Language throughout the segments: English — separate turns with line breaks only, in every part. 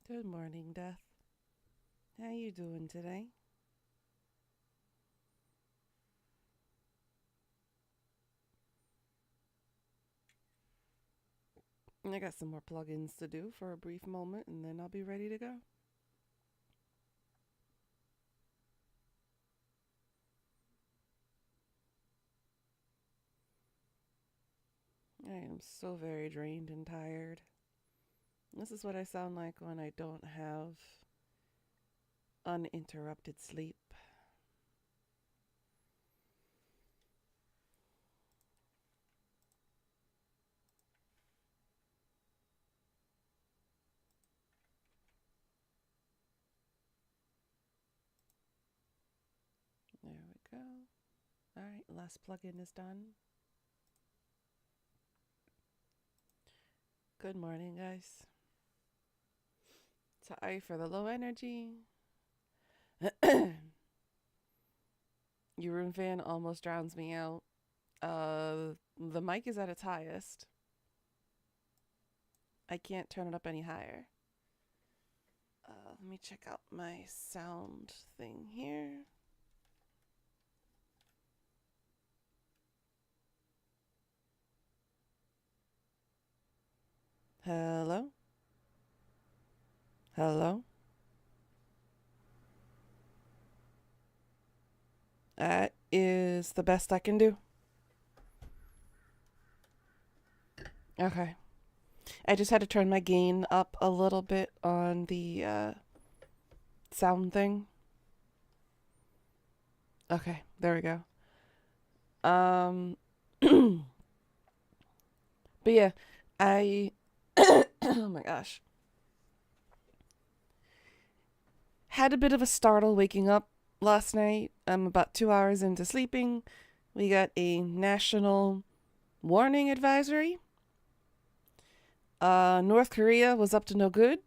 Good morning, Death. How you doing today? I got some more plugins to do for a brief moment and then I'll be ready to go. I am so very drained and tired. This is what I sound like when I don't have uninterrupted sleep. There we go. All right, last plugin is done. Good morning, guys. Sorry for the low energy. Your room fan almost drowns me out. The mic is at its highest. I can't turn it up any higher. Let me check out my sound thing here. Hello? Hello? That is the best I can do. Okay. I just had to turn my gain up a little bit on the sound thing. Okay, there we go. Um, but yeah, I. Oh my gosh. Had a bit of a startle waking up last night. I'm about 2 hours into sleeping. We got a national warning advisory. North Korea was up to no good.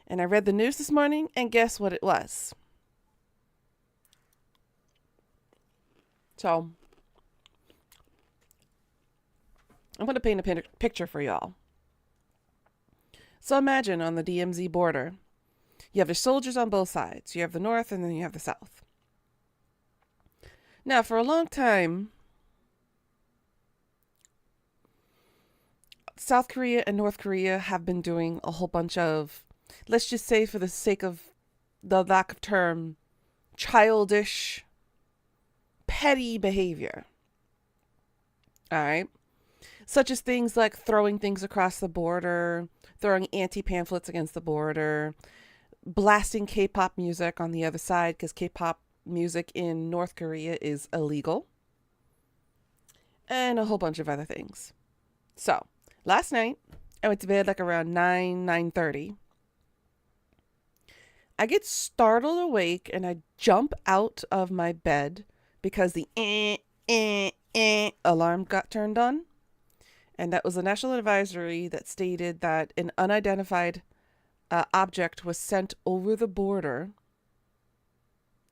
And I read the news this morning, and guess what it was? So, I'm going to paint a picture for y'all. So, imagine on the DMZ border, you have the soldiers on both sides. You have the North, and then you have the South. Now, for a long time, South Korea and North Korea have been doing a whole bunch of, let's just say for the sake of the lack of term, childish, petty behavior. All right. Such as things like throwing things across the border, throwing anti pamphlets against the border, blasting K pop music on the other side because K pop music in North Korea is illegal, and a whole bunch of other things. So, last night, I went to bed like around 9:30. I get startled awake and I jump out of my bed because the alarm got turned on. And that was a national advisory that stated that an unidentified object was sent over the border,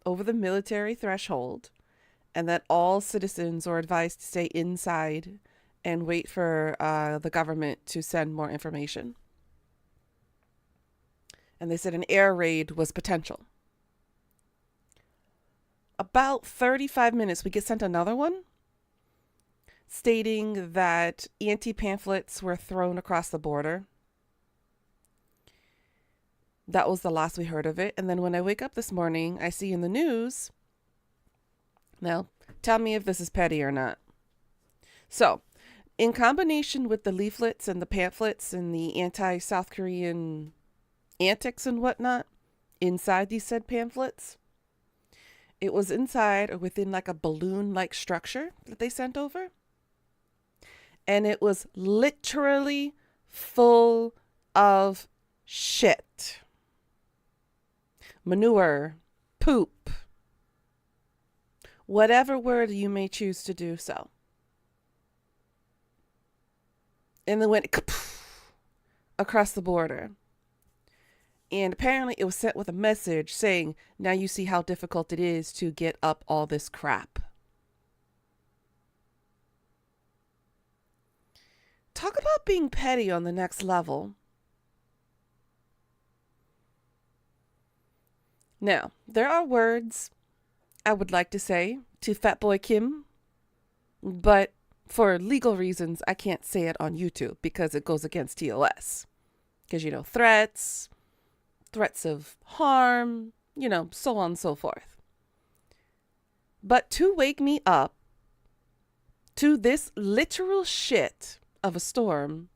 over the military threshold, and that all citizens are advised to stay inside and wait for the government to send more information. And they said an air raid was potential. About 35 minutes, we get sent another one stating that anti pamphlets were thrown across the border. That was the last we heard of it. And then when I wake up this morning, I see in the news. Now, tell me if this is petty or not. So, in combination with the leaflets and the pamphlets and the anti South Korean antics and whatnot inside these said pamphlets, it was inside or within like a balloon like structure that they sent over. And it was literally full of shit, manure, poop, whatever word you may choose to do so. And then went across the border. And apparently it was sent with a message saying, now you see how difficult it is to get up all this crap. Talk about being petty on the next level. Now, there are words I would like to say to Fatboy Kim, but for legal reasons, I can't say it on YouTube because it goes against TOS. Because, threats of harm, so on and so forth. But to wake me up to this literal shit of a storm,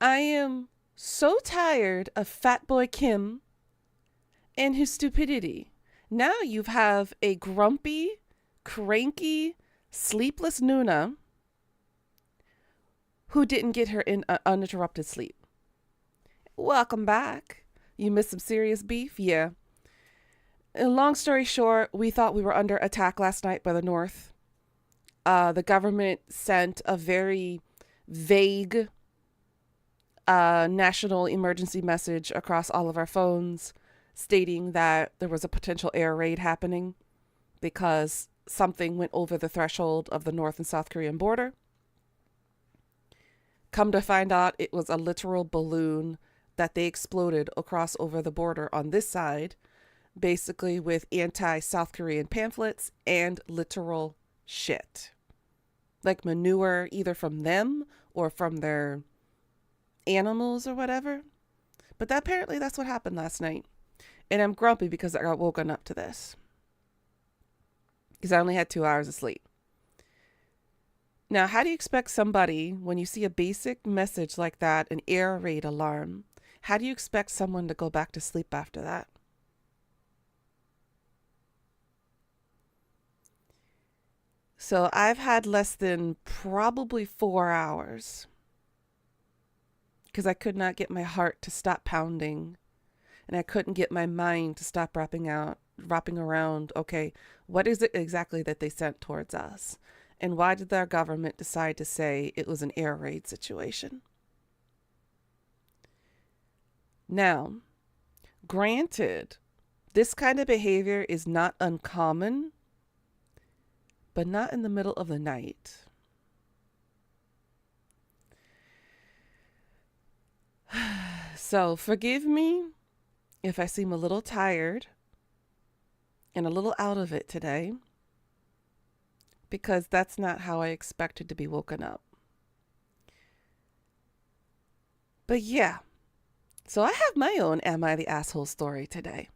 I am so tired of Fatboy Kim and his stupidity. Now you have a grumpy, cranky, sleepless Nuna who didn't get her in uninterrupted sleep. Welcome back. You missed some serious beef? Yeah. And long story short, we thought we were under attack last night by the North. The government sent a very vague national emergency message across all of our phones stating that there was a potential air raid happening because something went over the threshold of the North and South Korean border. Come to find out, it was a literal balloon that they exploded across over the border on this side, basically with anti-South Korean pamphlets and literal shit. Like manure either from them or from their animals or whatever. But apparently that's what happened last night. And I'm grumpy because I got woken up to this. Because I only had 2 hours of sleep. Now, how do you expect somebody, when you see a basic message like that, an air raid alarm, how do you expect someone to go back to sleep after that? So I've had less than probably 4 hours because I could not get my heart to stop pounding and I couldn't get my mind to stop wrapping around, okay, what is it exactly that they sent towards us? And why did our government decide to say it was an air raid situation? Now, granted, this kind of behavior is not uncommon, but not in the middle of the night. So forgive me if I seem a little tired and a little out of it today, because that's not how I expected to be woken up. But yeah, so I have my own Am I the Asshole story today.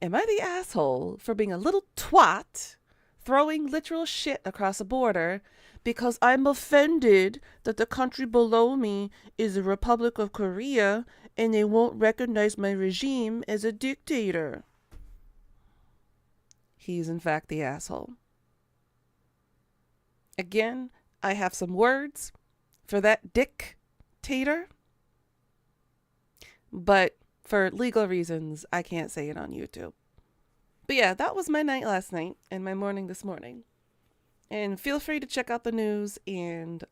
Am I the asshole for being a little twat throwing literal shit across a border because I'm offended that the country below me is the Republic of Korea and they won't recognize my regime as a dictator? He's in fact the asshole. Again, I have some words for that dictator, but for legal reasons, I can't say it on YouTube. But yeah, that was my night last night and my morning this morning. And feel free to check out the news and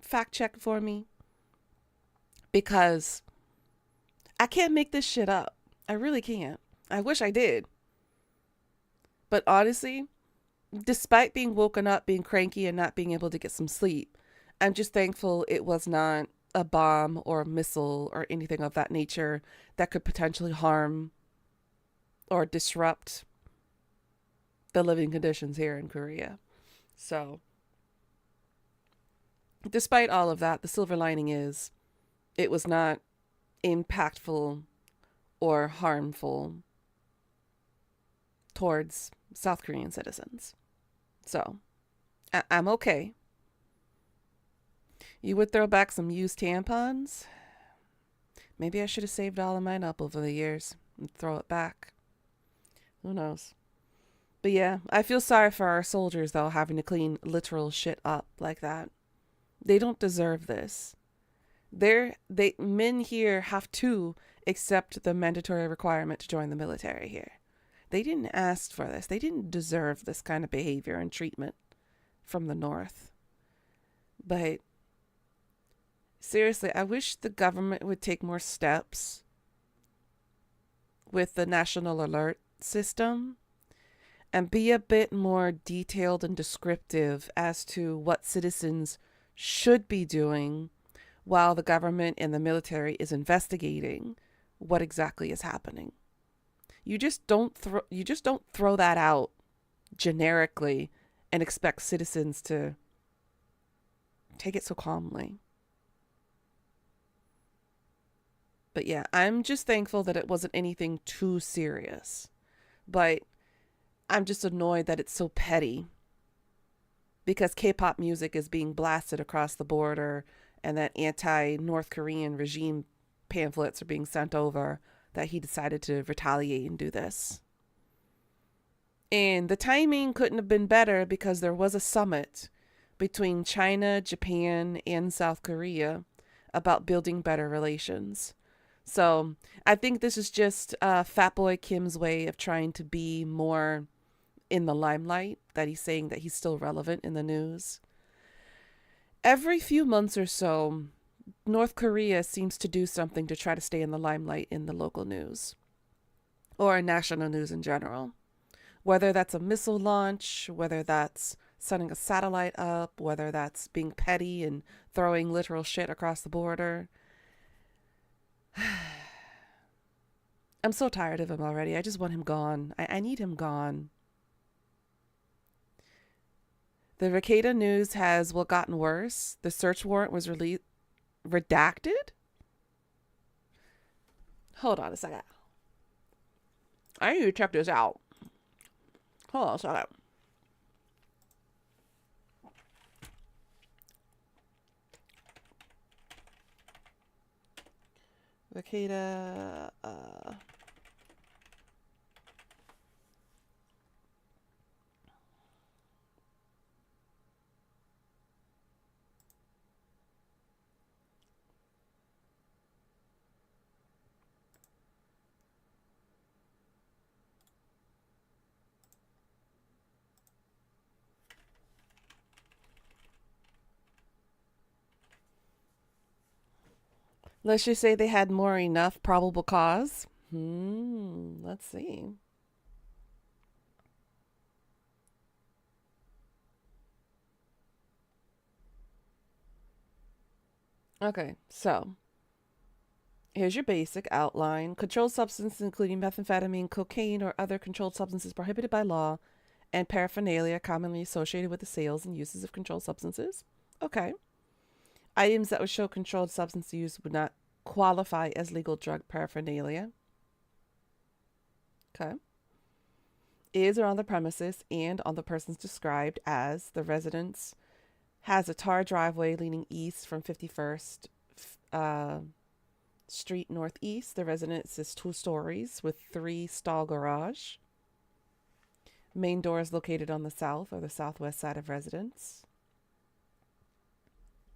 fact check for me, because I can't make this shit up. I really can't. I wish I did. But honestly, despite being woken up, being cranky, and not being able to get some sleep, I'm just thankful it was not a bomb or a missile or anything of that nature that could potentially harm or disrupt the living conditions here in Korea. So, despite all of that, the silver lining is it was not impactful or harmful towards South Korean citizens. So, I'm okay. You would throw back some used tampons? Maybe I should have saved all of mine up over the years and throw it back. Who knows? But yeah, I feel sorry for our soldiers, though, having to clean literal shit up like that. They don't deserve this. Men here have to accept the mandatory requirement to join the military here. They didn't ask for this. They didn't deserve this kind of behavior and treatment from the North. But seriously, I wish the government would take more steps with the national alert system and be a bit more detailed and descriptive as to what citizens should be doing while the government and the military is investigating what exactly is happening. You just don't throw that out generically and expect citizens to take it so calmly. But yeah, I'm just thankful that it wasn't anything too serious. But I'm just annoyed that it's so petty because K-pop music is being blasted across the border and that anti-North Korean regime pamphlets are being sent over, that he decided to retaliate and do this. And the timing couldn't have been better because there was a summit between China, Japan, and South Korea about building better relations. So I think this is just Fatboy Kim's way of trying to be more in the limelight, that he's saying that he's still relevant in the news. Every few months or so, North Korea seems to do something to try to stay in the limelight in the local news or national news in general. Whether that's a missile launch, whether that's sending a satellite up, whether that's being petty and throwing literal shit across the border. I'm so tired of him already. I just want him gone. I need him gone. The Ricada news has gotten worse. The search warrant was redacted. Hold on a second. I need to check this out. Hold on a second. Ricada. Let's just say they had more enough probable cause. Let's see. Okay, so here's your basic outline. Controlled substances including methamphetamine, cocaine, or other controlled substances prohibited by law, and paraphernalia commonly associated with the sales and uses of controlled substances. Okay. Items that would show controlled substance use would not qualify as legal drug paraphernalia. Okay. Is or on the premises and on the persons described as the residence has a tar driveway leaning east from 51st Street Northeast. The residence is 2 stories with 3-stall garage. Main door is located on the south or the southwest side of residence.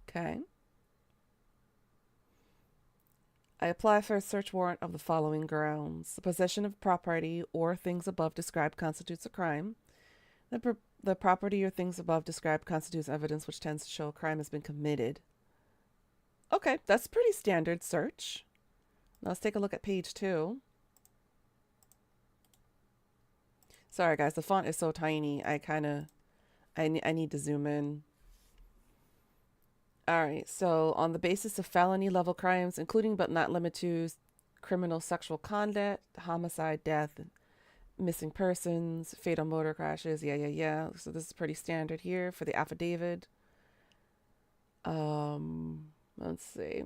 Okay. I apply for a search warrant of the following grounds. The possession of property or things above described constitutes a crime. The property or things above described constitutes evidence which tends to show a crime has been committed. Okay, that's pretty standard search. Now let's take a look at page 2. Sorry guys, the font is so tiny. I need to zoom in. All right, so on the basis of felony level crimes, including but not limited to criminal sexual conduct, homicide, death, missing persons, fatal motor crashes, yeah. So this is pretty standard here for the affidavit. Let's see.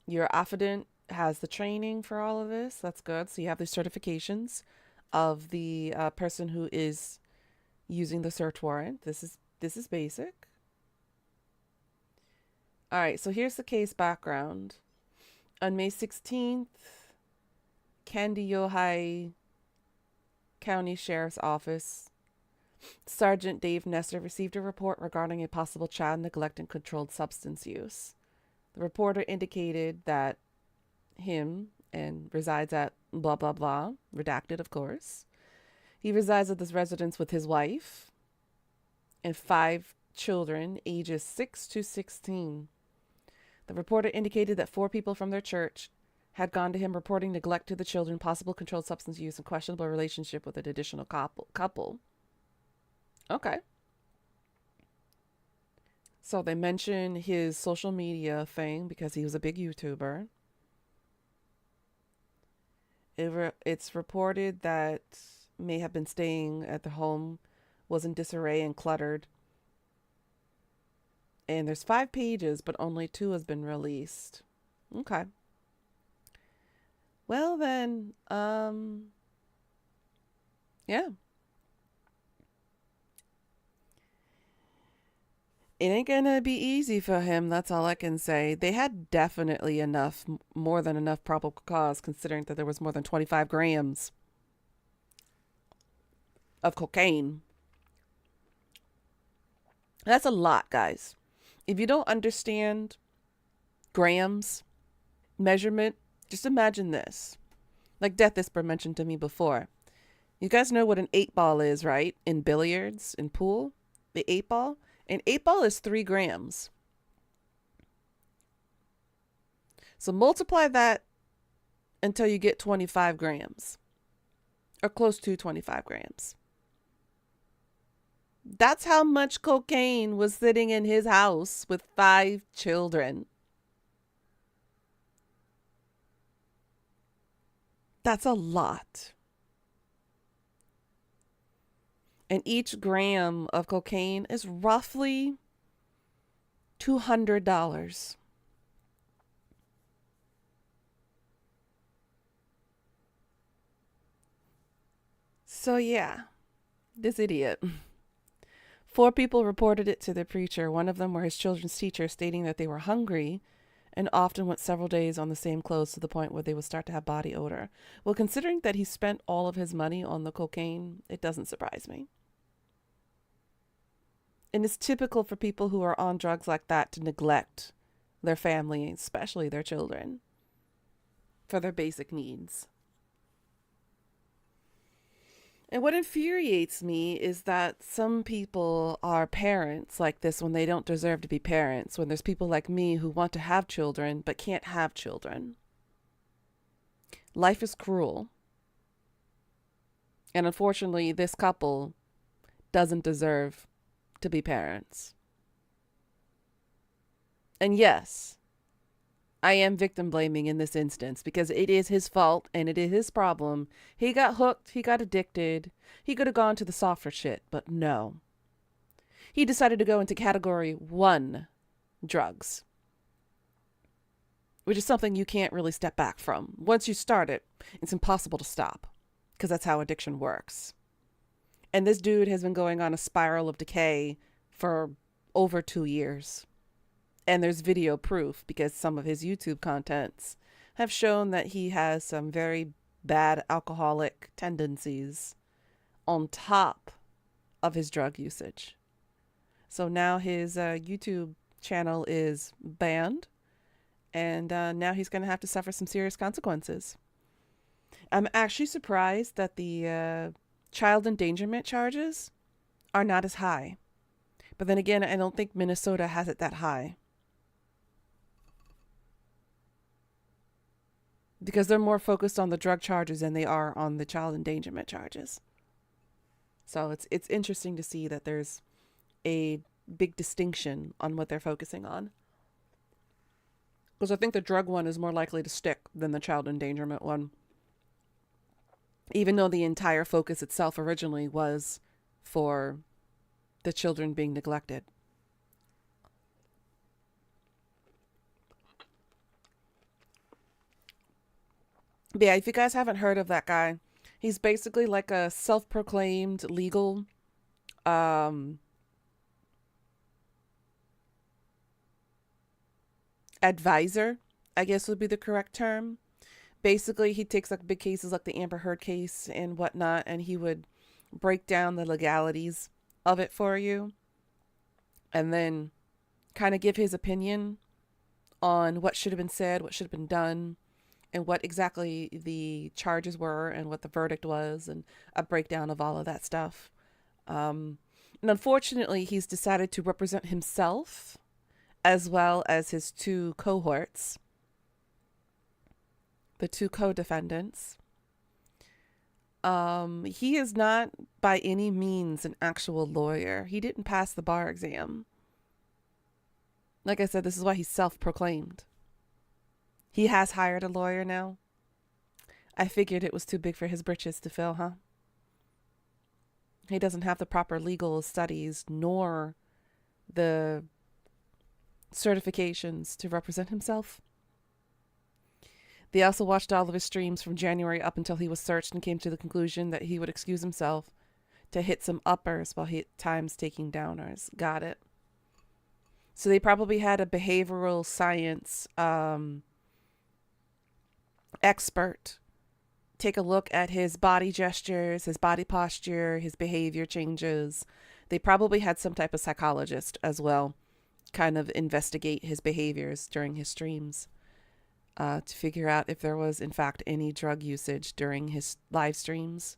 Your affidavit has the training for all of this. That's good. So you have the certifications of the person who is using the search warrant. This is basic. All right, so here's the case background. On May 16th, Kandiyohi County Sheriff's Office, Sergeant Dave Nestor received a report regarding a possible child neglect and controlled substance use. The reporter indicated that him and resides at blah, blah, blah, redacted, of course. He resides at this residence with his wife and 5 children, ages 6 to 16. The reporter indicated that 4 people from their church had gone to him reporting neglect to the children, possible controlled substance use, and questionable relationship with an additional couple. Okay. So they mention his social media thing because he was a big YouTuber. It's reported that may have been staying at the home was in disarray and cluttered. And there's 5 pages, but only 2 has been released. Okay. Well then, yeah. It ain't gonna be easy for him, that's all I can say. They had definitely enough, more than enough probable cause, considering that there was more than 25 grams of cocaine. That's a lot, guys. If you don't understand grams, measurement, just imagine this. Like Death Whisper mentioned to me before. You guys know what an 8-ball is, right? In billiards, in pool, the 8-ball. An 8-ball is 3 grams. So multiply that until you get 25 grams, or close to 25 grams. That's how much cocaine was sitting in his house with 5 children. That's a lot. And each gram of cocaine is roughly $200. So yeah, this idiot. 4 people reported it to the preacher. One of them were his children's teacher, stating that they were hungry and often went several days on the same clothes to the point where they would start to have body odor. Well, considering that he spent all of his money on the cocaine, it doesn't surprise me. And it's typical for people who are on drugs like that to neglect their family, especially their children, for their basic needs. And what infuriates me is that some people are parents like this when they don't deserve to be parents, when there's people like me who want to have children but can't have children. Life is cruel. And unfortunately, this couple doesn't deserve to be parents. And yes, I am victim blaming in this instance because it is his fault and it is his problem. He got hooked. He got addicted. He could have gone to the softer shit, but no. He decided to go into category 1 drugs, which is something you can't really step back from. Once you start it, it's impossible to stop because that's how addiction works. And this dude has been going on a spiral of decay for over 2 years. And there's video proof because some of his YouTube contents have shown that he has some very bad alcoholic tendencies on top of his drug usage. So now his YouTube channel is banned, and now he's going to have to suffer some serious consequences. I'm actually surprised that the child endangerment charges are not as high. But then again, I don't think Minnesota has it that high. Because they're more focused on the drug charges than they are on the child endangerment charges. So it's interesting to see that there's a big distinction on what they're focusing on. Because I think the drug one is more likely to stick than the child endangerment one. Even though the entire focus itself originally was for the children being neglected. But yeah, if you guys haven't heard of that guy, he's basically like a self-proclaimed legal advisor, I guess would be the correct term. Basically, he takes like big cases like the Amber Heard case and whatnot, and he would break down the legalities of it for you and then kind of give his opinion on what should have been said, what should have been done, and what exactly the charges were and what the verdict was, and a breakdown of all of that stuff. And unfortunately, he's decided to represent himself as well as his 2 cohorts, the 2 co-defendants. He is not by any means an actual lawyer. He didn't pass the bar exam. Like I said, this is why he's self-proclaimed. He has hired a lawyer now. I figured it was too big for his britches to fill, huh? He doesn't have the proper legal studies nor the certifications to represent himself. They also watched all of his streams from January up until he was searched and came to the conclusion that he would excuse himself to hit some uppers while he at times taking downers. Got it. So they probably had a behavioral science expert take a look at his body gestures, his body posture, his behavior changes. They probably had some type of psychologist as well kind of investigate his behaviors during his streams to figure out if there was, in fact, any drug usage during his live streams.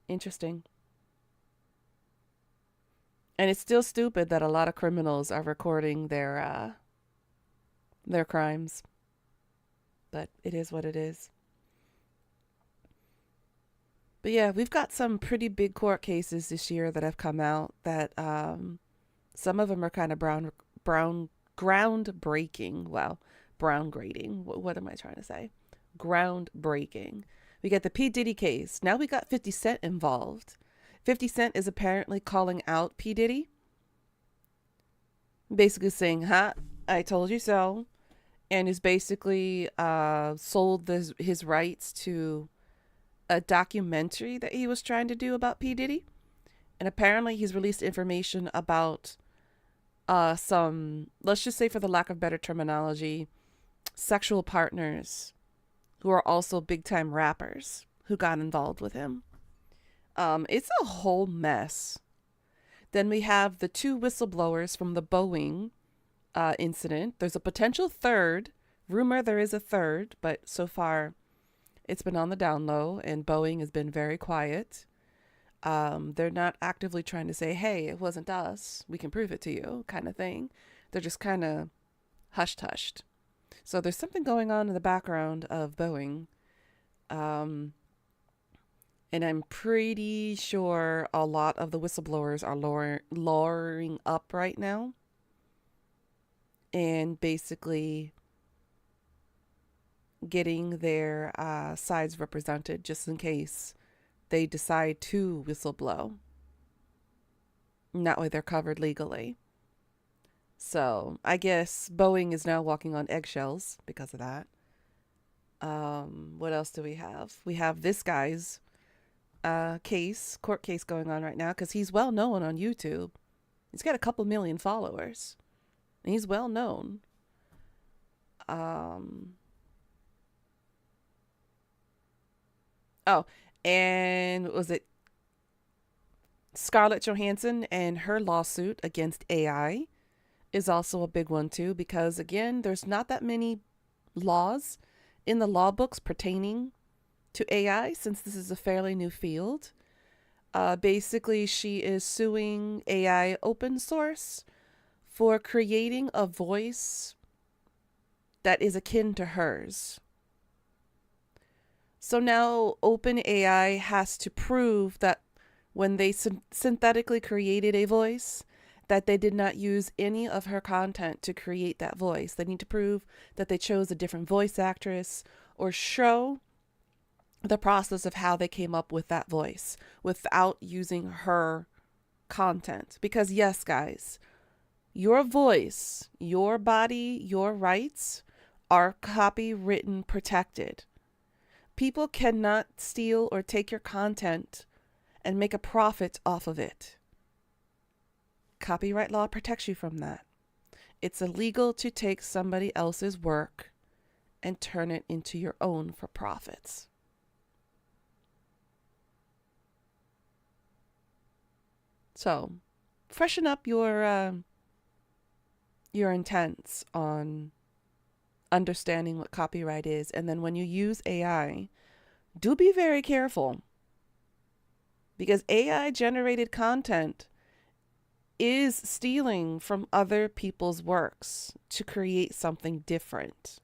Interesting. And it's still stupid that a lot of criminals are recording their crimes. But it is what it is. But yeah, we've got some pretty big court cases this year that have come out that some of them are kind of groundbreaking. Well, brown grading. What am I trying to say? Groundbreaking. We got the P. Diddy case. Now we got 50 Cent involved. 50 Cent is apparently calling out P. Diddy. Basically saying, I told you so. And is basically sold his rights to a documentary that he was trying to do about P. Diddy. And apparently he's released information about some, let's just say for the lack of better terminology, sexual partners who are also big time rappers who got involved with him. It's a whole mess. Then we have the 2 whistleblowers from the Boeing incident. There's a potential third. Rumor there is a third, but so far it's been on the down low and Boeing has been very quiet. They're not actively trying to say, hey, it wasn't us, we can prove it to you, kind of thing. They're just kind of hushed. So there's something going on in the background of Boeing. And I'm pretty sure a lot of the whistleblowers are lowering up right now. And basically getting their sides represented just in case they decide to whistleblow. And that way they're covered legally. So I guess Boeing is now walking on eggshells because of that. What else do we have? We have this guy's court case going on right now because he's well known on YouTube. He's got a couple million followers. And he's well known. And was it Scarlett Johansson and her lawsuit against AI is also a big one too, because again, there's not that many laws in the law books pertaining to AI since this is a fairly new field. Basically, she is suing AI open source for creating a voice that is akin to hers. So now OpenAI has to prove that when they synthetically created a voice, that they did not use any of her content to create that voice. They need to prove that they chose a different voice actress or show the process of how they came up with that voice without using her content. Because yes, guys, your voice, your body, your rights are copywritten protected. People cannot steal or take your content and make a profit off of it. Copyright law protects you from that. It's illegal to take somebody else's work and turn it into your own for profits. So, freshen up your intents on understanding what copyright is, and then when you use AI, do be very careful, because AI generated content is stealing from other people's works to create something different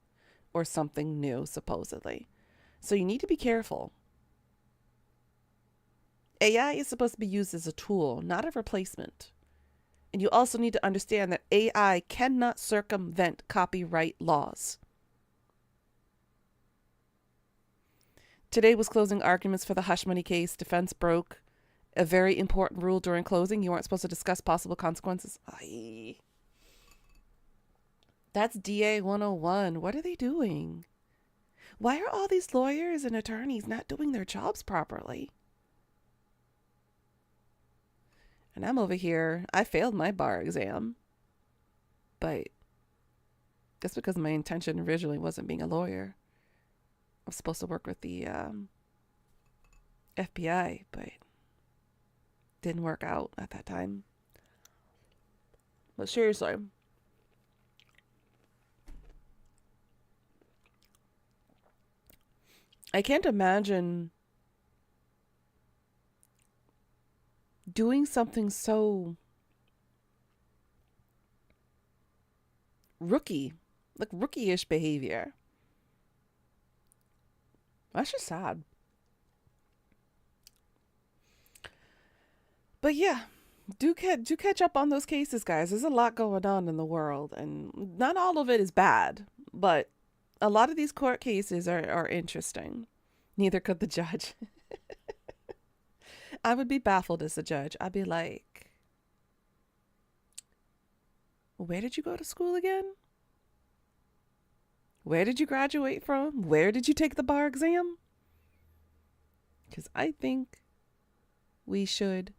or something new, supposedly. So you need to be careful. AI is supposed to be used as a tool, not a replacement. And you also need to understand that AI cannot circumvent copyright laws. Today was closing arguments for the hush money case. Defense broke a very important rule during closing. You weren't supposed to discuss possible consequences. Aye. That's DA 101. What are they doing? Why are all these lawyers and attorneys not doing their jobs properly? And I'm over here. I failed my bar exam. But that's because my intention originally wasn't being a lawyer. I was supposed to work with the FBI, but didn't work out at that time. But seriously, I can't imagine doing something so rookie-ish behavior. That's just sad. But yeah, do catch up on those cases, guys. There's a lot going on in the world, and not all of it is bad, but a lot of these court cases are interesting. Neither could the judge. I would be baffled as a judge. I'd be like, where did you go to school again? Where did you graduate from? Where did you take the bar exam? Because I think we should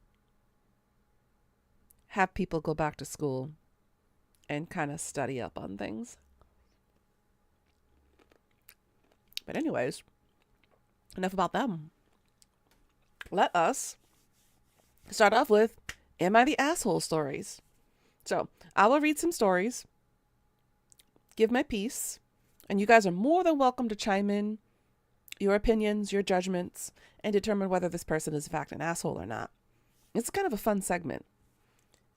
have people go back to school and kind of study up on things. But anyways, enough about them. Let us start off with Am I the Asshole stories. So I will read some stories, give my piece, and you guys are more than welcome to chime in your opinions, your judgments, and determine whether this person is in fact an asshole or not. It's kind of a fun segment.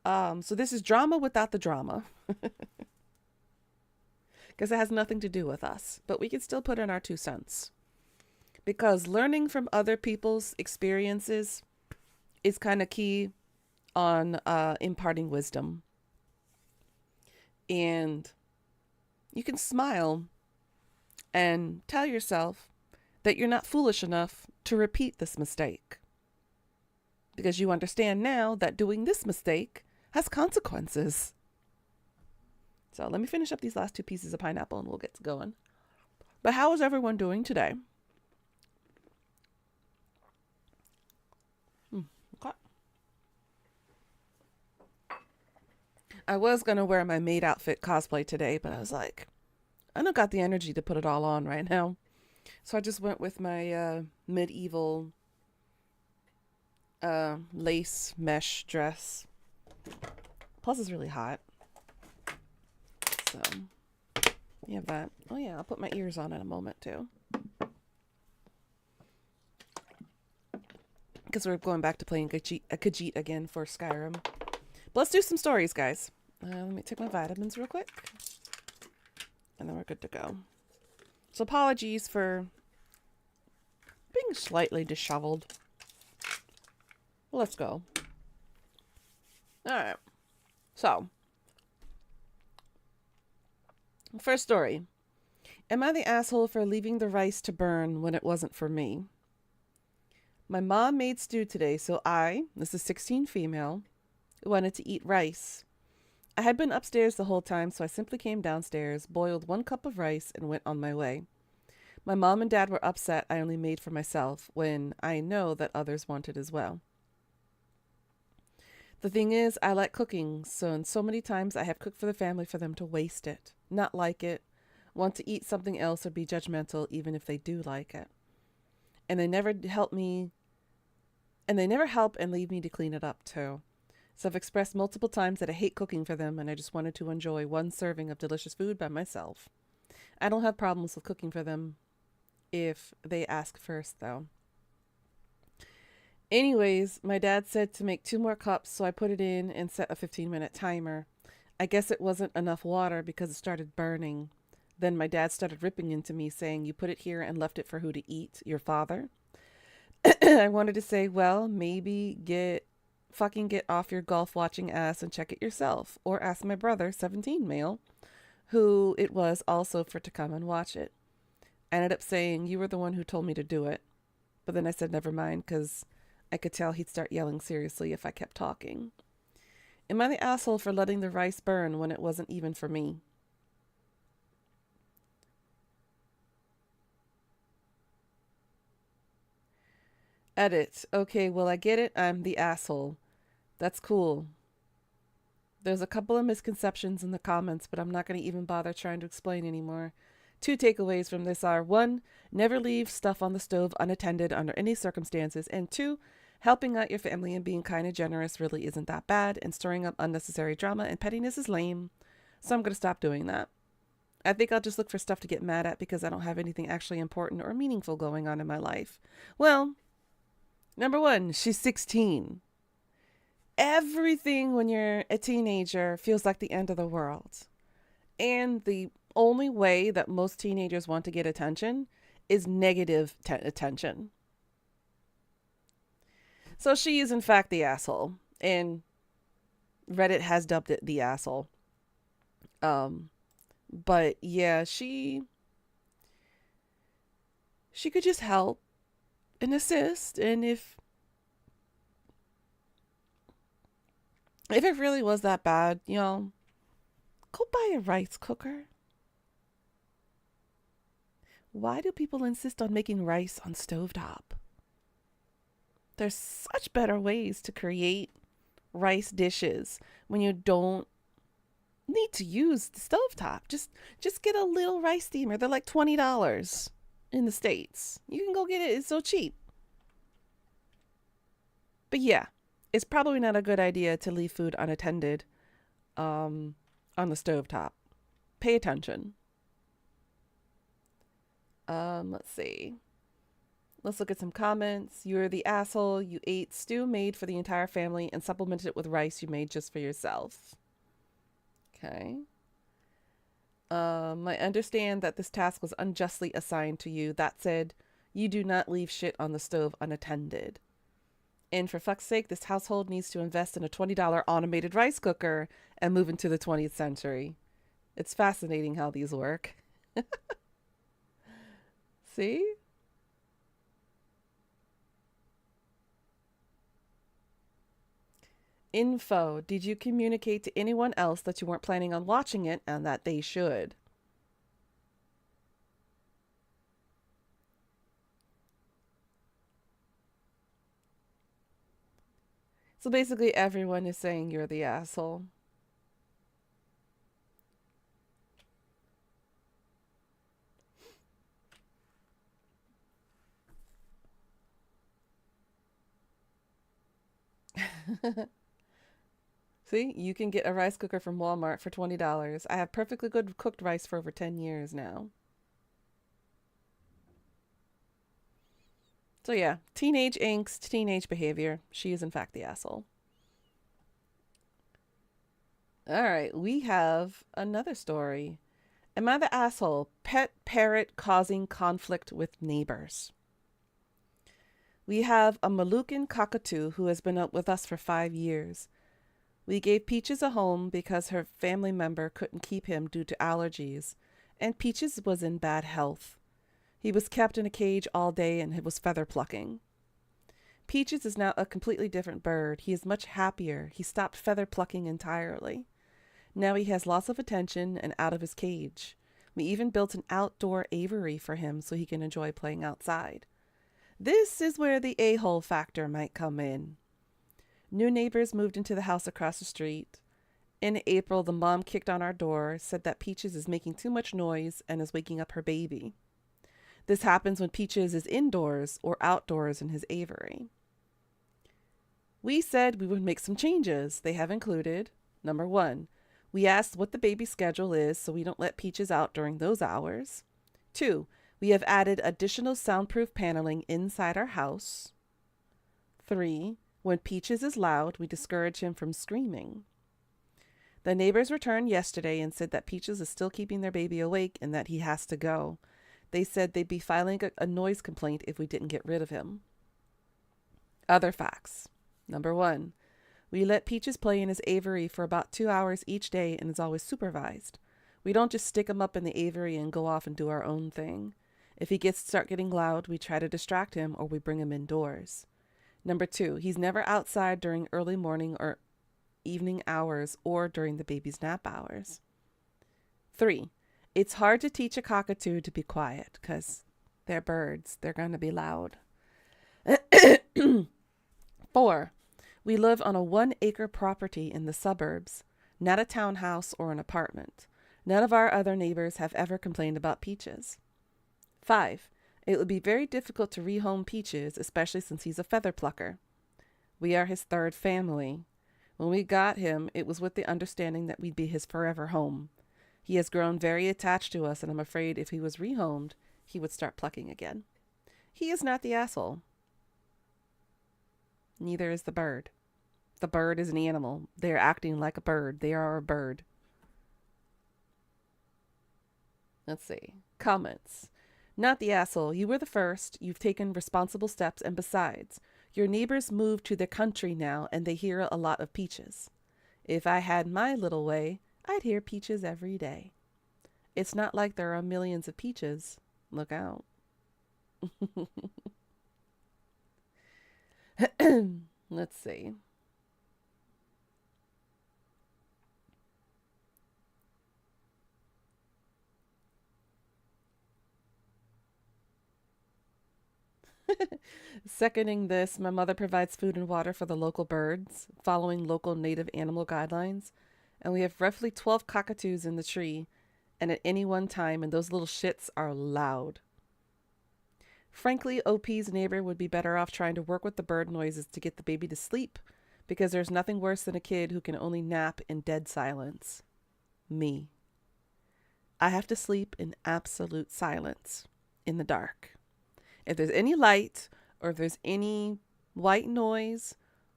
So this is drama without the drama. Because it has nothing to do with us. But we can still put in our 2 cents. Because learning from other people's experiences is kind of key on imparting wisdom. And you can smile and tell yourself that you're not foolish enough to repeat this mistake. Because you understand now that doing this mistake has consequences. So let me finish up these last 2 pieces of pineapple and we'll get going. But how is everyone doing today? Okay. I was going to wear my maid outfit cosplay today, but I was like, I don't got the energy to put it all on right now. So I just went with my medieval lace mesh dress. Plus it's really hot. So you have that. Oh yeah, I'll put my ears on in a moment too. Because we're going back to playing Khajiit again for Skyrim. But let's do some stories, guys. Let me take my vitamins real quick. And then we're good to go. So apologies for being slightly disheveled. Well, let's go. Alright. So, first story. Am I the asshole for leaving the rice to burn when it wasn't for me? My mom made stew today, so this is 16 female, wanted to eat rice. I had been upstairs the whole time, so I simply came downstairs, boiled 1 cup of rice, and went on my way. My mom and dad were upset I only made for myself when I know that others wanted as well. The thing is, I like cooking, so many times I have cooked for the family for them to waste it, not like it, want to eat something else or be judgmental even if they do like it. And they never help and leave me to clean it up too. So I've expressed multiple times that I hate cooking for them and I just wanted to enjoy 1 serving of delicious food by myself. I don't have problems with cooking for them if they ask first though. Anyways, my dad said to make 2 more cups, so I put it in and set a 15-minute timer. I guess it wasn't enough water because it started burning. Then my dad started ripping into me saying, "You put it here and left it for who to eat? Your father?" I wanted to say, well, maybe get fucking get off your golf watching ass and check it yourself. Or ask my brother, 17 male, who it was also for to come and watch it. I ended up saying, you were the one who told me to do it. But then I said, never mind, because I could tell he'd start yelling seriously if I kept talking. Am I the asshole for letting the rice burn when it wasn't even for me? Edit. Okay, well, I get it. I'm the asshole. That's cool. There's a couple of misconceptions in the comments, but I'm not going to even bother trying to explain anymore. Two takeaways from this are: one, never leave stuff on the stove unattended under any circumstances, and two, helping out your family and being kind and generous really isn't that bad, and stirring up unnecessary drama and pettiness is lame. So I'm going to stop doing that. I think I'll just look for stuff to get mad at because I don't have anything actually important or meaningful going on in my life. Well, number one, she's 16. Everything when you're a teenager feels like the end of the world. And the only way that most teenagers want to get attention is negative attention. So she is in fact the asshole, and Reddit has dubbed it the asshole. But yeah, she could just help and assist, and if it really was that bad, go buy a rice cooker. Why do people insist on making rice on stovetop? There's such better ways to create rice dishes when you don't need to use the stovetop. Just get a little rice steamer. They're like $20 in the States. You can go get it. It's so cheap. But yeah, it's probably not a good idea to leave food unattended on the stovetop. Pay attention. Let's see. Let's look at some comments. You're the asshole. You ate stew made for the entire family and supplemented it with rice you made just for yourself. Okay. I understand that this task was unjustly assigned to you. That said, you do not leave shit on the stove unattended. And for fuck's sake, this household needs to invest in a $20 automated rice cooker and move into the 20th century. It's fascinating how these work. See? Info. Did you communicate to anyone else that you weren't planning on watching it and that they should? So basically everyone is saying you're the asshole. See, you can get a rice cooker from Walmart for $20. I have perfectly good cooked rice for over 10 years now. So yeah, teenage angst, teenage behavior. She is in fact the asshole. All right, we have another story. Am I the asshole? Pet parrot causing conflict with neighbors. We have a Moluccan cockatoo who has been up with us for 5 years. We gave Peaches a home because her family member couldn't keep him due to allergies, and Peaches was in bad health. He was kept in a cage all day and was feather plucking. Peaches is now a completely different bird. He is much happier. He stopped feather plucking entirely. Now he has lots of attention and out of his cage. We even built an outdoor aviary for him so he can enjoy playing outside. This is where the a-hole factor might come in. New neighbors moved into the house across the street. In April, the mom kicked on our door, said that Peaches is making too much noise and is waking up her baby. This happens when Peaches is indoors or outdoors in his aviary. We said we would make some changes. They have included: number 1, we asked what the baby's schedule is so we don't let Peaches out during those hours. 2, we have added additional soundproof paneling inside our house. 3, when Peaches is loud, we discourage him from screaming. The neighbors returned yesterday and said that Peaches is still keeping their baby awake and that he has to go. They said they'd be filing a noise complaint if we didn't get rid of him. Other facts. Number 1, We let Peaches play in his aviary for about 2 hours each day and is always supervised. We don't just stick him up in the aviary and go off and do our own thing. If he gets start getting loud, we try to distract him or we bring him indoors. Number 2, he's never outside during early morning or evening hours or during the baby's nap hours. 3, it's hard to teach a cockatoo to be quiet because they're birds. They're going to be loud. 4, we live on a 1-acre property in the suburbs, not a townhouse or an apartment. None of our other neighbors have ever complained about Peaches. 5, it would be very difficult to rehome Peaches, especially since he's a feather plucker. We are his third family. When we got him, it was with the understanding that we'd be his forever home. He has grown very attached to us, and I'm afraid if he was rehomed, he would start plucking again. He is not the asshole. Neither is the bird. The bird is an animal. They are acting like a bird. They are a bird. Let's see. Comments. Not the asshole. You were the first. You've taken responsible steps, and besides, your neighbors moved to the country now, and they hear a lot of Peaches. If I had my little way, I'd hear Peaches every day. It's not like there are millions of Peaches. Look out. Let's see. Seconding this, my mother provides food and water for the local birds, following local native animal guidelines, and we have roughly 12 cockatoos in the tree, and at any one time, and those little shits are loud. Frankly, OP's neighbor would be better off trying to work with the bird noises to get the baby to sleep, because there's nothing worse than a kid who can only nap in dead silence. Me. I have to sleep in absolute silence, in the dark. If there's any light, or if there's any white noise,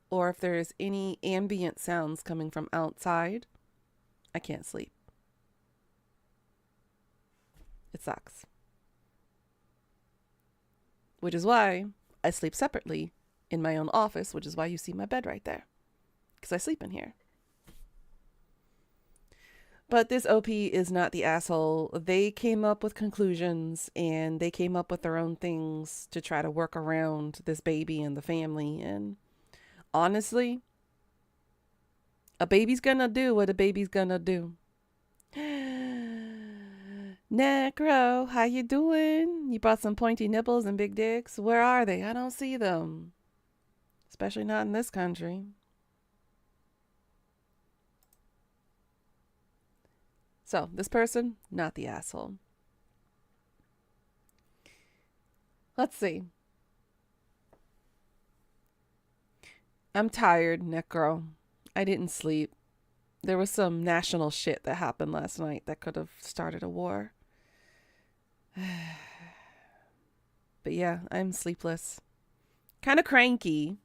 or if there's any ambient sounds coming from outside, I can't sleep. It sucks. Which is why I sleep separately in my own office, which is why you see my bed right there. Because I sleep in here. But this OP is not the asshole. They came up with conclusions and they came up with their own things to try to work around this baby and the family. And honestly, a baby's gonna do what a baby's gonna do. Necro, how you doing? You brought some pointy nipples and big dicks. Where are they? I don't see them. Especially not in this country. So, this person, not the asshole. Let's see. I'm tired, Necro. I didn't sleep. There was some national shit that happened last night that could have started a war. But yeah, I'm sleepless. Kind of cranky.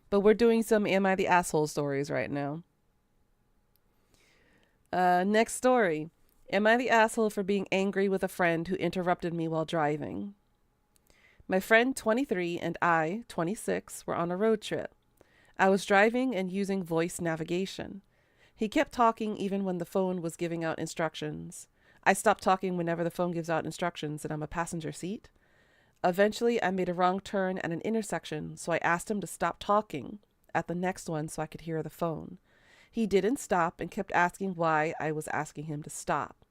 But we're doing some Am I the Asshole stories right now. Next story. Am I the asshole for being angry with a friend who interrupted me while driving? My friend, 23, and I, 26, were on a road trip. I was driving and using voice navigation. He kept talking even when the phone was giving out instructions. I stop talking whenever the phone gives out instructions and I'm a passenger seat. Eventually, I made a wrong turn at an intersection, so I asked him to stop talking at the next one so I could hear the phone. He didn't stop and kept asking why I was asking him to stop.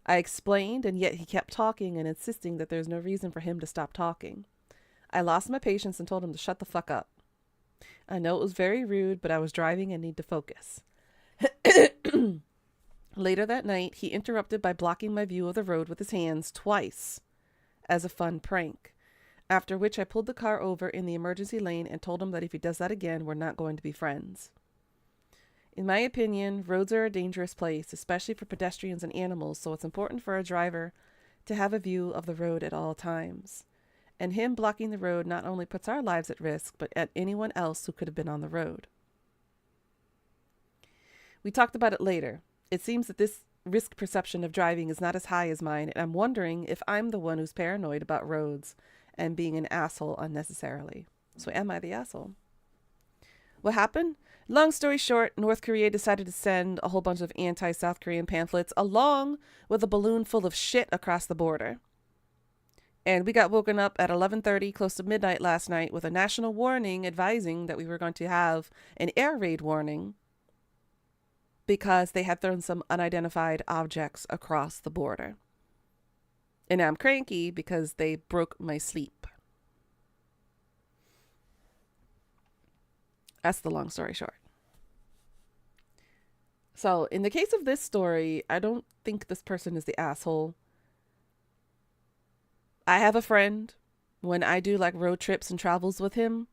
I explained, and yet he kept talking and insisting that there's no reason for him to stop talking. I lost my patience and told him to shut the fuck up. I know it was very rude, but I was driving and need to focus. Later that night, he interrupted by blocking my view of the road with his hands twice as a fun prank, after which I pulled the car over in the emergency lane and told him that if he does that again, we're not going to be friends. In my opinion, roads are a dangerous place, especially for pedestrians and animals, so it's important for a driver to have a view of the road at all times. And him blocking the road not only puts our lives at risk, but at anyone else who could have been on the road. We talked about it later. It seems that this risk perception of driving is not as high as mine, and I'm wondering if I'm the one who's paranoid about roads and being an asshole unnecessarily. So am I the asshole? What happened? Long story short, North Korea decided to send a whole bunch of anti-South Korean pamphlets along with a balloon full of shit across the border. And we got woken up at 11:30, close to midnight last night, with a national warning advising that we were going to have an air raid warning because they had thrown some unidentified objects across the border. And I'm cranky because they broke my sleep. That's the long story short. So in the case of this story, I don't think this person is the asshole. I have a friend, when I do like road trips and travels with him,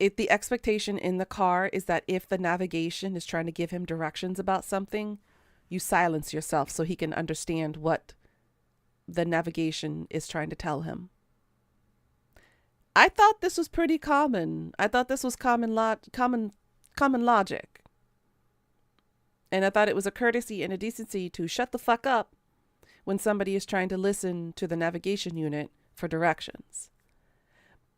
if the expectation in the car is that if the navigation is trying to give him directions about something, you silence yourself so he can understand what the navigation is trying to tell him. I thought this was pretty common. I thought this was common logic. And I thought it was a courtesy and a decency to shut the fuck up when somebody is trying to listen to the navigation unit for directions.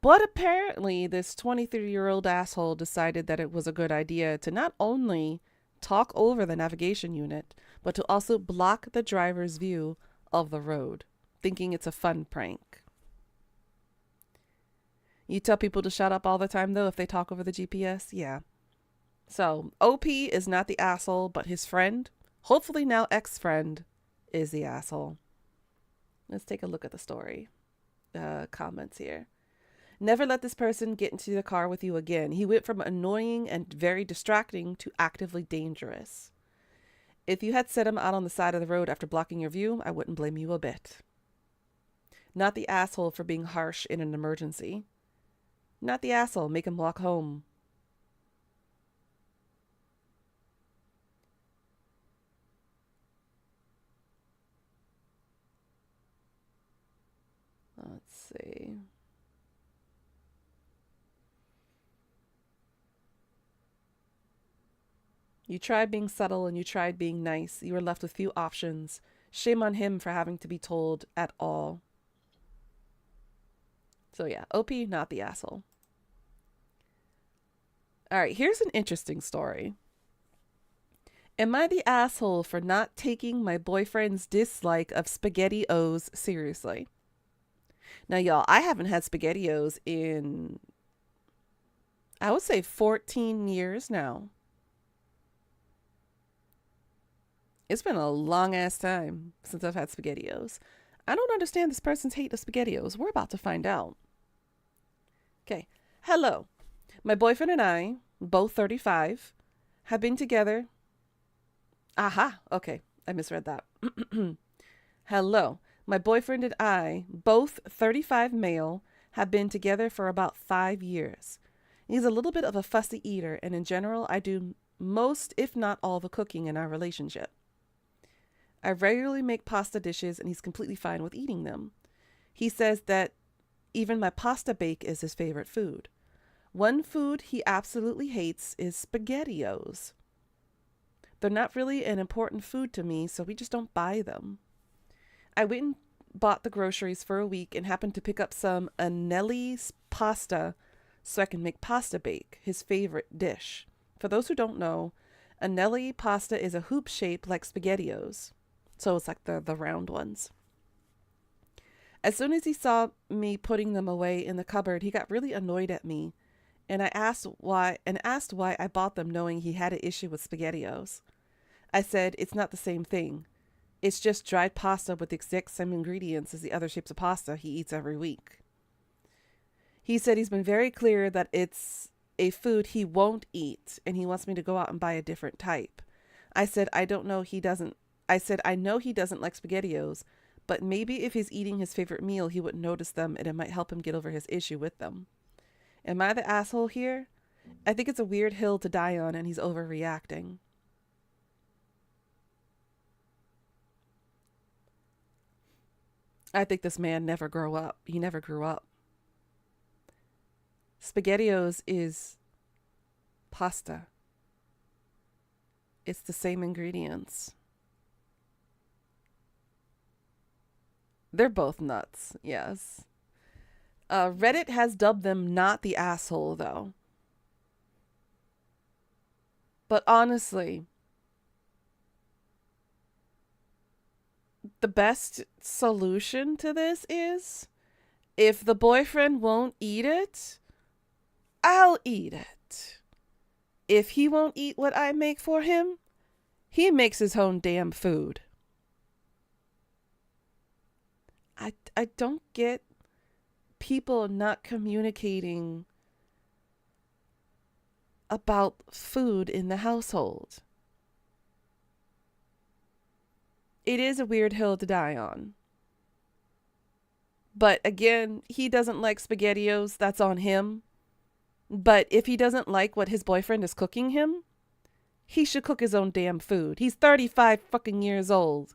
But apparently this 23-year-old asshole decided that it was a good idea to not only talk over the navigation unit, but to also block the driver's view of the road, thinking it's a fun prank. You tell people to shut up all the time, though, if they talk over the GPS? Yeah. So, OP is not the asshole, but his friend, hopefully now ex-friend, is the asshole. Let's take a look at the story. Comments here. Never let this person get into the car with you again. He went from annoying and very distracting to actively dangerous. If you had set him out on the side of the road after blocking your view, I wouldn't blame you a bit. Not the asshole for being harsh in an emergency. Not the asshole. Make him walk home. Let's see. You tried being subtle and you tried being nice. You were left with few options. Shame on him for having to be told at all. So yeah, OP, not the asshole. All right, here's an interesting story. Am I the asshole for not taking my boyfriend's dislike of SpaghettiOs seriously? Now, y'all, I haven't had SpaghettiOs in, I would say 14 years now. It's been a long ass time since I've had SpaghettiOs. I don't understand this person's hate of SpaghettiOs. We're about to find out. Okay. Hello. My boyfriend and I, both 35, have been together. Aha. Okay. I misread that. Hello. My boyfriend and I, both 35 male, have been together for about 5 years. He's a little bit of a fussy eater, and in general, I do most, if not all, the cooking in our relationship. I regularly make pasta dishes, and he's completely fine with eating them. He says that even my pasta bake is his favorite food. One food he absolutely hates is SpaghettiOs. They're not really an important food to me, so we just don't buy them. I went and bought the groceries for a week and happened to pick up some Anelli's pasta so I can make pasta bake, his favorite dish. For those who don't know, Anelli pasta is a hoop shape like SpaghettiOs. So it's like the round ones. As soon as he saw me putting them away in the cupboard, he got really annoyed at me, and asked why I bought them knowing he had an issue with SpaghettiOs. I said, it's not the same thing. It's just dried pasta with the exact same ingredients as the other shapes of pasta he eats every week. He said he's been very clear that it's a food he won't eat, and he wants me to go out and buy a different type. I said, I know he doesn't like SpaghettiOs, but maybe if he's eating his favorite meal, he wouldn't notice them, and it might help him get over his issue with them. Am I the asshole here? I think it's a weird hill to die on, and he's overreacting. I think this man never grew up. He never grew up. SpaghettiOs is pasta. It's the same ingredients. They're both nuts, yes. Reddit has dubbed them not the asshole, though. But honestly, the best solution to this is if the boyfriend won't eat it, I'll eat it. If he won't eat what I make for him, he makes his own damn food. I don't get people not communicating about food in the household. It is a weird hill to die on. But again, he doesn't like SpaghettiOs. That's on him. But if he doesn't like what his boyfriend is cooking him, he should cook his own damn food. He's 35 fucking years old.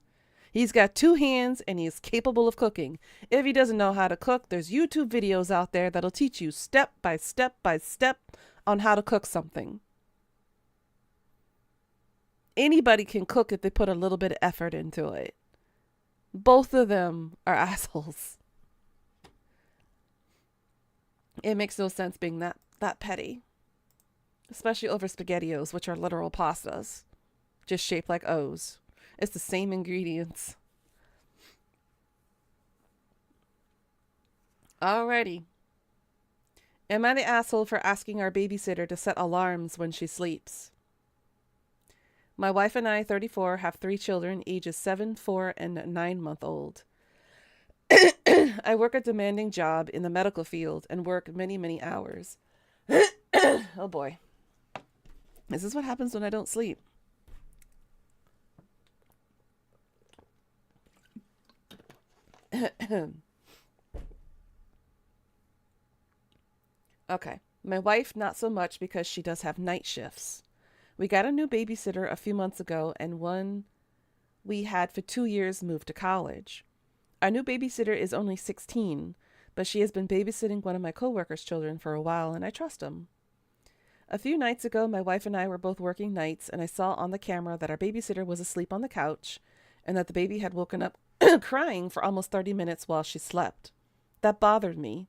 He's got 2 hands and he's capable of cooking. If he doesn't know how to cook, there's YouTube videos out there that'll teach you step by step by step on how to cook something. Anybody can cook if they put a little bit of effort into it. Both of them are assholes. It makes no sense being that petty. Especially over SpaghettiOs, which are literal pastas. Just shaped like O's. It's the same ingredients. Alrighty. Am I the asshole for asking our babysitter to set alarms when she sleeps? My wife and I, 34, have 3 children, ages 7, 4, and 9-month-old. I work a demanding job in the medical field and work many, many hours. Oh boy. This is what happens when I don't sleep. Okay. My wife, not so much because she does have night shifts. We got a new babysitter a few months ago, and one we had for 2 years moved to college. Our new babysitter is only 16, but she has been babysitting one of my coworkers' children for a while, and I trust him. A few nights ago, my wife and I were both working nights, and I saw on the camera that our babysitter was asleep on the couch, and that the baby had woken up crying for almost 30 minutes while she slept. That bothered me.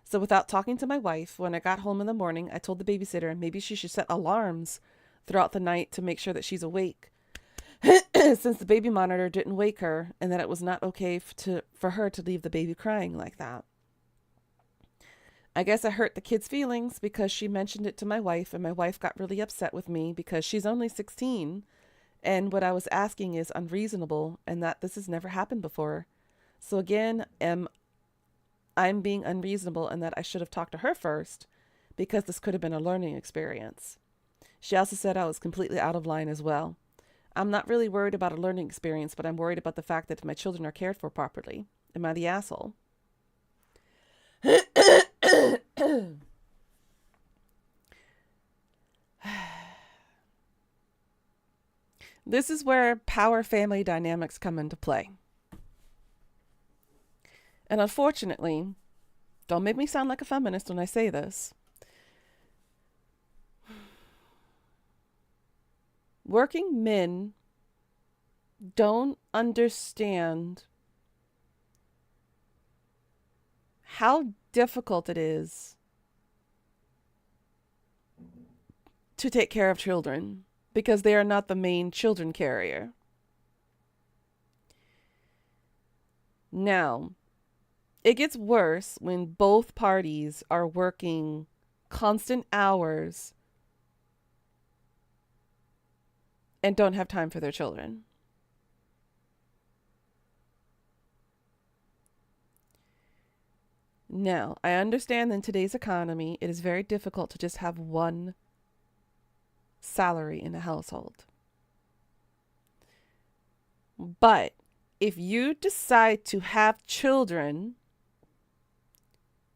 So without talking to my wife, when I got home in the morning, I told the babysitter maybe she should set alarms throughout the night to make sure that she's awake. Since the baby monitor didn't wake her, and that it was not okay for her to leave the baby crying like that. I guess I hurt the kid's feelings because she mentioned it to my wife, and my wife got really upset with me because she's only 16, and what I was asking is unreasonable, and that this has never happened before. So again, I'm being unreasonable, and that I should have talked to her first because this could have been a learning experience. She also said I was completely out of line as well. I'm not really worried about a learning experience, but I'm worried about the fact that my children are cared for properly. Am I the asshole? This is where power family dynamics come into play. And unfortunately, don't make me sound like a feminist when I say this. Working men don't understand how difficult it is to take care of children because they are not the main children carrier. Now, it gets worse when both parties are working constant hours and don't have time for their children. Now, I understand in today's economy, it is very difficult to just have one salary in a household. But if you decide to have children,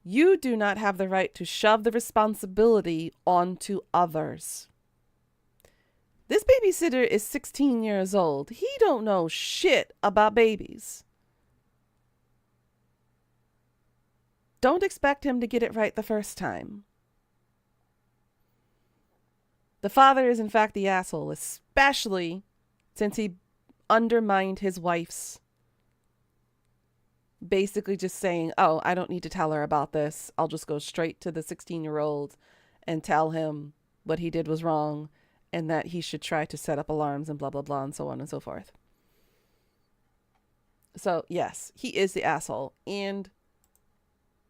you do not have the right to shove the responsibility onto others. This babysitter is 16 years old. He don't know shit about babies. Don't expect him to get it right the first time. The father is in fact the asshole, especially since he undermined his wife's basically just saying, oh, I don't need to tell her about this. I'll just go straight to the 16-year-old and tell him what he did was wrong and that he should try to set up alarms and blah, blah, blah, and so on and so forth. So, yes, he is the asshole. And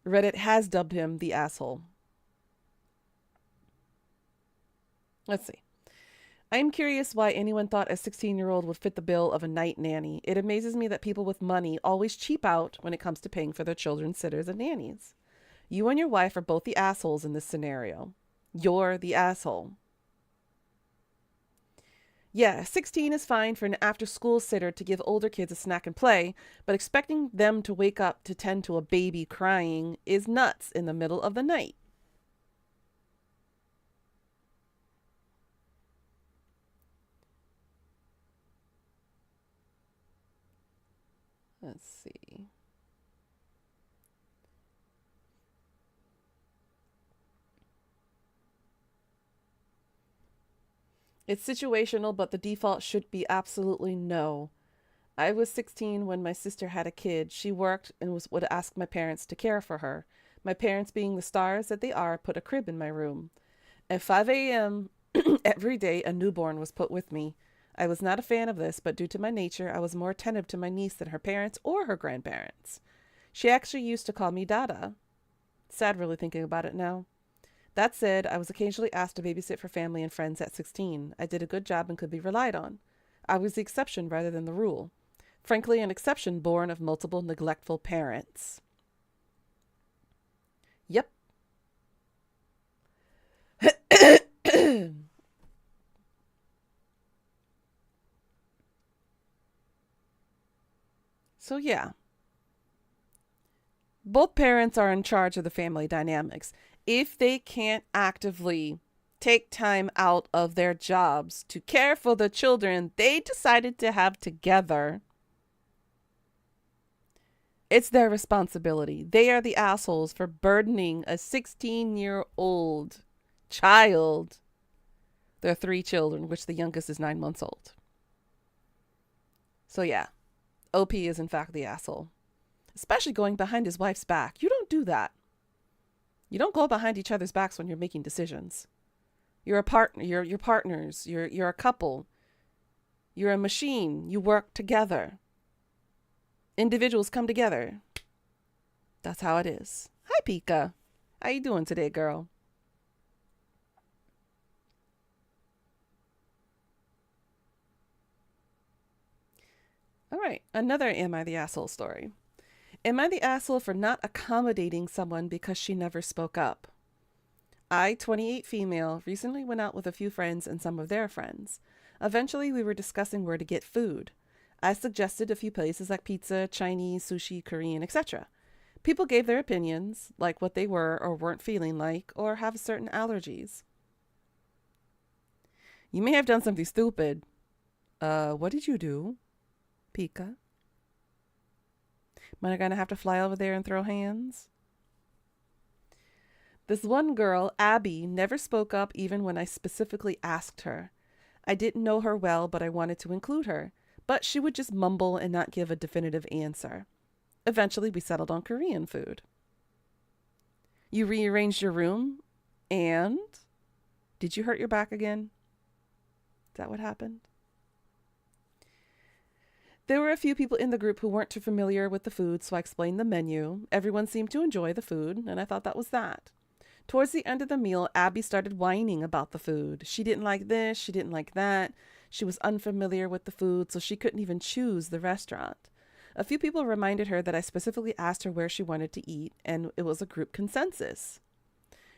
Reddit has dubbed him the asshole. Let's see. I am curious why anyone thought a 16-year-old would fit the bill of a night nanny. It amazes me that people with money always cheap out when it comes to paying for their children's sitters and nannies. You and your wife are both the assholes in this scenario. You're the asshole. Yeah, 16 is fine for an after-school sitter to give older kids a snack and play, but expecting them to wake up to tend to a baby crying is nuts in the middle of the night. Let's see. It's situational, but the default should be absolutely no. I was 16 when my sister had a kid. She worked and would ask my parents to care for her. My parents, being the stars that they are, put a crib in my room. At 5 a.m. every day, a newborn was put with me. I was not a fan of this, but due to my nature, I was more attentive to my niece than her parents or her grandparents. She actually used to call me Dada. Sad really thinking about it now. That said, I was occasionally asked to babysit for family and friends at 16. I did a good job and could be relied on. I was the exception rather than the rule. Frankly, an exception born of multiple neglectful parents. Yep. So yeah, both parents are in charge of the family dynamics. If they can't actively take time out of their jobs to care for the children they decided to have together, it's their responsibility. They are the assholes for burdening a 16-year-old child, their 3 children, which the youngest is 9 months old. So yeah, OP is in fact the asshole. Especially going behind his wife's back. You don't do that. You don't go behind each other's backs when you're making decisions. You're a partner. You're partners. You're a couple. You're a machine. You work together. Individuals come together. That's how it is. Hi, Pika. How you doing today, girl? All right, another Am I the Asshole story. Am I the asshole for not accommodating someone because she never spoke up? I, 28 female, recently went out with a few friends and some of their friends. Eventually, we were discussing where to get food. I suggested a few places like pizza, Chinese, sushi, Korean, etc. People gave their opinions, like what they were or weren't feeling like, or have certain allergies. You may have done something stupid. What did you do, Pika? Am I gonna have to fly over there and throw hands? This one girl, Abby, never spoke up even when I specifically asked her. I didn't know her well, but I wanted to include her. But she would just mumble and not give a definitive answer. Eventually, we settled on Korean food. You rearranged your room, and did you hurt your back again? Is that what happened? There were a few people in the group who weren't too familiar with the food, so I explained the menu. Everyone seemed to enjoy the food, and I thought that was that. Towards the end of the meal, Abby started whining about the food. She didn't like this, she didn't like that. She was unfamiliar with the food, so she couldn't even choose the restaurant. A few people reminded her that I specifically asked her where she wanted to eat, and it was a group consensus.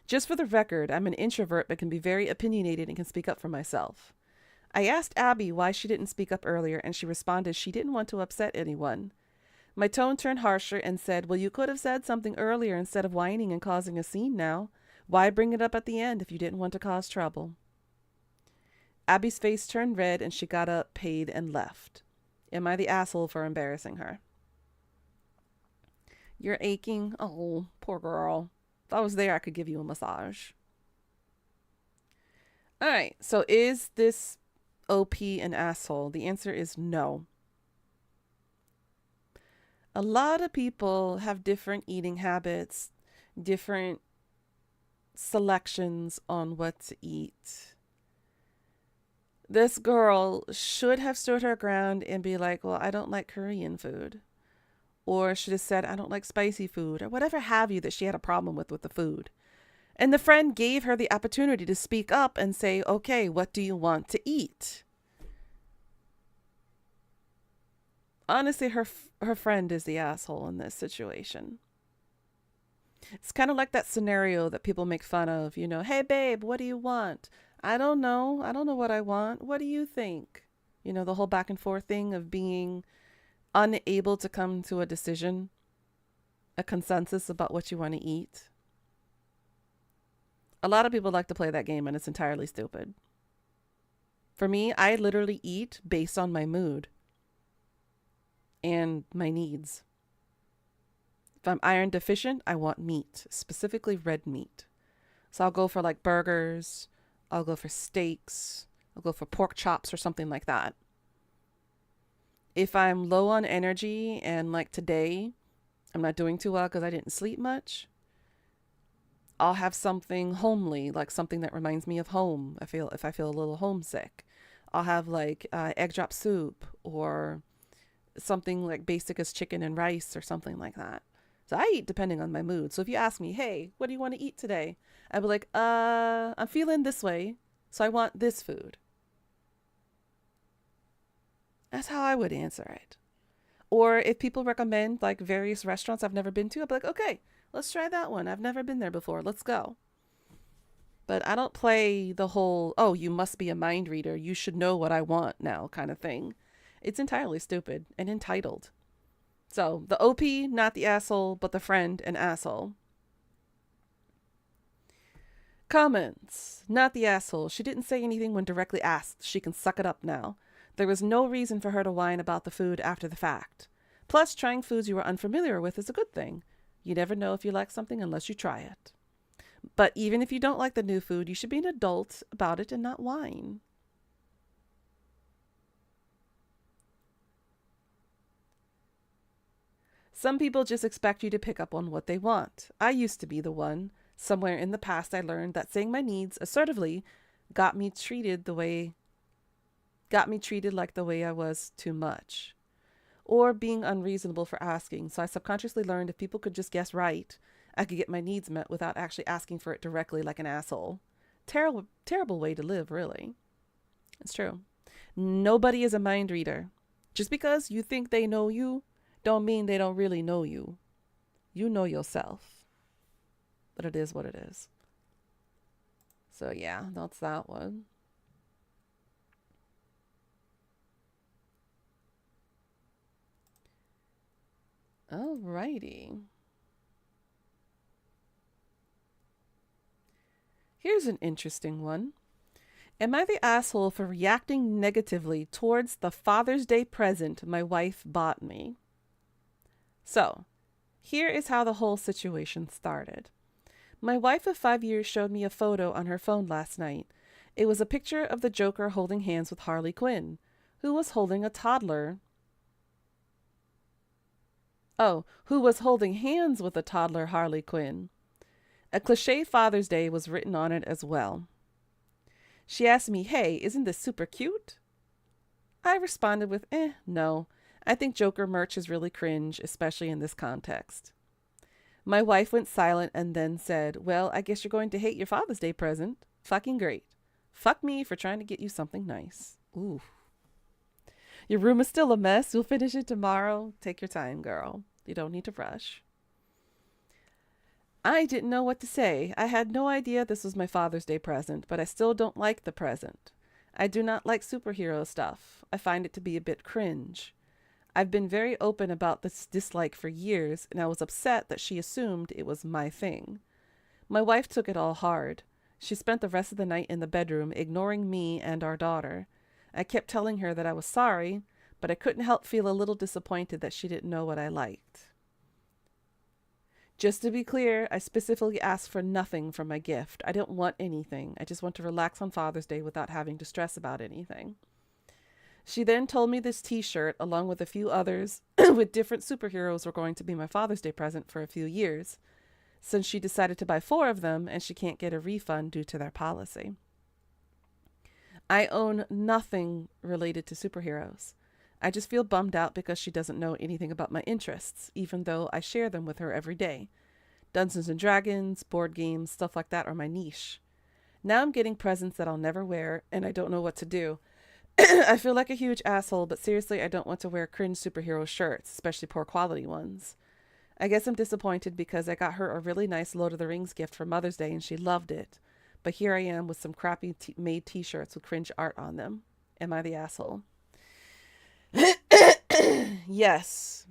Just for the record, I'm an introvert but can be very opinionated and can speak up for myself. I asked Abby why she didn't speak up earlier, and she responded she didn't want to upset anyone. My tone turned harsher and said, well, you could have said something earlier instead of whining and causing a scene now. Why bring it up at the end if you didn't want to cause trouble? Abby's face turned red and she got up, paid, and left. Am I the asshole for embarrassing her? You're aching? Oh, poor girl. If I was there, I could give you a massage. All right, so is this OP an asshole? The answer is no. A lot of people have different eating habits, different selections on what to eat. This girl should have stood her ground and be like, well, I don't like Korean food. Or should have said, I don't like spicy food, or whatever have you that she had a problem with the food. And the friend gave her the opportunity to speak up and say, okay, what do you want to eat? Honestly, her friend is the asshole in this situation. It's kind of like that scenario that people make fun of, hey babe, what do you want? I don't know. I don't know what I want. What do you think? The whole back and forth thing of being unable to come to a decision, a consensus about what you want to eat. A lot of people like to play that game and it's entirely stupid. For me, I literally eat based on my mood and my needs. If I'm iron deficient, I want meat, specifically red meat. So I'll go for like burgers, I'll go for steaks, I'll go for pork chops or something like that. If I'm low on energy and like today, I'm not doing too well because I didn't sleep much, I'll have something homely, like something that reminds me of home. If I feel a little homesick, I'll have like egg drop soup or something like basic as chicken and rice or something like that. So I eat depending on my mood. So if you ask me, hey, what do you want to eat today? I'd be like, I'm feeling this way, so I want this food. That's how I would answer it. Or if people recommend like various restaurants I've never been to, I'd be like, okay, let's try that one. I've never been there before. Let's go. But I don't play the whole, oh, you must be a mind reader. You should know what I want now kind of thing. It's entirely stupid and entitled. So the OP, not the asshole, but the friend, an asshole. Comments, not the asshole. She didn't say anything when directly asked. She can suck it up now. There was no reason for her to whine about the food after the fact. Plus, trying foods you are unfamiliar with is a good thing. You never know if you like something unless you try it. But even if you don't like the new food, you should be an adult about it and not whine. Some people just expect you to pick up on what they want. I used to be the one. Somewhere in the past, I learned that saying my needs assertively got me treated like the way I was too much, or being unreasonable for asking. So I subconsciously learned if people could just guess right, I could get my needs met without actually asking for it directly like an asshole. Terrible, terrible way to live, really. It's true. Nobody is a mind reader. Just because you think they know you, don't mean they don't really know you. You know yourself. But it is what it is. So yeah, that's that one. Alrighty. Here's an interesting one. Am I the asshole for reacting negatively towards the Father's Day present my wife bought me? So, here is how the whole situation started. My wife of 5 years showed me a photo on her phone last night. It was a picture of the Joker holding hands with Harley Quinn, who was holding a toddler. Oh, who was holding hands with a toddler Harley Quinn. A cliché Father's Day was written on it as well. She asked me, hey, isn't this super cute? I responded with, no. I think Joker merch is really cringe, especially in this context. My wife went silent and then said, well, I guess you're going to hate your Father's Day present. Fucking great. Fuck me for trying to get you something nice. Ooh. Your room is still a mess. You'll finish it tomorrow. Take your time, girl. You don't need to rush. I didn't know what to say. I had no idea this was my Father's Day present, but I still don't like the present. I do not like superhero stuff. I find it to be a bit cringe. I've been very open about this dislike for years, and I was upset that she assumed it was my thing. My wife took it all hard. She spent the rest of the night in the bedroom, ignoring me and our daughter. I kept telling her that I was sorry, but I couldn't help feel a little disappointed that she didn't know what I liked. Just to be clear, I specifically asked for nothing from my gift. I don't want anything. I just want to relax on Father's Day without having to stress about anything. She then told me this t-shirt, along with a few others with different superheroes, were going to be my Father's Day present for a few years, since she decided to buy 4 of them and she can't get a refund due to their policy. I own nothing related to superheroes. I just feel bummed out because she doesn't know anything about my interests, even though I share them with her every day. Dungeons and Dragons, board games, stuff like that are my niche. Now I'm getting presents that I'll never wear, and I don't know what to do. I feel like a huge asshole, but seriously, I don't want to wear cringe superhero shirts, especially poor quality ones. I guess I'm disappointed because I got her a really nice Lord of the Rings gift for Mother's Day and she loved it. But here I am with some crappy made t-shirts with cringe art on them. Am I the asshole? Yes.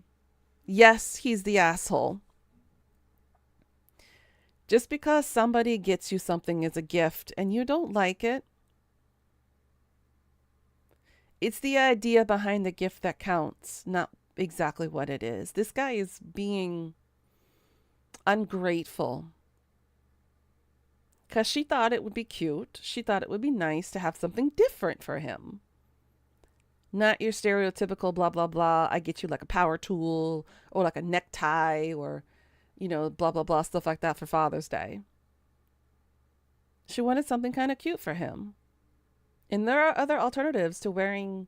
Yes, he's the asshole. Just because somebody gets you something as a gift and you don't like it, it's the idea behind the gift that counts, not exactly what it is. This guy is being ungrateful because she thought it would be cute. She thought it would be nice to have something different for him. Not your stereotypical blah, blah, blah. I get you like a power tool or like a necktie or, blah, blah, blah, stuff like that for Father's Day. She wanted something kind of cute for him. And there are other alternatives to wearing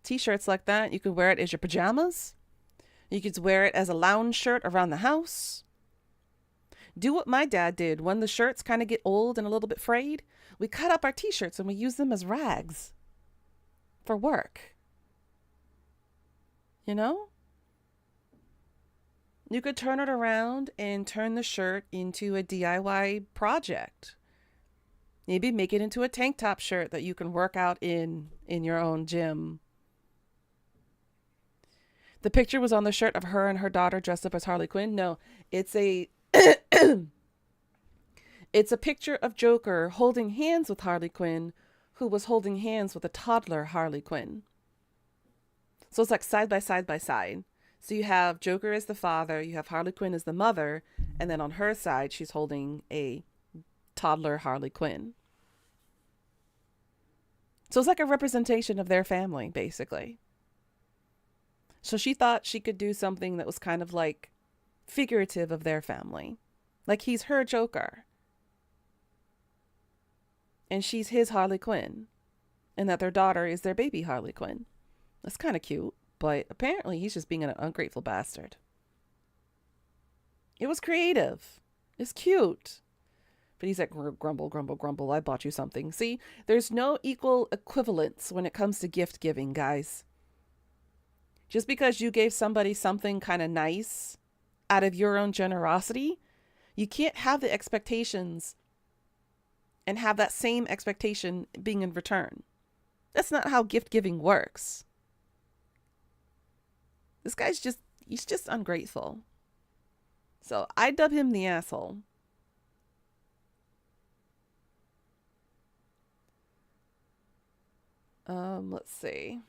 t-shirts like that. You could wear it as your pajamas. You could wear it as a lounge shirt around the house. Do what my dad did when the shirts kind of get old and a little bit frayed. We cut up our t-shirts and we use them as rags for work. You could turn it around and turn the shirt into a DIY project. Maybe make it into a tank top shirt that you can work out in your own gym. The picture was on the shirt of her and her daughter dressed up as Harley Quinn. No, it's a it's a picture of Joker holding hands with Harley Quinn, who was holding hands with a toddler Harley Quinn. So it's like side by side by side. So you have Joker as the father, you have Harley Quinn as the mother, and then on her side, she's holding a toddler Harley Quinn. So it's like a representation of their family, basically. So she thought she could do something that was kind of like figurative of their family. Like he's her Joker. And she's his Harley Quinn. And that their daughter is their baby Harley Quinn. That's kind of cute. But apparently he's just being an ungrateful bastard. It was creative. It's cute. But he's like, grumble, grumble, grumble. I bought you something. See, there's no equal equivalence when it comes to gift giving, guys. Just because you gave somebody something kind of nice out of your own generosity, you can't have the expectations and have that same expectation being in return. That's not how gift giving works. This guy's he's just ungrateful. So I dub him the asshole. Let's see.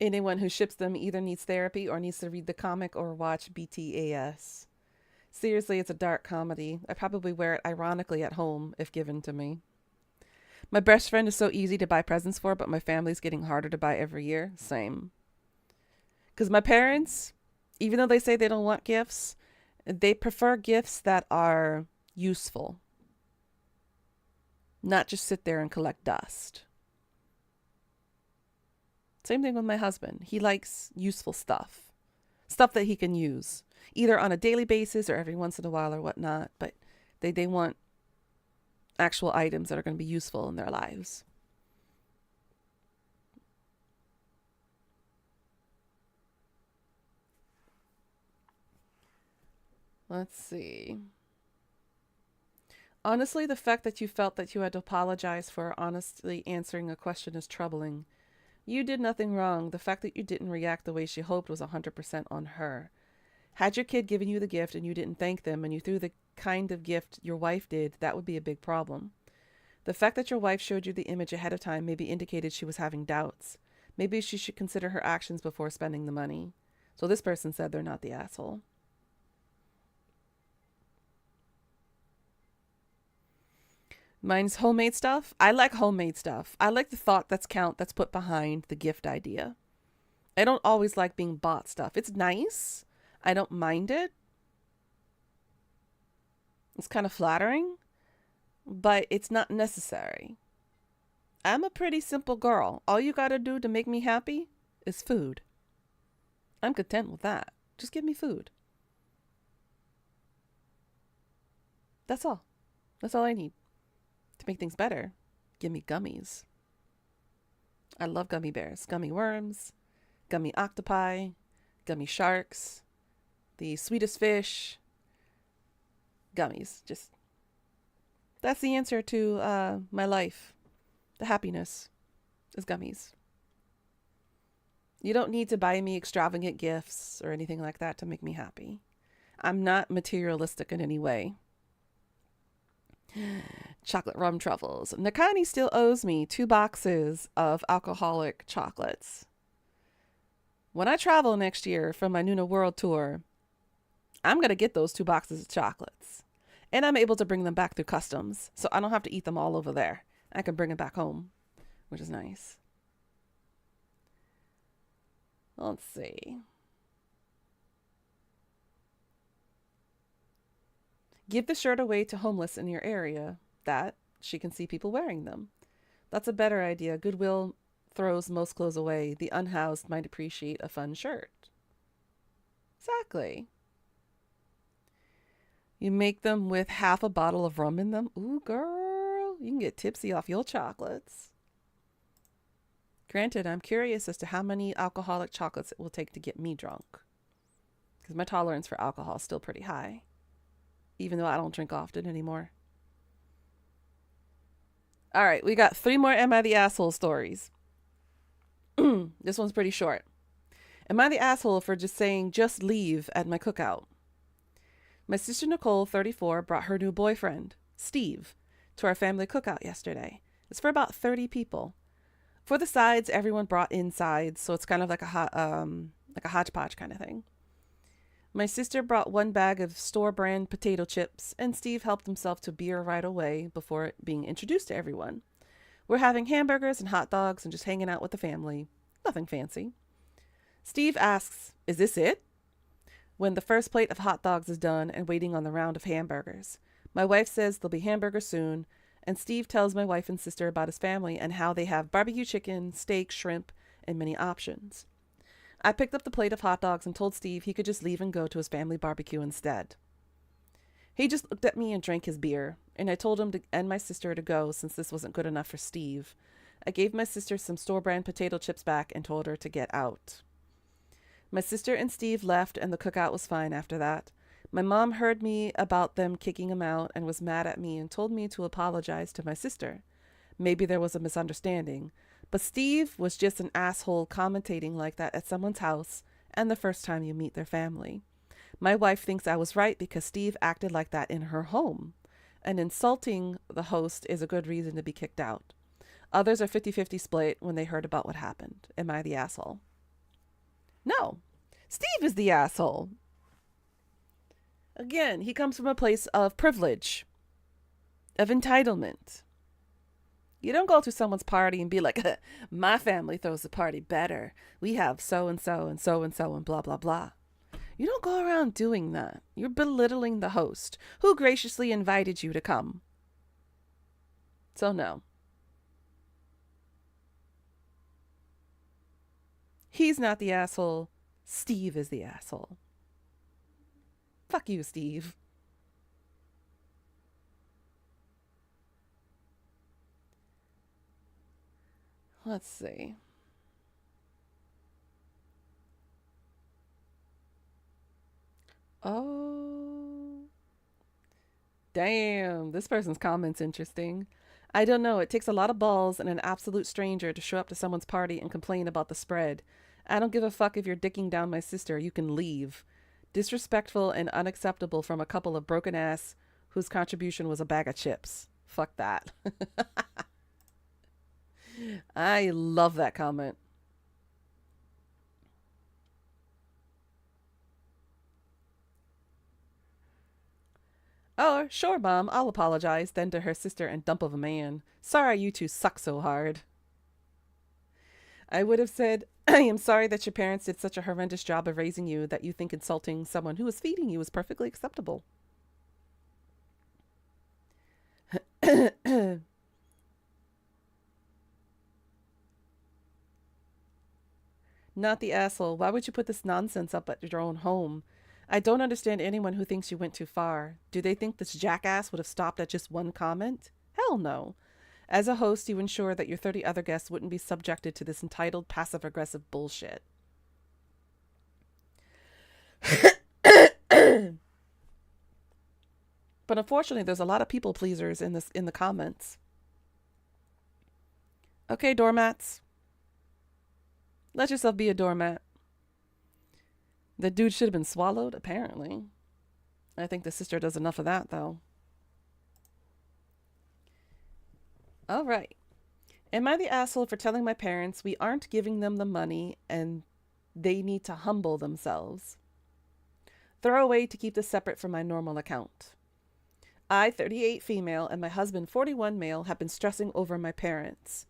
Anyone who ships them either needs therapy or needs to read the comic or watch BTAS. Seriously, it's a dark comedy. I probably wear it ironically at home if given to me. My best friend is so easy to buy presents for, but my family's getting harder to buy every year. Same. Because my parents, even though they say they don't want gifts, they prefer gifts that are useful. Not just sit there and collect dust. Same thing with my husband. He likes useful stuff. Stuff that he can use. Either on a daily basis or every once in a while or whatnot. But they want actual items that are going to be useful in their lives. Let's see. Honestly, the fact that you felt that you had to apologize for honestly answering a question is troubling. You did nothing wrong. The fact that you didn't react the way she hoped was 100% on her. Had your kid given you the gift and you didn't thank them and you threw the kind of gift your wife did, that would be a big problem. The fact that your wife showed you the image ahead of time maybe indicated she was having doubts. Maybe she should consider her actions before spending the money. So this person said they're not the asshole. Mine's homemade stuff. I like homemade stuff. I like the thought that's put behind the gift idea. I don't always like being bought stuff. It's nice. I don't mind it. It's kind of flattering, but it's not necessary. I'm a pretty simple girl. All you gotta do to make me happy is food. I'm content with that. Just give me food. That's all. That's all I need. To make things better, give me gummies. I love gummy bears, gummy worms, gummy octopi, gummy sharks, the sweetest fish, gummies. Just, that's the answer to my life. The happiness is gummies. You don't need to buy me extravagant gifts or anything like that to make me happy. I'm not materialistic in any way. Chocolate rum truffles. Nakani still owes me 2 boxes of alcoholic chocolates. When I travel next year for my Nuna World Tour, I'm going to get those 2 boxes of chocolates. And I'm able to bring them back through customs, so I don't have to eat them all over there. I can bring them back home, which is nice. Let's see. Give the shirt away to homeless in your area. That she can see people wearing them. That's a better idea. Goodwill throws most clothes away. The unhoused might appreciate a fun shirt. Exactly. You make them with half a bottle of rum in them. Ooh, girl, you can get tipsy off your chocolates. Granted, I'm curious as to how many alcoholic chocolates it will take to get me drunk. Because my tolerance for alcohol is still pretty high. Even though I don't drink often anymore. All right, we got 3 more Am I the Asshole stories. This one's pretty short. Am I the asshole for just saying just leave at my cookout? My sister Nicole, 34, brought her new boyfriend, Steve, to our family cookout yesterday. It's for about 30 people. For the sides, everyone brought in sides, so it's kind of like a hodgepodge kind of thing. My sister brought 1 bag of store-brand potato chips, and Steve helped himself to beer right away before being introduced to everyone. We're having hamburgers and hot dogs and just hanging out with the family. Nothing fancy. Steve asks, "Is this it?" when the first plate of hot dogs is done and waiting on the round of hamburgers. My wife says there'll be hamburgers soon, and Steve tells my wife and sister about his family and how they have barbecue chicken, steak, shrimp, and many options. I picked up the plate of hot dogs and told Steve he could just leave and go to his family barbecue instead. He just looked at me and drank his beer, and I told him and my sister to go since this wasn't good enough for Steve. I gave my sister some store-brand potato chips back and told her to get out. My sister and Steve left, and the cookout was fine after that. My mom heard me about them kicking him out and was mad at me and told me to apologize to my sister. Maybe there was a misunderstanding. But Steve was just an asshole commentating like that at someone's house and the first time you meet their family. My wife thinks I was right because Steve acted like that in her home. And insulting the host is a good reason to be kicked out. Others are 50-50 split when they heard about what happened. Am I the asshole? No. Steve is the asshole. Again, he comes from a place of privilege, of entitlement. You don't go to someone's party and be like, my family throws the party better. We have so-and-so and so-and-so and blah, blah, blah. You don't go around doing that. You're belittling the host who graciously invited you to come. So no. He's not the asshole. Steve is the asshole. Fuck you, Steve. Let's see. Oh. Damn, this person's comment's interesting. I don't know. It takes a lot of balls and an absolute stranger to show up to someone's party and complain about the spread. I don't give a fuck if you're dicking down my sister. You can leave. Disrespectful and unacceptable from a couple of broken ass whose contribution was a bag of chips. Fuck that. I love that comment. Oh, sure, Mom, I'll apologize. Then to her sister and dump of a man. Sorry you two suck so hard. I would have said, I am sorry that your parents did such a horrendous job of raising you that you think insulting someone who is feeding you is perfectly acceptable. Not the asshole. Why would you put this nonsense up at your own home? I don't understand anyone who thinks you went too far. Do they think this jackass would have stopped at just one comment? Hell no. As a host, you ensure that your 30 other guests wouldn't be subjected to this entitled passive-aggressive bullshit. But unfortunately, there's a lot of people pleasers in the comments. Okay, doormats. Let yourself be a doormat. The dude should have been swallowed, apparently. I think the sister does enough of that, though. All right. Am I the asshole for telling my parents we aren't giving them the money and they need to humble themselves? Throw away to keep this separate from my normal account. I, 38 female, and my husband, 41 male, have been stressing over my parents.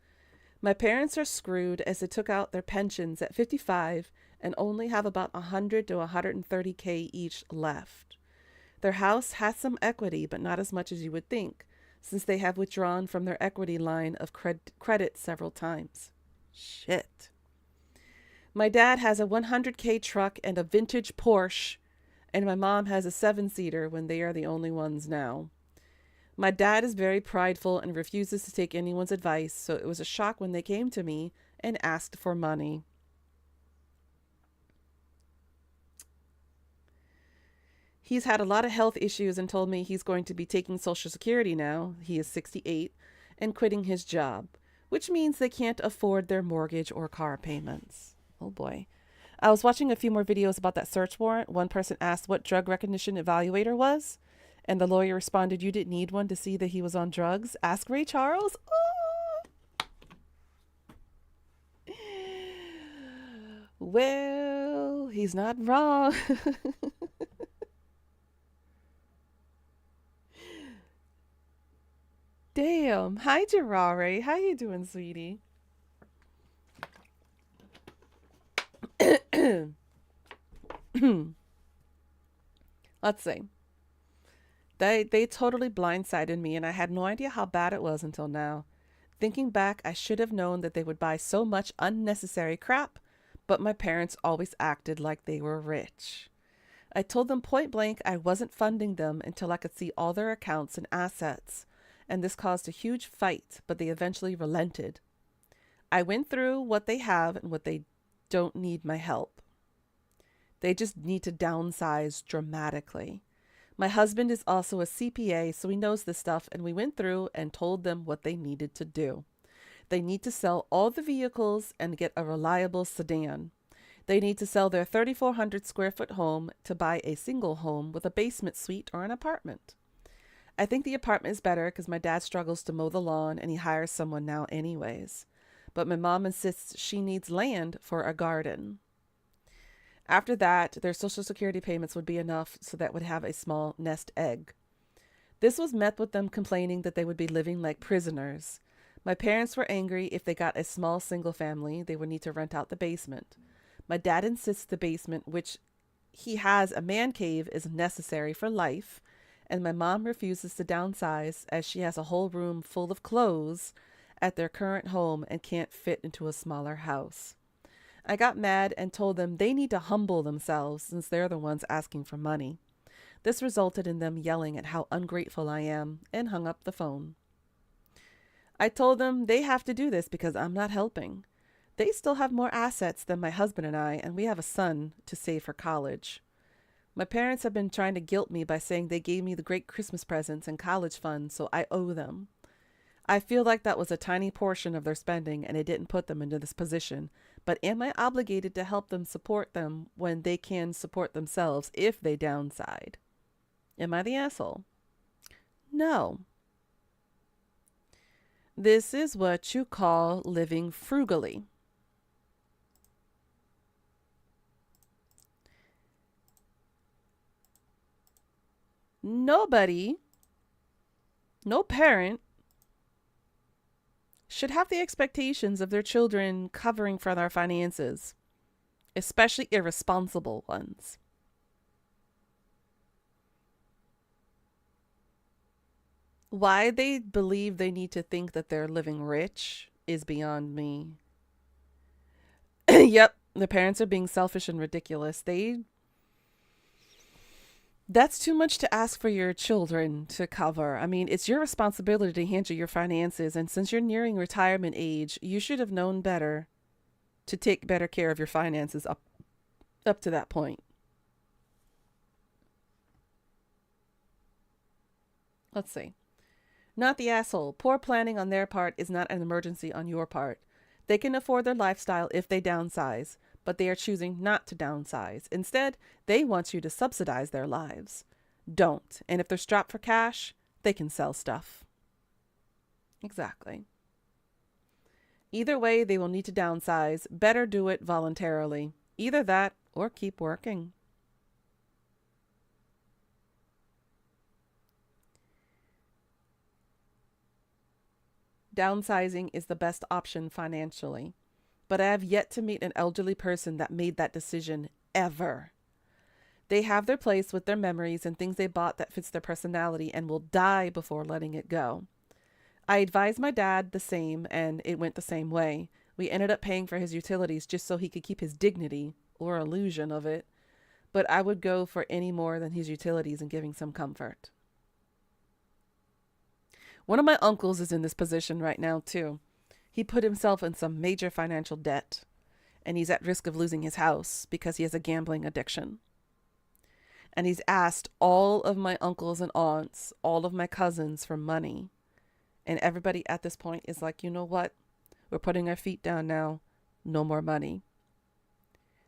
My parents are screwed as they took out their pensions at 55 and only have about 100 to 130K each left. Their house has some equity, but not as much as you would think, since they have withdrawn from their equity line of credit several times. Shit. My dad has a 100K truck and a vintage Porsche, and my mom has a 7-seater when they are the only ones now. My dad is very prideful and refuses to take anyone's advice, so it was a shock when they came to me and asked for money. He's had a lot of health issues and told me he's going to be taking Social Security now, he is 68, and quitting his job, which means they can't afford their mortgage or car payments. Oh boy. I was watching a few more videos about that search warrant. One person asked what drug recognition evaluator was, and the lawyer responded, you didn't need one to see that he was on drugs. Ask Ray Charles. Oh. Well, he's not wrong. Damn. Hi, Gerare. How you doing, sweetie? Let's see. They totally blindsided me, and I had no idea how bad it was until now. Thinking back, I should have known that they would buy so much unnecessary crap, but my parents always acted like they were rich. I told them point blank I wasn't funding them until I could see all their accounts and assets, and this caused a huge fight, but they eventually relented. I went through what they have and what they don't need my help. They just need to downsize dramatically. My husband is also a CPA, so he knows this stuff, and we went through and told them what they needed to do. They need to sell all the vehicles and get a reliable sedan. They need to sell their 3,400 square foot home to buy a single home with a basement suite or an apartment. I think the apartment is better because my dad struggles to mow the lawn and he hires someone now anyways. But my mom insists she needs land for a garden. After that, their Social Security payments would be enough so that would have a small nest egg. This was met with them complaining that they would be living like prisoners. My parents were angry if they got a small single family, they would need to rent out the basement. My dad insists the basement, which he has a man cave, is necessary for life, and my mom refuses to downsize as she has a whole room full of clothes at their current home and can't fit into a smaller house. I got mad and told them they need to humble themselves since they're the ones asking for money. This resulted in them yelling at how ungrateful I am and hung up the phone. I told them they have to do this because I'm not helping. They still have more assets than my husband and we have a son to save for college. My parents have been trying to guilt me by saying they gave me the great Christmas presents and college funds, so I owe them. I feel like that was a tiny portion of their spending and it didn't put them into this position. But am I obligated to help them support them when they can support themselves if they downside? Am I the asshole? No. This is what you call living frugally. nobody, no parent should have the expectations of their children covering for their finances, especially irresponsible ones. Why they believe they need to think that they're living rich is beyond me. Yep, the parents are being selfish and ridiculous. That's too much to ask for your children to cover. I mean, it's your responsibility to handle your finances, and since you're nearing retirement age, you should have known better to take better care of your finances up to that point. Let's see. Not the asshole. Poor planning on their part is not an emergency on your part. They can afford their lifestyle if they downsize, but they are choosing not to downsize. Instead, they want you to subsidize their lives. Don't. And if they're strapped for cash, they can sell stuff. Exactly. Either way, they will need to downsize. Better do it voluntarily. Either that or keep working. Downsizing is the best option financially, but I have yet to meet an elderly person that made that decision ever. They have their place with their memories and things they bought that fits their personality and will die before letting it go. I advised my dad the same, and it went the same way. We ended up paying for his utilities just so he could keep his dignity, or illusion of it, but I would go for any more than his utilities and giving some comfort. One of my uncles is in this position right now, too. He put himself in some major financial debt, and he's at risk of losing his house because he has a gambling addiction. And he's asked all of my uncles and aunts, all of my cousins for money. And everybody at this point is like, you know what? We're putting our feet down now. No more money.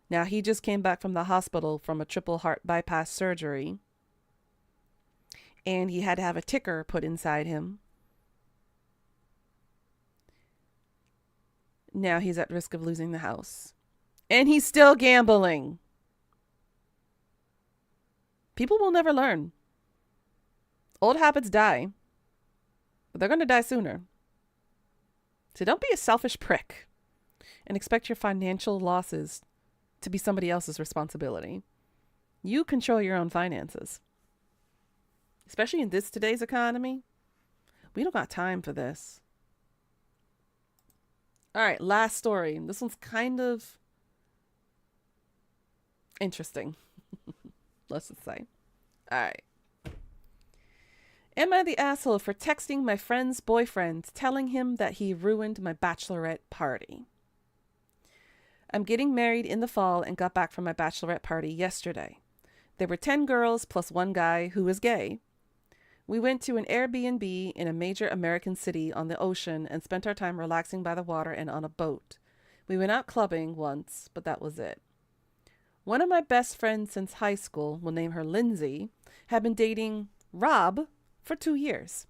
Now, he just came back from the hospital from a triple heart bypass surgery, and he had to have a ticker put inside him. Now he's at risk of losing the house. And he's still gambling. People will never learn. Old habits die, but they're going to die sooner. So don't be a selfish prick and expect your financial losses to be somebody else's responsibility. You control your own finances. Especially in today's economy. We don't got time for this. All right, last story. This one's kind of interesting. Let's just say. All right. Am I the asshole for texting my friend's boyfriend telling him that he ruined my bachelorette party? I'm getting married in the fall and got back from my bachelorette party yesterday. There were 10 girls plus one guy who is gay. We went to an Airbnb in a major American city on the ocean and spent our time relaxing by the water and on a boat. We went out clubbing once, but that was it. One of my best friends since high school, we'll name her Lindsay, had been dating Rob for 2 years.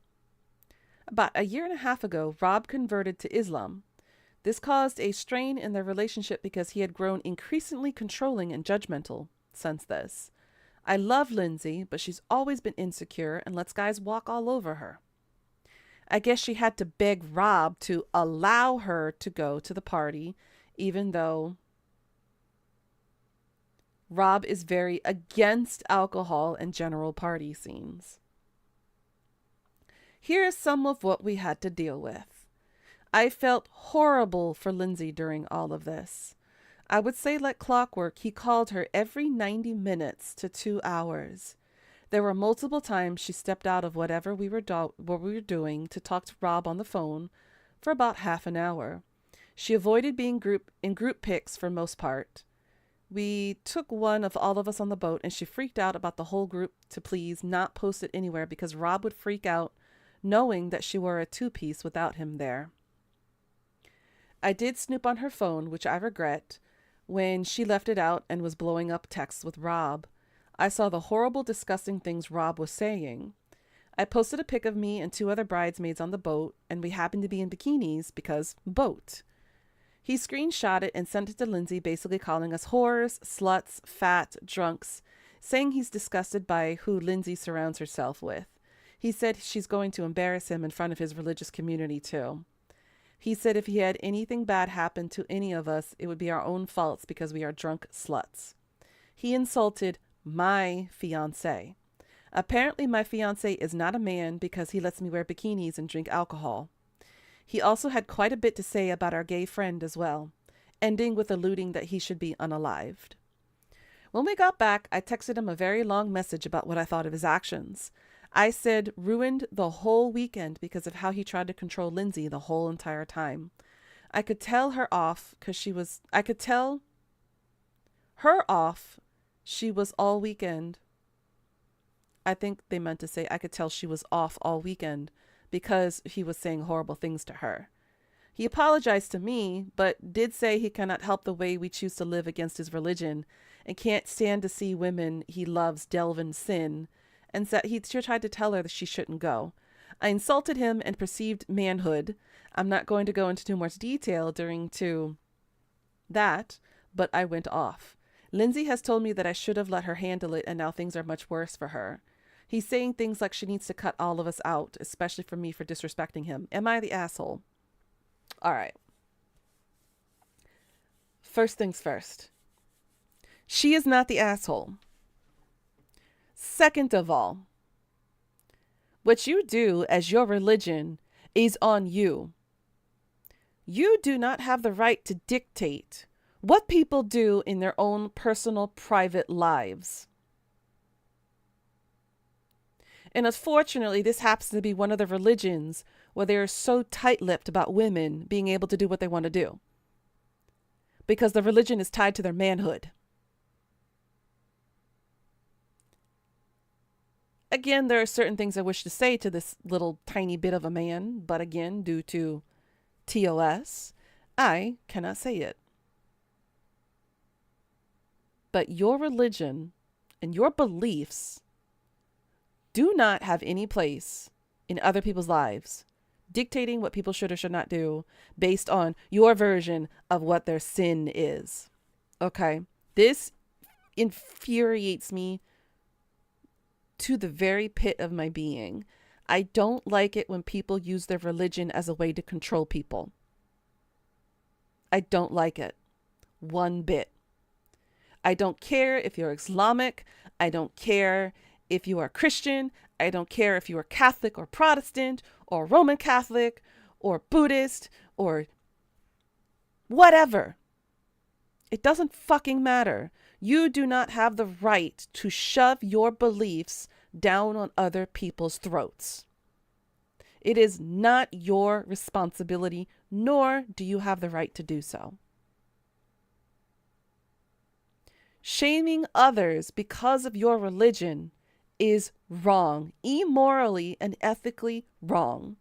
About a year and a half ago, Rob converted to Islam. This caused a strain in their relationship because he had grown increasingly controlling and judgmental since this. I love Lindsay, but she's always been insecure and lets guys walk all over her. I guess she had to beg Rob to allow her to go to the party, even though Rob is very against alcohol and general party scenes. Here is some of what we had to deal with. I felt horrible for Lindsay during all of this. I would say like clockwork, he called her every 90 minutes to 2 hours. There were multiple times she stepped out of whatever we were doing to talk to Rob on the phone for about half an hour. She avoided being in group pics for most part. We took one of all of us on the boat and she freaked out about the whole group to please not post it anywhere because Rob would freak out knowing that she wore a two-piece without him there. I did snoop on her phone, which I regret, when she left it out and was blowing up texts with Rob. I saw the horrible, disgusting things Rob was saying. I posted a pic of me and 2 other bridesmaids on the boat, and we happened to be in bikinis because boat. He screenshot it and sent it to Lindsay, basically calling us whores, sluts, fat, drunks, saying he's disgusted by who Lindsay surrounds herself with. He said she's going to embarrass him in front of his religious community too. He said if he had anything bad happen to any of us, it would be our own faults because we are drunk sluts. He insulted my fiance. Apparently my fiance is not a man because he lets me wear bikinis and drink alcohol. He also had quite a bit to say about our gay friend as well, ending with alluding that he should be unalived. When we got back, I texted him a very long message about what I thought of his actions. I said ruined the whole weekend because of how he tried to control Lindsay the whole entire time. I could tell her off she was all weekend. I think they meant to say I could tell she was off all weekend because he was saying horrible things to her. He apologized to me, but did say he cannot help the way we choose to live against his religion and can't stand to see women he loves delve in sin, and said he tried to tell her that she shouldn't go. I insulted him and perceived manhood. I'm not going to go into too much detail during that, but I went off. Lindsay has told me that I should have let her handle it, and now things are much worse for her. He's saying things like she needs to cut all of us out, especially for me for disrespecting him. Am I the asshole? All right. First things first. She is not the asshole. Second of all, what you do as your religion is on you. You do not have the right to dictate what people do in their own personal, private lives. And unfortunately, this happens to be one of the religions where they're so tight-lipped about women being able to do what they want to do, because the religion is tied to their manhood. Again, there are certain things I wish to say to this little tiny bit of a man, but again, due to TOS, I cannot say it. But your religion and your beliefs do not have any place in other people's lives, dictating what people should or should not do based on your version of what their sin is. Okay? This infuriates me to the very pit of my being. I don't like it when people use their religion as a way to control people. I don't like it one bit. I don't care if you're Islamic. I don't care if you are Christian. I don't care if you are Catholic or Protestant or Roman Catholic or Buddhist or whatever. It doesn't fucking matter. You do not have the right to shove your beliefs down on other people's throats. It is not your responsibility, nor do you have the right to do so. Shaming others because of your religion is wrong, immorally and ethically wrong.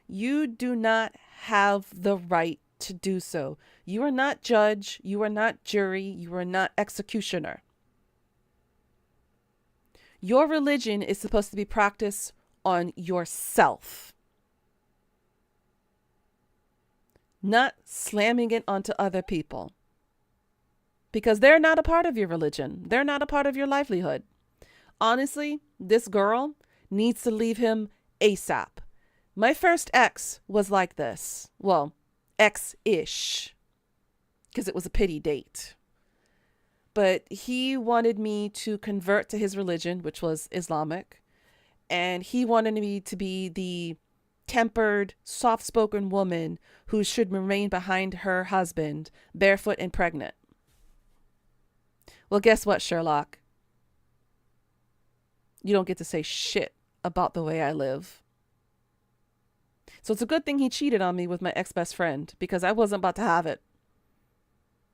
You do not have the right to do so. You are not judge, you are not jury, you are not executioner. Your religion is supposed to be practiced on yourself, not slamming it onto other people, because they're not a part of your religion. They're not a part of your livelihood. Honestly, this girl needs to leave him ASAP. My first ex was like this. Well, ex-ish, because it was a pity date. But he wanted me to convert to his religion, which was Islamic. And he wanted me to be the tempered, soft-spoken woman who should remain behind her husband, barefoot and pregnant. Well, guess what, Sherlock? You don't get to say shit about the way I live. So it's a good thing he cheated on me with my ex-best friend, because I wasn't about to have it.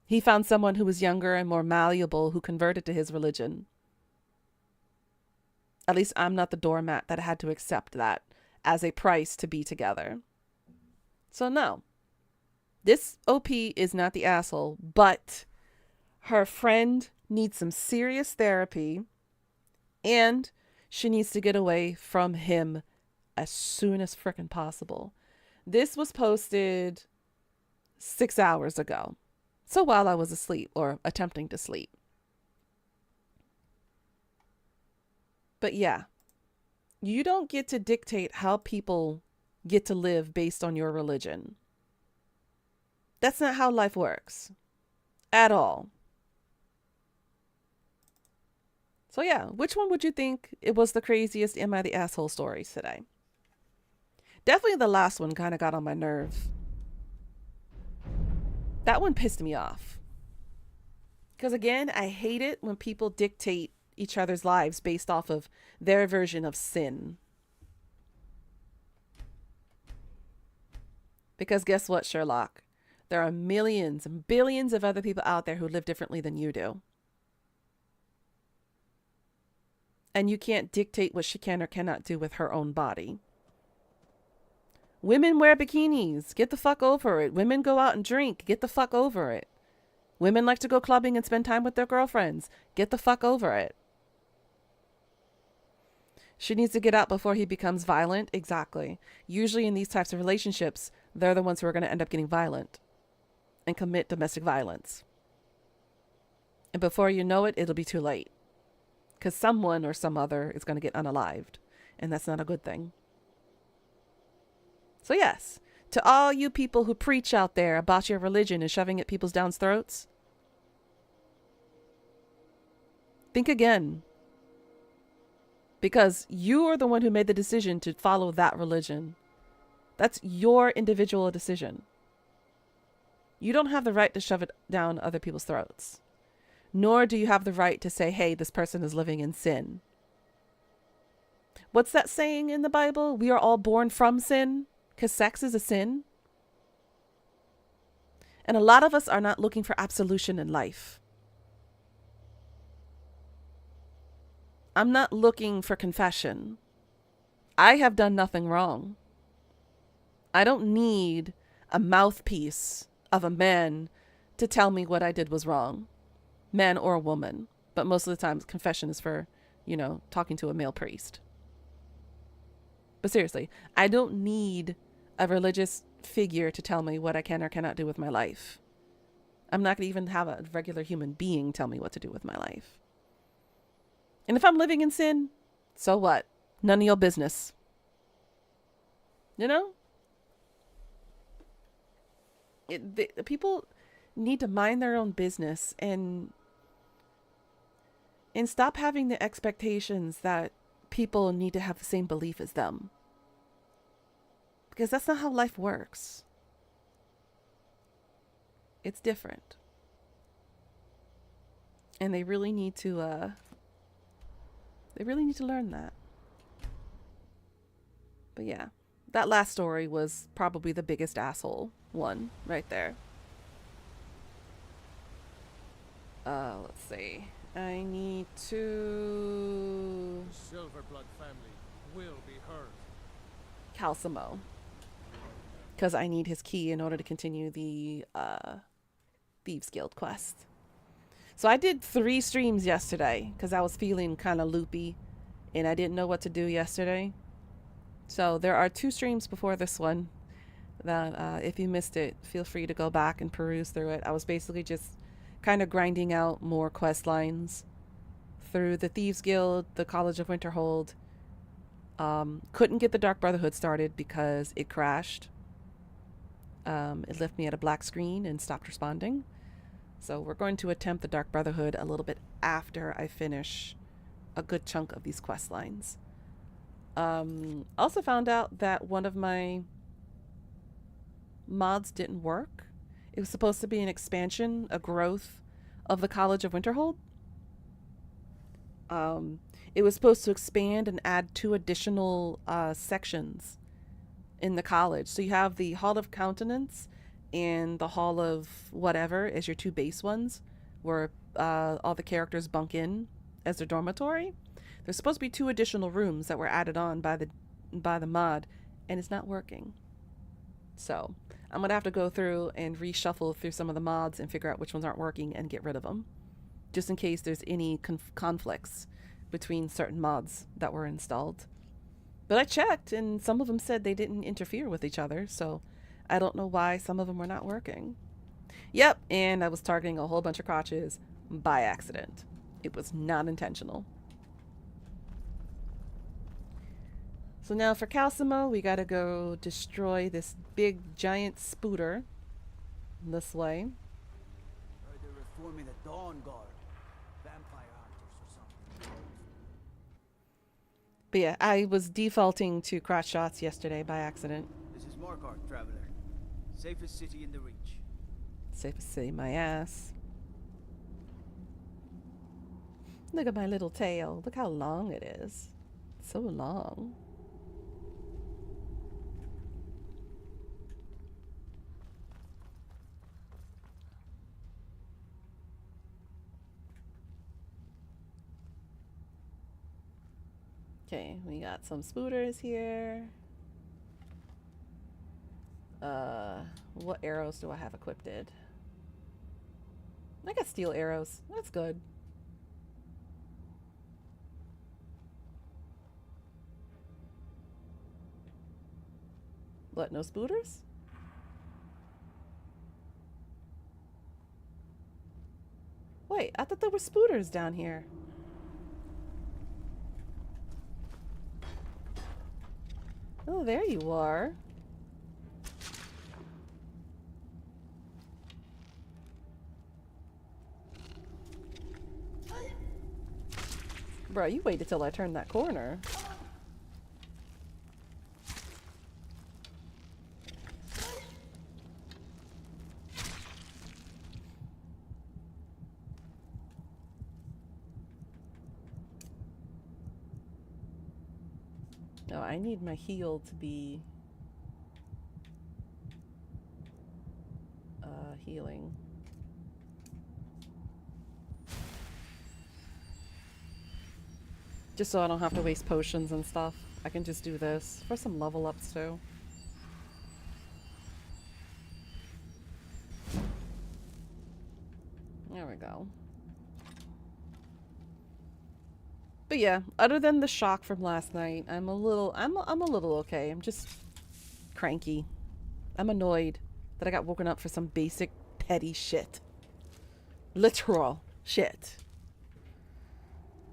He found someone who was younger and more malleable who converted to his religion. At least I'm not the doormat that had to accept that as a price to be together. So no, this OP is not the asshole, but her friend needs some serious therapy and she needs to get away from him as soon as frickin' possible. This was posted 6 hours ago. So while I was asleep or attempting to sleep. But yeah, you don't get to dictate how people get to live based on your religion. That's not how life works at all. So yeah, which one would you think it was the craziest Am I the Asshole stories today? Definitely the last one kind of got on my nerve. That one pissed me off. Because again, I hate it when people dictate each other's lives based off of their version of sin. Because guess what, Sherlock? There are millions and billions of other people out there who live differently than you do. And you can't dictate what she can or cannot do with her own body. Women wear bikinis. Get the fuck over it. Women go out and drink. Get the fuck over it. Women like to go clubbing and spend time with their girlfriends. Get the fuck over it. She needs to get out before he becomes violent. Exactly. Usually in these types of relationships, they're the ones who are going to end up getting violent and commit domestic violence. And before you know it, it'll be too late. Because someone or some other is going to get unalived. And that's not a good thing. So yes, to all you people who preach out there about your religion and shoving it people's down throats, think again. Because you are the one who made the decision to follow that religion. That's your individual decision. You don't have the right to shove it down other people's throats. Nor do you have the right to say, hey, this person is living in sin. What's that saying in the Bible? We are all born from sin because sex is a sin. And a lot of us are not looking for absolution in life. I'm not looking for confession. I have done nothing wrong. I don't need a mouthpiece of a man to tell me what I did was wrong. Man or a woman. But most of the time, confession is for, talking to a male priest. But seriously, I don't need a religious figure to tell me what I can or cannot do with my life. I'm not going to even have a regular human being tell me what to do with my life. And if I'm living in sin, so what? None of your business. People need to mind their own business and stop having the expectations that people need to have the same belief as them. Because that's not how life works. It's different. And they really need to learn that. But yeah, that last story was probably the biggest asshole one right there. Let's see. I need to...
The Silverblood family will be heard.
Calcimo. Because I need his key in order to continue the Thieves Guild quest. So I did 3 streams yesterday because I was feeling kind of loopy and I didn't know what to do yesterday. So there are 2 streams before this one that if you missed it, feel free to go back and peruse through it. I was basically just kind of grinding out more quest lines through the Thieves Guild, the College of Winterhold. Couldn't get the Dark Brotherhood started because it crashed. It left me at a black screen and stopped responding. So we're going to attempt the Dark Brotherhood a little bit after I finish a good chunk of these quest lines. Also found out that one of my mods didn't work. It was supposed to be an expansion, a growth of the College of Winterhold. It was supposed to expand and add 2 additional sections in the college. So you have the Hall of Countenance and the Hall of whatever as your 2 base ones, where all the characters bunk in as their dormitory. There's supposed to be 2 additional rooms that were added on by the mod, and it's not working. So I'm gonna have to go through and reshuffle through some of the mods and figure out which ones aren't working and get rid of them, just in case there's any conflicts between certain mods that were installed. But I checked, and some of them said they didn't interfere with each other, so I don't know why some of them were not working. Yep, and I was targeting a whole bunch of crotches by accident. It was not intentional. So now for Calcimo, we gotta go destroy this big giant spooter. This way.
Heard they're reforming the Dawn Guard. Vampire hunters or something.
But yeah, I was defaulting to cross shots yesterday by accident.
This is Markarth, traveler. Safest city in the Reach.
Safest city, my ass. Look at my little tail. Look how long it is. So long. Okay, we got some spooters here. What arrows do I have equipped? I got steel arrows. That's good. What, no spooters? Wait, I thought there were spooters down here. Oh, there you are. Bro, you waited till I turned that corner. No, I need my heal to be healing. Just so I don't have to waste potions and stuff. I can just do this for some level ups too. There we go. But yeah, other than the shock from last night, I'm a little okay. I'm just cranky. I'm annoyed that I got woken up for some basic petty shit. Literal shit.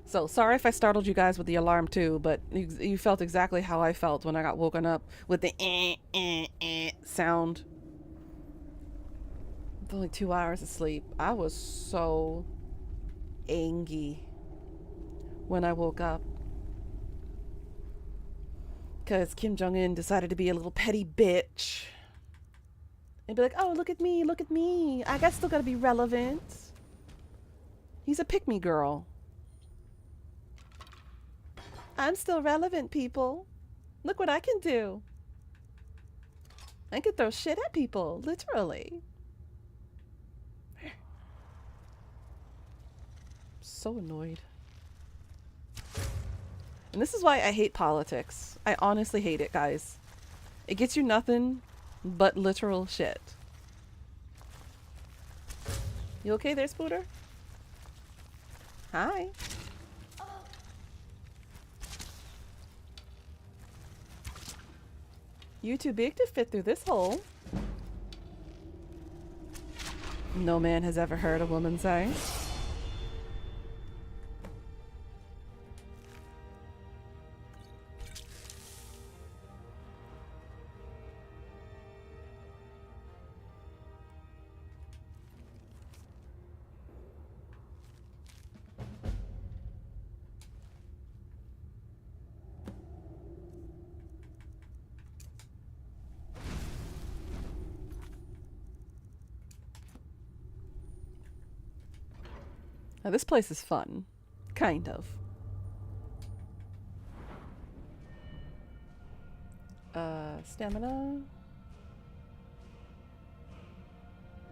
So sorry if I startled you guys with the alarm too, but you felt exactly how I felt when I got woken up with the sound. With only 2 hours of sleep. I was so angry when I woke up. Because Kim Jong-un decided to be a little petty bitch. And be like, oh, look at me, look at me. I guess still gotta be relevant. He's a pick-me girl. I'm still relevant, people. Look what I can do. I can throw shit at people, literally. So annoyed. And this is why I hate politics. I honestly hate it, guys. It gets you nothing but literal shit. You okay there, Spooter? Hi. You too big to fit through this hole. No man has ever heard a woman say. Now, this place is fun. Kind of. Stamina.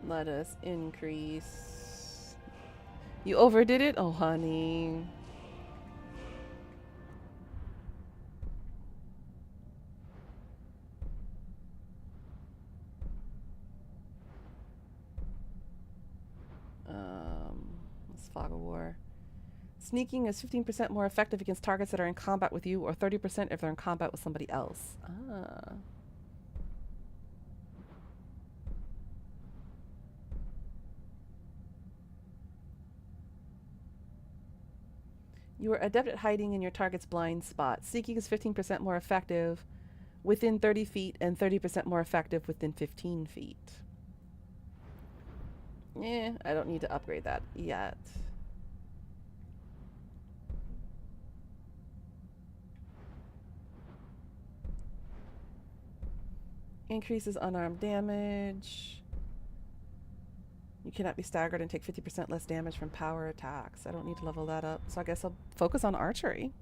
Let us increase. You overdid it? Oh, honey. Let's Fog of War. Sneaking is 15% more effective against targets that are in combat with you, or 30% if they're in combat with somebody else. Ah. You are adept at hiding in your target's blind spot. Seeking is 15% more effective within 30 feet and 30% more effective within 15 feet. I don't need to upgrade that yet. Increases unarmed damage. You cannot be staggered and take 50% less damage from power attacks. I don't need to level that up, so I guess I'll focus on archery.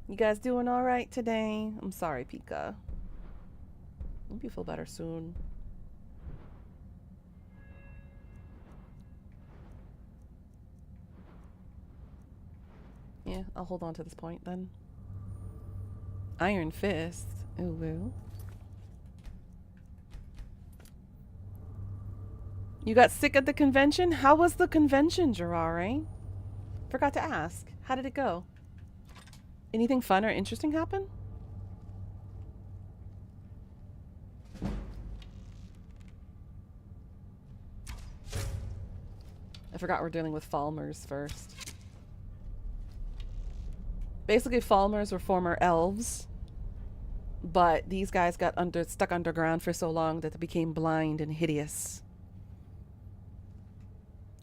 You guys doing all right today? I'm sorry, Pika. Hope you feel better soon. Yeah, I'll hold on to this point then. Iron Fist. Ooh, woo. You got sick at the convention? How was the convention, Jirare? Forgot to ask. How did it go? Anything fun or interesting happen? I forgot we're dealing with Falmers first. Basically, Falmers were former elves, but these guys got stuck underground for so long that they became blind and hideous.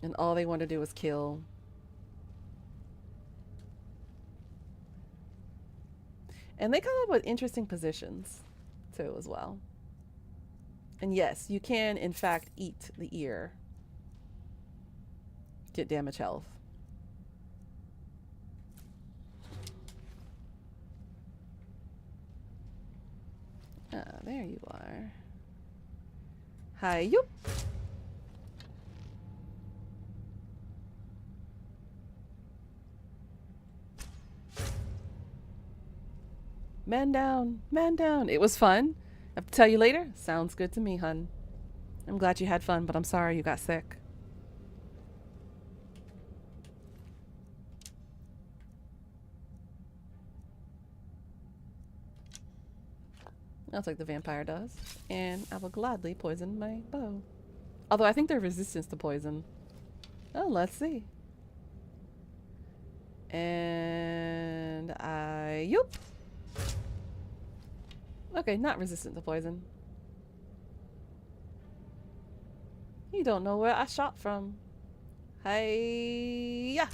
And all they want to do is kill. And they come up with interesting positions, too, as well. And yes, you can, in fact, eat the ear. Get damage health. Ah, there you are. Hi, yoop. Man down, man down. It was fun. I have to tell you later. Sounds good to me, hun. I'm glad you had fun, but I'm sorry you got sick. That's like the vampire does. And I will gladly poison my bow. Although I think they're resistant to poison. Oh, let's see. And yoop. Okay, not resistant to poison. You don't know where I shot from. Hey-ya!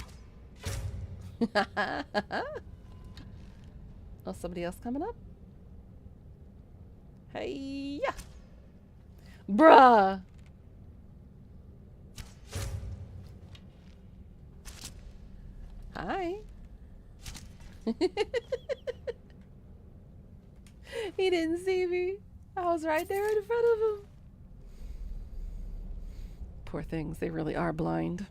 Oh, somebody else coming up? Hey-ya! Bruh! Hi. He didn't see me. I was right there in front of him. Poor things, they really are blind.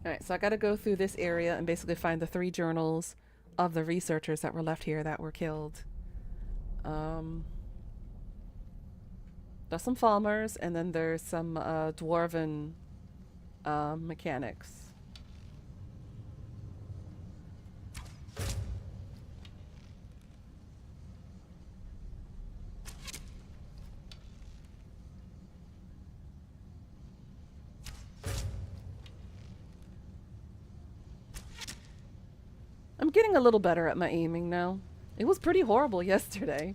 Alright, so I gotta go through this area and basically find the 3 journals of the researchers that were left here that were killed. There's some Falmers, and then there's some dwarven mechanics. I'm getting a little better at my aiming now. It was pretty horrible yesterday.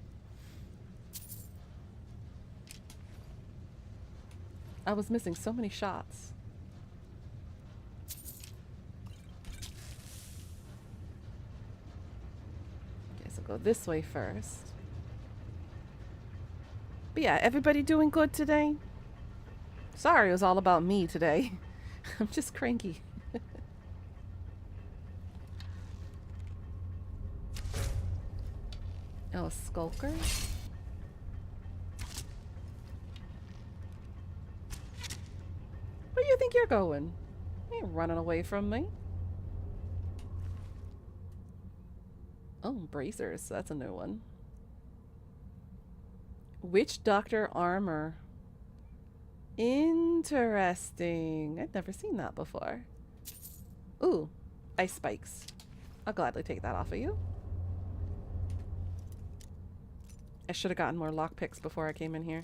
I was missing so many shots. Okay, so go this way first. But yeah, everybody doing good today? Sorry, it was all about me today. I'm just cranky. Oh, a skulker? Where do you think you're going? You ain't running away from me. Oh, bracers. That's a new one. Witch Doctor armor. Interesting. I've never seen that before. Ooh, Ice spikes. I'll gladly take that off of you. I should have gotten more lockpicks before I came in here.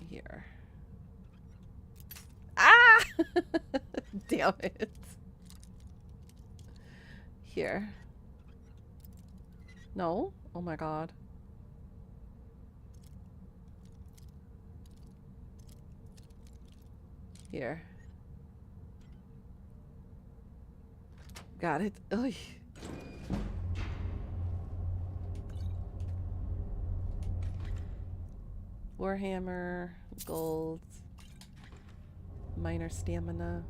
Here. Ah! Damn it. Here. No? Oh my god. Here. Got it. Oy. Warhammer, gold, minor stamina.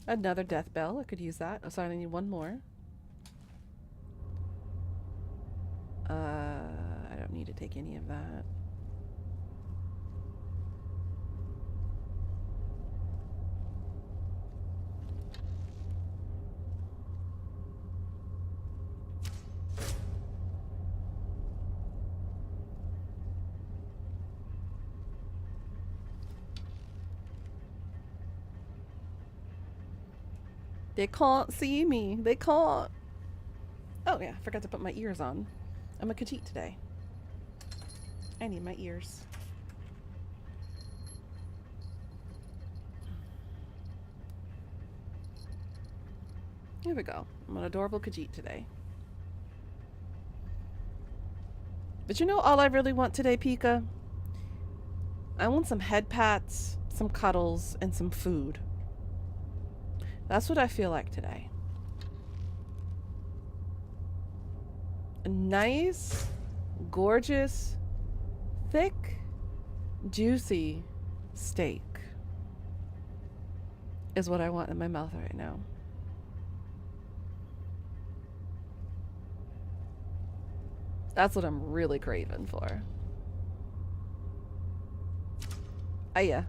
Another death bell. I could use that. Oh, so I need one more. I don't need to take any of that. They can't see me. They can't. Oh yeah, I forgot to put my ears on. I'm a Khajiit today. I need my ears. Here we go. I'm an adorable Khajiit today. But you know all I really want today, Pika? I want some head pats, some cuddles, and some food. That's what I feel like today. A nice, gorgeous, thick, juicy steak is what I want in my mouth right now. That's what I'm really craving for. Ah, yeah.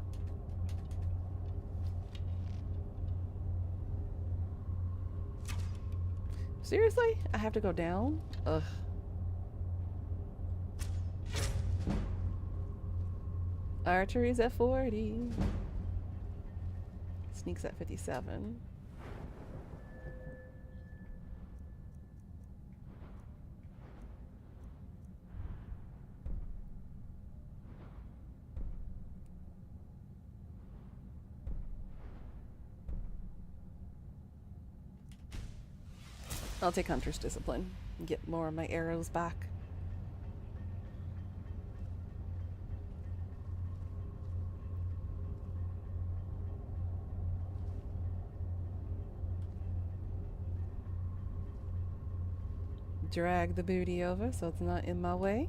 Seriously? I have to go down? Ugh. Archery's at 40. Sneaks at 57. I'll take Hunter's Discipline and get more of my arrows back. Drag the booty over so it's not in my way.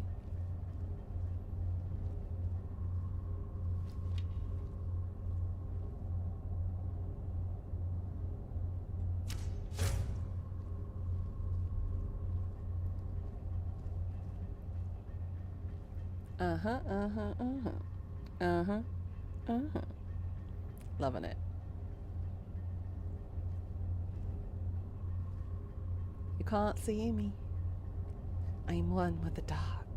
Uh-huh, uh-huh, uh-huh. Uh-huh, uh-huh. Loving it. You can't see me. I'm one with the dark.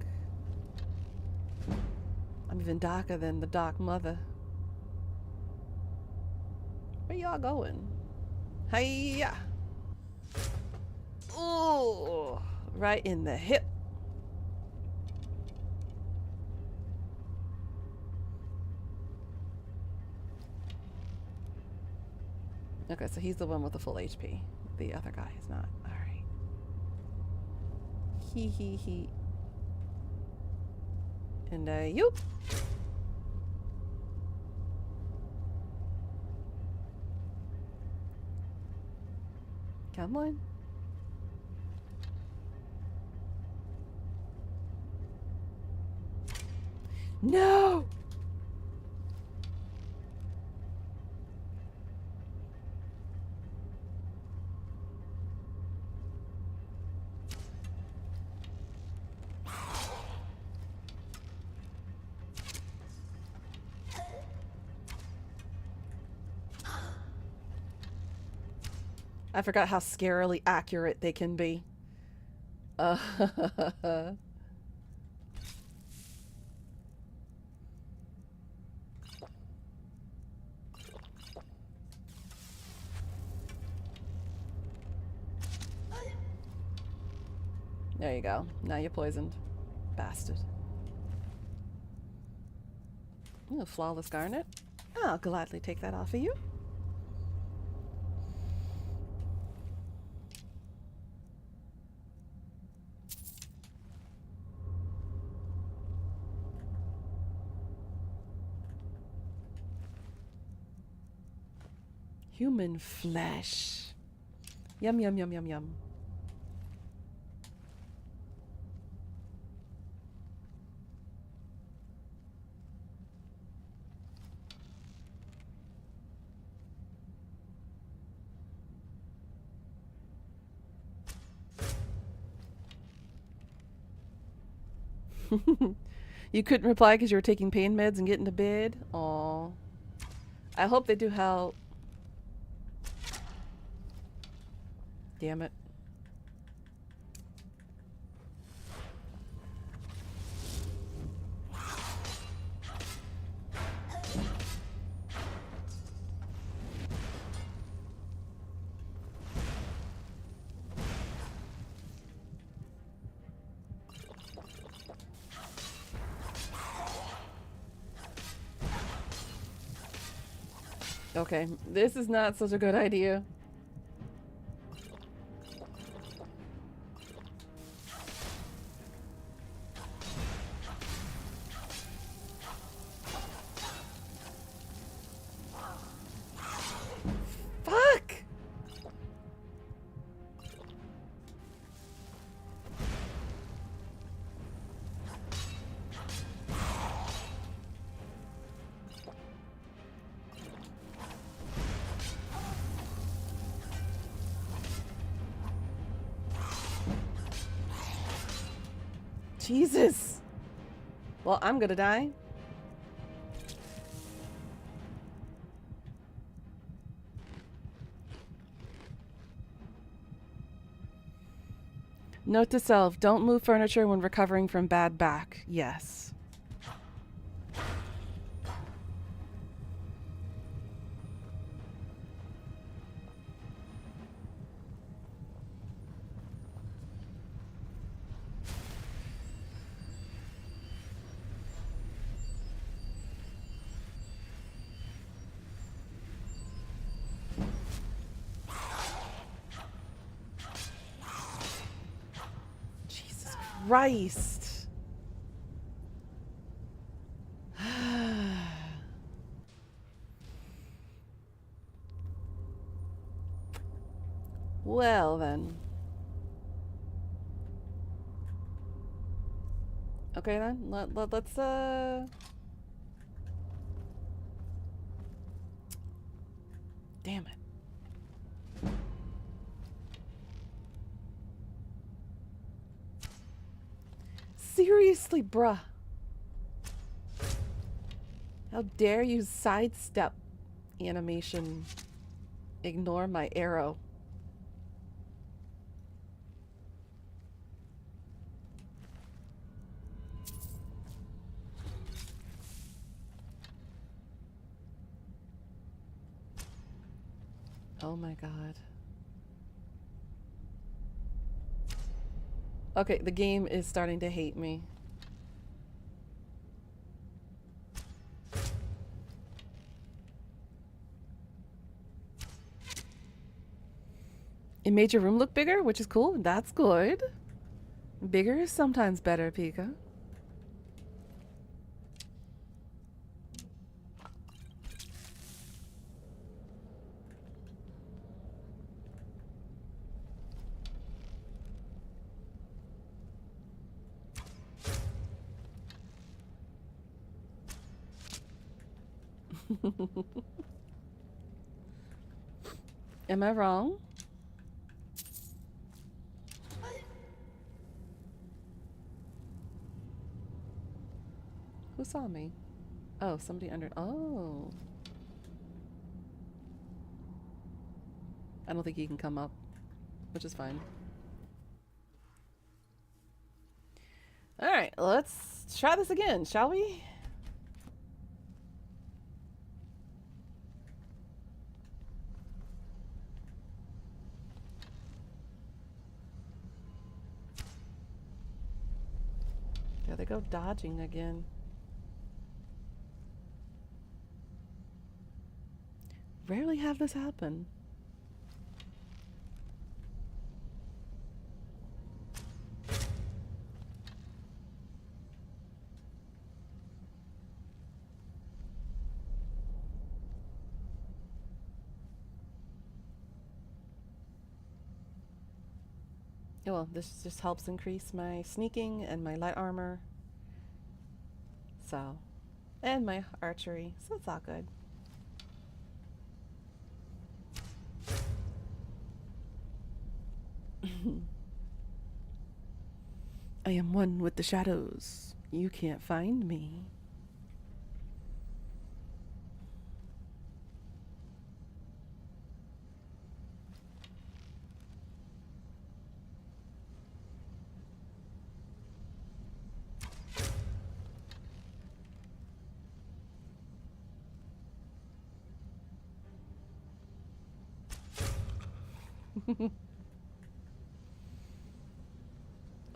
I'm even darker than the Dark Mother. Where y'all going? Hiya! Ooh, right in the hip. Okay, so he's the one with the full HP. The other guy is not. All right. He. And you. Come on. No! I forgot how scarily accurate they can be. There you go. Now you're poisoned. Bastard. Ooh, flawless garnet. I'll gladly take that off of you. Human flesh. Yum, yum, yum, yum, yum. You couldn't reply because you were taking pain meds and getting to bed? Aw. I hope they do help. Damn it. Okay, this is not such a good idea. Fuck! Jesus! Well, I'm gonna die. Note to self, don't move furniture when recovering from bad back. Yes. Jesus Christ. Well then. Okay then, let's damn it. Seriously, bruh. How dare you sidestep animation. Ignore my arrow. Oh my god. Okay, the game is starting to hate me. It made your room look bigger, which is cool. That's good. Bigger is sometimes better, Pika. Am I wrong? Who saw me? Oh, somebody under. Oh. I don't think he can come up, which is fine. Alright, let's try this again, shall we? they go dodging again. Rarely have this happen. Well, this just helps increase my sneaking and my light armor. So, and my archery. So it's all good. I am one with the shadows. You can't find me.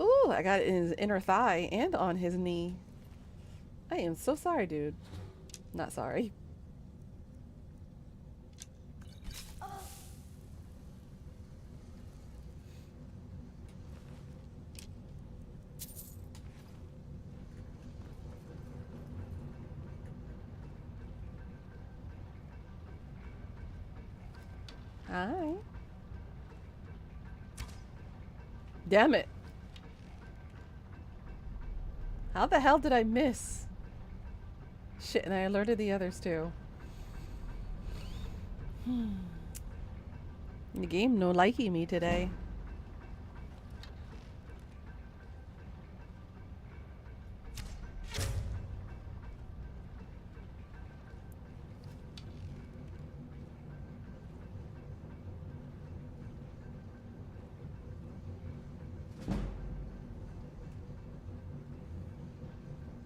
Ooh, I got it in his inner thigh and on his knee. I am so sorry, dude. Not sorry. Hi. Damn it. How the hell did I miss? Shit, and I alerted the others too. The game no likey me today.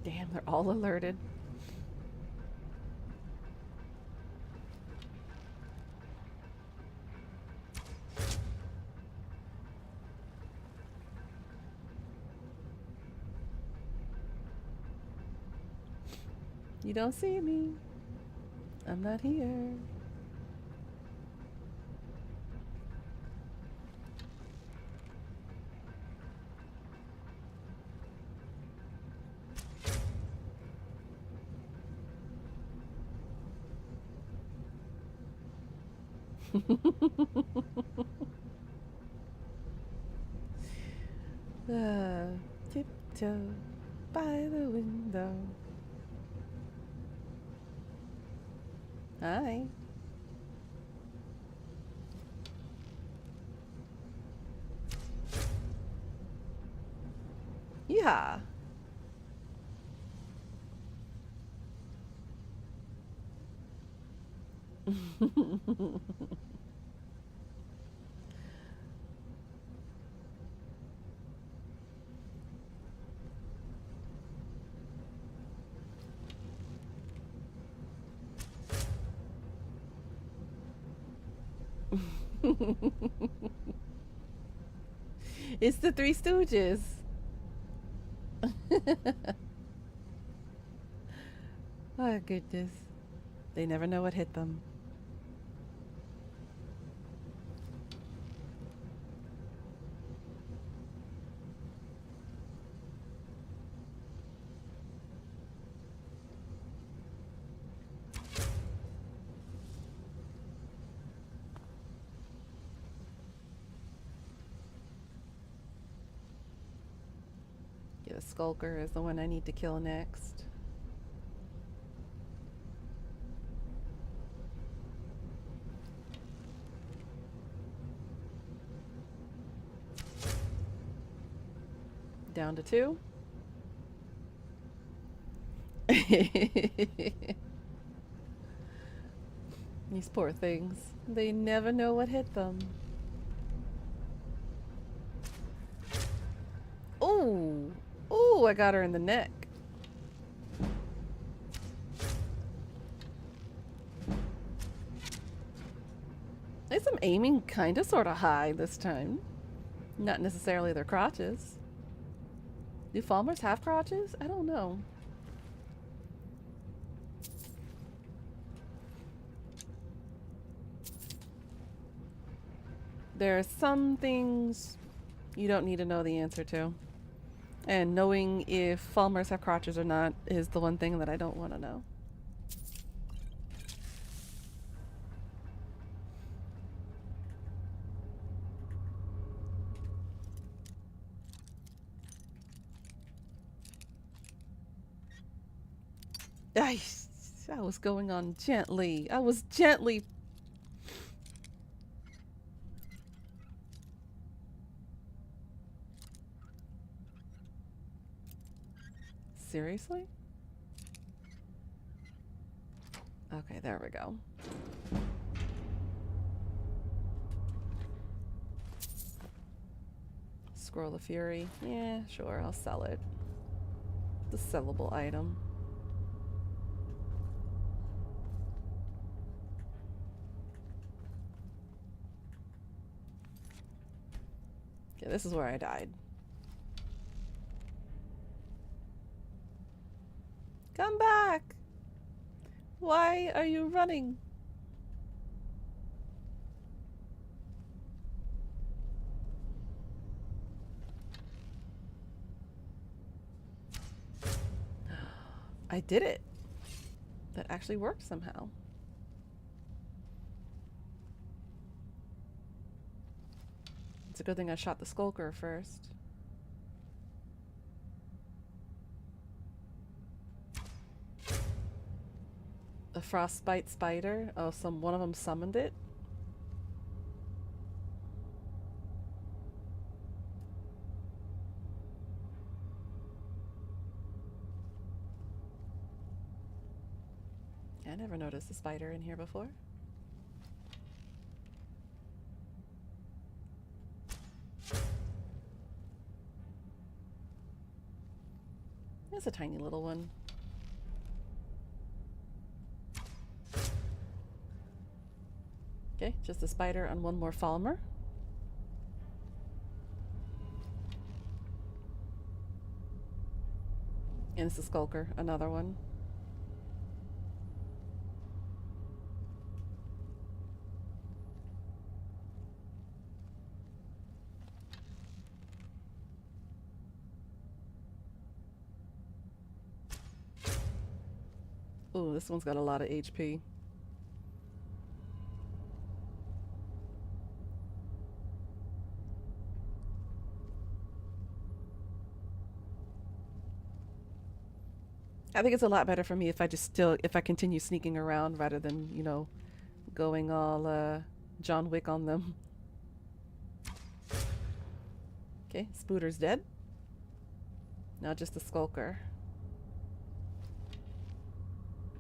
Damn, they're all alerted. You don't see me. I'm not here. Tiptoe by the window. Hi. Yeah. It's the Three Stooges. Oh, goodness. They never know what hit them. Yeah, the Skulker is the one I need to kill next. Down to 2. These poor things. They never know what hit them. Ooh. Ooh, I got her in the neck. At least I'm aiming kind of sort of high this time. Not necessarily their crotches. Do Falmers have crotches? I don't know. There are some things you don't need to know the answer to. And knowing if Falmers have crotches or not is the one thing that I don't want to know. I was going on gently. I was gently. Seriously? Okay, there we go. Scroll of Fury. Yeah, sure, I'll sell it. The sellable item. Okay, this is where I died. Come back! Why are you running? I did it. That actually worked somehow. It's a good thing I shot the skulker first. A frostbite spider. Oh, one of them summoned it. I never noticed a spider in here before. There's a tiny little one. Okay, just a spider and one more Falmer. And it's a skulker, another one. Ooh, this one's got a lot of HP. I think it's a lot better for me if if I continue sneaking around rather than, you know, going all John Wick on them. Okay, Spooter's dead. Now just the skulker.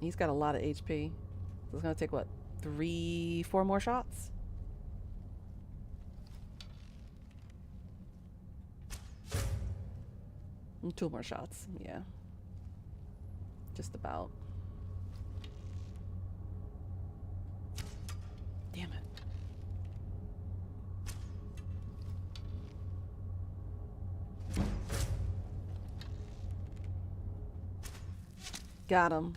He's got a lot of HP. So it's gonna take what, 3, 4 more shots? And 2 more shots, yeah. Just about. Damn it. Got him.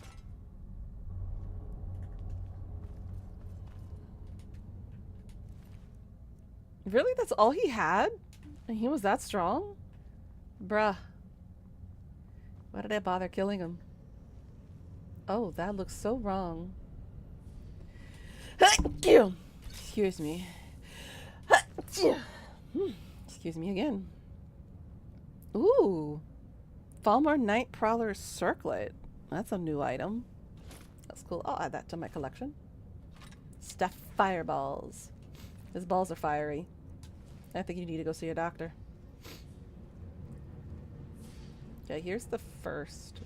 Really? That's all he had? And he was that strong? Bruh. Why did I bother killing him? Oh, that looks so wrong. Excuse me. Excuse me again. Ooh. Falmar Night Prowler Circlet. That's a new item. That's cool. I'll add that to my collection. Stuffed fireballs. His balls are fiery. I think you need to go see a doctor. Okay, here's the first.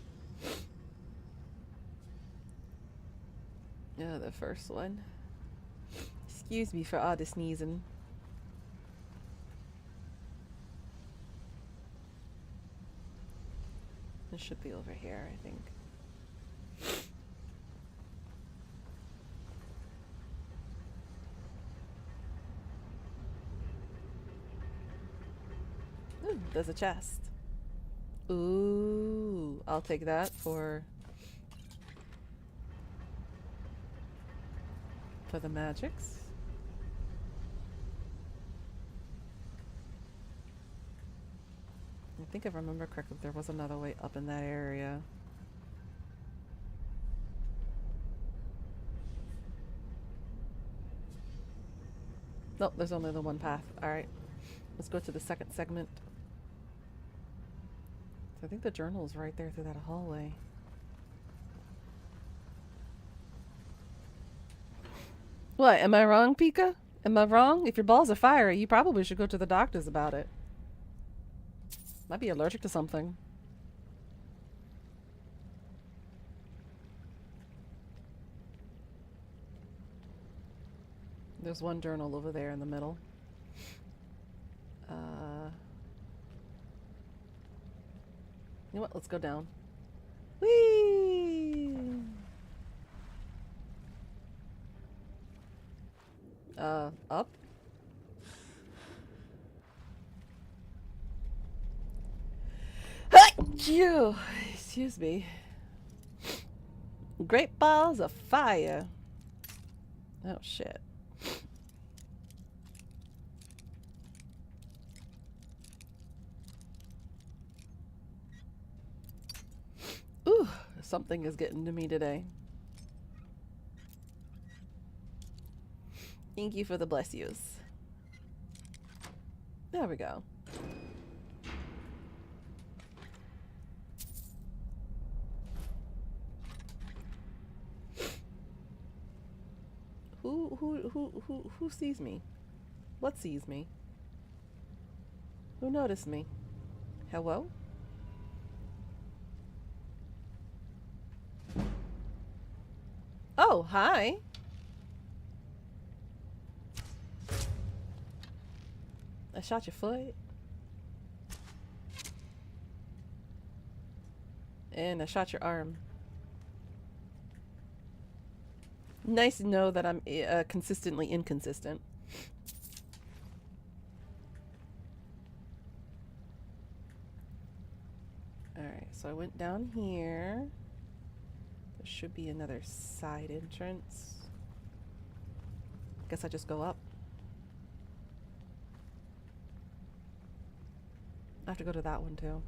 Yeah, the first one. Excuse me for all the sneezing. It should be over here, I think. Ooh, there's a chest. Ooh, I'll take that for the magics. I think if I remember correctly, there was another way up in that area. Nope, there's only the one path. Alright, let's go to the second segment. So I think the journal is right there through that hallway. What, am I wrong, Pika? Am I wrong? If your balls are fiery, you probably should go to the doctors about it. Might be allergic to something. There's one journal over there in the middle. You know what? Let's go down. Whee! Up? Phew! Excuse me. Great balls of fire. Oh, shit. Ooh, something is getting to me today. Thank you for the bless yous. There we go. Who sees me? What sees me? Who noticed me? Hello? Oh, hi. I shot your foot. And I shot your arm. Nice to know that I'm consistently inconsistent. Alright, so I went down here. There should be another side entrance. Guess I just go up. I have to go to that one too.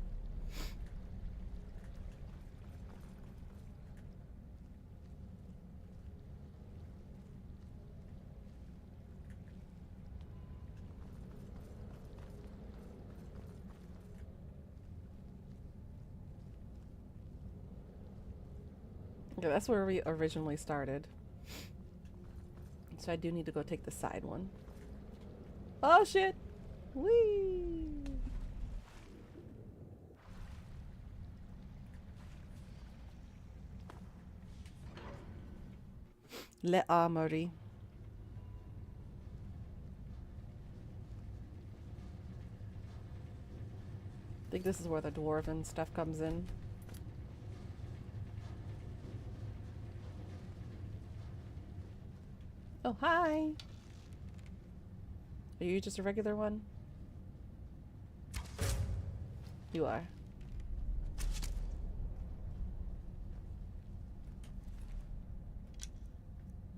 Okay, that's where we originally started. So I do need to go take the side one. Oh shit! Whee! Le Armory. I think this is where the dwarven stuff comes in. Oh, hi! Are you just a regular one? You are.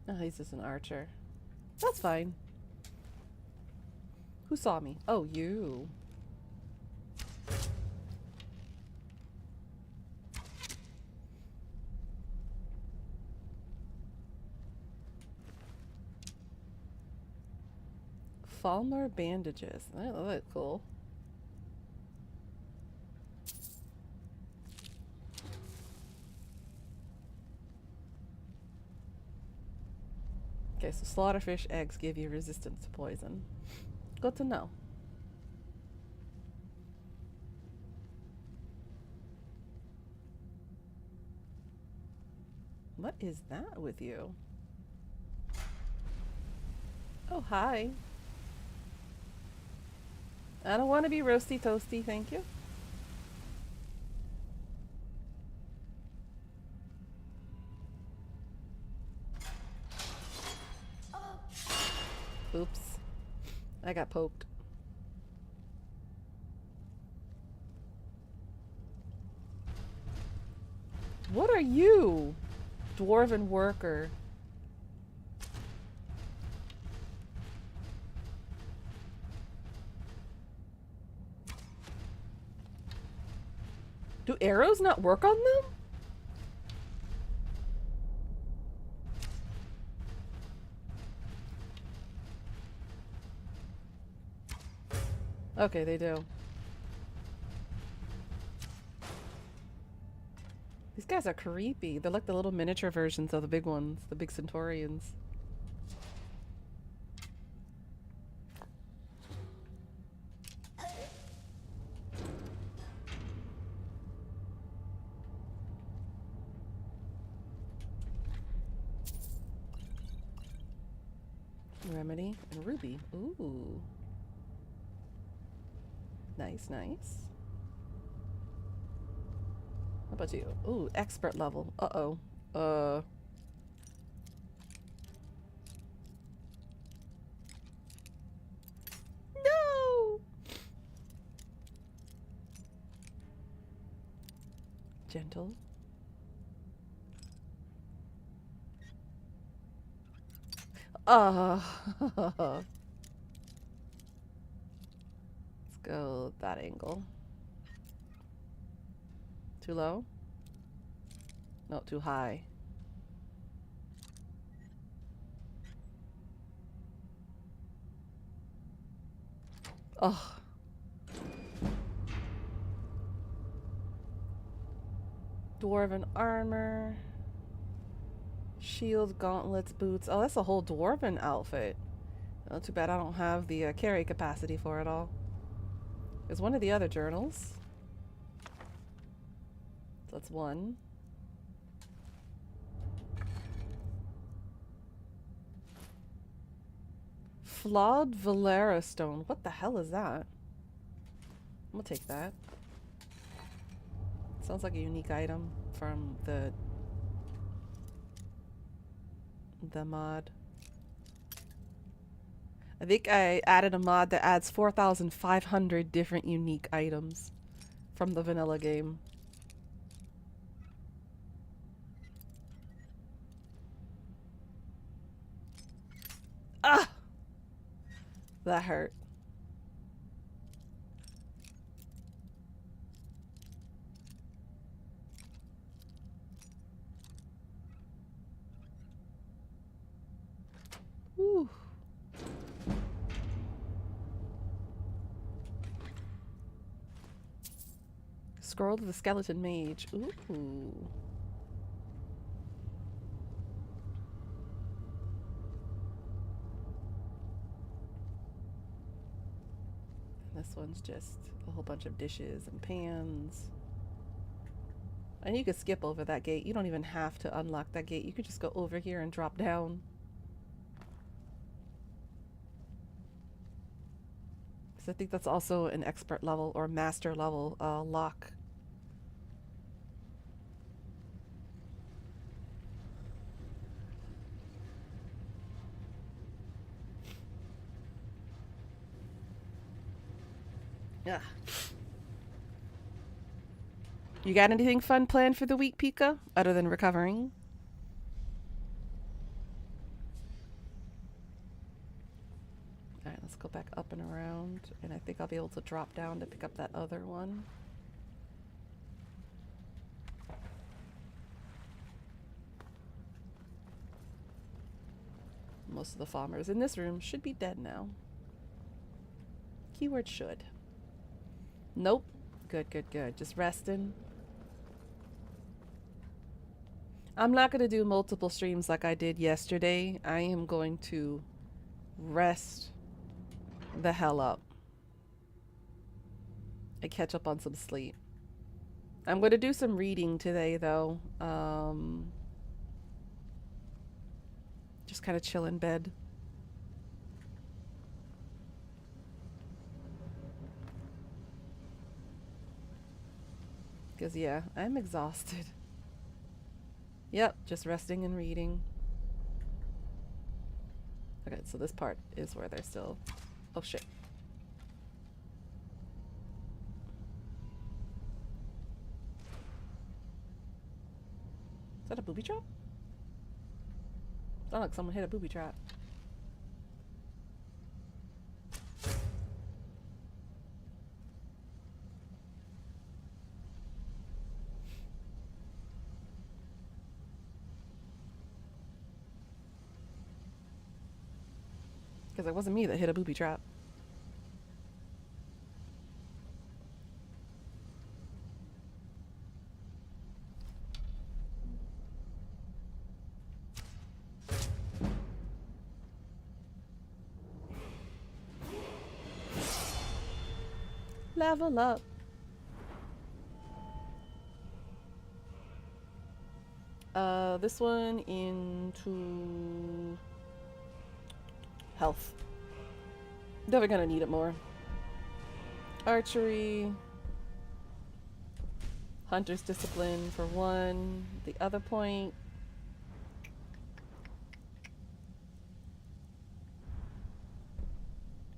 Oh, he's just an archer. That's fine. Who saw me? Oh, you. Falmer bandages. Oh, that's cool. Okay, so slaughterfish eggs give you resistance to poison. Good to know. What is that with you? Oh, hi. I don't want to be roasty toasty, thank you. Oops. I got poked. What are you? Dwarven worker. Do arrows not work on them? Okay, they do. These guys are creepy. They're like the little miniature versions of the big ones, the big Centaurians. Remedy and Ruby. Ooh. Nice, nice. How about you? Ooh, expert level. Uh-oh. No! Gentle. Let's go that angle. Too low? No, too high. Ugh. Dwarven armor. Shield, gauntlets, boots. Oh, that's a whole dwarven outfit. Oh, too bad I don't have the carry capacity for it all. There's one of the other journals. So that's one. Flawed Valera stone. What the hell is that? I'm gonna take that. Sounds like a unique item from the mod. I think I added a mod that adds 4,500 different unique items from the vanilla game. Ah! That hurt. Ooh. Scroll to the skeleton mage. Ooh. This one's just a whole bunch of dishes and pans. And you could skip over that gate. You don't even have to unlock that gate. You could just go over here and drop down. So I think that's also an expert level or master level lock. Yeah. You got anything fun planned for the week, Pika, other than recovering? Alright, let's go back up and around. And I think I'll be able to drop down to pick up that other one. Most of the farmers in this room should be dead now. Keyword should. Nope. Good, good, good. Just resting. I'm not going to do multiple streams like I did yesterday. I am going to rest the hell up and catch up on some sleep. I'm going to do some reading today, though. Just kind of chill in bed. Because, yeah, I'm exhausted. Yep, just resting and reading. Okay, so this part is where they're still... Oh, shit. that a booby trap? Sound like someone hit a booby trap. Because it wasn't me that hit a booby trap. Level up. This one into health. Never gonna need it more. Archery. Hunter's discipline for 1. The other point.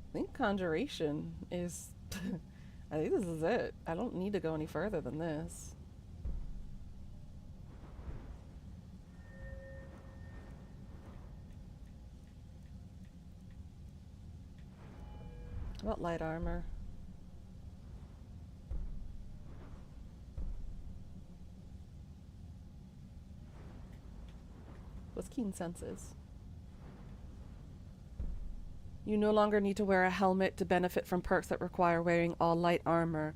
I think conjuration is I think this is it. I don't need to go any further than this. What light armor? What's keen senses? You no longer need to wear a helmet to benefit from perks that require wearing all light armor.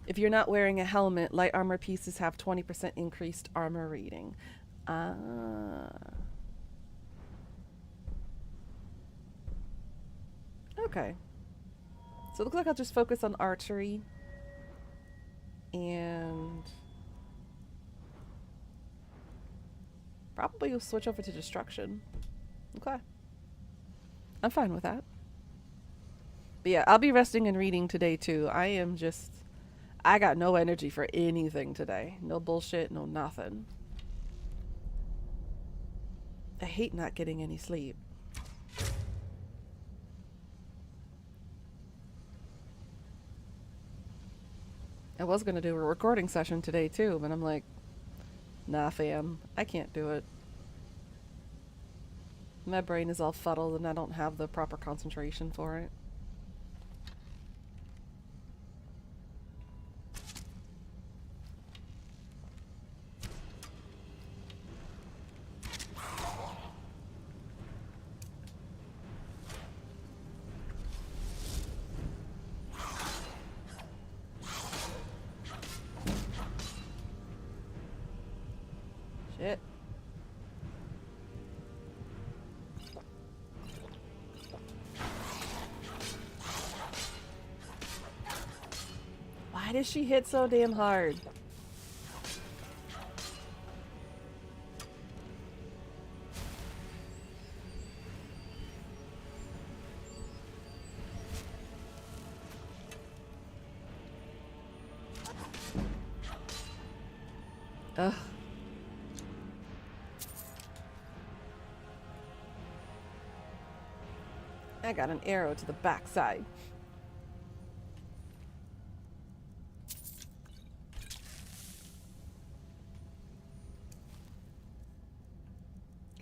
If you're not wearing a helmet, light armor pieces have 20% increased armor rating. Ah. Okay. So it looks like I'll just focus on archery. And probably will switch over to destruction. Okay. I'm fine with that. But yeah, I'll be resting and reading today too. I got no energy for anything today. No bullshit, no nothing. I hate not getting any sleep. I was going to do a recording session today too, but I'm like, nah fam, I can't do it. My brain is all fuddled and I don't have the proper concentration for it. Shit. Why does she hit so damn hard? Ugh. I got an arrow to the backside.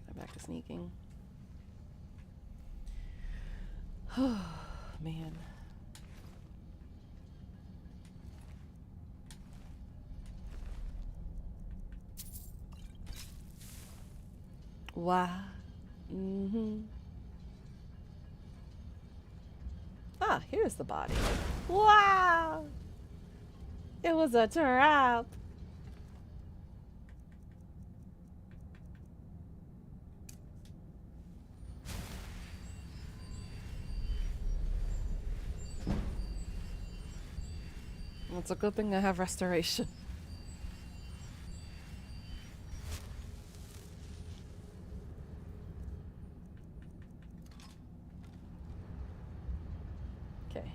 Get back to sneaking. Oh, man. Wow. Mm-hmm. Ah, here's the body. Wow! It was a trap. It's a good thing I have restoration. Okay.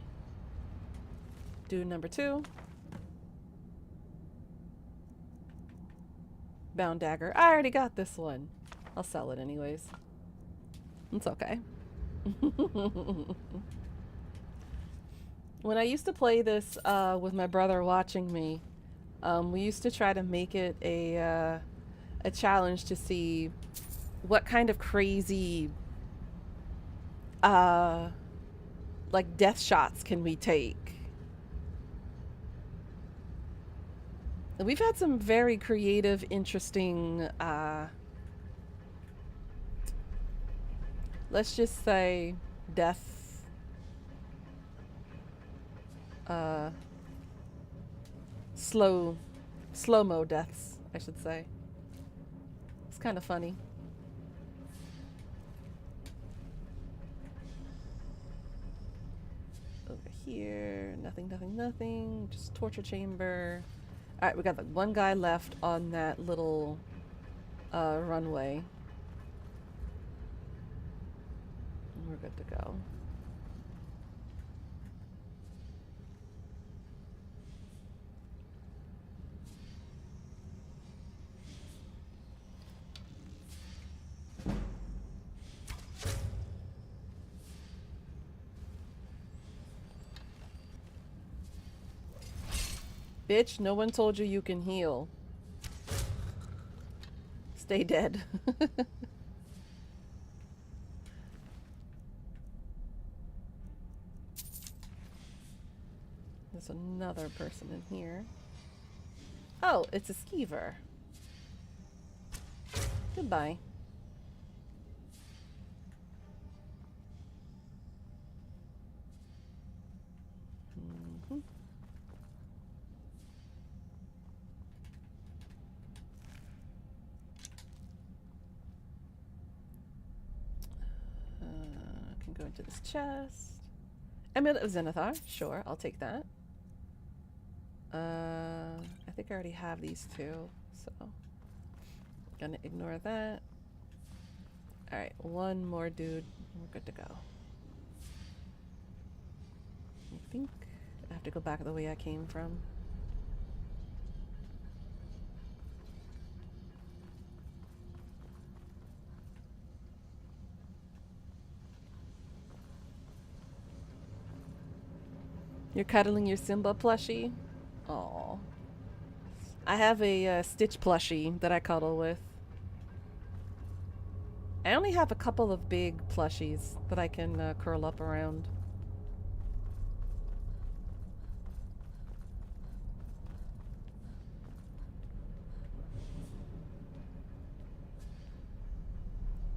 Do number 2. Bound dagger. I already got this one. I'll sell it anyways. It's okay. When I used to play this with my brother watching me, we used to try to make it a a challenge to see what kind of crazy like death shots can we take. And we've had some very creative, interesting let's just say death slow-mo deaths, I should say. It's kind of funny. Over here, nothing, just torture chamber. All right, we got the one guy left on that little runway. We're good to go. Bitch, no one told you you can heal. Stay dead. There's another person in here. Oh, it's a skeever. Goodbye. Can go into this chest. Amulet of Zenithar. Sure, I'll take that. I think I already have these two, so gonna ignore that. Alright, one more dude. We're good to go. I think I have to go back the way I came from. You're cuddling your Simba plushie? Aw. I have a Stitch plushie that I cuddle with. I only have a couple of big plushies that I can curl up around.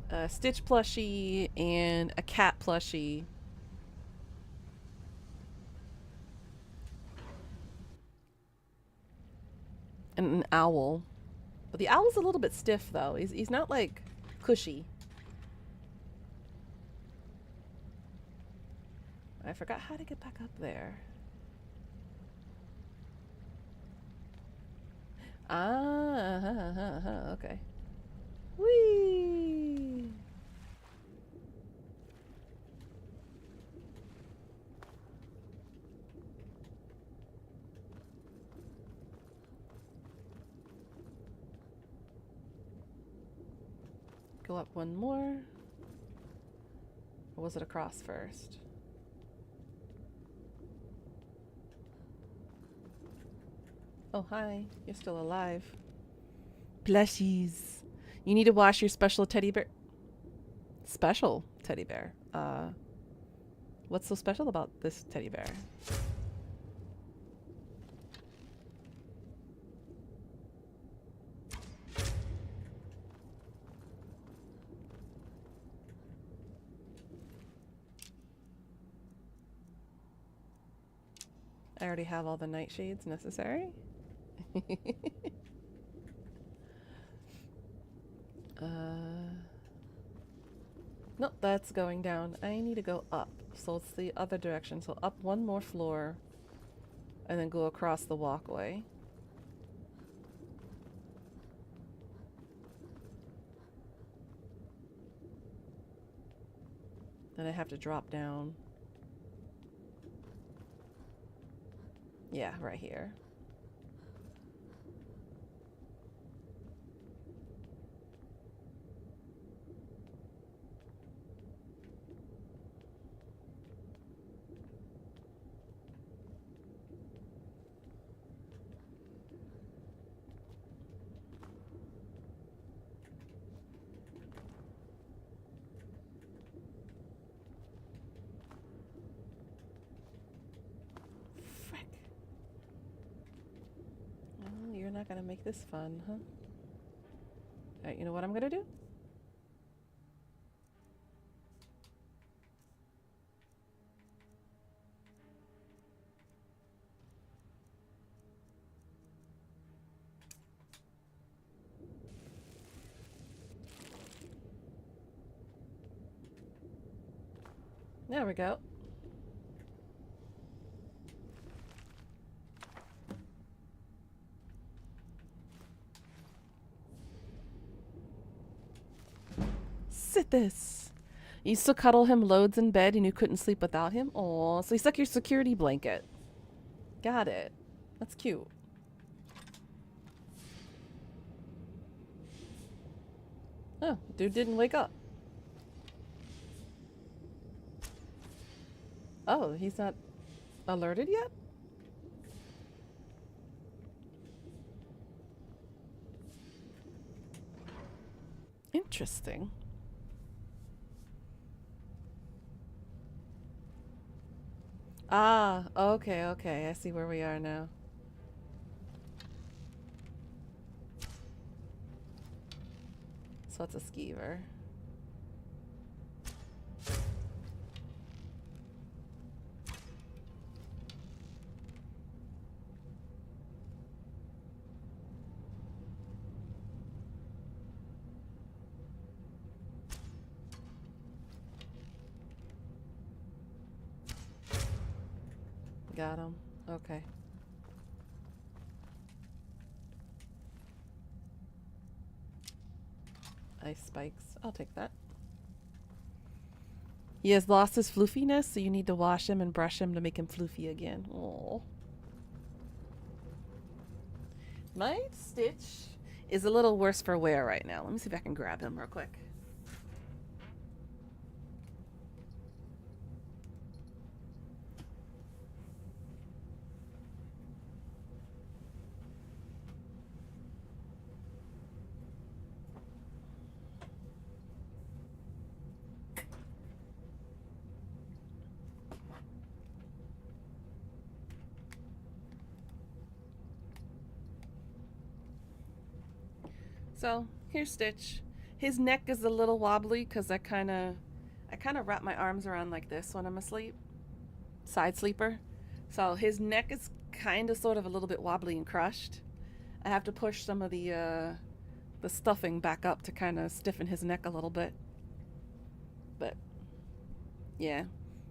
A Stitch plushie and a cat plushie. And an owl. But the owl's a little bit stiff though. He's not like cushy. I forgot how to get back up there. Ah, okay. Whee! Go up one more. Or was it across first? Oh, hi. You're still alive. Plushies. You need to wash your special teddy bear. Special teddy bear. What's so special about this teddy bear? I already have all the nightshades necessary. Nope, that's going down. I need to go up. So it's the other direction. So up one more floor and then go across the walkway. Then I have to drop down. Yeah, right here. make this fun, huh? Alright, you know what I'm gonna do? There we go. Sit this. You used to cuddle him loads in bed and you couldn't sleep without him? Aw, so he's like your security blanket. Got it. That's cute. Oh, dude didn't wake up. Oh, he's not alerted yet? Interesting. Ah, okay, okay. I see where we are now. So it's a skeever. Got him. Okay. Ice spikes. I'll take that. He has lost his floofiness, so you need to wash him and brush him to make him floofy again. Oh. My Stitch is a little worse for wear right now. Let me see if I can grab him real quick. So here's Stitch. His neck is a little wobbly because I kind of wrap my arms around like this when I'm asleep. Side sleeper. So his neck is kind of sort of a little bit wobbly and crushed. I have to push some of the stuffing back up to kind of stiffen his neck a little bit. But yeah,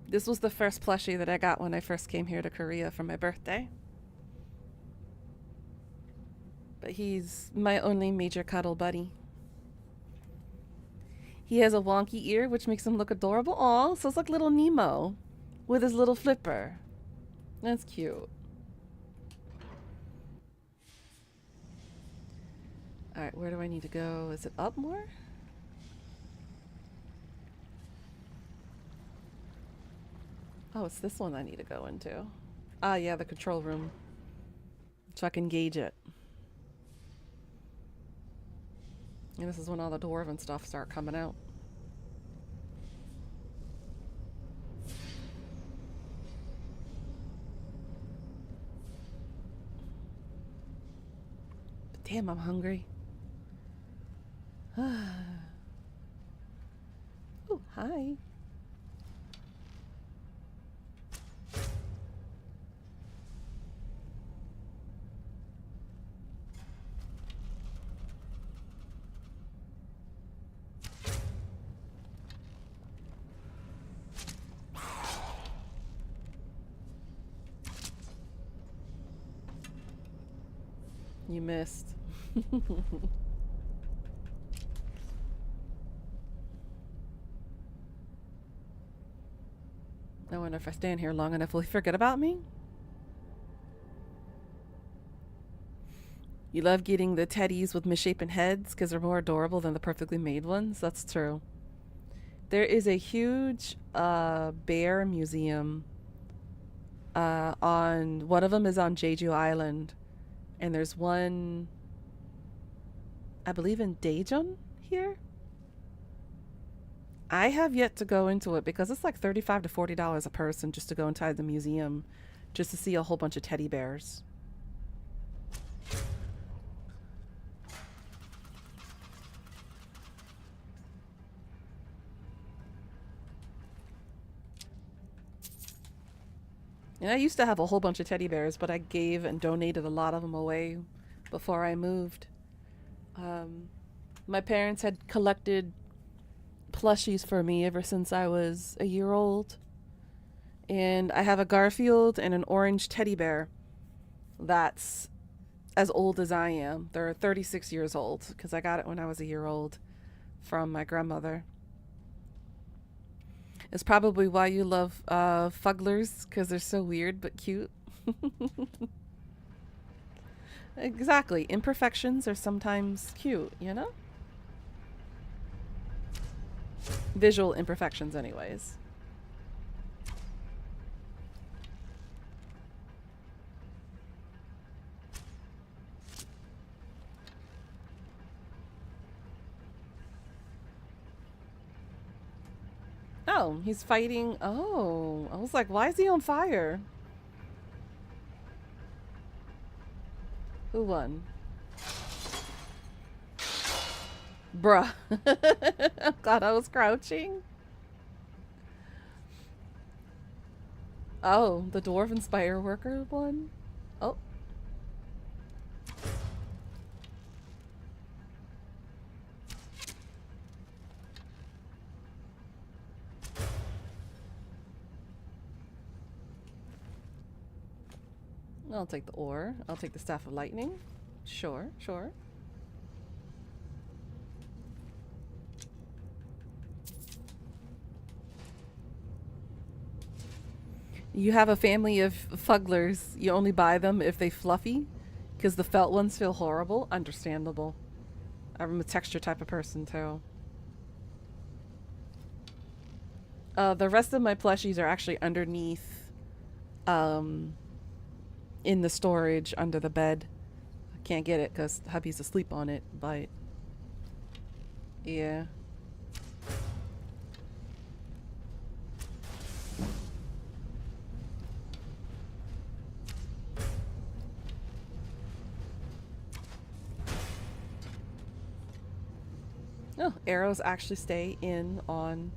this was the first plushie that I got when I first came here to Korea for my birthday. But he's my only major cuddle buddy. He has a wonky ear, which makes him look adorable. Aw, so it's like little Nemo with his little flipper. That's cute. Alright, where do I need to go? Is it up more? Oh, it's this one I need to go into. Ah, yeah, the control room. So I can gauge it. And this is when all the dwarven stuff start coming out. But damn, I'm hungry. Oh, hi. You missed. I wonder if I stand here long enough, will he forget about me? You love getting the teddies with misshapen heads because they're more adorable than the perfectly made ones? That's true. There is a huge bear museum on... One of them is on Jeju Island. And there's one, I believe in Daejeon here. I have yet to go into it because it's like $35 to $40 a person just to go inside the museum, just to see a whole bunch of teddy bears. And I used to have a whole bunch of teddy bears, but I gave and donated a lot of them away before I moved. My parents had collected plushies for me ever since I was a year old. And I have a Garfield and an orange teddy bear that's as old as I am. They're 36 years old because I got it when I was a year old from my grandmother. It's probably why you love fugglers, because they're so weird but cute. Exactly. Imperfections are sometimes cute, you know? Visual imperfections, anyways. Oh, he's fighting. Oh, I was like, why is he on fire? Who won? Bruh. God, I was crouching. Oh, the dwarven spire worker won? Oh. I'll take the ore. I'll take the staff of lightning. Sure, sure. You have a family of fugglers. You only buy them if they fluffy, because the felt ones feel horrible. Understandable. I'm a texture type of person too. The rest of my plushies are actually underneath, in the storage under the bed. I can't get it because hubby's asleep on it, but yeah. Oh, arrows actually stay in on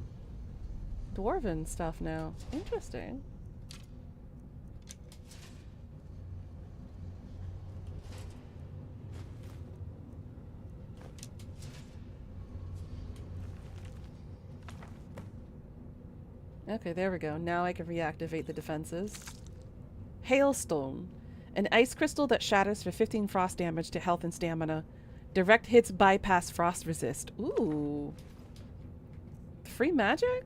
dwarven stuff now. Interesting. Okay, there we go. Now I can reactivate the defenses. Hailstone. An ice crystal that shatters for 15 frost damage to health and stamina. Direct hits bypass frost resist. Ooh. Free magic?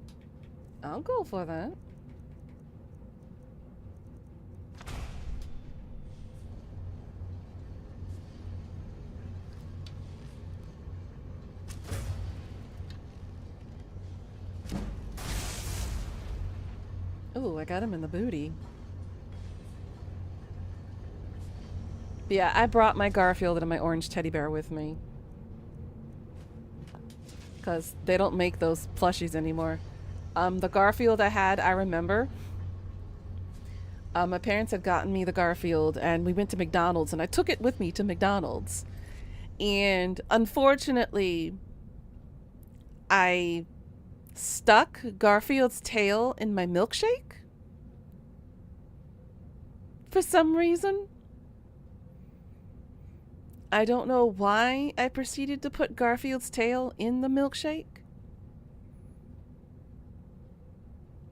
I'll go for that. Ooh, I got him in the booty. But yeah, I brought my Garfield and my orange teddy bear with me. Because they don't make those plushies anymore. The Garfield I had, I remember. My parents had gotten me the Garfield and we went to McDonald's and I took it with me to McDonald's. And unfortunately, I stuck Garfield's tail in my milkshake for some reason. I don't know why I proceeded to put Garfield's tail in the milkshake.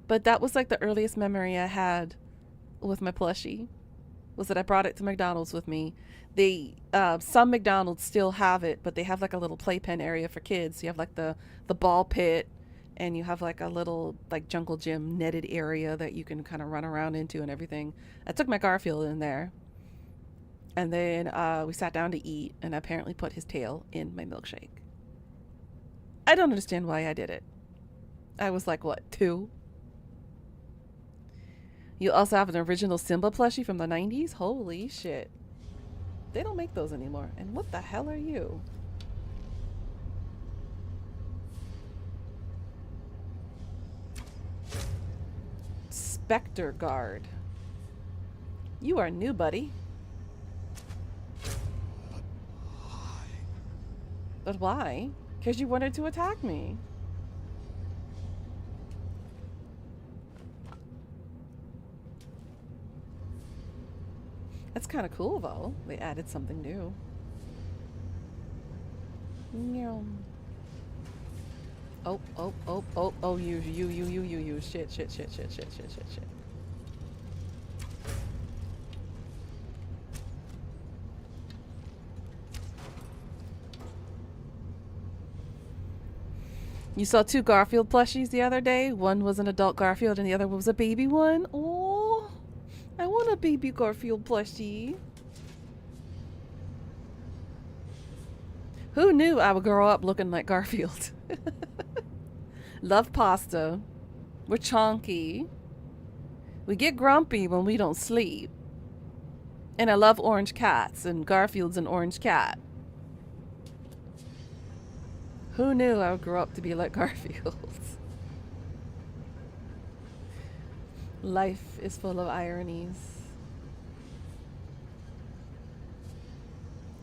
But that was like the earliest memory I had with my plushie, was that I brought it to McDonald's with me. They some McDonald's still have it, but they have like a little playpen area for kids. So you have like the ball pit, and you have like a little like jungle gym netted area that you can kind of run around into and everything. I took my Garfield in there. And then we sat down to eat, and I apparently put his tail in my milkshake. I don't understand why I did it. I was like, what, 2? You also have an original Simba plushie from the 90s? Holy shit. They don't make those anymore. And what the hell are you? Spectre Guard. You are new, buddy. But why? Because you wanted to attack me. That's kind of cool though. They added something new. Meow. Oh, you. Shit. You saw two Garfield plushies the other day. One was an adult Garfield and the other was a baby one. Oh, I want a baby Garfield plushie. Who knew I would grow up looking like Garfield? Love pasta. We're chonky. We get grumpy when we don't sleep. And I love orange cats, and Garfield's an orange cat. Who knew I would grow up to be like Garfield? Life is full of ironies.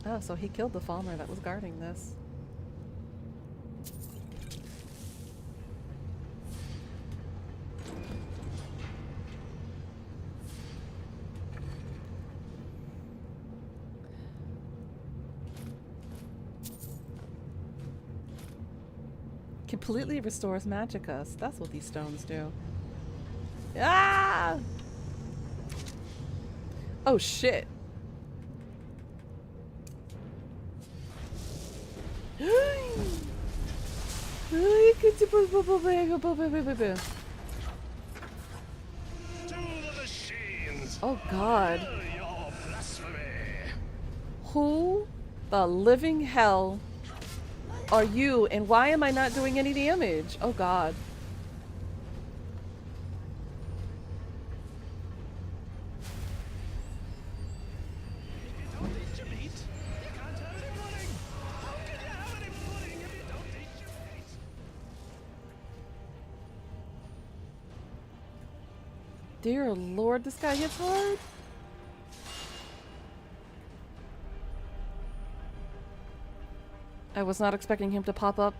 Oh, so he killed the farmer that was guarding this. Completely restores magicus. That's what these stones do. Ah! Oh shit. Oh god. Who the living hell are you, and why am I not doing any damage? Oh god. Dear Lord, this guy hits hard. I was not expecting him to pop up.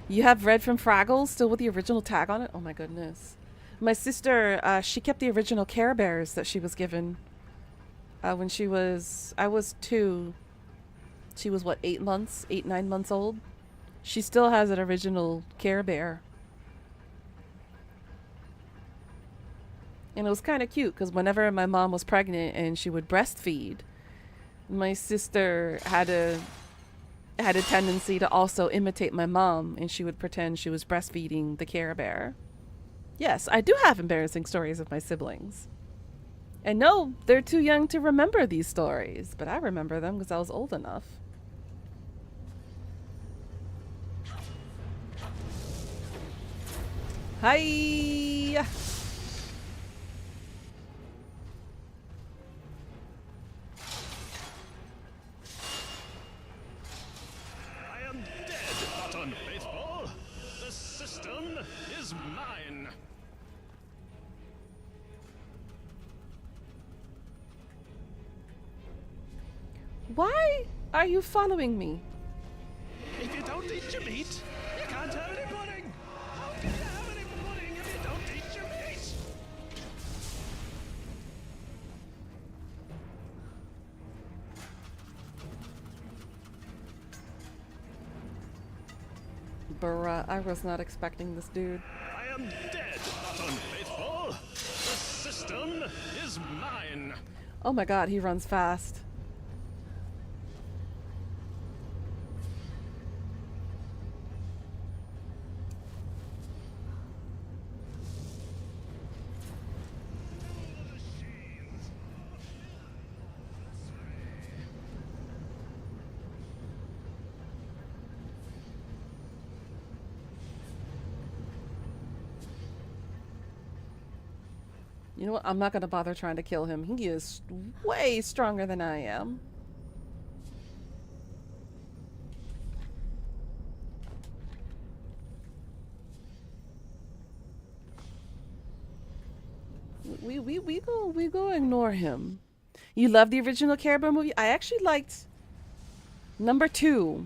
You have Red from Fraggles still with the original tag on it? Oh my goodness. My sister, she kept the original Care Bears that she was given when she was, I was 2. She was what, 8 months, 9 months old? She still has an original Care Bear. And it was kind of cute because whenever my mom was pregnant and she would breastfeed, my sister had a tendency to also imitate my mom, and she would pretend she was breastfeeding the Care Bear. Yes, I do have embarrassing stories of my siblings. And no, they're too young to remember these stories, but I remember them because I was old enough. Hi. Why are you following me?
If you don't eat your meat, you can't have any pudding. How can you have any pudding if you don't eat your meat?
Bruh, I was not expecting this dude.
I am dead, not unfaithful. The system is mine.
Oh my god, he runs fast. You know what? I'm not going to bother trying to kill him. He is way stronger than I am. We go ignore him. You love the original Care Bear movie? I actually liked number 2.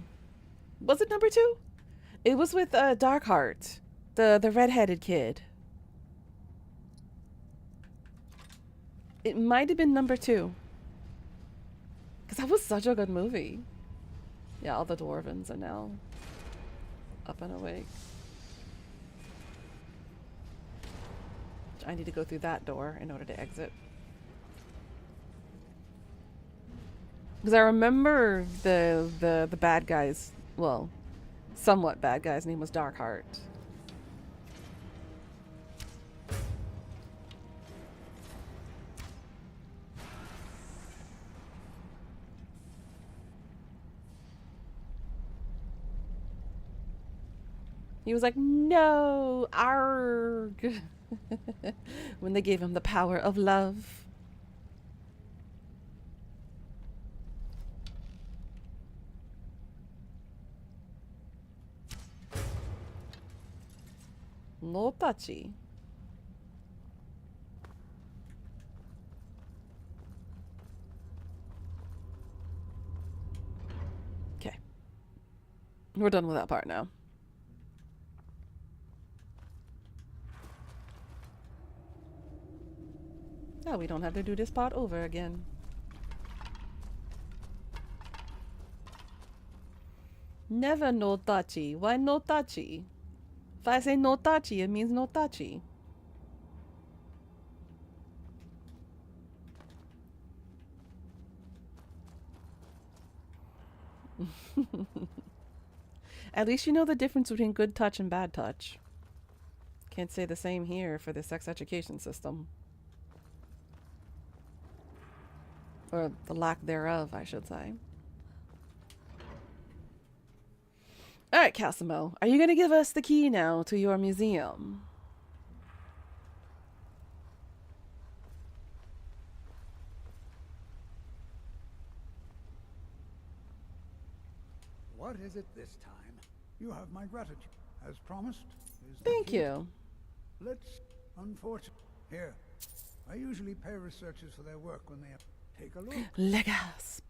Was it number 2? It was with Darkheart, the redheaded kid. It might have been number 2. Because that was such a good movie. Yeah, all the dwarvens are now up and awake. I need to go through that door in order to exit. Because I remember the bad guys, well, somewhat bad guy's name was Darkheart. He was like, no, arg. When they gave him the power of love. No touchy. Okay. We're done with that part now. Oh, we don't have to do this part over again. Never no touchy. Why no touchy? If I say no touchy, it means no touchy. At least you know the difference between good touch and bad touch. Can't say the same here for the sex education system. Or the lack thereof, I should say. Alright, Casimo, are you going to give us the key now to your museum?
What is it this time? You have my gratitude, as promised. Is the
Thank
key.
you.
Let's, unfortunately, here. I usually pay researchers for their work when they take a look.
Legasp.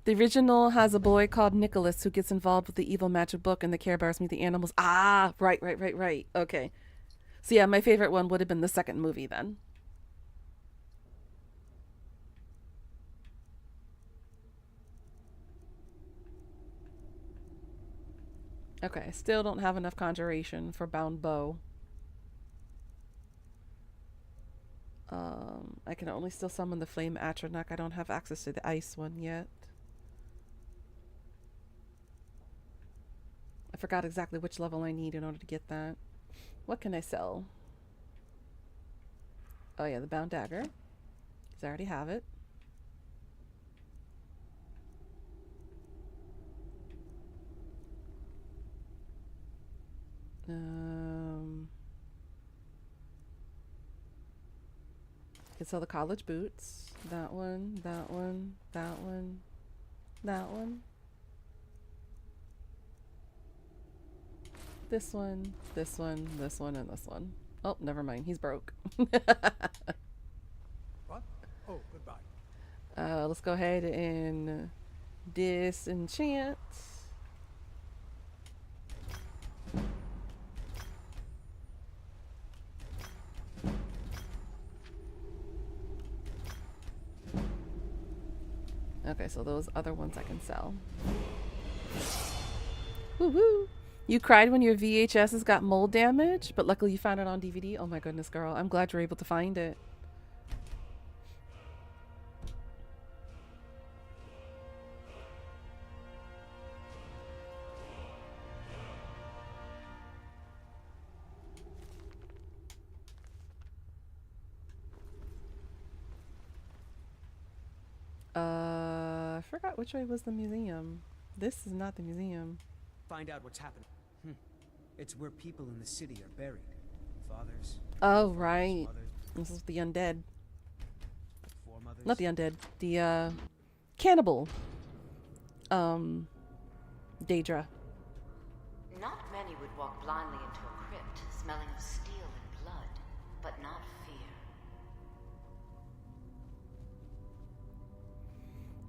The original has a boy called Nicholas who gets involved with the evil magic book and the Care Bears meet the animals. Ah, right. Okay. So yeah, my favorite one would have been the second movie then. Okay, still don't have enough conjuration for Bound Bow. I can only still summon the Flame Atronach. I don't have access to the Ice one yet. I forgot exactly which level I need in order to get that. What can I sell? Oh yeah, the Bound Dagger. Because I already have it. I can sell the college boots. That one, that one, that one, that one. This one, this one, this one, and this one. Oh, never mind. He's broke.
What? Oh, goodbye.
Let's go ahead and disenchant. Okay, so those other ones I can sell. Woo-hoo! You cried when your VHSs got mold damage, but luckily you found it on DVD. Oh my goodness, girl. I'm glad you're able to find it. I forgot which way was the museum. This is not the museum.
Find out what's happening. It's where people in the city are buried. Fathers.
Oh,
forefathers,
right.
mothers,
This is the undead.
foremothers.
Not the undead. The, cannibal. Daedra.
Not many would walk blindly into a crypt, smelling of steel and blood, but not fear.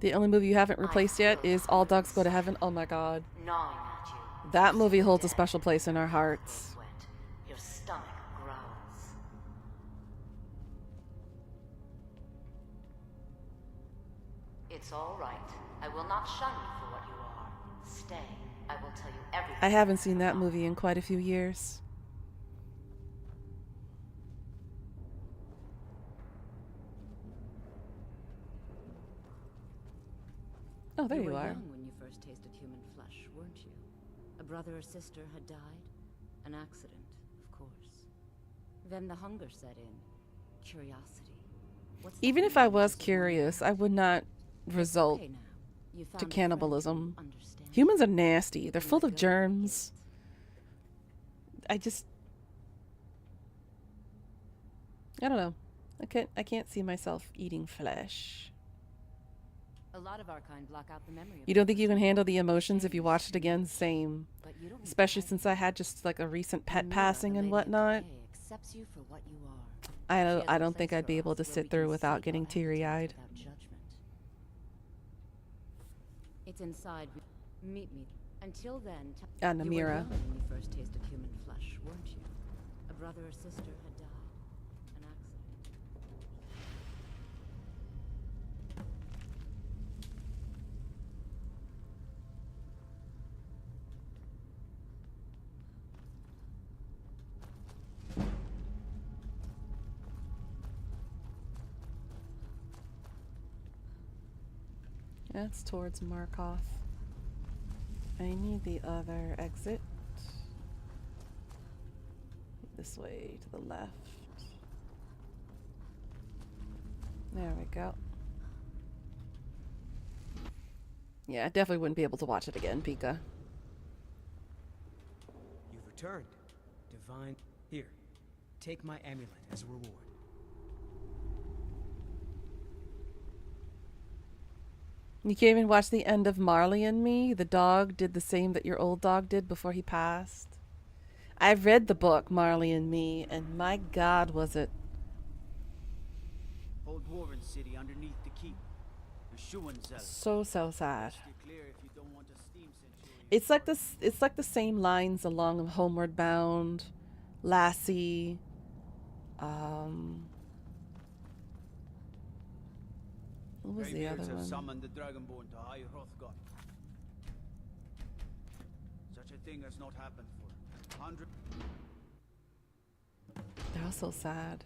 The only movie you haven't replaced yet is All Dogs Go to Heaven. Oh my god.
Gnawing at you.
That movie holds a special place in our hearts.
Wet. Your stomach growls. will not shun you for what you are. Stay. I will tell you everything.
I haven't seen that movie in quite a few years. Oh, there
You
you
were
are.
young when you first tasted human flesh, weren't you? A brother or sister had died? An accident, of course. Then the hunger set in. Curiosity. What's the
Even if
hunger
I was
because of
curious, I
knowledge?
would not
It's
result
okay now. You
to
found a friend who
cannibalism.
understands
Humans are
you.
nasty.
You
They're
can
full
let
of
go of
germs.
guilt.
I don't know. I can't see myself eating flesh.
A lot of our kind block out the memory of
You don't think you can
person.
handle the emotions if you
Change
watch it
too
again?
much.
Same.
But you don't need to
Especially
hide
since
it.
I had just like a recent pet
Mira,
passing
the
and
Lady of
whatnot.
Decay, accepts you for what you are.
I
She
don't,
has
I
a
don't think
place
I'd be
for
able
us
to
where we
sit through
can
without
sate
getting
our appetites
teary-eyed.
without judgment. It's inside. Meet me. Until then, you were
Namira.
young when you first tasted human flesh, weren't you? A brother or sister had died. An accident.
That's towards Markov. I need the other exit. This way to the left. There we go. Yeah, I definitely wouldn't be able to watch it again, Pika.
You've returned. Divine. Here. Take my amulet as a reward.
You can't even watch the end of Marley and Me. The dog did the same that your old dog did before he passed. I've read the book Marley and Me, and my God, was it
Old Warren City underneath the keep. The Schuenzell.
so sad.
Steer clear if you don't want a steam centurion.
It's like this. It's like the same lines along Homeward Bound, Lassie. What was the
Greybeards
other
have
one?
summoned the Dragonborn to High Hrothgar. Such a thing has not happened for 100.
They're all so sad.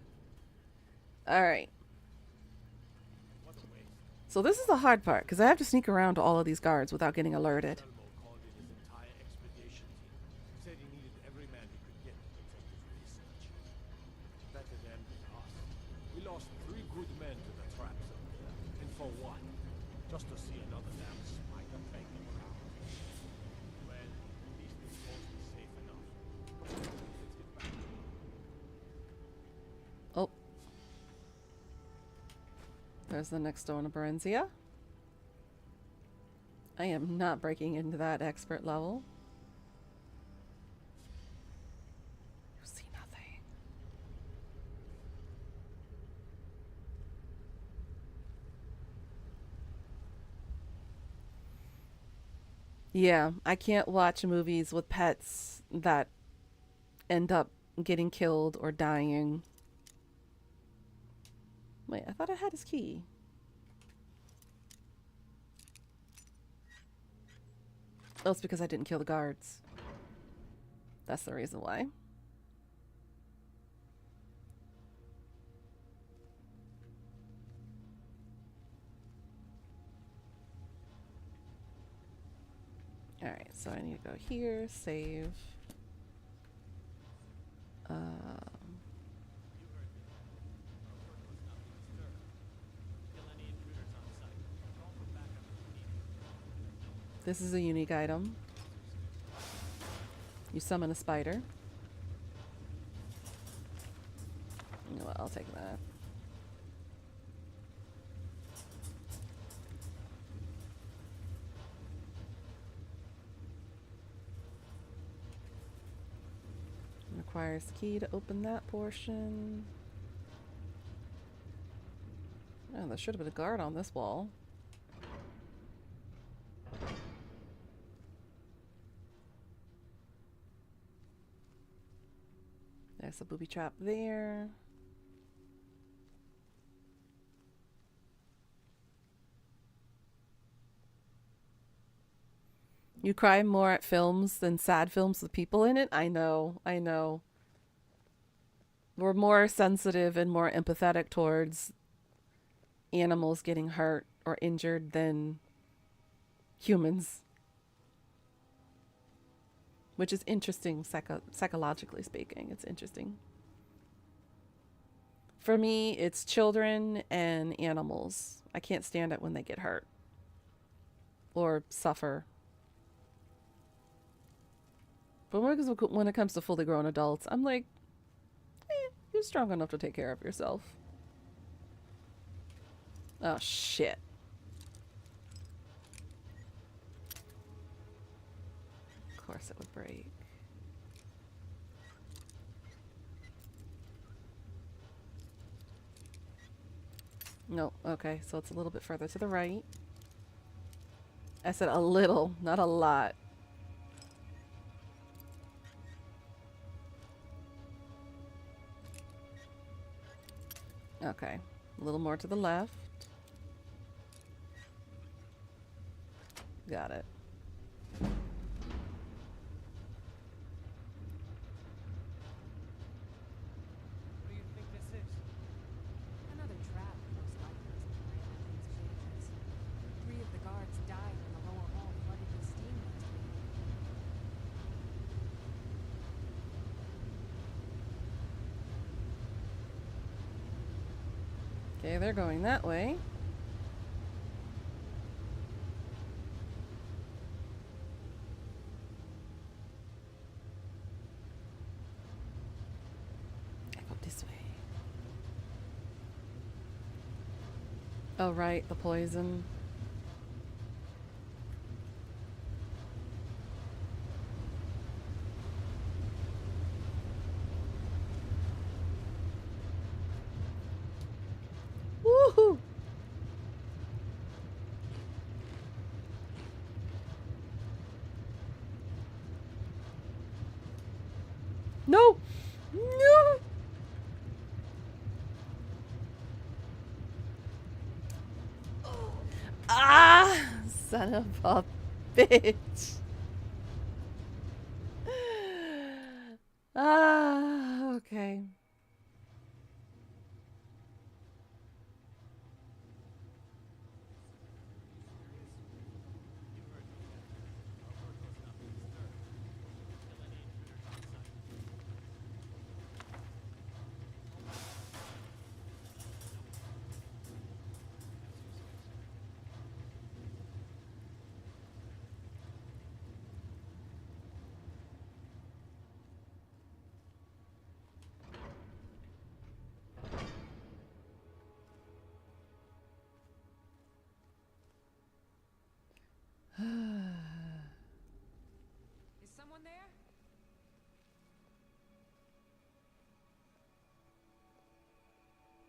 All right. So this is the hard part because I have to sneak around to all of these guards without getting alerted.
Elmo called in his entire expedition team. Said he needed every man he could get to protect his research. Better them than us. We lost 3 good men to the traps up there. And for what? Just to see another damn spider banging around. Well, at least this post is safe enough. Let's get back.
Oh. There's the next door to Berenzia. I am not breaking into that expert level. You see nothing. Yeah, I can't watch movies with pets that end up getting killed or dying. Wait, I thought I had his key. Oh, it's because I didn't kill the guards. That's the reason why. Alright, so I need to go here, save. This is a unique item. You summon a spider. You know what, I'll take that. Requires the key to open that portion. Oh, there should have been a guard on this wall. There's a booby trap there. You cry more at films than sad films with people in it? I know, I know. We're more sensitive and more empathetic towards animals getting hurt or injured than humans. Which is interesting psychologically speaking. It's interesting. For me, it's children and animals. I can't stand it when they get hurt or suffer. But when it comes to fully grown adults, I'm like, you're strong enough to take care of yourself. Oh, shit. Of course it would break. No, okay, so it's a little bit further to the right. I said a little, not a lot. Okay, a little more to the left. Got it.
What do you think this is?
Another trap, most likely, as the Marine Engines cages. 3 of the guards died when the lower hall flooded with steam last week.
Okay, they're going that way. I go this way. Oh, right, the poison. Woohoo! No! No! Ah! Son of a bitch. Ah, okay.
Is someone there?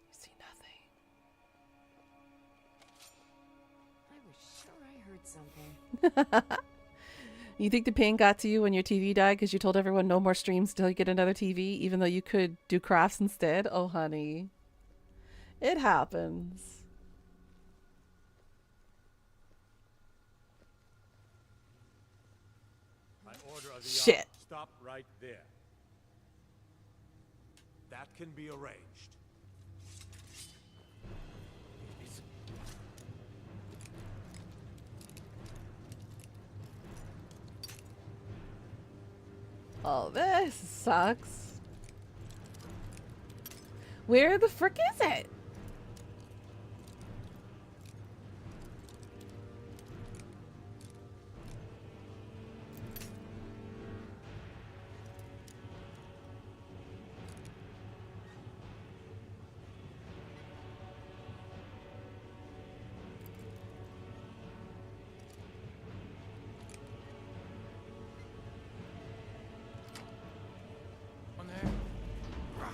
You see nothing.
I was sure I heard something.
You think the pain got to you when your TV died because you told everyone no more streams till you get another TV, even though you could do crafts instead? Oh, honey. It happens.
By order of the
Shit.
Ark, stop right there. That can be arranged.
Oh, this sucks. Where the frick is it?
On there. What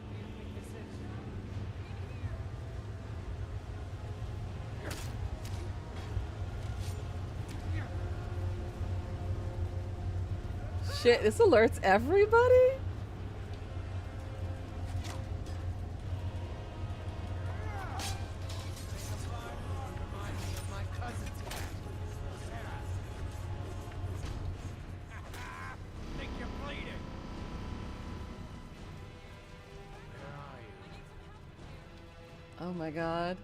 do you think this is?
Shit, this alerts everybody?
Reminds me of my cousins.
Oh my god.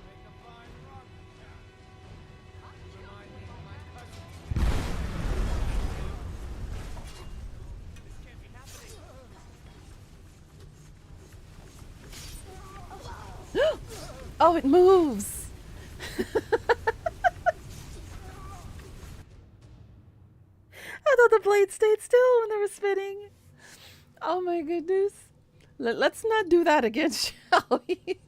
Make a fine run, Cap. Remind me of my cousin.
This can't be happening.
Oh, it moves! I thought the blade stayed still when they were spinning. Oh my goodness. Let's not do that again, shall we?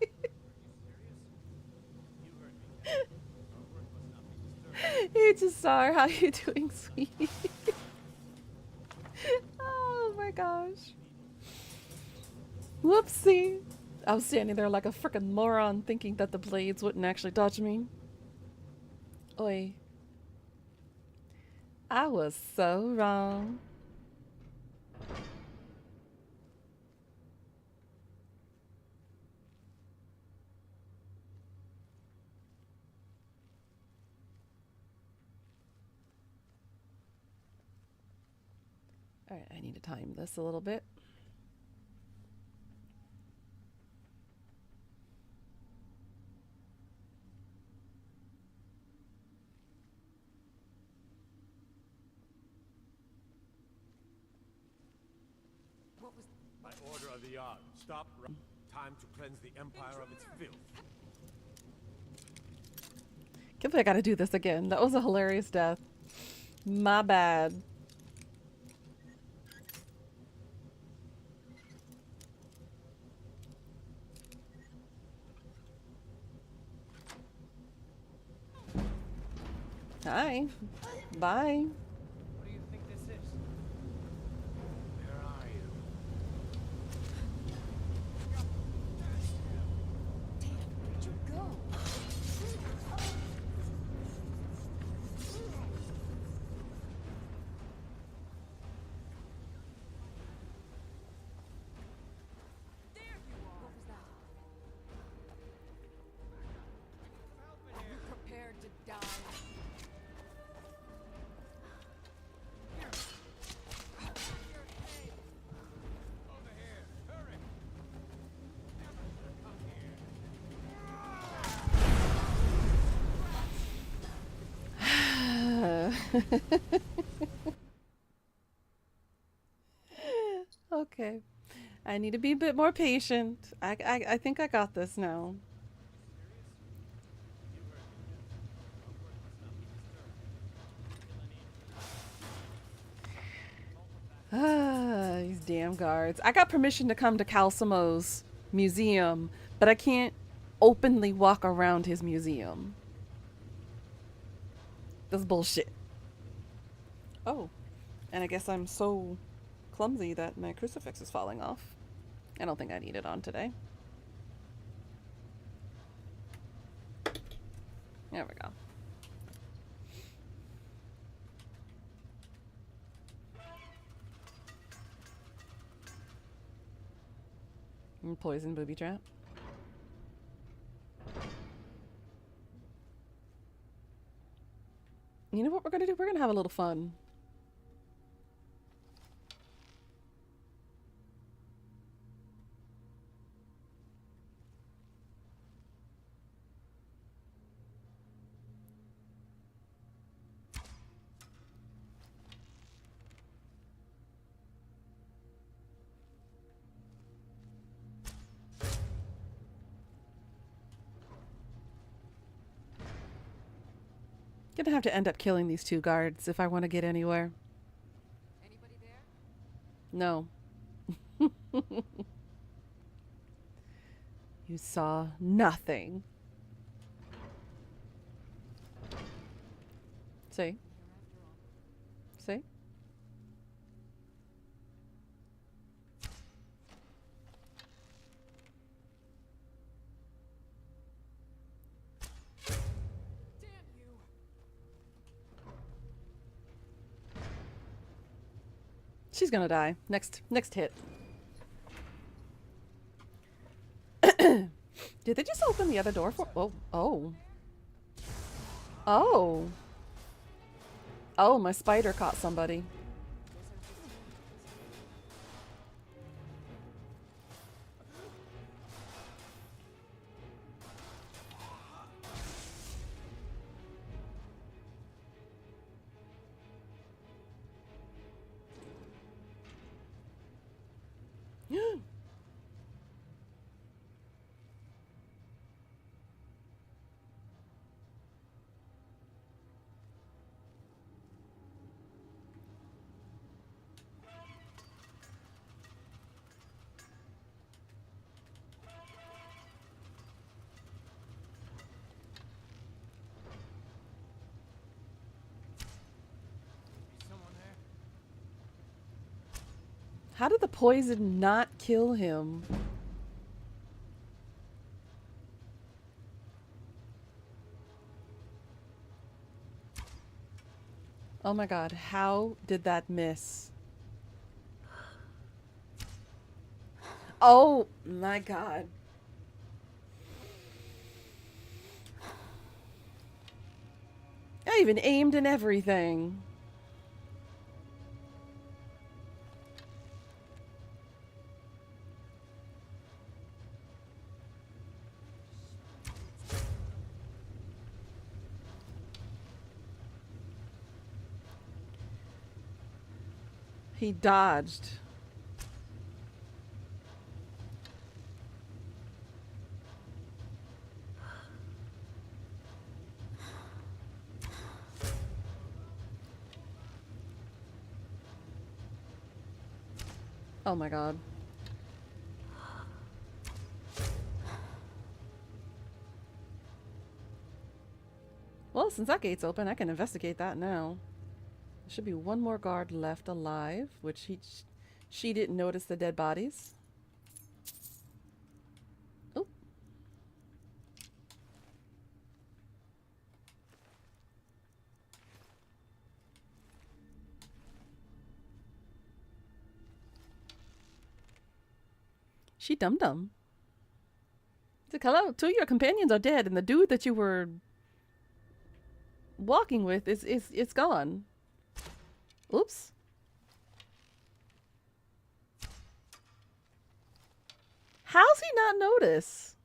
Hey, Jasar, how you doing, sweetie? Oh my gosh. Whoopsie. I was standing there like a freaking moron thinking that the blades wouldn't actually touch me. Oi. I was so wrong. Alright, I need to time this a little bit.
What was
By order of the Yard, stop. Time to cleanse the Empire of its filth.
Can't believe I gotta do this again. That was a hilarious death. My bad. Hi. Bye.
What do you think this is?
Where are you?
Where'd you go? There you are. What was that? Are you prepared to die?
Over here, hurry. Come here.
Okay. I need to be a bit more patient. I think I got this now. Ah, these damn guards. I got permission to come to Calsimo's museum, but I can't openly walk around his museum. That's bullshit. Oh, and I guess I'm so clumsy that my crucifix is falling off. I don't think I need it on today. There we go. Poison booby trap. You know what we're gonna do? We're gonna have a little fun. Gonna have to end up killing these two guards if I want to get anywhere.
Anybody there?
No. You saw nothing. See?
Here after all.
See?
Damn you!
She's gonna die. Next hit. Did they just open the other door for? Oh. Oh. Oh. Oh, my spider caught somebody.
Is someone there?
How did the poison not kill him? Oh my god, how did that miss? Oh my god. I even aimed and everything. He dodged. Oh my god. Well, since that gate's open, I can investigate that now. There should be one more guard left alive, which she didn't notice the dead bodies. Oh. She dum-dum. It's like, hello, two of your companions are dead, and the dude that you were walking with is gone. Oops. How's he not notice?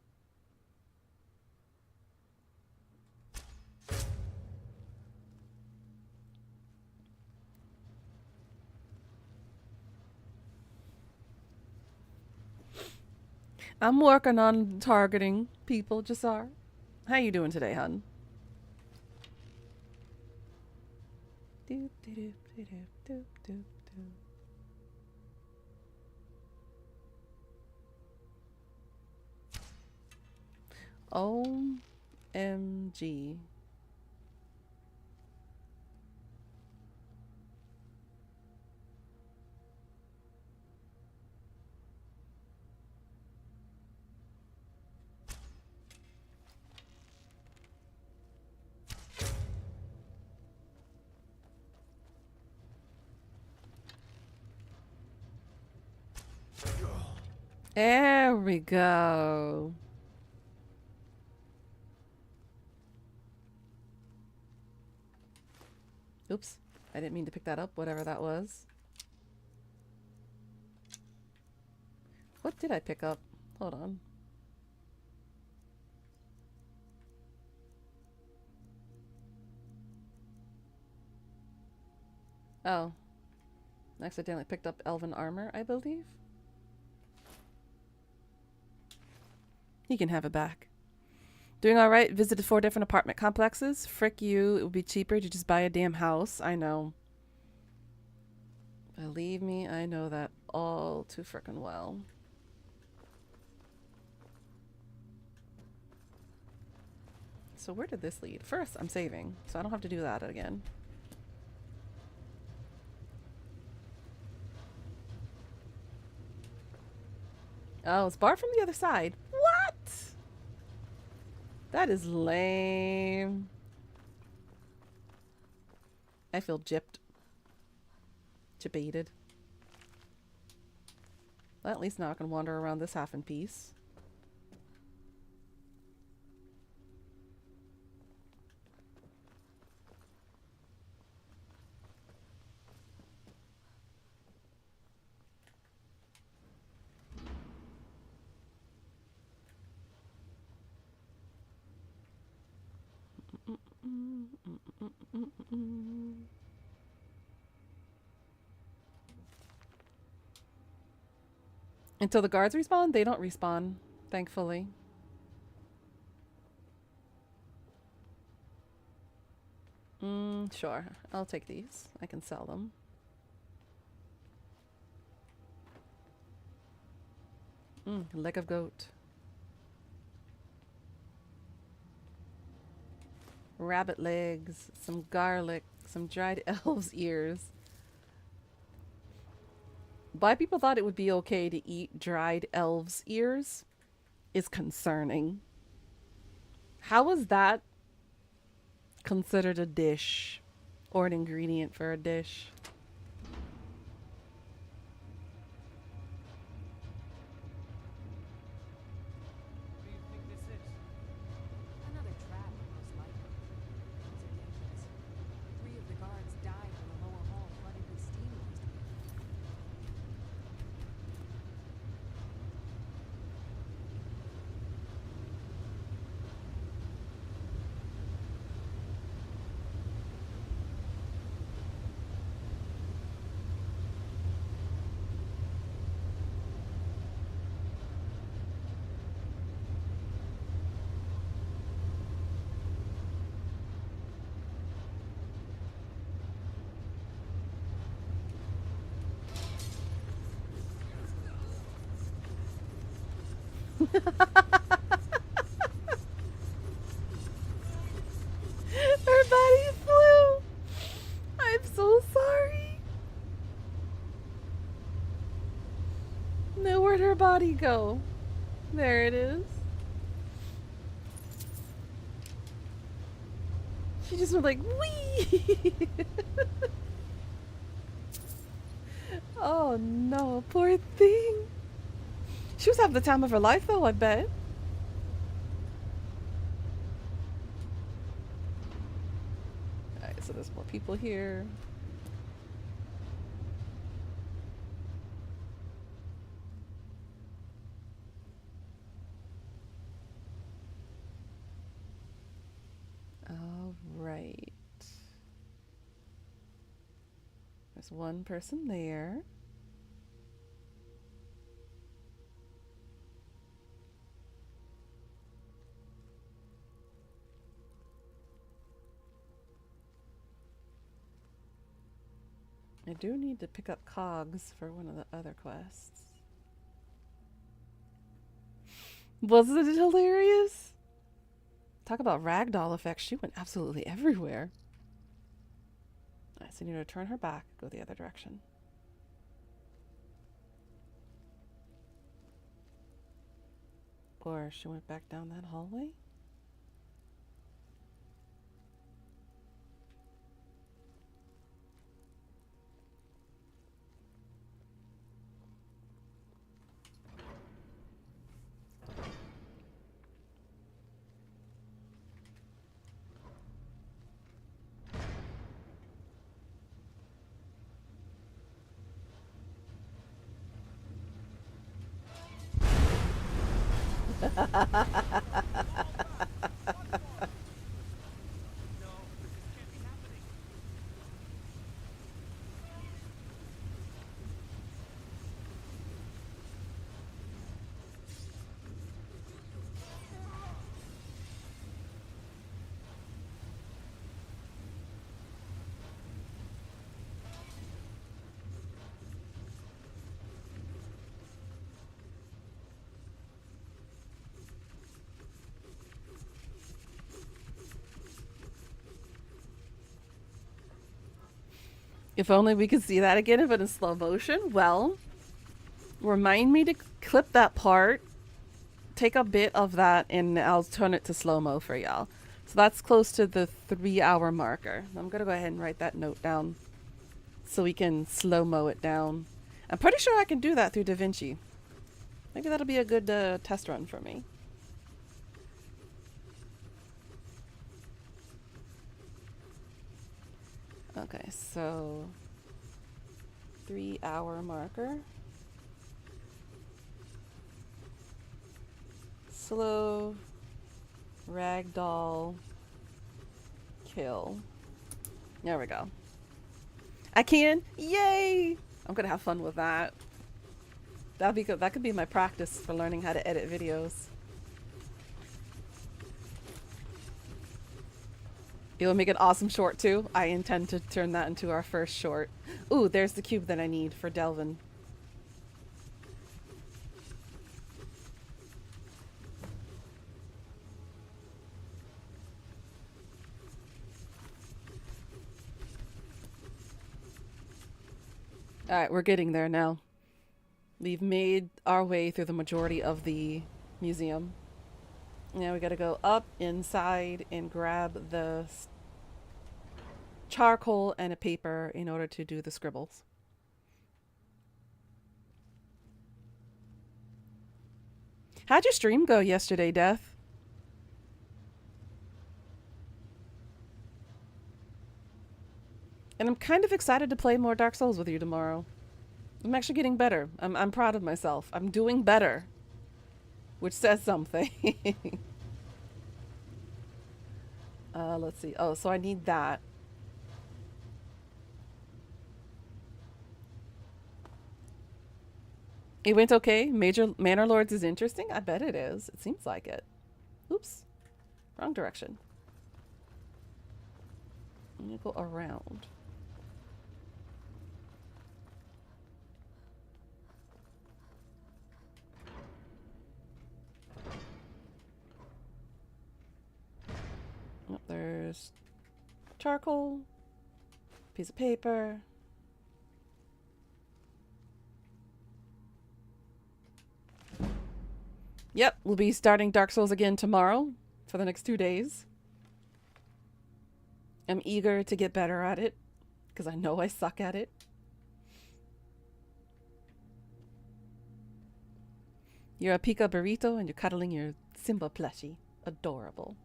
I'm working on targeting people, Jasar. How you doing today, hun? Doop, doop, doop, doop, doop, doop. OMG. There we go. Oops. I didn't mean to pick that up, whatever that was. What did I pick up? Hold on. Oh. Accidentally picked up elven armor, I believe. You can have it back. Doing alright. Visited 4 different apartment complexes. Frick you. It would be cheaper to just buy a damn house. I know. Believe me, I know that all too frickin' well. So where did this lead? First, I'm saving, so I don't have to do that again. Oh, it's barred from the other side. What? That is lame. I feel gypped. Gypated. Well, at least now I can wander around this half in peace. Until the guards respawn, they don't respawn, thankfully. Sure. I'll take these. I can sell them. Leg of goat. Rabbit legs, some garlic, some dried elves' ears. Why people thought it would be okay to eat dried elves' ears is concerning. How was that considered a dish or an ingredient for a dish?
What do you think this is?
Another trap, most likely. It's a dangerous. 3 of the guards died when the lower hall flooded with steam last week.
Her body flew. I'm so sorry. Now where'd her body go? There it is. She just went like, wee. Oh no, poor thing. She was having the time of her life though, I bet. Alright, so there's more people here. All right. There's one person there. I do need to pick up cogs for one of the other quests. Wasn't it hilarious? Talk about ragdoll effects. She went absolutely everywhere. Alright, so I need to turn her back, go the other direction. Or she went back down that hallway? If only we could see that again, but in slow motion. Well, remind me to clip that part. Take a bit of that and I'll turn it to slow-mo for y'all. So that's close to the 3-hour marker. I'm going to go ahead and write that note down so we can slow-mo it down. I'm pretty sure I can do that through DaVinci. Maybe that'll be a good test run for me. Okay, so 3-hour marker. Slow ragdoll kill. There we go. I can? Yay! I'm gonna have fun with that. That'd be good. That could be my practice for learning how to edit videos. It will make an awesome short too. I intend to turn that into our first short. Ooh, there's the cube that I need for Delvin. Alright, we're getting there now. We've made our way through the majority of the museum. Now we gotta go up inside and grab the charcoal and a paper in order to do the scribbles. How'd your stream go yesterday, Death? And I'm kind of excited to play more Dark Souls with you tomorrow. I'm actually getting better. I'm proud of myself. I'm doing better. Which says something. Let's see. Oh, so I need that. It went okay. Major Manor Lords is interesting. I bet it is. It seems like it. Oops. Wrong direction. I'm gonna go around. Oh, there's charcoal, piece of paper. Yep, we'll be starting Dark Souls again tomorrow for the next 2 days. I'm eager to get better at it because I know I suck at it. You're a Pika burrito and you're cuddling your Simba plushie. Adorable.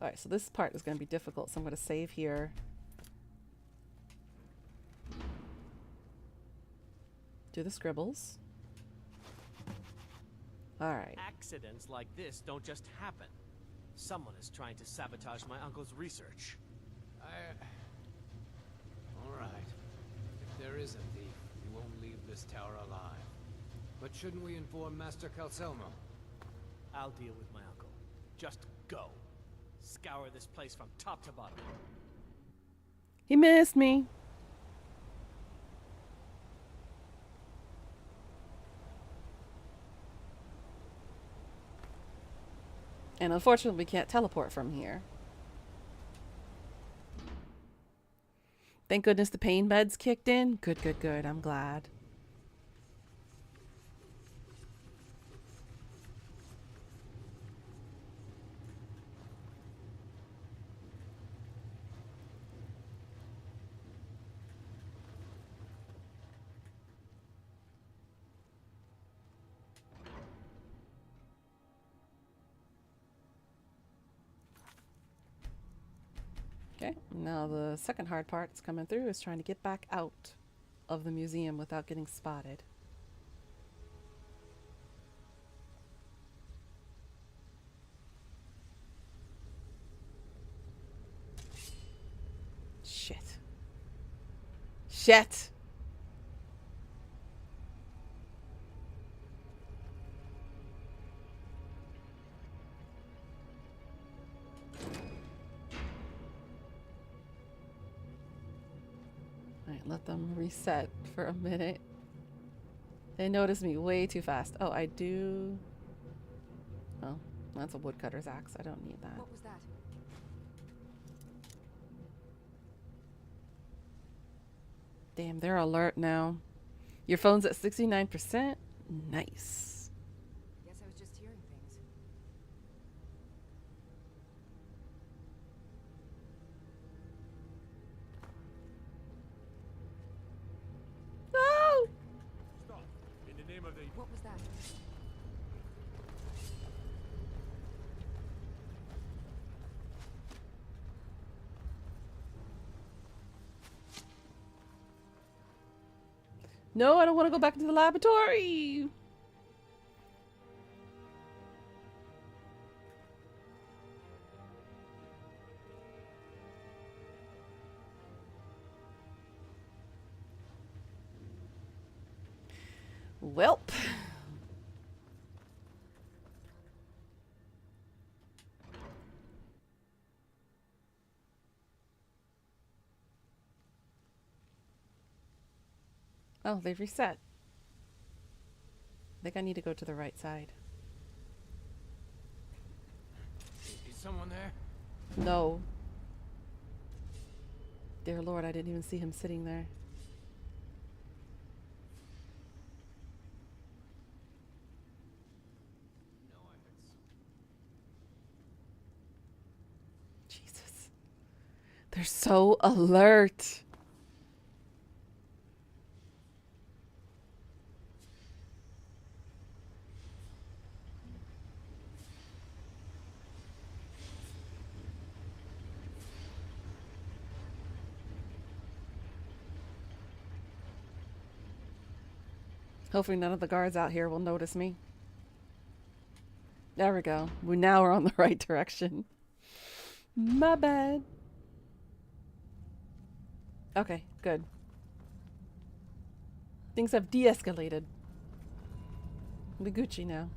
Alright, so this part is going to be difficult, so I'm going to save here. Do the scribbles. Alright.
Accidents like this don't just happen. Someone is trying to sabotage my uncle's research.
Alright. If there is a thief, he won't leave this tower alive. But shouldn't we inform Master Calcelmo?
I'll deal with my uncle. Just go. Scour this place from top to bottom.
He missed me. And unfortunately, we can't teleport from here. Thank goodness the pain meds kicked in. Good, good, good. I'm glad. Okay, now the second hard part that's coming through is trying to get back out of the museum without getting spotted. Shit. Shit! Let them reset for a minute. They noticed me way too fast. Oh, I do. Oh, that's a woodcutter's axe. I don't need that.
What was that?
Damn, they're alert now. Your phone's at 69%? Nice.
Guess I was just hearing things.
No!
Stop. In the name of the...
What was that?
No, I don't want to go back into the laboratory. Welp. Oh, they've reset. I think I need to go to the right side.
Is someone there?
No. Dear Lord, I didn't even see him sitting there.
No, I heard some.
Jesus. They're so alert. Hopefully none of the guards out here will notice me. There we go. We now are on the right direction. My bad. Okay, good. Things have de-escalated. We Gucci now.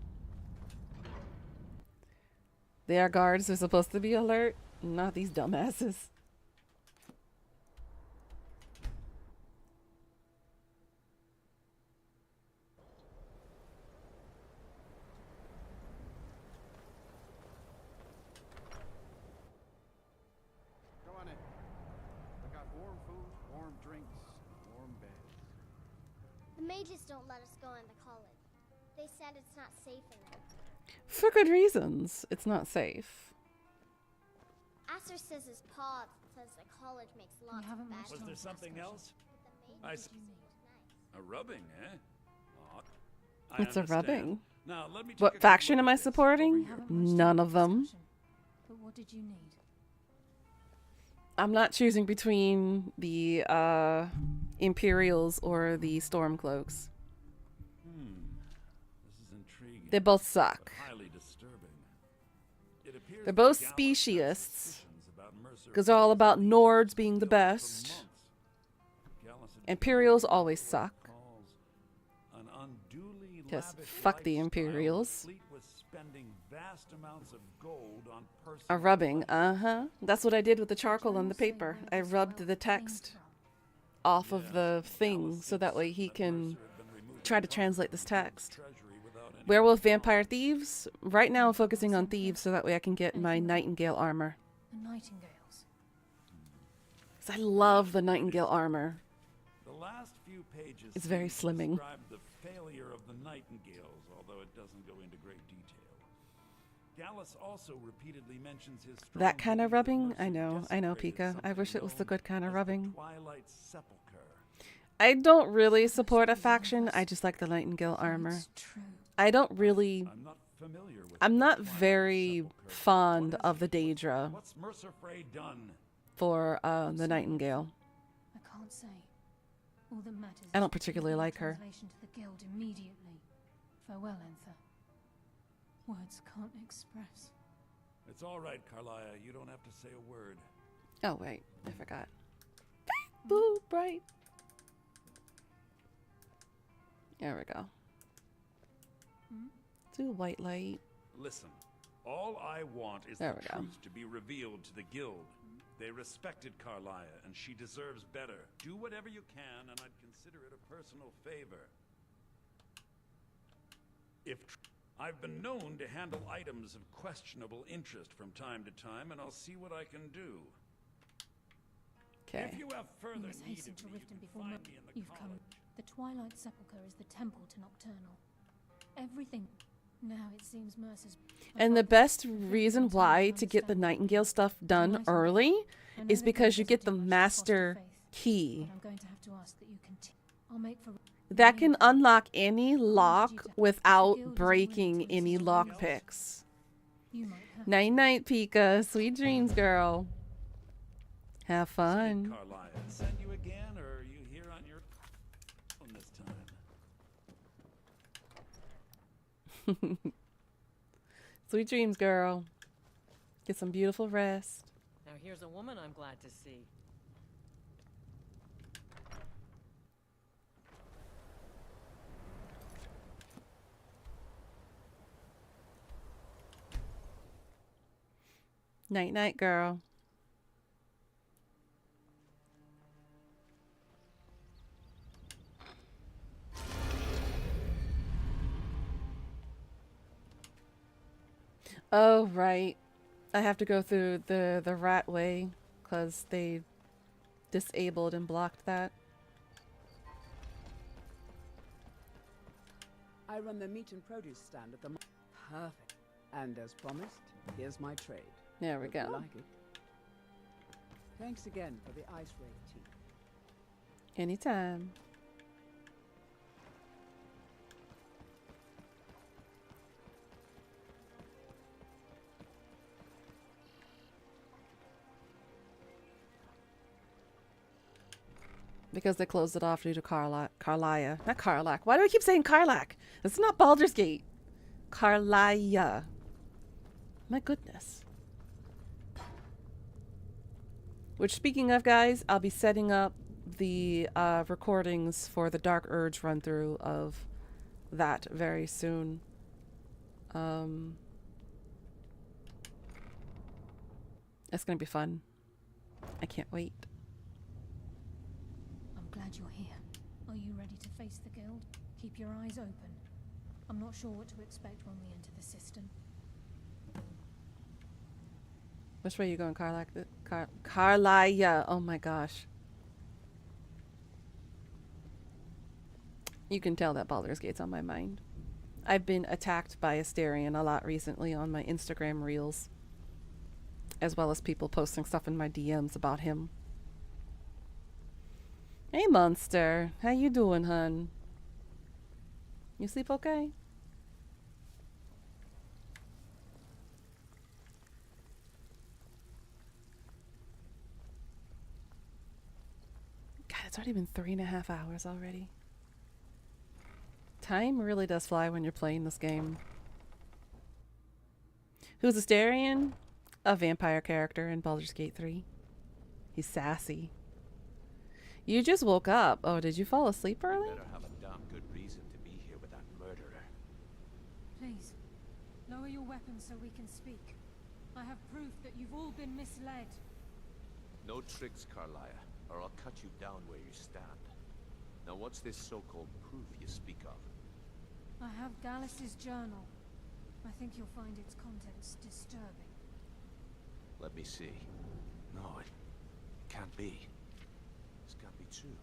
They are guards. They're supposed to be alert. Not these dumbasses.
Come on in. We got warm food, warm drinks, warm beds.
The mages don't let us go in the college. They said it's not safe in there.
For good reasons. It's not safe.
Aster says his paws says the college makes lots of bad
Was there something else?
But the
I
mages
s-
think it's nice.
A rubbing, eh? I
It's a
understand.
rubbing.
Now, let me take a
What
good
faction
look
am
at
I
this.
supporting?
Over here.
None of them.
But what did you need?
I'm not choosing between the Imperials or the Stormcloaks.
This is intriguing.
They both suck.
but highly disturbing. It appears
They're
that
both
Gallus had
speciesists.
suspicions about Mercer
Because they're all about
being
Nords being the
killed for
best.
months. Gallus had been
Imperials
what
always
he
suck.
calls an unduly
Yes,
lavish
fuck the
lifestyle,
Imperials.
complete with spending vast amounts of gold on
A
personal
rubbing,
pleasure.
That's what I did with the charcoal on the paper. I rubbed the text off of the thing so that way he can try to translate this text. Werewolf, vampire, thieves. Right now I'm focusing on thieves so that way I can get my Nightingale armor.
The nightingales.
'Cause I love the Nightingale armor.
The last few pages
It's very
seem to
slimming.
describe the failure of the Nightingales, although it doesn't go into great detail. Gallus also repeatedly mentions his strong
That kind of
belief that
rubbing?
Mercer
I know,
desecrated
Pika. I wish it was the
something
good kind of
known as the
rubbing.
Twilight Sepulchre.
I don't really support a faction. I just like the Nightingale armor.
It's true.
I don't really.
I'm not familiar with
I'm
the
not
Twilight
very
Sepulchre.
fond
What is
of the
it?
Daedra
What's Mercer Frey done?
for the Nightingale.
I can't say. All that matters.
I don't
is we
particularly
give the
like her.
Translation to the guild immediately. Farewell, Enther. Words can't express.
It's all right, Carlia. You don't have to say a word.
Oh wait, I forgot. Boo bright. There we go. Do white light.
Listen, all I want is
There
the
we go.
truth to be revealed to the guild. They respected Carlia, and she deserves better. Do whatever you can, and I'd consider it a personal favor. I've been known to handle items of questionable interest from time to time, and I'll see what I can do.
Okay.
If you have
We
further
must
need
hasten
of
to
me, you
Riften
can
before
find me in the
you've come.
college.
The Twilight Sepulchre is the temple to Nocturnal. Everything. Now it seems Mercer's.
And the best reason why to get the Nightingale stuff done early is because you get the master key.
But I'm going to have to ask that you continue. I'll make for.
That can unlock any lock without breaking any lock picks.
You might have.
Night night, Pika. Sweet dreams, girl. Have fun.
Carlia, send you again, or are you here on your own this time?
Sweet dreams, girl. Get some beautiful rest.
Now here's a woman I'm glad to see.
Night night, girl. Oh, right. I have to go through the rat way because they disabled and blocked that.
I run the meat and produce stand at the Perfect. And as promised, here's my trade.
There we
Hope you
go.
like it. Thanks again for the ice wave tea.
Anytime. Because they closed it off due to Carlia. Not Carlac. Why do I keep saying Carlac? It's not Baldur's Gate. Carlia. My goodness. Which, speaking of, guys, I'll be setting up the recordings for the Dark Urge run through of that very soon. It's gonna be fun. I can't wait.
I'm glad you're here. Are you ready to face the guild? Keep your eyes open. I'm not sure what to expect when we enter the system.
Which way are you going, Carlac? Carlia. Oh my gosh. You can tell that Baldur's Gate's on my mind. I've been attacked by Asterion a lot recently on my Instagram reels, as well as people posting stuff in my DMs about him. Hey, Monster. How you doing, hun? You sleep okay? God, it's already been 3.5 hours already. Time really does fly when you're playing this game. Who's Asterion? A vampire character in Baldur's Gate 3. He's sassy. You just woke up. Oh, did you fall asleep early?
Better have a damn good reason to be here with that murderer.
Please, lower your weapons so we can speak. I have proof that you've all been misled.
No tricks, Carlia, or I'll cut you down where you stand. Now what's this so-called proof you speak of?
I have Gallus's journal. I think you'll find its contents disturbing.
Let me see. No, it can't be. This can't be true.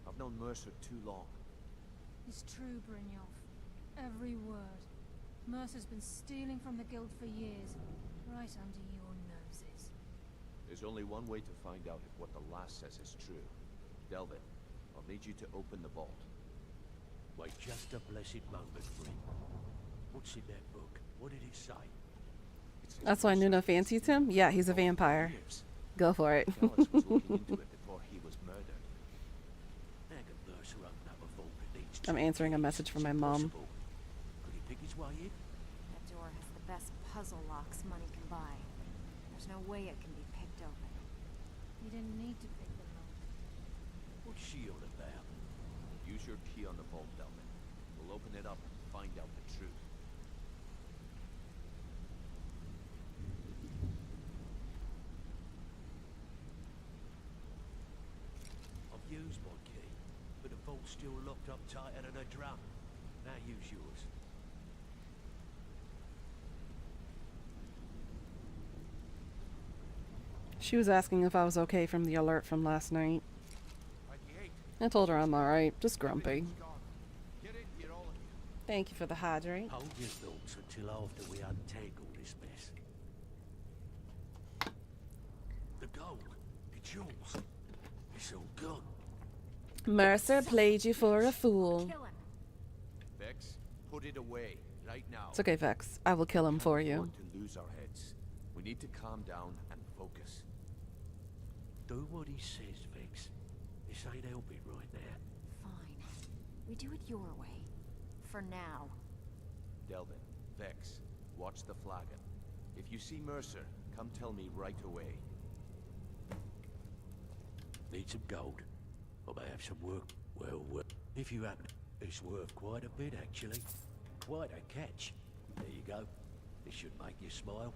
I've known Mercer too long.
It's true, Brynjolf. Every word. Mercer's been stealing from the guild for years, right under your noses.
There's only one way to find out if what the lass says is true. Delvin, I'll need you to open the vault.
Wait just a blessed moment, Bryn. What's in that book? What did it say?
That's why Nuna fancies him? Yeah, he's a vampire. Go for it.
Gallus was looking into it before he was murdered.
How can Mercer open up a vault that needs
I'm answering a message from my mom.
Could he pick his way in?
That door has the best puzzle locks money can buy. There's no way it can be picked open.
You didn't need to pick them up.
What's she all about?
Use your key on the vault, Delvin. We'll open it up and find out the truth.
I've used my key, but the vault's still locked up tighter than a drum. Now use yours.
She was asking if I was okay from the alert from last night. I told her I'm alright, just grumpy. Thank you for the hydrate.
Hold your thoughts until after we untangle this mess. The gold, it's yours. It's all gone.
Mercer played you for a fool.
Vex, put it away right now.
It's okay, Vex. I will kill him for you.
To lose our heads. We need to calm down and focus.
Do what he says, Vex. This ain't helping right now.
Fine. We do it your way. For now.
Delvin, Vex, watch the flagon. If you see Mercer, come tell me right away.
Need some gold. I may have some work. Well, if you happen, it's worth quite a bit, actually. Quite a catch. There you go. This should make you smile.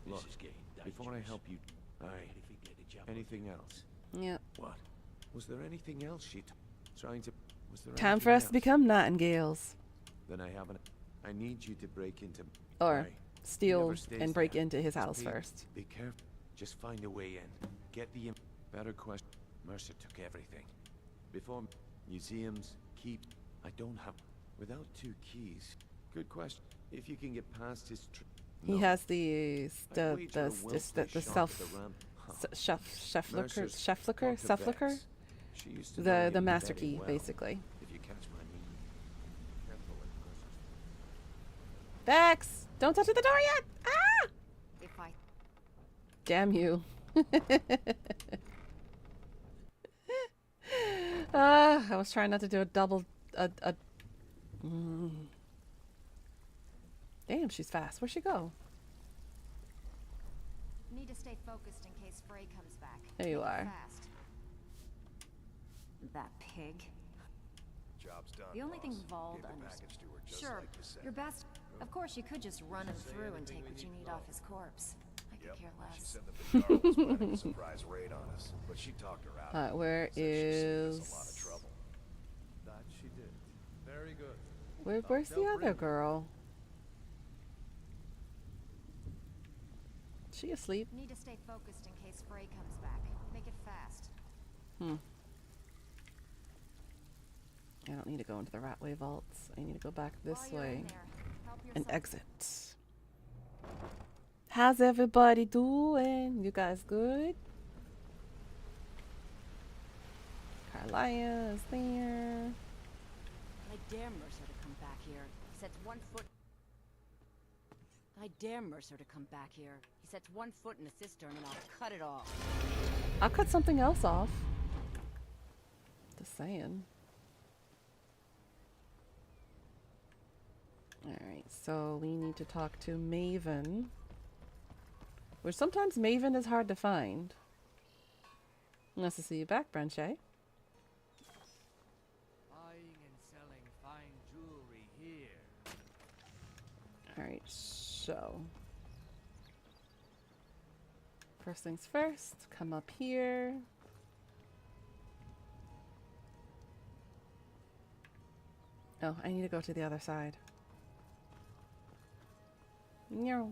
This is getting Before I help you, anything else?
Yep.
What? Was there anything else trying to? Was there
Time for
anything
us to
else?
become Nightingales.
Then I haven't. I need you to break into.
Or
Right. He
steal
never stays
and break
there.
into his
Just
house
be-
first.
Be careful. Just find a way in. Get the better question. Mercer took everything. Before museums, keep. I don't have. Without 2 keys. Good question. If you can get past his.
He has the
wager a Wellesley
the
shot
self
at the ramp.
chef
Mercer's
flicker
talked to
self-flicker.
Vex. She used to know him
The master
very
key,
well,
basically.
If you catch my meaning. Careful with Mercer's.
Vex, don't touch the door yet. Ah!
If I
Damn you. I was trying not to do a double. Damn, she's fast. Where'd she go?
need to stay focused in case Frey comes back.
There you
Make it
are.
Fast. That pig.
Job's done.
The only thing
boss.
Vold
Gave the
understands.
package to her just
Sure,
like you said.
your best. Of course, you could just run him through and take what you need off his corpse. I could care
She
less.
said the big Carl was planning a surprise raid on us, but she talked her out.
Where
Said she'd save us
is?
a lot of trouble.
That she did. Very good.
Where's the other girl? She asleep?
Need to stay focused in case Frey comes back. Make it fast.
I don't need to go into the Ratway vaults. I need to go back this
While you're
way
in there, help
and
yourself.
exit. How's everybody doing? You guys good? Carlia is there.
I dare Mercer to come back here. He sets 1 foot. I dare Mercer to come back here. He sets 1 foot in a cistern and I'll cut it off.
I'll cut something else off. Just saying. Alright, so we need to talk to Maven. Which sometimes Maven is hard to find. Nice to see you back, Branche.
Buying and selling fine jewelry here.
Alright, so. First things first, come up here. Oh, I need to go to the other side. No.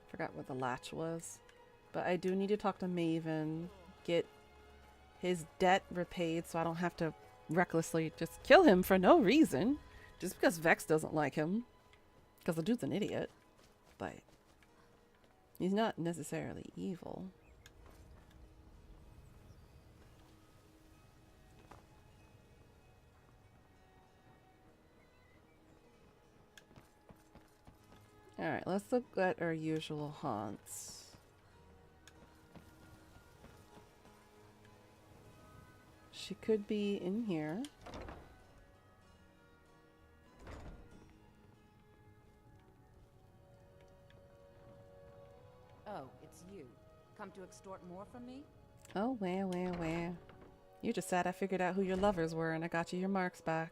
Forgot what the latch was. But I do need to talk to Maven, get his debt repaid so I don't have to recklessly just kill him for no reason. Just because Vex doesn't like him. Because the dude's an idiot. But he's not necessarily evil. Alright, let's look at our usual haunts. She could be in here.
Oh, it's you. Come to extort more from me?
Oh, where? You just said I figured out who your lovers were and I got you your marks back.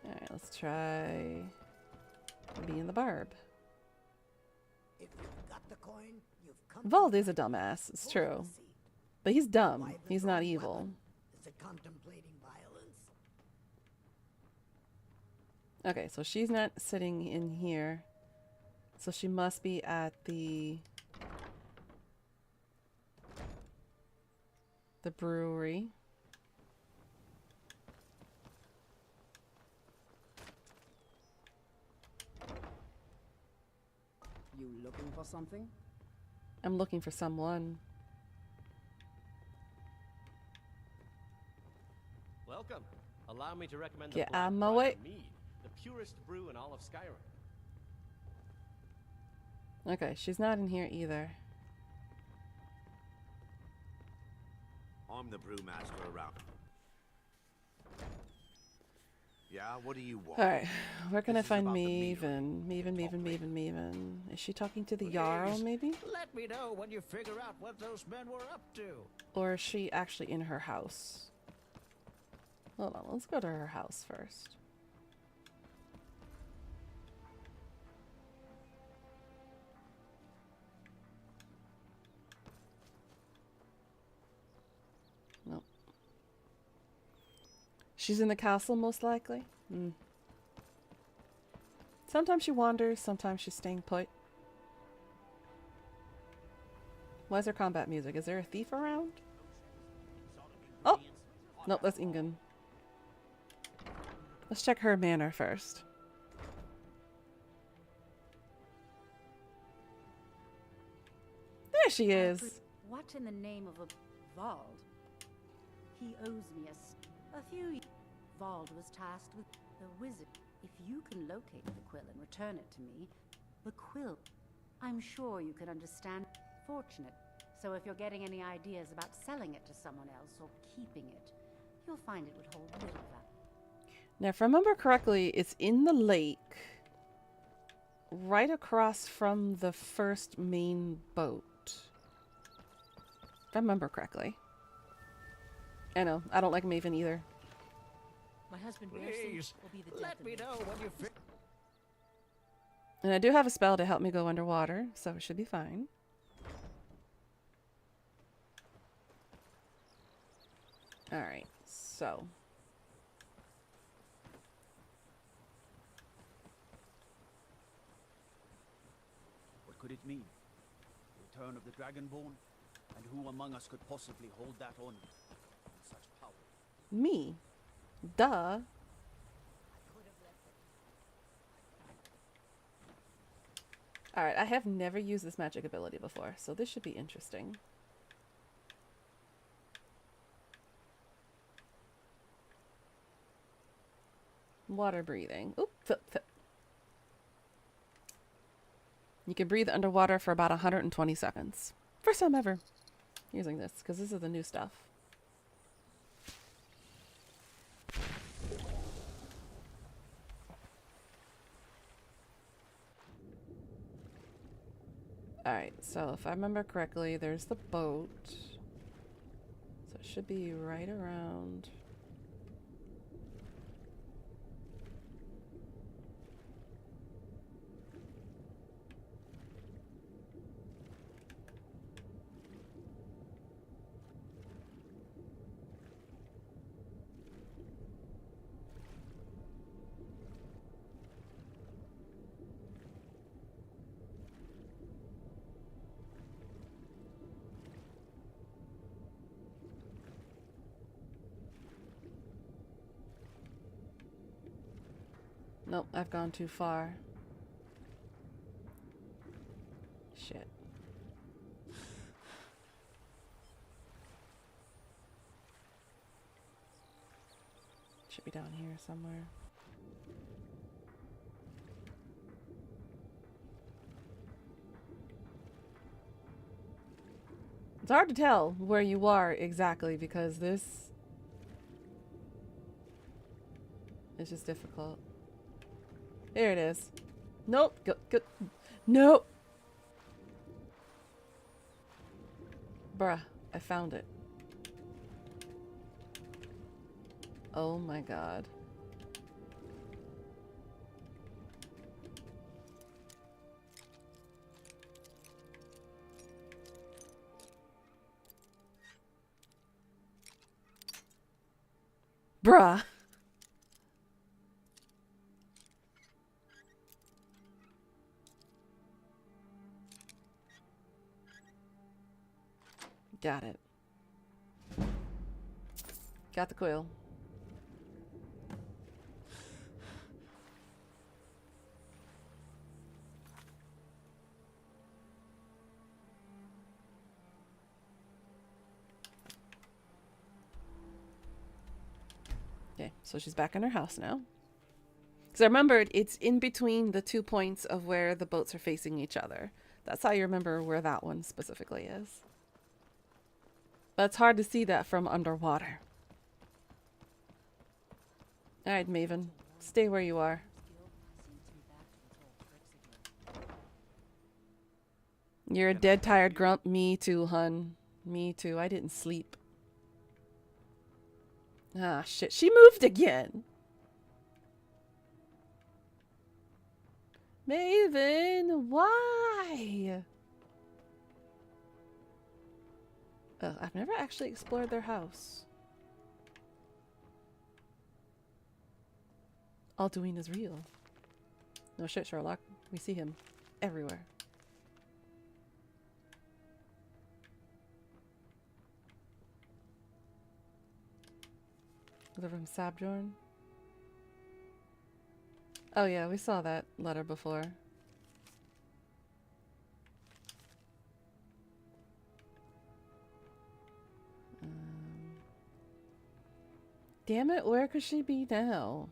Alright, let's try being the barb.
If you've got the coin, you've come.
Vald is a dumbass, it's true. But he's dumb. He's not evil.
Is it contemplating violence?
Okay, so she's not sitting in here. So she must be at the brewery.
You looking for something?
I'm looking for someone.
Welcome. Allow me to recommend
Get
the
out of
Black
my
Briar
way.
Mead, the purest brew in all of Skyrim.
Okay, she's not in here either.
I'm the brewmaster around. Yeah, what do you want?
Alright, where can I
This is
find
about the
Maven? Maven. Is she talking to the Jarl, maybe?
Let me know when you figure out what those men were up to.
Or is she actually in her house? Hold on, let's go to her house first. Nope. She's in the castle, most likely. Sometimes she wanders, sometimes she's staying put. Why is there combat music? Is there a thief around? Oh! Nope, that's Ingen. Let's check her manor first. There she is!
What in the name of a Vald? He owes me a few. Vald was tasked with the wizard. If you can locate the quill and return it to me, the quill, I'm sure you can understand. Fortunate. So if you're getting any ideas about selling it to someone else or keeping it, you'll find it would hold little value.
Now, if I remember correctly, it's in the lake, right across from the first main boat. If I remember correctly. I know, I don't like Maven either.
My husband
Please,
will be the
let me know when you
And I do have a spell to help me go underwater, so it should be fine. Alright, so.
What could it mean? Return of the Dragonborn? And who among us could possibly hold that honor? And such power?
Me? Duh. Alright, I have never used this magic ability before, so this should be interesting. Water breathing. Oop, flip. You can breathe underwater for about 120 seconds. First time ever using this, because this is the new stuff. Alright, so if I remember correctly, there's the boat. So it should be right around. Nope, I've gone too far. Shit. Should be down here somewhere. It's hard to tell where you are exactly because this is just difficult. There it is. Nope. Go. Nope. Bruh, I found it. Oh my god. Bruh. Got it. Got the quill. Okay, so she's back in her house now. Because I remembered it's in between the 2 points of where the boats are facing each other. That's how you remember where that one specifically is. But it's hard to see that from underwater. Alright, Maven. Stay where you are. You're a dead, tired grump. Me too, hun. Me too. I didn't sleep. Ah, shit. She moved again. Maven, why? I've never actually explored their house. Alduin is real. No shit, Sherlock. We see him everywhere. Letter from Sabjorn. Oh yeah, we saw that letter before. Damn it, where could she be now?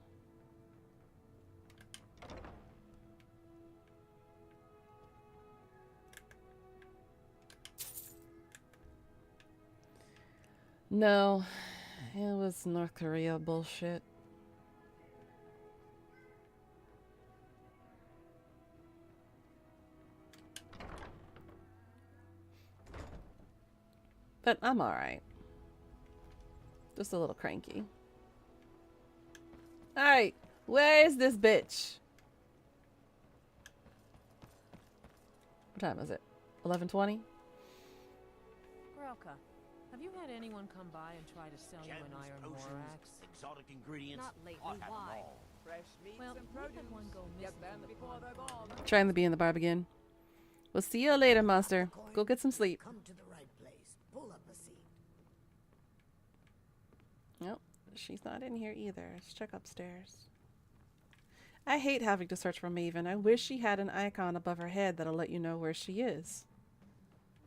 No, it was North Korea bullshit. But I'm alright. Just a little cranky. Alright, where is this bitch? What time is it? 11:20?
Grelka, have you had anyone come by and try to sell you an iron borax?
Exotic ingredients.
Not lately.
I have them
Why?
all.
Fresh meats
Well,
and
we
produce.
had one go
Get
missing
them
from the
before they're
pond.
gone.
Trying to be in the bar again. We'll see you later, monster. Go get some sleep.
Come to the right place. Pull up a seat.
Nope, she's not in here either. Let's check upstairs. I hate having to search for Maven. I wish she had an icon above her head that'll let you know where she is.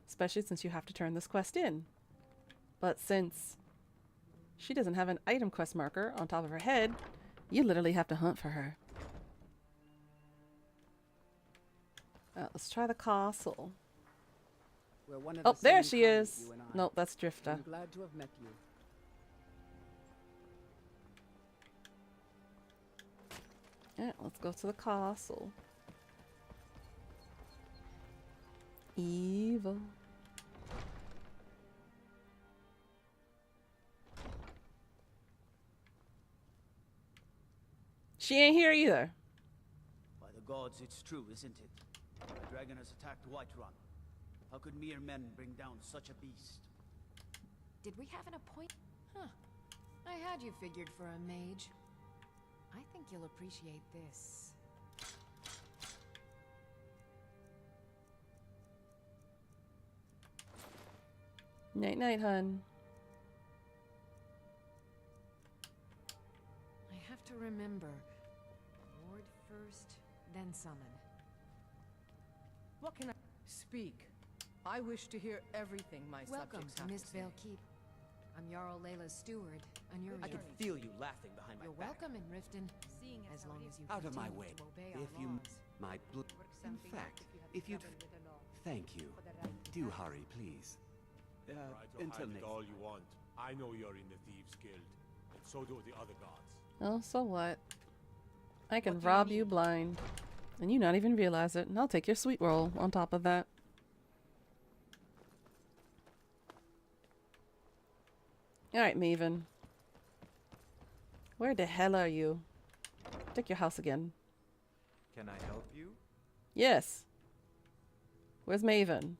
Especially since you have to turn this quest in. But since she doesn't have an item quest marker on top of her head, you literally have to hunt for her. Let's try the castle.
We're one of
Oh,
the
there
same
she
kind,
is.
you and I.
Nope, that's Drifter.
I'm glad to have met you.
Yeah, let's go to the castle. Evil. She ain't here either.
By the gods, it's true, isn't it? The dragon has attacked Whiterun. How could mere men bring down such a beast?
Did we have an appointment? Huh. I had you figured for a mage. I think you'll appreciate this.
Night night, hun.
I have to remember. Ward first, then summon.
What can I speak? I wish to hear everything my
Welcome
subjects
to
have to
Mist
say.
Vale Keep. I'm Jarl Layla's steward, and you're
I can feel you laughing behind my
You're
back.
welcome in Riften, as long as you
Out of my
continue
way.
to obey
If
our
you
laws.
might in fact, if you'd thank you. Do hurry, please.
Try to
Until
hide it
next
all you want. I know you're in the Thieves Guild, and so do the other gods.
Oh, so what? I can rob you blind. And you not even realize it. And I'll take your sweet roll on top of that. Alright, Maven. Where the hell are you? Take your house again.
Can I help you?
Yes. Where's Maven?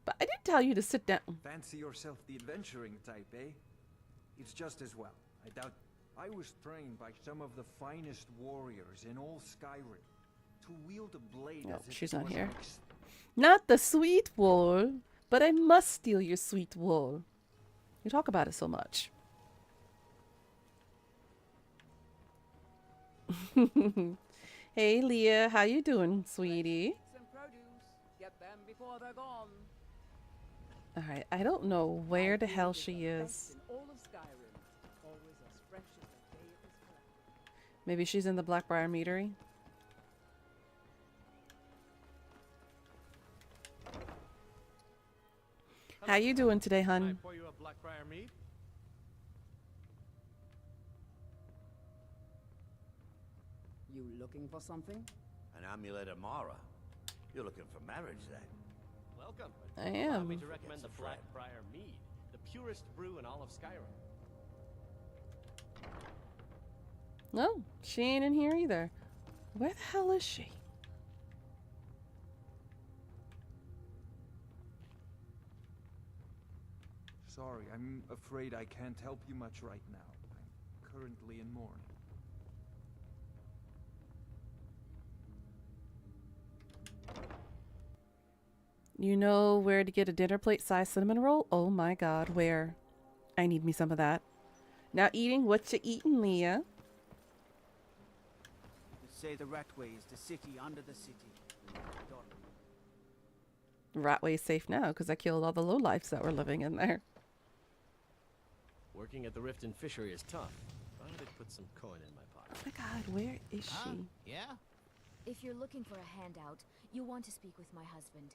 But I did tell you to sit down.
Fancy yourself the adventuring type, eh? It's just as well. I doubt. I was trained by some of the finest warriors in all Skyrim. To wield a blade
Oh,
as if
she's
it
not
was
here.
an
Not the sweet wool, but I must steal your sweet wool. You talk about it so much. Hey, Leah, how you doing, sweetie?
Some produce. Get them before they're gone.
All right, I don't know where the hell she is.
In all of Skyrim, always as fresh as the day it was collected.
Maybe she's in the Blackbriar Meadery. How you doing today,
Can I
hun?
pour you a Blackbriar mead?
You looking for something?
An amulet of Mara. You're looking for marriage, then?
Welcome.
I
Allow
am.
me to recommend the Blackbriar mead, the purest brew in all of Skyrim.
No, she ain't in here either. Where the hell is she?
Sorry, I'm afraid I can't help you much right now. I'm currently in mourning.
You know where to get a dinner plate size cinnamon roll? Oh my god, where? I need me some of that. Now eating, what you eating, Leah?
They say the Ratway is the city under the city.
Ratway's safe now because I killed all the lowlifes that were living in there.
Working at the Rift and Fishery is tough. I did put some coin in my pocket.
Oh my god, where is she?
Yeah? If you're looking for a handout, you'll want to speak with my husband.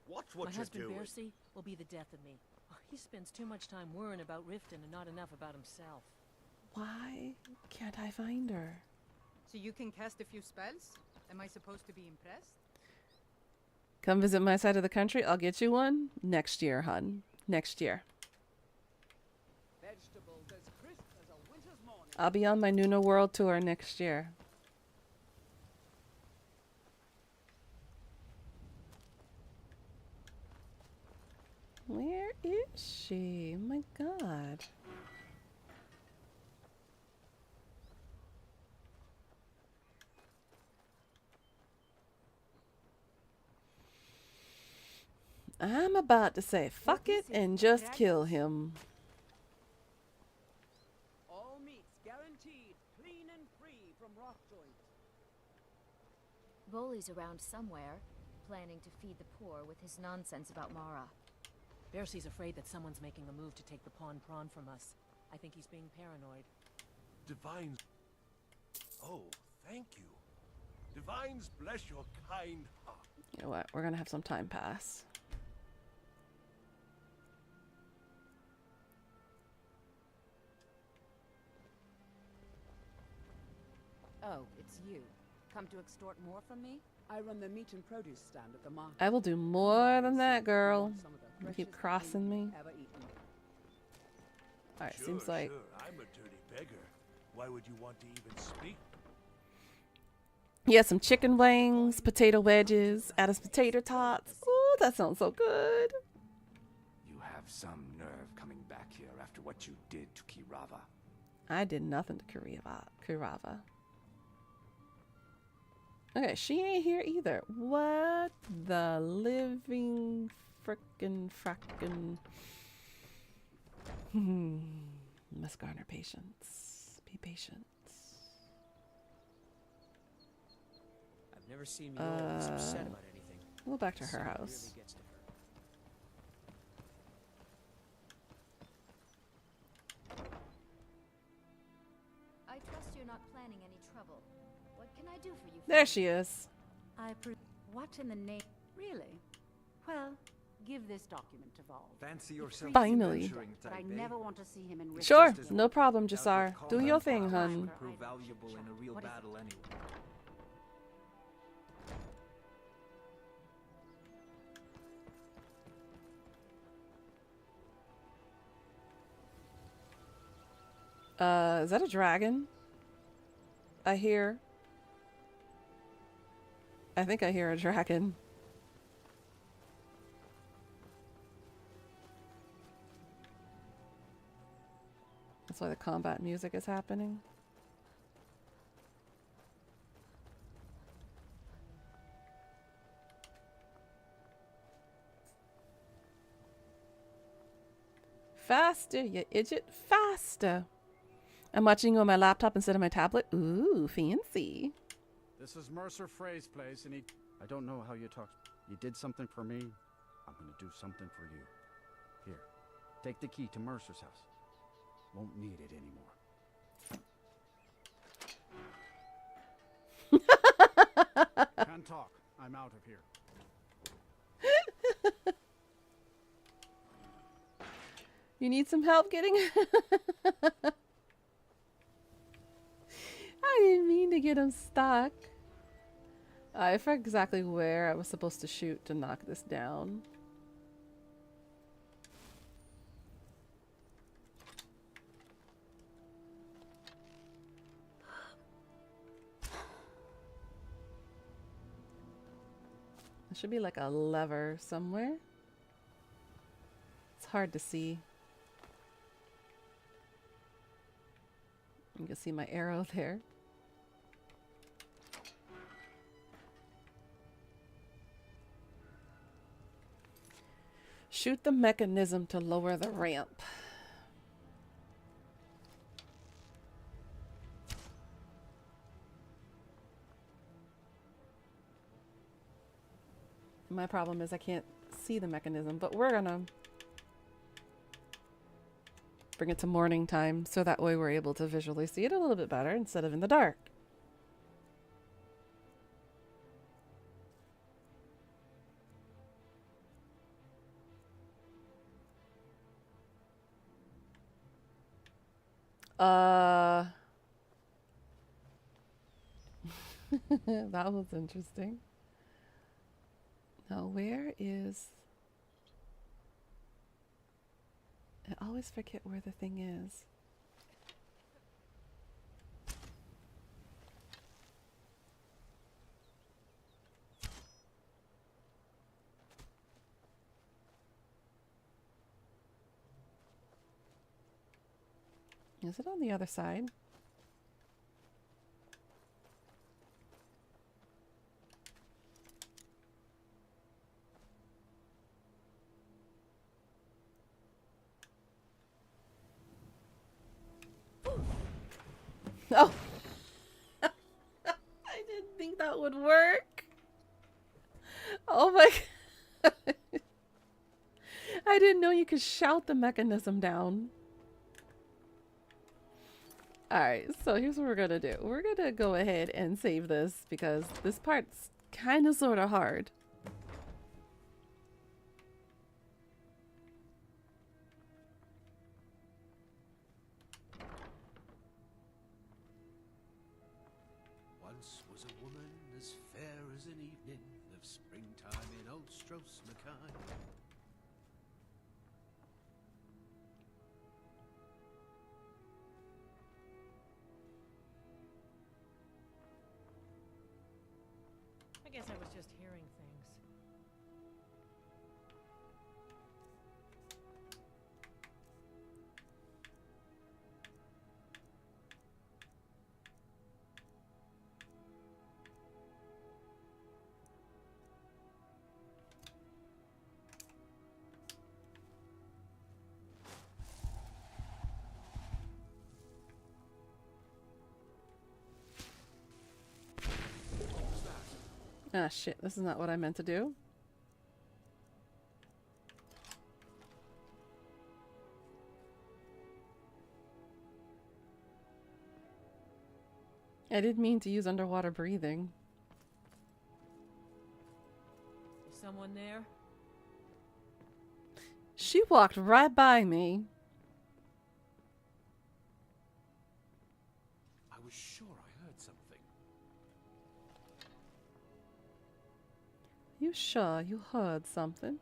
Watch
My husband, Bercy, will be the death of me. He spends too much time worrying about Riften and not enough about himself.
Why can't I find her?
So you can cast a few spells? Am I supposed to be impressed?
Come visit my side of the country. I'll get you one next year, hun. Next year.
Vegetables as crisp as a winter's morning.
I'll be on my Nuno World tour next year. Where is she? Oh my god. I'm about to say fuck it and just kill him.
All meats guaranteed, clean and free from rock joint.
Boley's around somewhere, planning to feed the poor with his nonsense about Mara.
Bercy's afraid that someone's making a move to take the pawn prawn from us. I think he's being paranoid.
Divines. Oh, thank you. Divines bless your kind heart.
You know what? We're gonna have some time pass.
Oh, it's you. Come to extort more from me?
I run the meat and produce stand at the market.
I will do more than that, girl. You keep crossing me. Alright,
Sure,
seems like...
Sure. I'm a dirty beggar. Why would you want to even speak?
Yeah, some chicken wings, potato wedges, add us potato tots. Ooh, that sounds so good.
You have some nerve coming back here after what you did to Kirava.
I did nothing to Kirava. Okay, she ain't here either. What the living frickin' Must garner patience. Be patient.
I've never seen Muriel this upset about anything.
We'll go back to her
Something
house.
really gets to her.
I trust you're not planning any trouble. What can I do for you?
There she is.
What in the name? Really? Well, give this document to Vol.
Fancy yourself
Finally.
adventuring
But I
type, eh?
never want to see him in risk.
Sure, no problem, Jasar. Do your thing,
Combat
hun.
would prove valuable in a real battle anyway.
Is that a dragon? I think I hear a dragon. That's why the combat music is happening. Faster, you idiot, faster. I'm watching you on my laptop instead of my tablet. Ooh, fancy.
This is Mercer Frey's place, and I don't know how you talk. You did something for me. I'm gonna do something for you. Here, take the key to Mercer's house. Won't need it anymore. Can't talk. I'm out of here.
You need some help getting... I didn't mean to get him stuck. I forgot exactly where I was supposed to shoot to knock this down. There should be like a lever somewhere. It's hard to see. You can see my arrow there. Shoot the mechanism to lower the ramp. My problem is I can't see the mechanism, but we're gonna bring it to morning time so that way we're able to visually see it a little bit better instead of in the dark. That was interesting. Now, where is... I always forget where the thing is. Is it on the other side? Oh! I didn't think that would work. Oh my god. I didn't know you could shout the mechanism down. Alright, so here's what we're gonna do. We're gonna go ahead and save this because this part's kind of sort of hard.
Once was a woman as fair as an evening of springtime in old Strauss-Mackay.
I guess I was just hearing things.
Ah, shit. This is not what I meant to do. I didn't mean to use underwater breathing.
Is someone there?
She walked right by me.
I was sure I heard something.
You sure you heard something?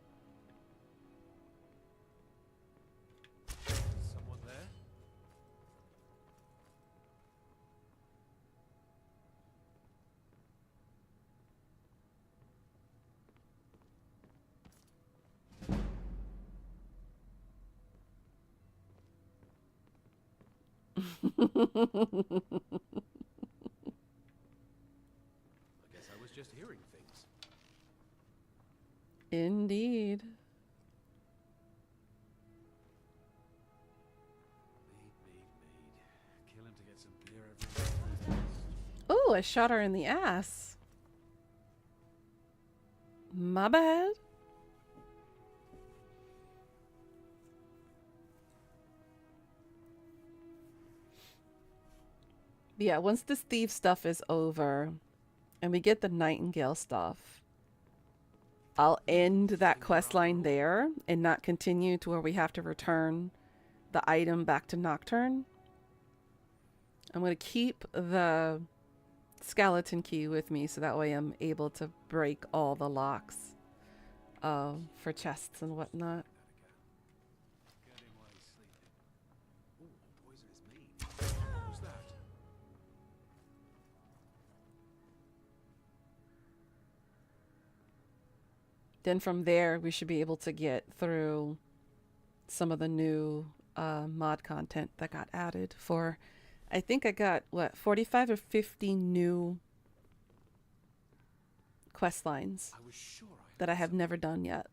Someone there? I guess I was just hearing things.
Indeed.
Kill him to get some beer every day.
Oh, I shot her in the ass. My bad. Yeah, once this thief stuff is over and we get the Nightingale stuff, I'll end that quest line there and not continue to where we have to return the item back to Nocturne. I'm going to keep the skeleton key with me so that way I'm able to break all the locks for chests and whatnot.
Who's that?
Then from there, we should be able to get through some of the new mod content that got added for, I think I got, what, 45 or 50 new quest lines that I have never done yet.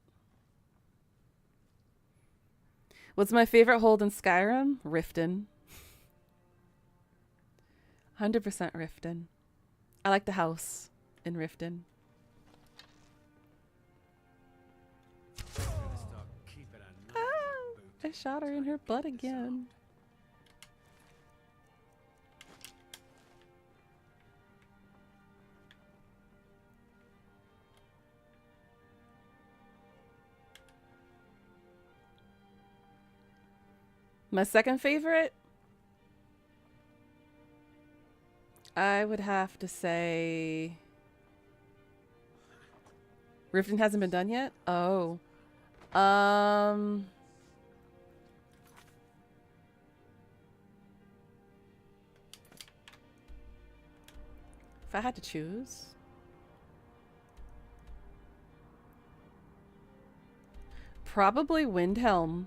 What's my favorite hold in Skyrim? Riften. 100% Riften. I like the house in Riften. I shot her in her butt again. My second favorite, I would have to say Riften hasn't been done yet? Oh. If I had to choose, probably Windhelm.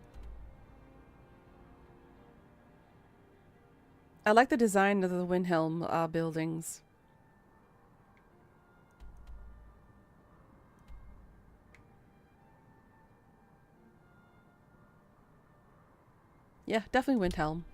I like the design of the Windhelm buildings. Yeah, definitely Windhelm.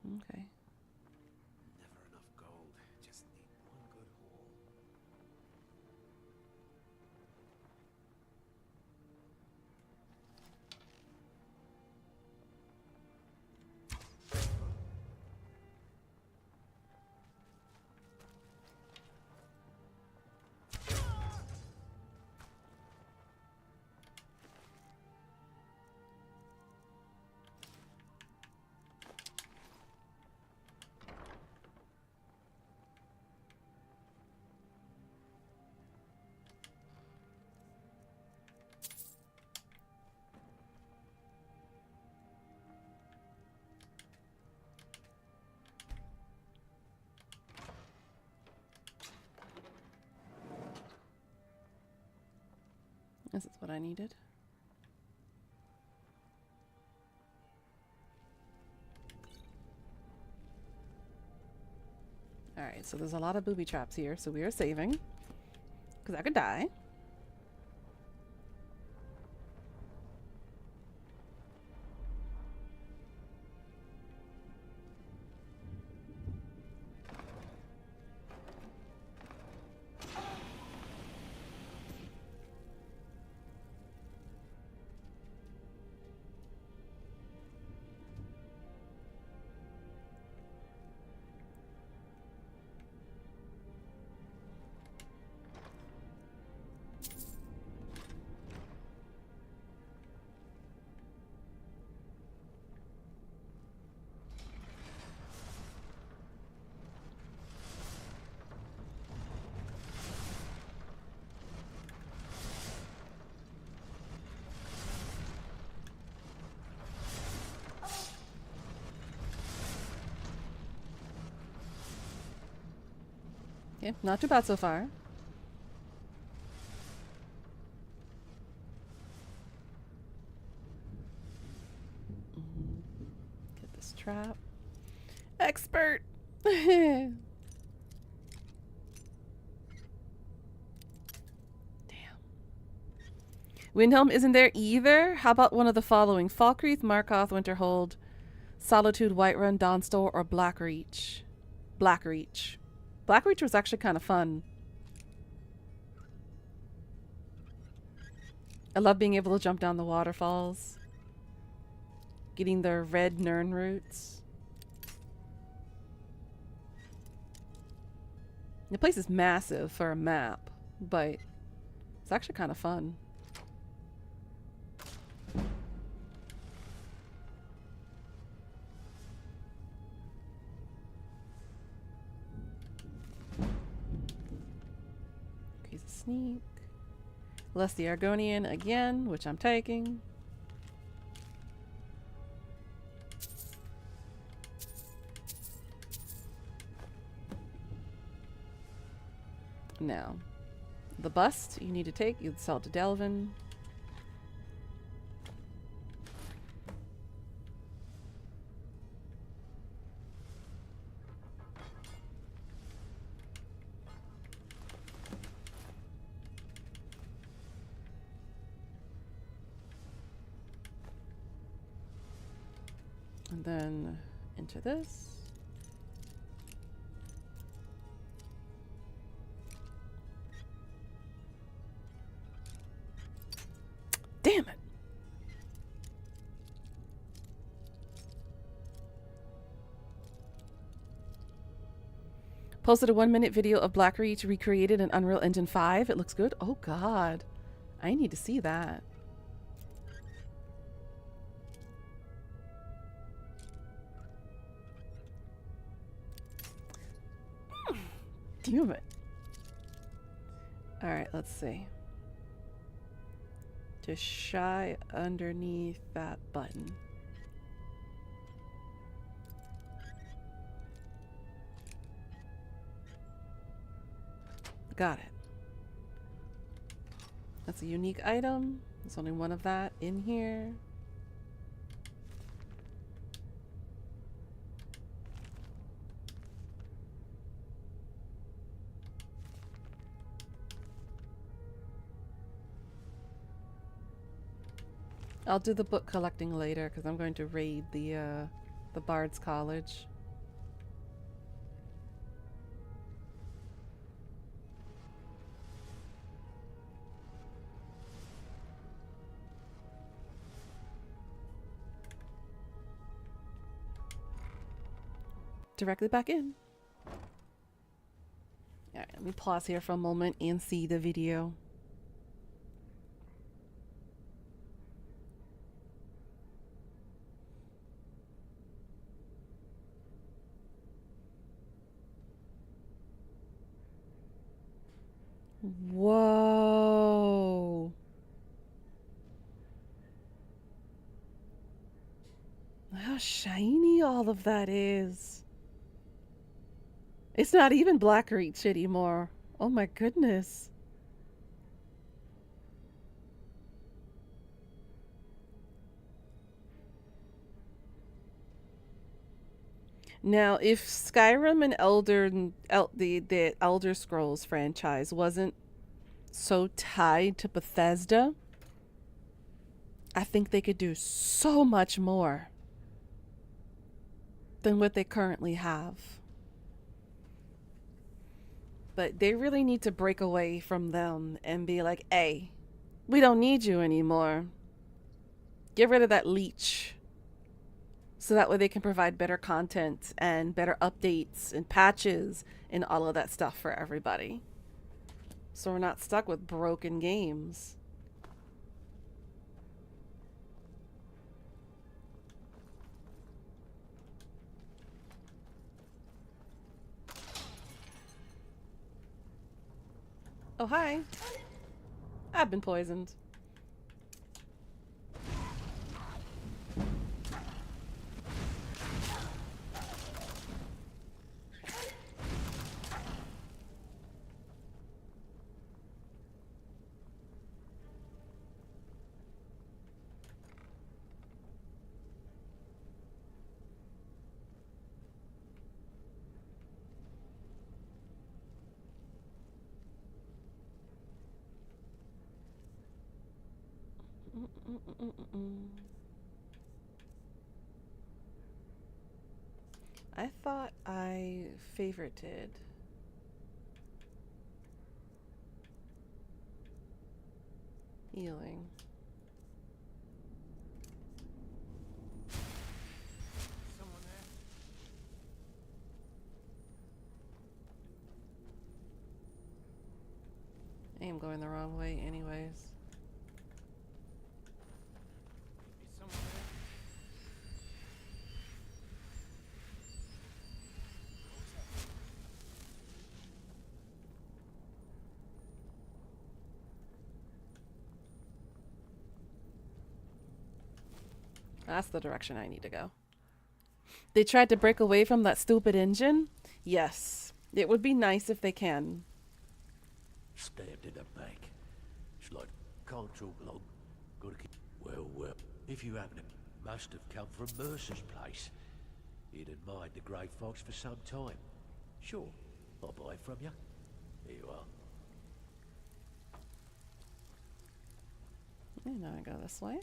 Okay.
Never enough gold. Just need one good haul.
This is what I needed. Alright, so there's a lot of booby traps here, so we are saving. Because I could die. Okay, not too bad so far. Get this trap. Expert! Damn. Windhelm isn't there either? How about one of the following? Falkreath, Markoth, Winterhold, Solitude, Whiterun, Dawnstone, or Blackreach? Blackreach. Blackreach was actually kind of fun. I love being able to jump down the waterfalls. Getting the red Nern roots. The place is massive for a map, but it's actually kind of fun. He's a sneak. Less the Argonian again, which I'm taking. Now, the bust you need to take, you'd sell to Delvin. And then into this. Damn it. Posted a 1-minute video of Blackreach recreated in Unreal Engine 5. It looks good. Oh god. I need to see that. Damn it. Alright, let's see. Just shy underneath that button. Got it. That's a unique item. There's only one of that in here. I'll do the book collecting later because I'm going to raid the Bard's College. Directly back in. Alright, let me pause here for a moment and see the video. Whoa. How shiny all of that is. It's not even Blackreach anymore. Oh my goodness. Now, if Skyrim and the Elder Scrolls franchise wasn't so tied to Bethesda, I think they could do so much more than what they currently have. But they really need to break away from them and be like, hey, we don't need you anymore. Get rid of that leech. So that way they can provide better content and better updates and patches and all of that stuff for everybody. So we're not stuck with broken games. Oh, hi. I've been poisoned. I thought I favorited Healing.
Someone there?
I am going the wrong way anyways.
Is someone there?
That's the direction I need to go. They tried to break away from that stupid engine? Yes. It would be nice if they can.
Stabbed in the back. It's like, can't talk long. Gotta keep... Well, if you happen to... Must have come from Mercer's place. He'd admired the grey fox for some time. Sure, I'll buy it from you. Here you are.
And now I go this way.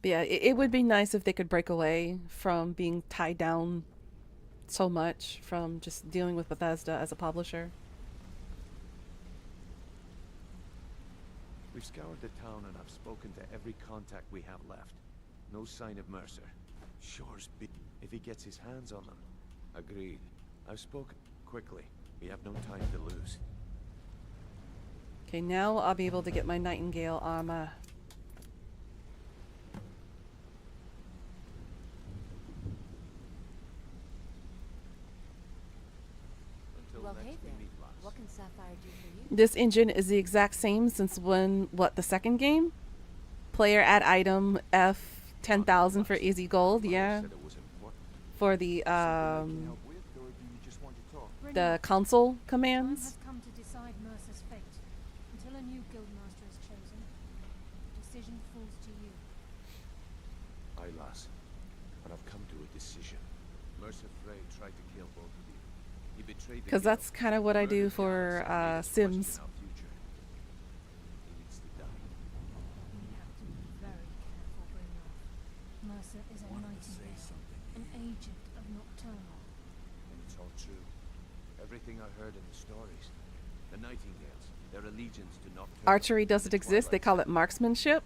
But yeah, it would be nice if they could break away from being tied down so much from just dealing with Bethesda as a publisher.
We've scoured the town and I've spoken to every contact we have left. No sign of Mercer. Shore's be if he gets his hands on them. Agreed. I've spoken quickly. We have no time to lose.
Okay, now I'll be able to get my Nightingale armor.
Well, hey then. What can Sapphire do for you?
This engine is the exact same since the second game? Player add item F 10,000 for easy gold, yeah. For the console commands.
Has come to decide Mercer's fate. Until a new guildmaster is chosen, the decision falls to you.
Aye, lass. But I've come to a decision. Mercer Frey tried to kill both of you. He betrayed the
Because that's kind of what I do for Sims.
He needs to die.
We have to be very careful, Brynjolf. Mercer is a nightingale, an agent of Nocturnal.
And it's all true. Everything I heard in the stories. The Nightingales, their allegiance to Nocturnal.
Archery doesn't exist, they call it marksmanship.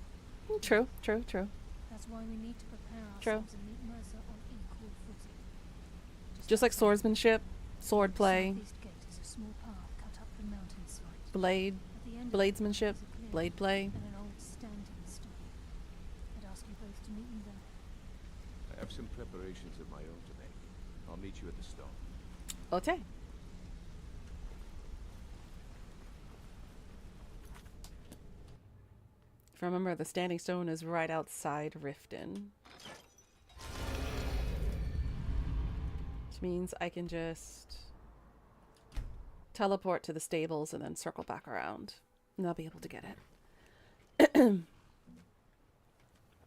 True.
That's why we need to prepare
True.
ourselves and meet Mercer on equal footing.
Just like swordsmanship, swordplay,
Southeast gate is a small path cut up the mountainside.
blade,
At the end of it
bladesmanship,
is a clearing
blade play.
and an old standing stone. I'd ask you both to meet me there.
I have some preparations of my own to make. I'll meet you at the stone.
Okay. If I remember, the standing stone is right outside Riften. Which means I can just teleport to the stables and then circle back around. And I'll be able to get it.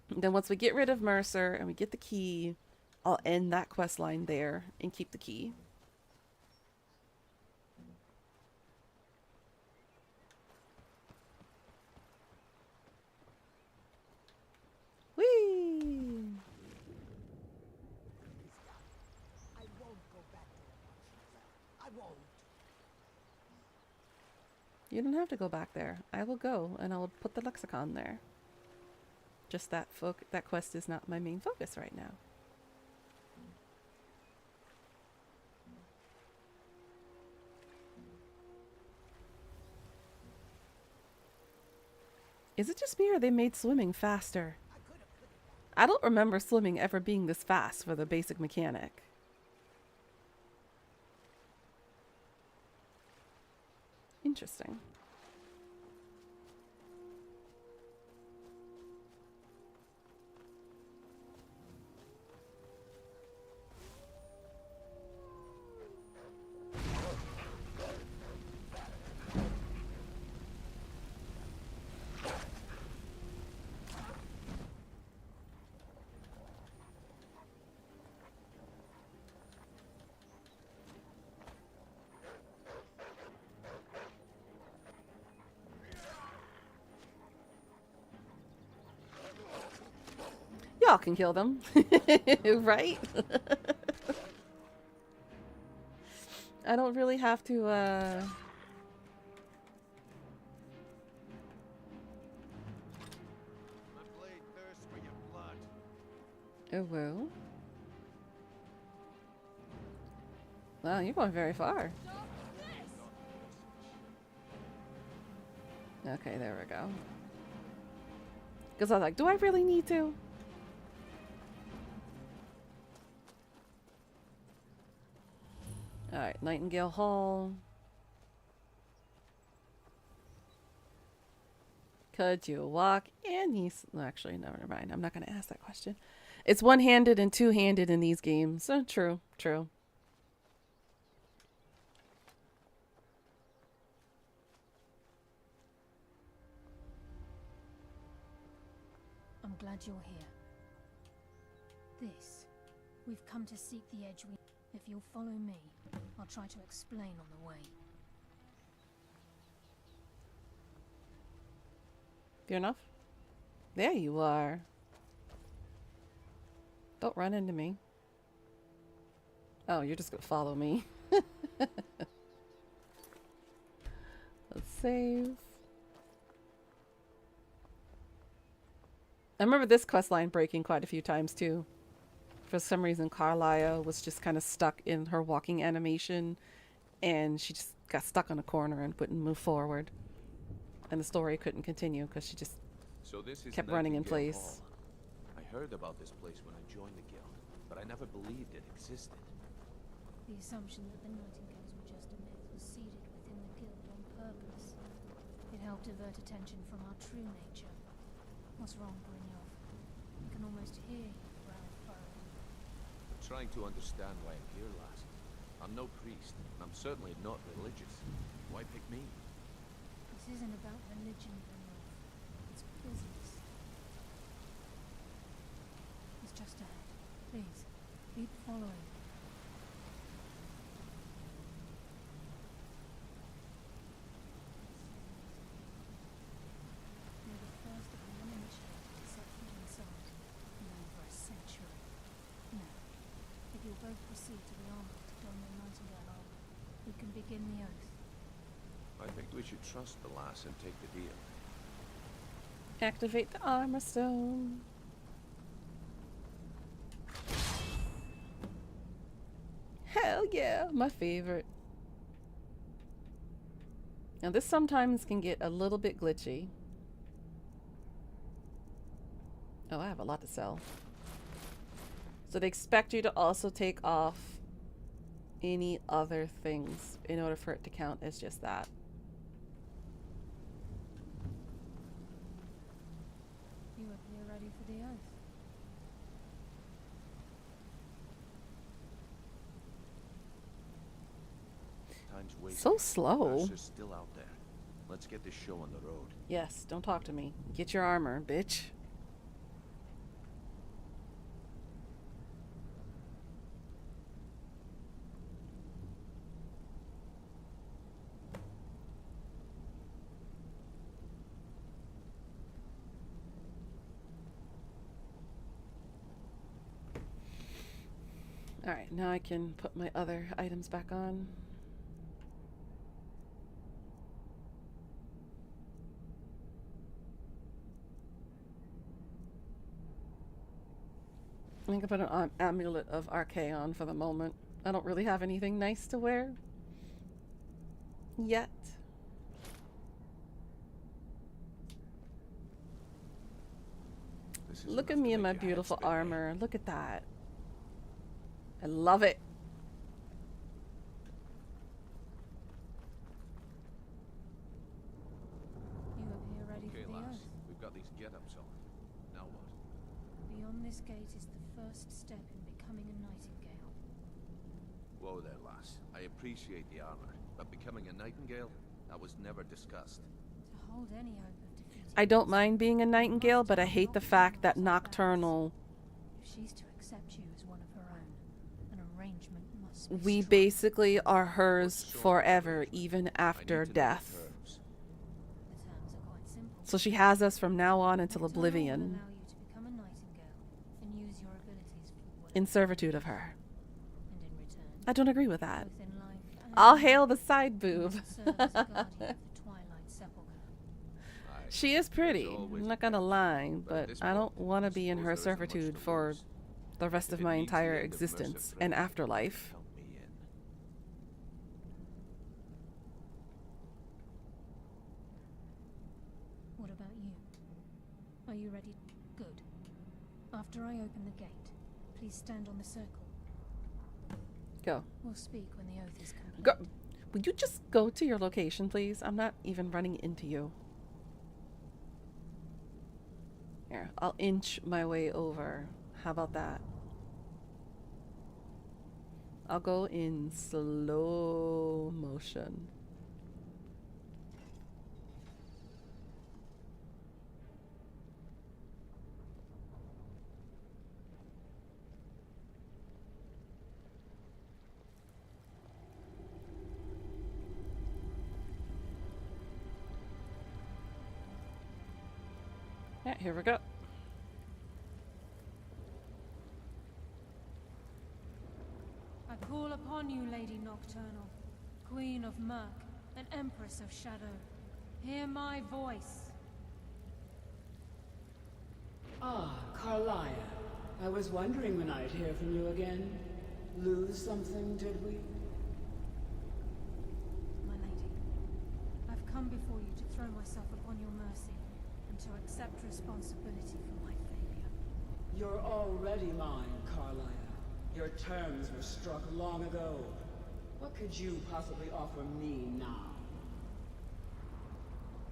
Then once we get rid of Mercer and we get the key, I'll end that quest line there and keep the key. Whee!
I won't go back there. I won't.
You don't have to go back there. I will go and I'll put the lexicon there. Just that quest is not my main focus right now. Is it just me or they made swimming faster? I don't remember swimming ever being this fast for the basic mechanic. Interesting. Y'all can kill them, right? I don't really have to, Oh, well. Wow, you're going very far. Okay, there we go. Because I was like, do I really need to? Alright, Nightingale Hall. Could you walk any... Actually, no, never mind. I'm not going to ask that question. It's one-handed and two-handed in these games. So, true, true.
I'm glad you're here. We've come to seek the edge. If you'll follow me, I'll try to explain on the way.
Fair enough. There you are. Don't run into me. Oh, you're just gonna follow me. Let's save. I remember this quest line breaking quite a few times too. For some reason, Carlisle was just kind of stuck in her walking animation, and she just got stuck on a corner and wouldn't move forward. And the story couldn't continue because she just kept running in place.
I heard about this place when I joined the guild, but I never believed it existed.
The assumption that the Nightingales were just a myth was seeded within the guild on purpose. It helped divert attention from our true nature. What's wrong, Brynjolf? I can almost hear you growl furrowing.
I'm trying to understand why I'm here, lass. I'm no priest, and I'm certainly not religious. Why pick me?
This isn't about religion, Brynjolf. It's business. It's just ahead. Please, keep following. You're the first of the uninitiated to set foot inside in over a century. Now, if you'll both proceed to the armory to don the Nightingale armor, we can begin the oath.
I think we should trust the lass and take the deal.
Activate the armor stone. Hell yeah, my favorite. Now this sometimes can get a little bit glitchy. Oh, I have a lot to sell. So they expect you to also take off any other things in order for it to count as just that.
You appear ready for the oath.
Time's wasting.
So slow.
Mercer's still out there. Let's get this show on the road.
Yes, don't talk to me. Get your armor, bitch. Alright, now I can put my other items back on. I can put an amulet of Archaea on for the moment. I don't really have anything nice to wear yet. Look at me in my beautiful armor. Look at that. I love it.
You appear ready for the
lass.
oath.
We've got these get-ups on. Now what?
Beyond this gate is the first step in becoming a Nightingale.
Whoa there, lass. I appreciate the armor, but becoming a Nightingale? That was never discussed.
To hold any hope of defeating
I don't mind being a Nightingale, but I hate the fact that Nocturnal...
If she's to accept you as one of her own, an arrangement must be
We
struck.
basically are hers forever, even after death.
The terms are quite simple.
So she has us from now on until
Nocturnal will
oblivion,
allow you to become a Nightingale and use your abilities for whatever
in servitude of her.
and in return,
I don't agree with that.
both in life and
I'll
in
hail
death,
the side
you
boob.
must serve as a guardian of the Twilight Sepulchre.
She is pretty, I'm not gonna lie, but I don't want to be in her servitude for the rest of
If it
my
means the
entire
end of Mercer
existence
Flame,
and afterlife.
count me in.
What about you? Are you ready? Good. After I open the gate, please stand on the circle.
Go.
We'll speak when the oath is complete.
Go. Would you just go to your location, please? I'm not even running into you. Here, I'll inch my way over. How about that? I'll go in slow motion. Yeah, here we go.
I call upon you, Lady Nocturnal, Queen of Murk and Empress of Shadow. Hear my voice.
Ah, Carlia. I was wondering when I'd hear from you again. Lose something, did we?
My lady, I've come before you to throw myself upon your mercy and to accept responsibility for my failure.
You're already mine, Carlia. Your terms were struck long ago. What could you possibly offer me now?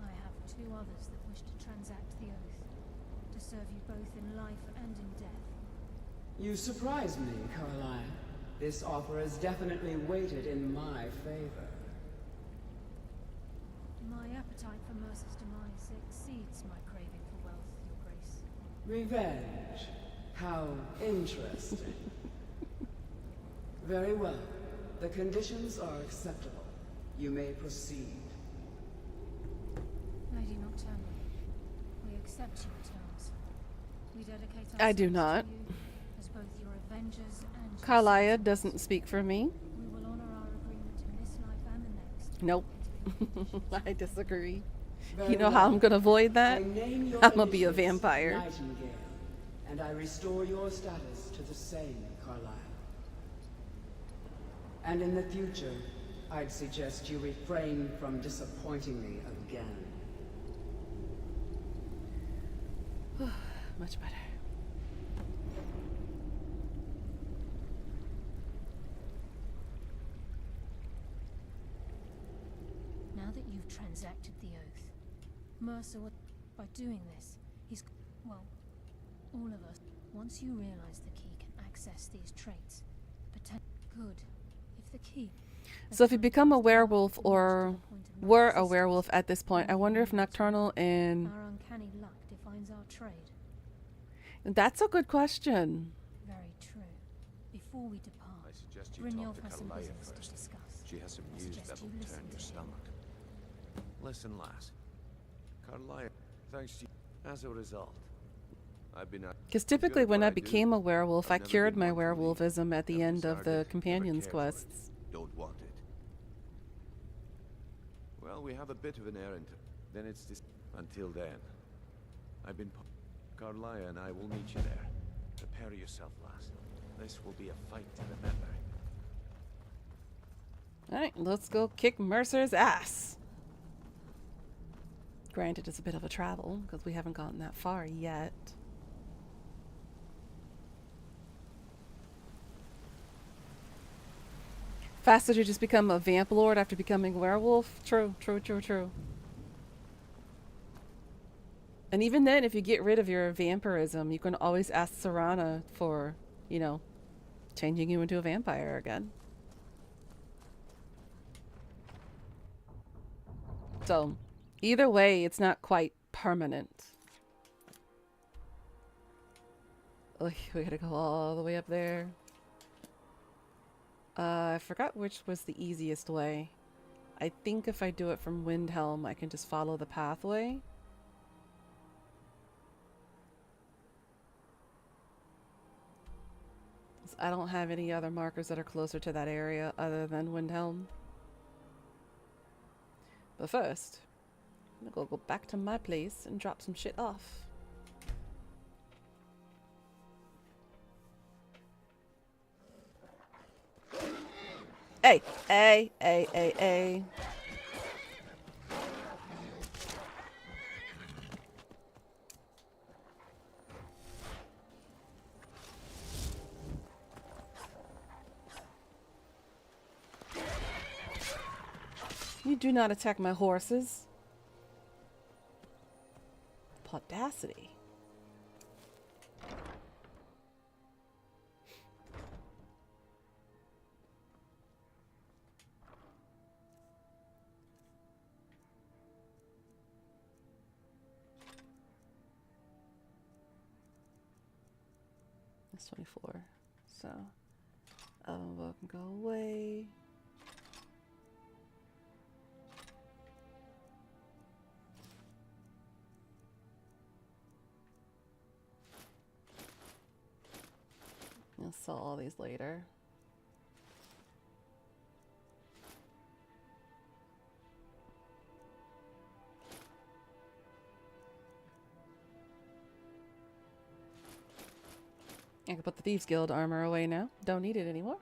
I have two others that wish to transact the oath, to serve you both in life and in death.
You surprise me, Carlia. This offer is definitely weighted in my favor.
My appetite for Mercer's demise exceeds my craving for wealth, Your Grace.
Revenge. How interesting. Very well. The conditions are acceptable. You may proceed.
Lady Nocturnal, we accept your terms. We dedicate
I do
ourselves
not.
to you as both your avengers and your
Carlia
servants.
doesn't speak for me.
We will honor our agreement in this life and the next.
Nope. I disagree.
Very
You know
well.
how I'm gonna avoid that?
I name your
I'm gonna be a
initiates
vampire.
Nightingale, and I restore your status to the same, Carlisle. And in the future, I'd suggest you refrain from disappointing me again.
Much better.
Now that you've transacted the oath, Mercer, by doing this, he's... well, all of us. Once you realize the key can access these traits, good. If the key...
So if you become a werewolf or were a werewolf at this point, I wonder if Nocturnal and...
Our uncanny luck defines our trade.
That's a good question.
Very true. Before we depart,
I suggest you
Brynjolf
talk to
has some
Carlia
business to
first.
discuss.
She has some
I
news
suggest
that'll
you listen
turn
to
your
me.
stomach. Listen, lass. Carlia, thanks to you. As a result, I've been...
Because typically when I became a werewolf, I
I've never
cured
been
my
one to leave.
werewolfism at the
Never
end of
started,
the
never
companions
cared for it.
quests.
Don't want it. Well, we have a bit of an errand. Then it's this... Until then, I've been... Carlia and I will meet you there. Prepare yourself, lass. This will be a fight to remember.
Alright, let's go kick Mercer's ass. Granted, it's a bit of a travel, because we haven't gotten that far yet. Faster to just become a vamp lord after becoming a werewolf? True, true, true, true. And even then, if you get rid of your vampirism, you can always ask Serana for, you know, changing you into a vampire again. So, either way, it's not quite permanent. Oh, we gotta go all the way up there. I forgot which was the easiest way. I think if I do it from Windhelm, I can just follow the pathway. I don't have any other markers that are closer to that area other than Windhelm. But first, I'm gonna go back to my place and drop some shit off. Hey, hey, hey, hey, hey. You do not attack my horses. Audacity. It's 24. So, book can go away. I'll sell all these later. I can put the Thieves Guild armor away now. Don't need it anymore.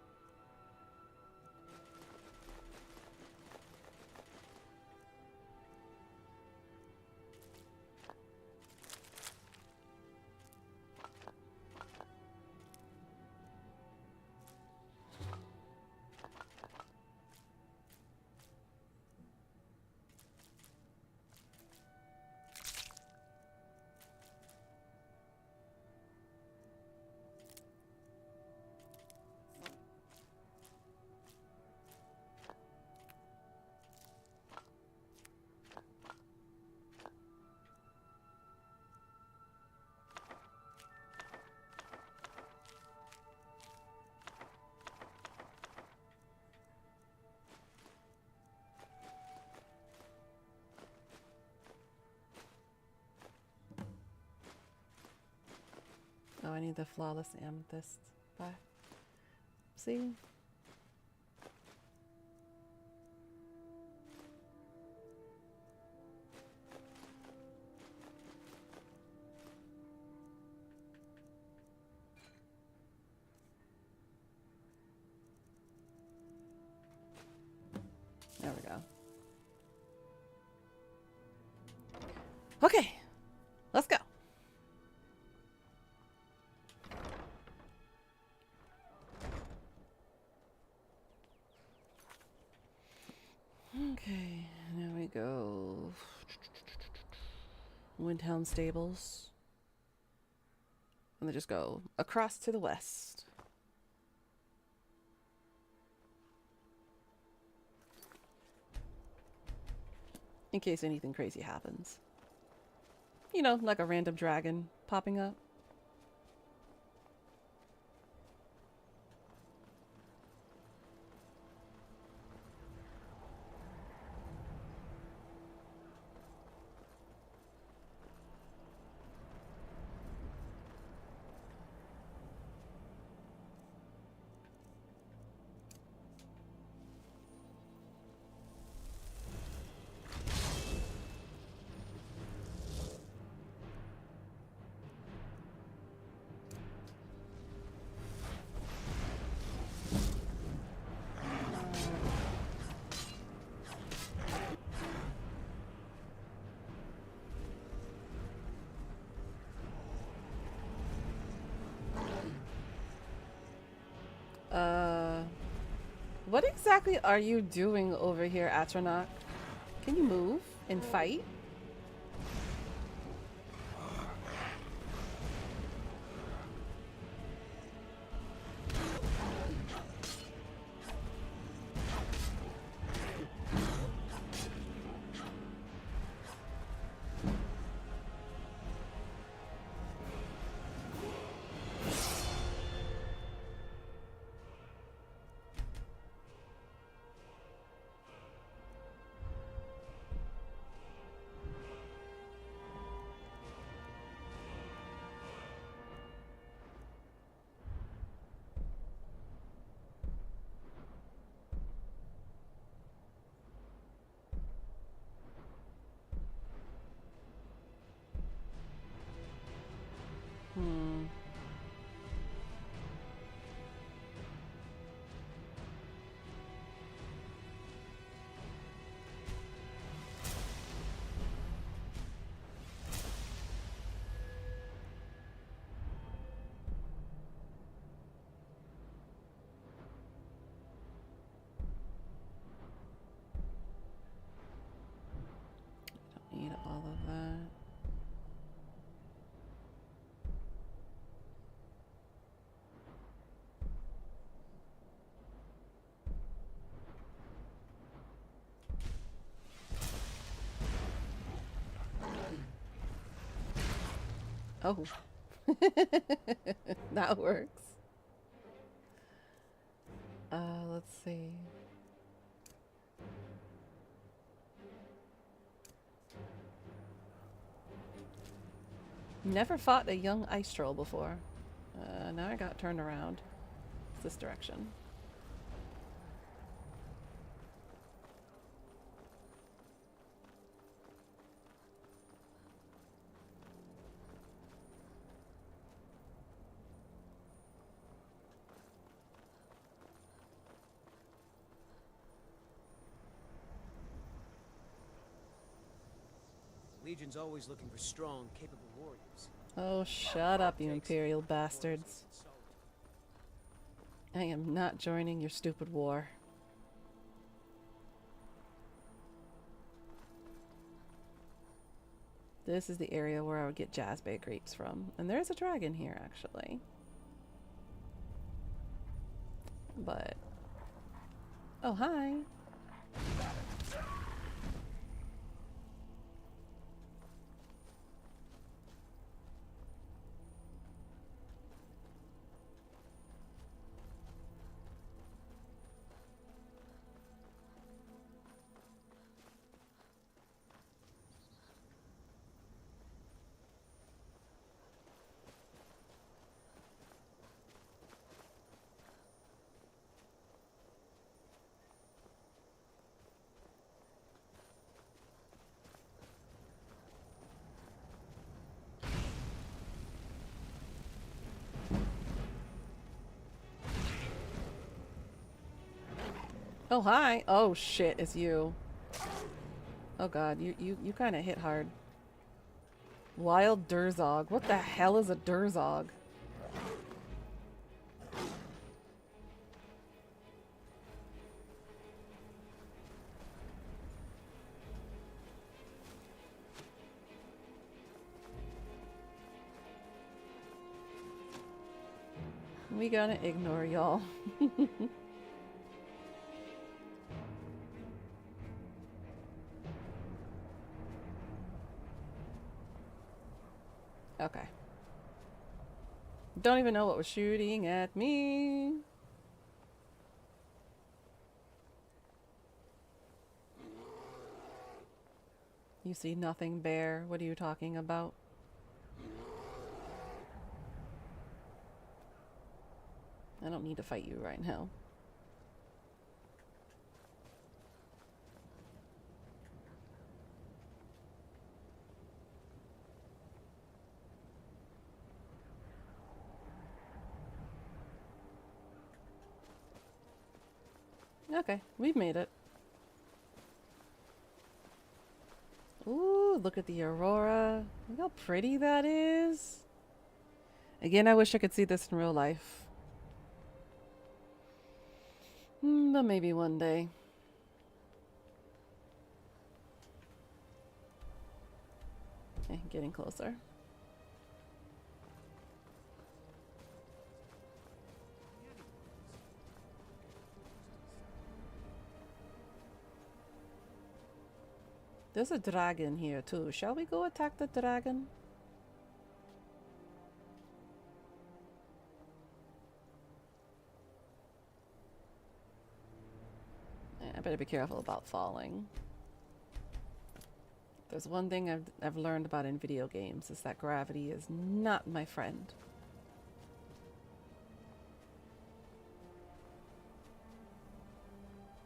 Oh, I need the flawless amethyst back. See? There we go. Okay, let's go. Okay, now we go. Windhelm Stables. And then just go across to the west. In case anything crazy happens. You know, like a random dragon popping up. What exactly are you doing over here, Atronach? Can you move and fight? all of that. Oh. That works. Let's see. Never fought a young ice troll before. Now I got turned around. It's this direction.
Legion's always looking for strong, capable warriors.
Oh, shut up, you Imperial bastards. I am not joining your stupid war. This is the area where I would get jazzberry grapes from. And there's a dragon here, actually. But... oh, hi. Oh, hi. Oh, shit, it's you. Oh, God, you kind of hit hard. Wild Durzog. What the hell is a Durzog? We gotta ignore y'all. Okay. Don't even know what was shooting at me. You see nothing, bear. What are you talking about? I don't need to fight you right now. Okay, we've made it. Ooh, look at the aurora. Look how pretty that is. Again, I wish I could see this in real life. But maybe one day. Okay, getting closer. There's a dragon here too. Shall we go attack the dragon? I better be careful about falling. There's one thing I've learned about in video games is that gravity is not my friend.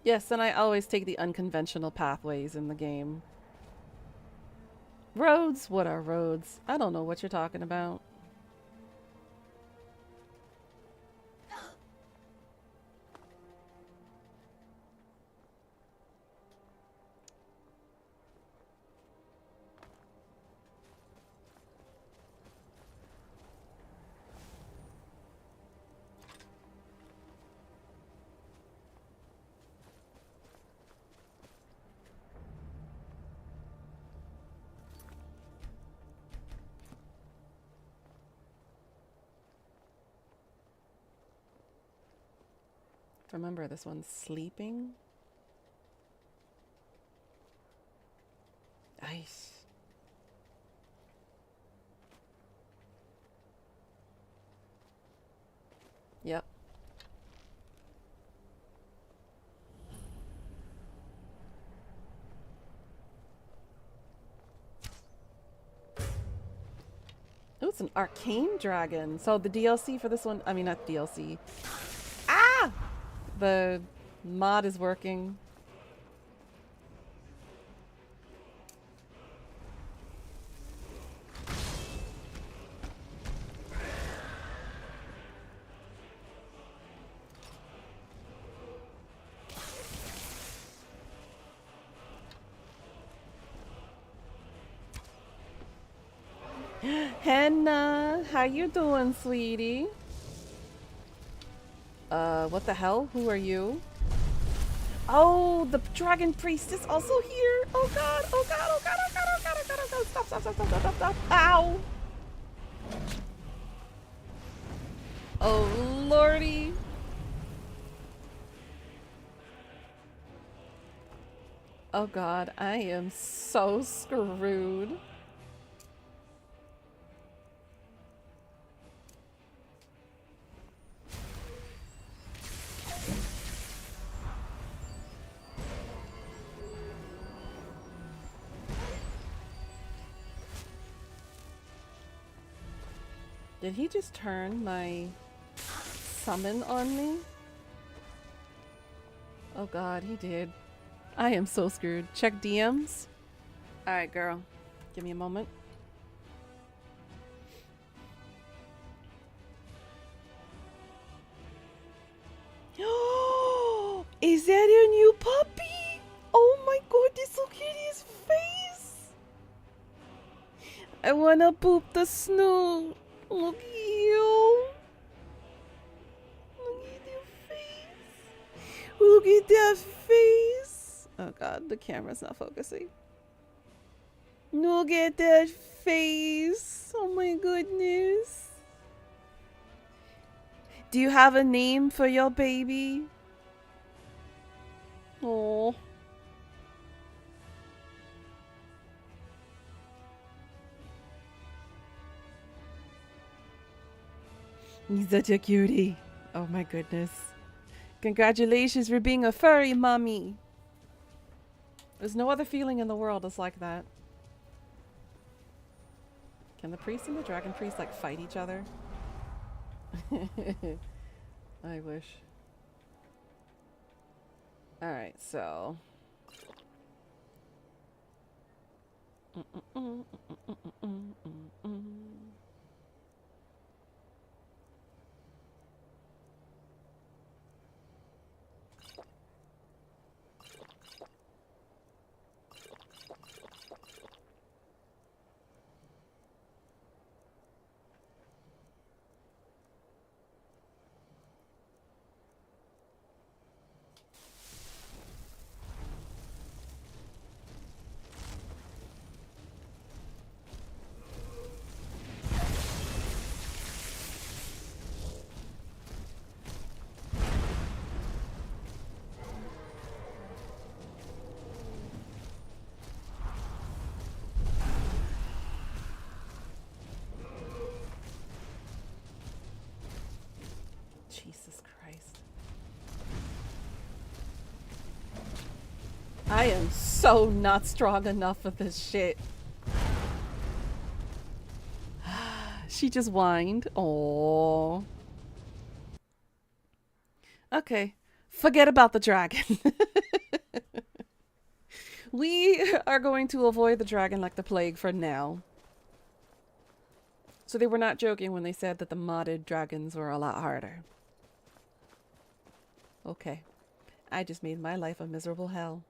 Yes, and I always take the unconventional pathways in the game. Roads? What are roads? I don't know what you're talking about. Remember, this one's sleeping. Ice. Yep. Oh, it's an arcane dragon. So the DLC for this one, I mean, not DLC. Ah! The mod is working. Henna, how you doing, sweetie? What the hell? Who are you? Oh, the dragon priest is also here. Oh god, oh god, oh god, oh god, oh god, oh god, oh god. Stop, stop, stop, stop, stop, stop, stop. Ow! Oh lordy. Oh god, I am so screwed. Did he just turn my summon on me? Oh god, he did. I am so screwed. Check DMs. Alright, girl. Give me a moment. Is that a new puppy? Oh my goodness, look at his face. I wanna poop the snoot. Look at you. Look at your face. Look at that face. Oh god, the camera's not focusing. Look at that face. Oh my goodness. Do you have a name for your baby? Oh. He's such a cutie. Oh my goodness. Congratulations for being a furry mommy. There's no other feeling in the world that's like that. Can the priest and the dragon priest like fight each other? I wish. Alright, so. Jesus Christ. I am so not strong enough for this shit. She just whined. Oh. Okay. Forget about the dragon. We are going to avoid the dragon like the plague for now. So they were not joking when they said that the modded dragons were a lot harder. Okay. I just made my life a miserable hell.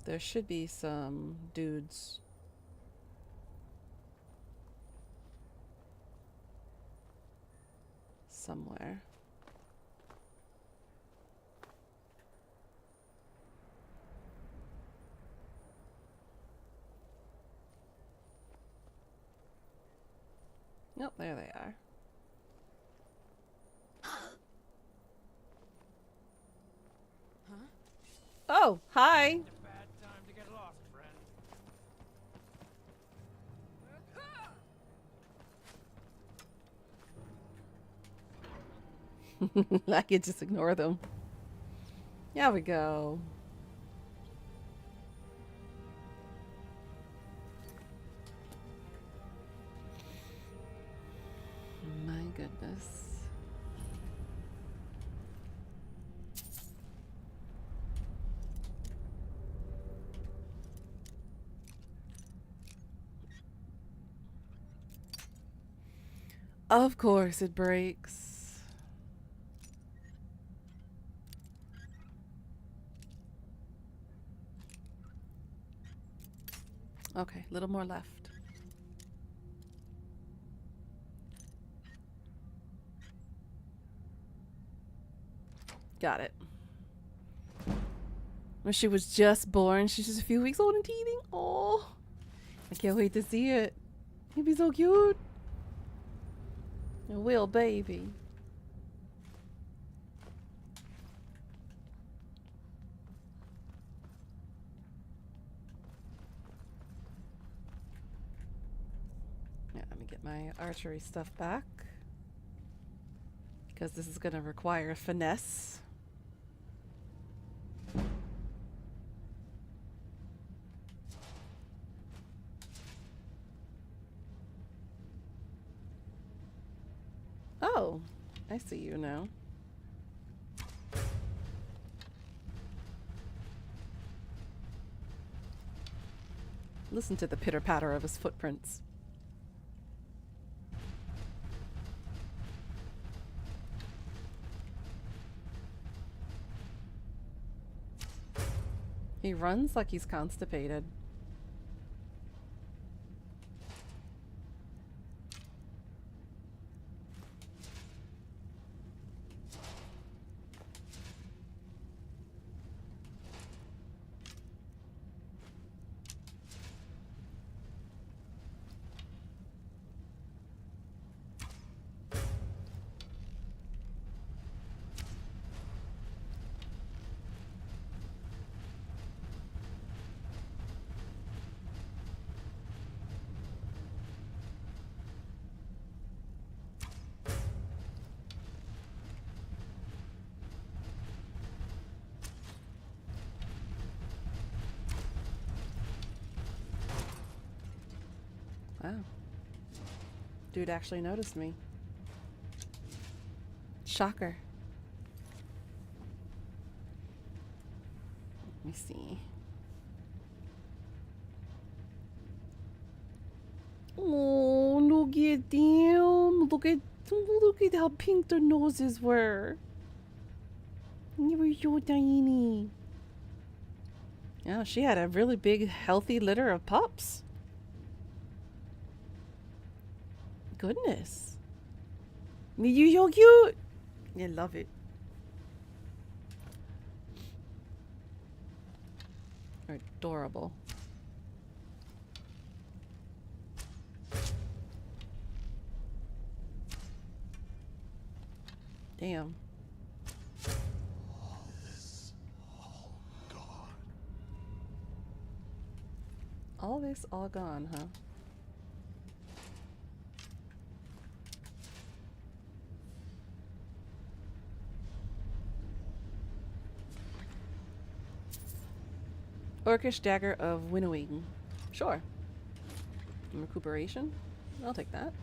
There should be some dudes. Somewhere. Nope, there they are. Oh, hi.
Bad time to get lost, friend.
I could just ignore them. There we go. My goodness. Of course it breaks. Okay, a little more left. Got it. When she was just born, she's just a few weeks old and teething. Oh, I can't wait to see it. He'd be so cute. A real baby. Yeah, let me get my archery stuff back. Because this is going to require finesse. Oh, I see you now. Listen to the pitter-patter of his footprints. He runs like he's constipated. Wow. Dude actually noticed me. Shocker. Let me see. Oh, look at them. Look at how pink their noses were. They were so tiny. Yeah, she had a really big, healthy litter of pups. Goodness. You're so cute. I love it. Adorable. Damn. All this all gone, huh? Orcish Dagger of Winnowing. Sure. Recuperation? I'll take that.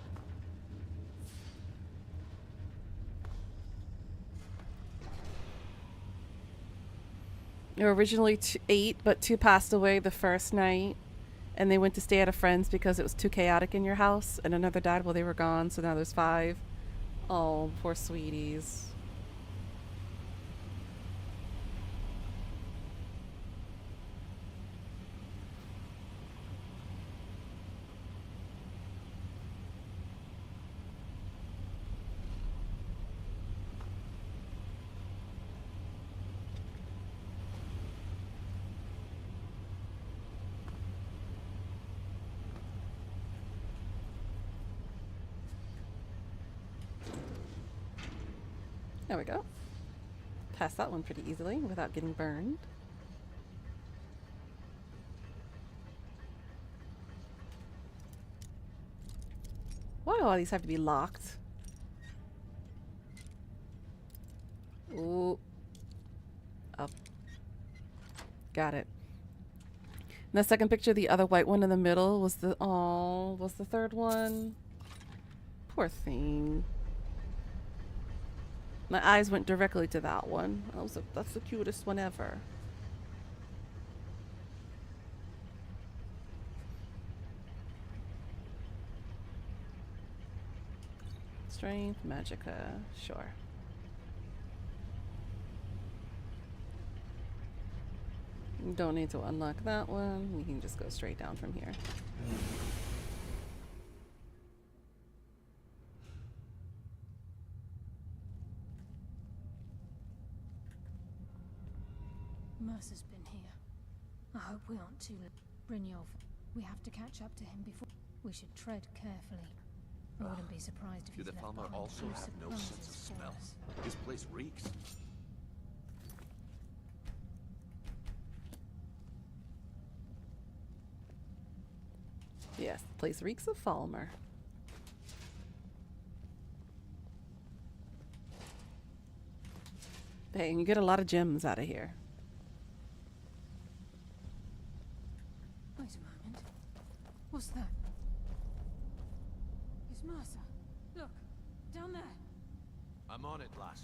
There were originally 8, but 2 passed away the first night. And they went to stay at a friend's because it was too chaotic in your house. And another died while they were gone, so now there's 5. Oh, poor sweeties. There we go. Passed that one pretty easily without getting burned. Why do all these have to be locked? Ooh. Up. Got it. In the second picture, the other white one in the middle was the third one. Poor thing. My eyes went directly to that one. That's the cutest one ever. Strength, Magicka, sure. Don't need to unlock that one. We can just go straight down from here.
Mercer's been here. I hope we aren't too late. Brynjolf, we have to catch up to him before. We should tread carefully. I wouldn't be surprised if
Do
he's
the
left
Falmer
behind
also
a few
have no sense of
surprises for
smell?
us.
This place reeks.
Yes, the place reeks of Falmer. Hey, and you get a lot of gems out of here.
Wait a moment. What's that? It's Mercer. Look, down there.
I'm on it, lass.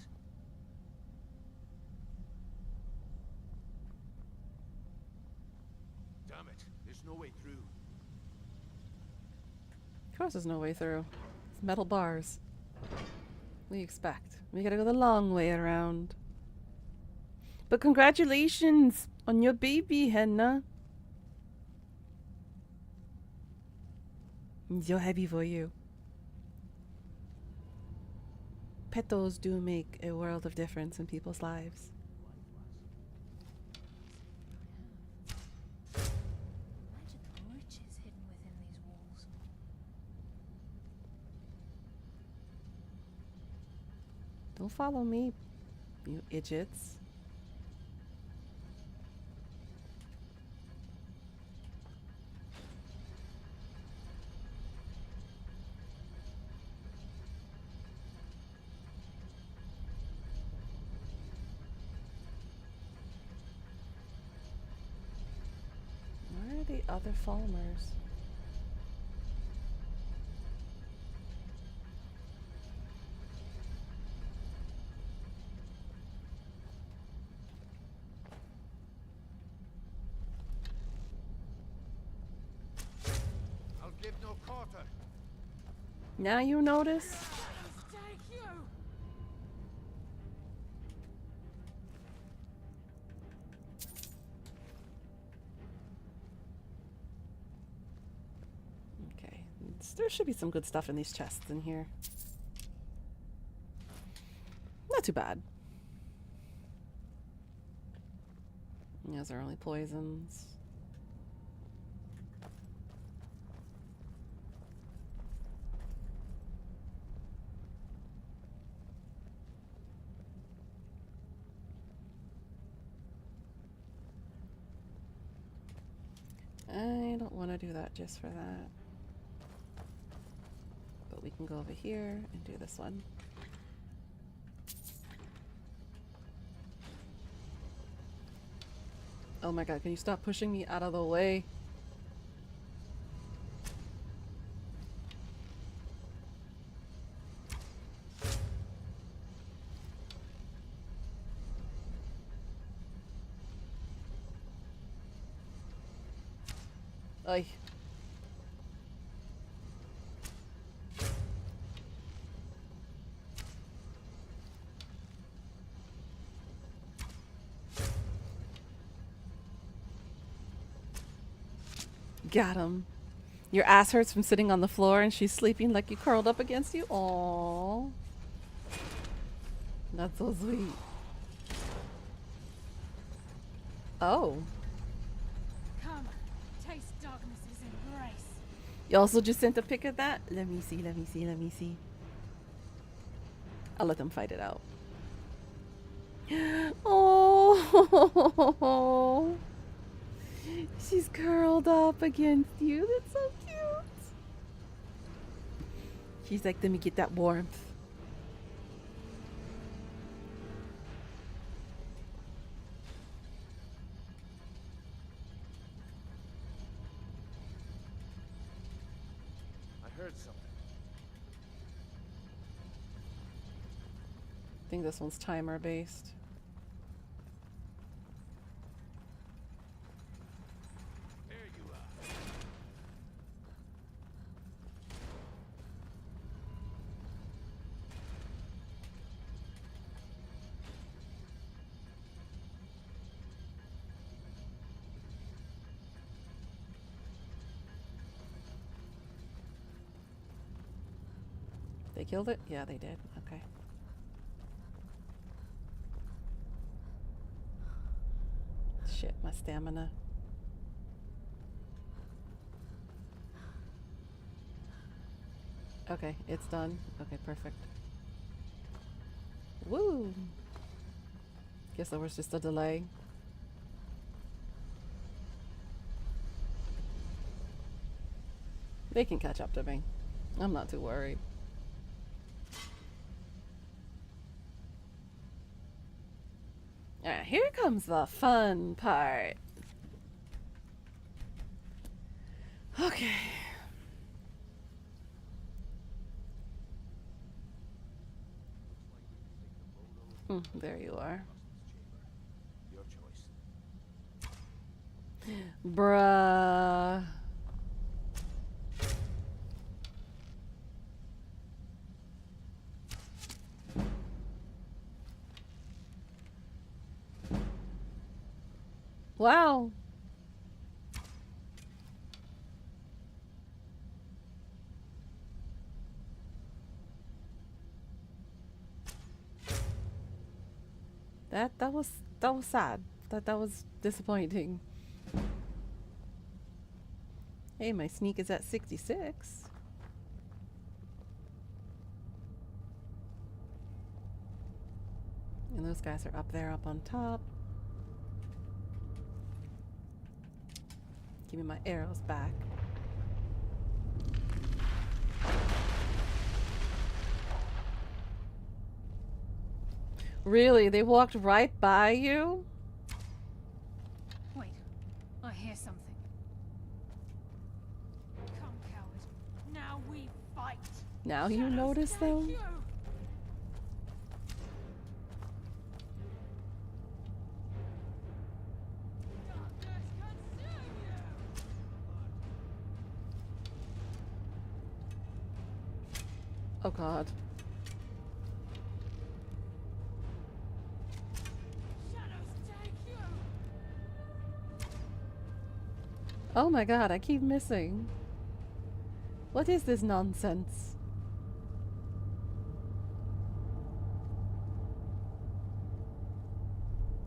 Damn it, there's no way through.
Of course there's no way through. It's metal bars. What do you expect? We gotta go the long way around. But congratulations on your baby, Henna. I'm so happy for you. Petals do make a world of difference in people's lives.
Imagine the riches hidden within these walls.
Don't follow me, you idiots. Where are the other Falmers?
I'll give no quarter.
Now you notice? Okay, there should be some good stuff in these chests in here. Not too bad. Those are only poisons. I don't want to do that just for that. But we can go over here and do this one. Oh my god, can you stop pushing me out of the way? Ay. Got him. Your ass hurts from sitting on the floor and she's sleeping like you curled up against you. Aww. That's so sweet. Oh.
Come, taste darkness's embrace.
You also just sent a pic of that? Let me see, let me see, let me see. I'll let them fight it out. Oh, she's curled up against you. That's so cute. She's like, let me get that warmth.
I heard something.
I think this one's timer based.
There you are.
They killed it? Yeah, they did. Okay. Shit, my stamina. Okay, it's done. Okay, perfect. Woo! Guess there was just a delay. They can catch up to me. I'm not too worried. Alright, here comes the fun part. Okay. There you are.
Your choice.
Bruh. Wow. That was sad. That was disappointing. Hey, my sneak is at 66. And those guys are up there, up on top. Give me my arrows back. Really? They walked right by you?
Wait, I hear something. Come, coward. Now we fight.
Now you notice them?
You.
Oh god. Oh my god, I keep missing. What is this nonsense?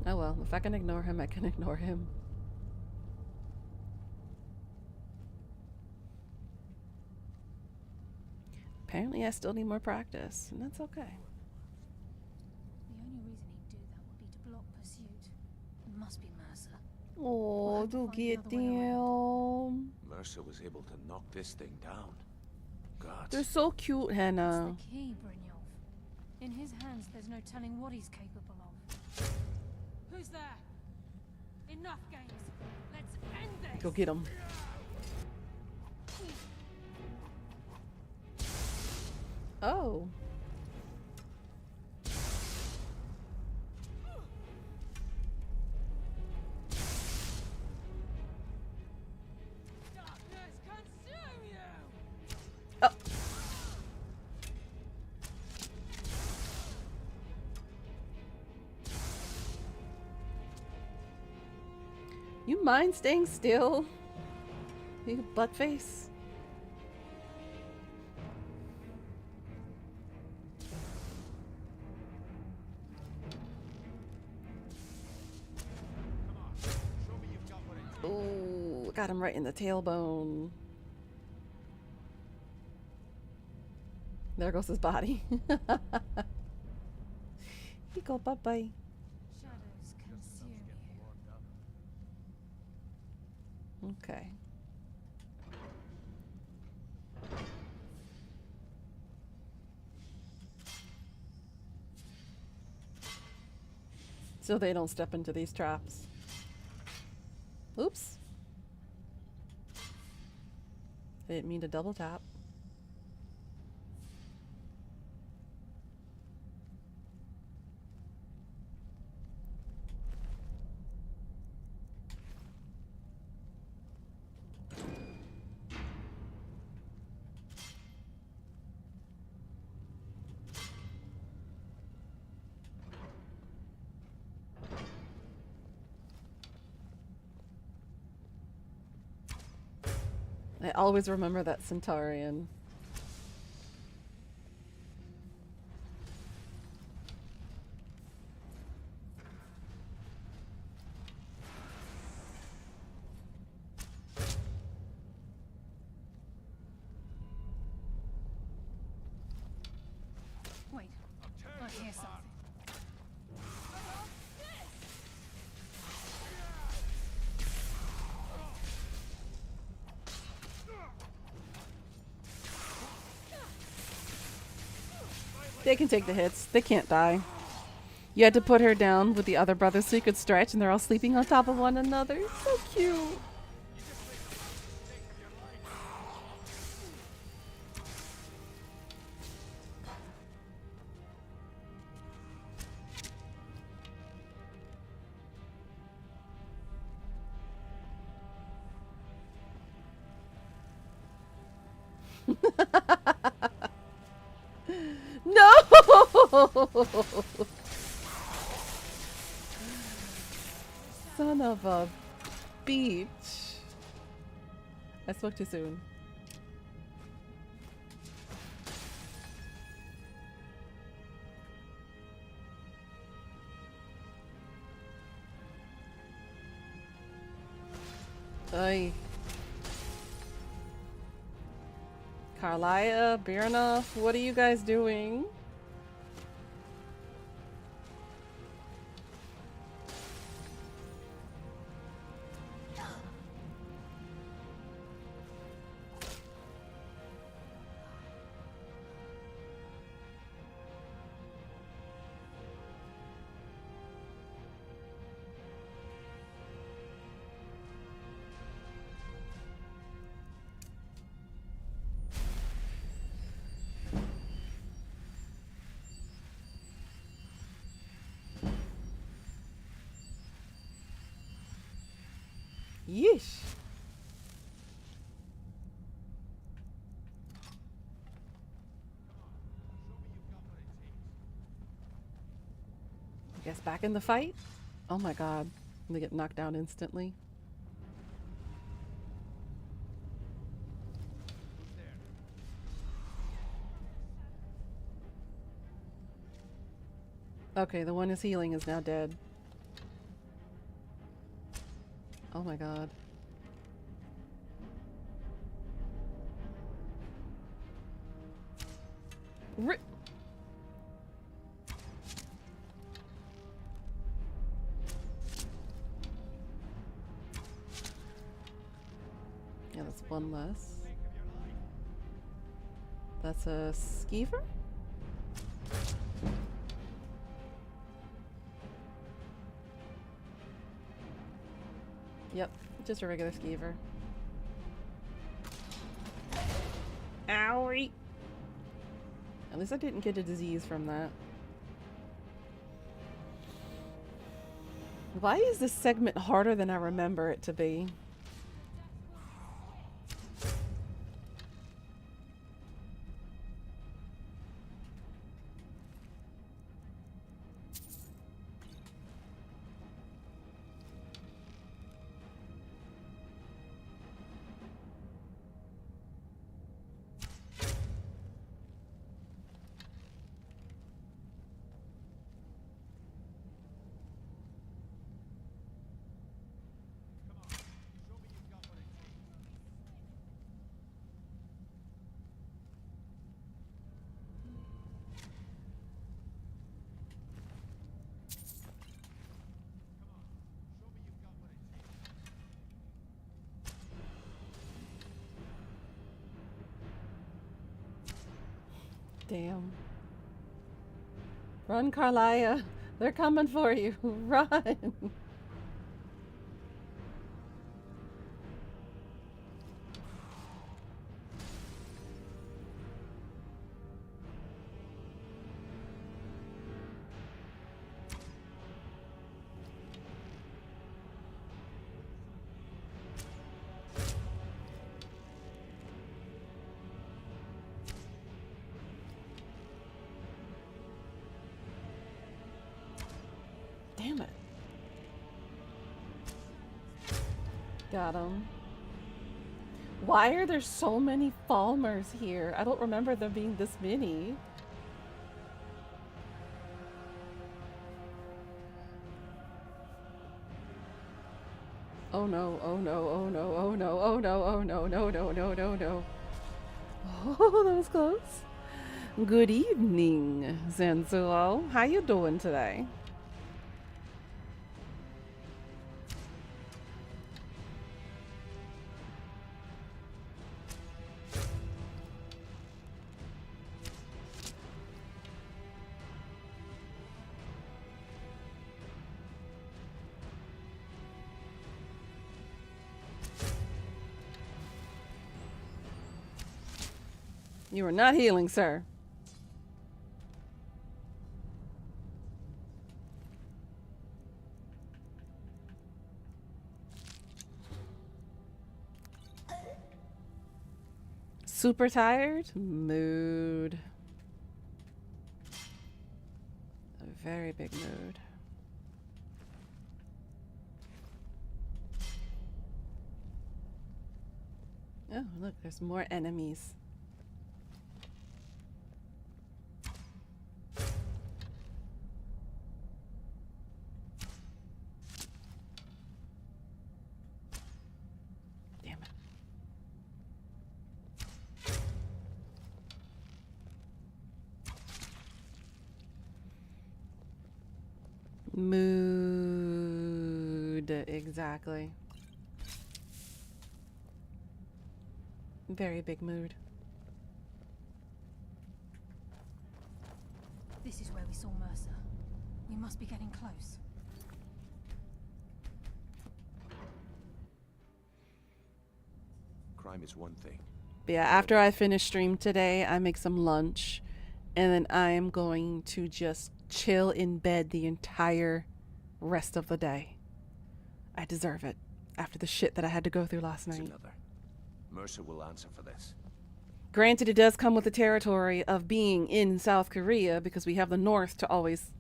Oh well, if I can ignore him, I can ignore him. Apparently I still need more practice, and that's okay.
The only reason he'd do that would be to block pursuit. It must be Mercer.
Oh, do get down.
Mercer was able to knock this thing down. God.
They're so cute, Hannah.
It's the key, Brynjolf. In his hands, there's no telling what he's capable of. Who's there? Enough games. Let's end this.
Go get him. Oh. Oh. You mind staying still? You butt face. Ooh, got him right in the tailbone. There goes his body. He go bye-bye. Okay. So they don't step into these traps. Oops. I didn't mean to double tap. I always remember that Centaurian.
Wait, I hear something.
They can take the hits. They can't die. You had to put her down with the other brothers so you could stretch, and they're all sleeping on top of one another. So cute. No! Son of a beach. I spoke too soon. Ay. Carlia, Birnoff, what are you guys doing? Yeesh. Guess back in the fight? Oh my god. They get knocked down instantly. Okay, the one who's healing is now dead. Oh my god. Rip. Yeah, that's one less. That's a skeever? Yep, just a regular skeever. Owie! At least I didn't get a disease from that. Why is this segment harder than I remember it to be? Damn. Run, Carlia. They're coming for you. Run. Damn it. Got him. Why are there so many Falmers here? I don't remember there being this many. Oh no, oh no, oh no, oh no, oh no, oh no, no, no, no, no, no. Oh, that was close. Good evening, Zenzuo. How you doing today? You are not healing, sir. Super tired? Mood. A very big mood. Oh, look, there's more enemies. Mood, exactly. Very big mood.
This is where we saw Mercer. We must be getting close.
Crime is one thing.
But yeah, after I finish stream today, I make some lunch, and then I am going to just chill in bed the entire rest of the day. I deserve it after the shit that I had to go through last night.
Another. Mercer will answer for this.
Granted, it does come with the territory of being in South Korea because we have the North to always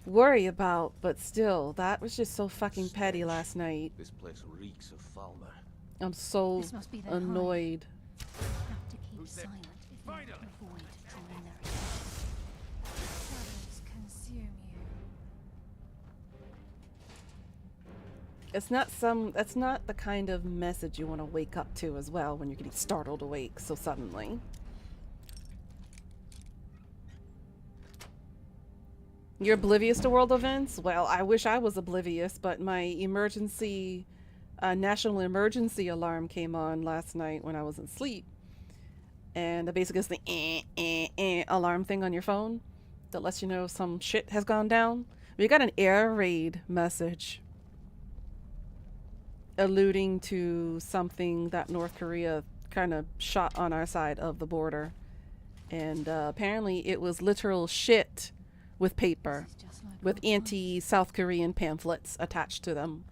worry about, but still, that was just so fucking petty last night.
This place reeks of Falmer.
I'm so
This must be their
annoyed.
Have to keep silent if we want to avoid joining their attacks. Shadows consume you.
That's not the kind of message you want to wake up to as well when you're getting startled awake so suddenly. You're oblivious to world events? Well, I wish I was oblivious, but my emergency national emergency alarm came on last night when I was asleep. And basically it's the alarm thing on your phone that lets you know some shit has gone down. We got an air raid message alluding to something that North Korea kind of shot on our side of the border. And apparently it was literal shit with paper, with anti-South Korean pamphlets attached to them,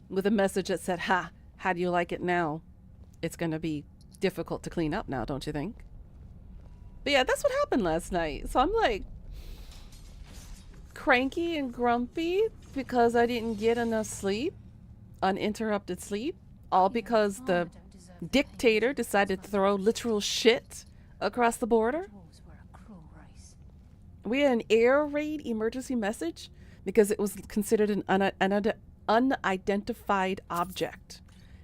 with a message that said, "Ha, how do you like it now? It's going to be difficult to clean up now, don't you think?" But yeah, that's what happened last night. So I'm like cranky and grumpy because I didn't get enough sleep, uninterrupted sleep, all because the dictator decided to throw literal shit across the border. We had an air raid emergency message because it was considered an unidentified object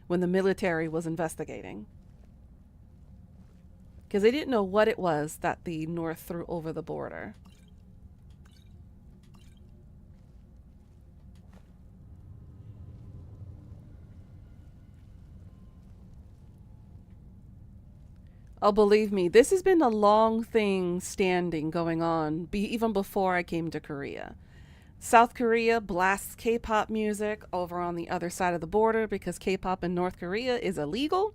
when the military was investigating. Because they didn't know what it was that the North threw over the border. Oh, believe me, this has been a long thing standing going on, even before I came to Korea. South Korea blasts K-pop music over on the other side of the border because K-pop in North Korea is illegal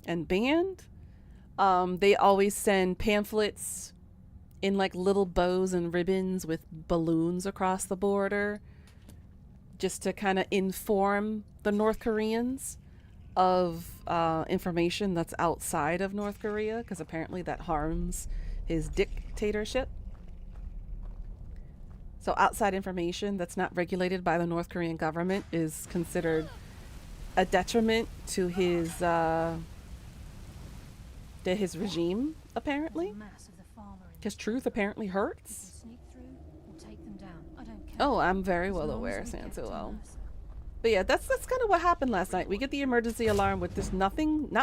and banned. They always send pamphlets in like little bows and ribbons with balloons across the border just to kind of inform the North Koreans of information that's outside of North Korea, because apparently that harms his dictatorship. So outside information that's not regulated by the North Korean government is considered a detriment to his regime, apparently. Because truth apparently hurts. Oh, I'm very well aware, Sansuo. But yeah, that's kind of what happened last night. We get the emergency alarm with this not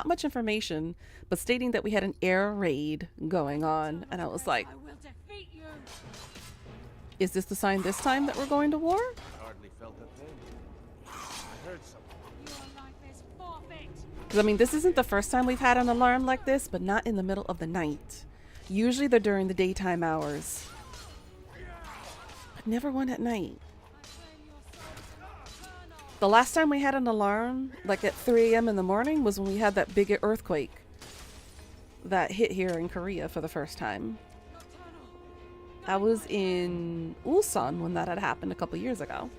much information, but stating that we had an air raid going on. And I was like, is this the sign this time that we're going to war?
Hardly felt a thing. I heard something.
Because I mean, this isn't the first time we've had an alarm like this, but not in the middle of the night. Usually they're during the daytime hours. But never one at night. The last time we had an alarm, like at 3 a.m. in the morning, was when we had that big earthquake that hit here in Korea for the first time. I was in Ulsan when that had happened a couple years ago.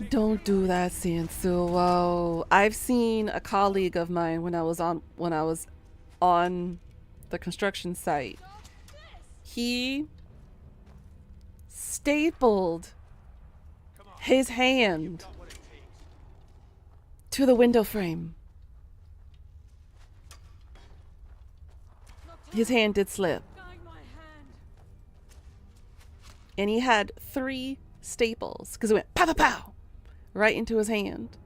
Don't do that, Sansuo. I've seen a colleague of mine when I was on the construction site. He stapled his hand to the window frame. His hand did slip. And he had 3 staples because it went pow pow pow right into his hand.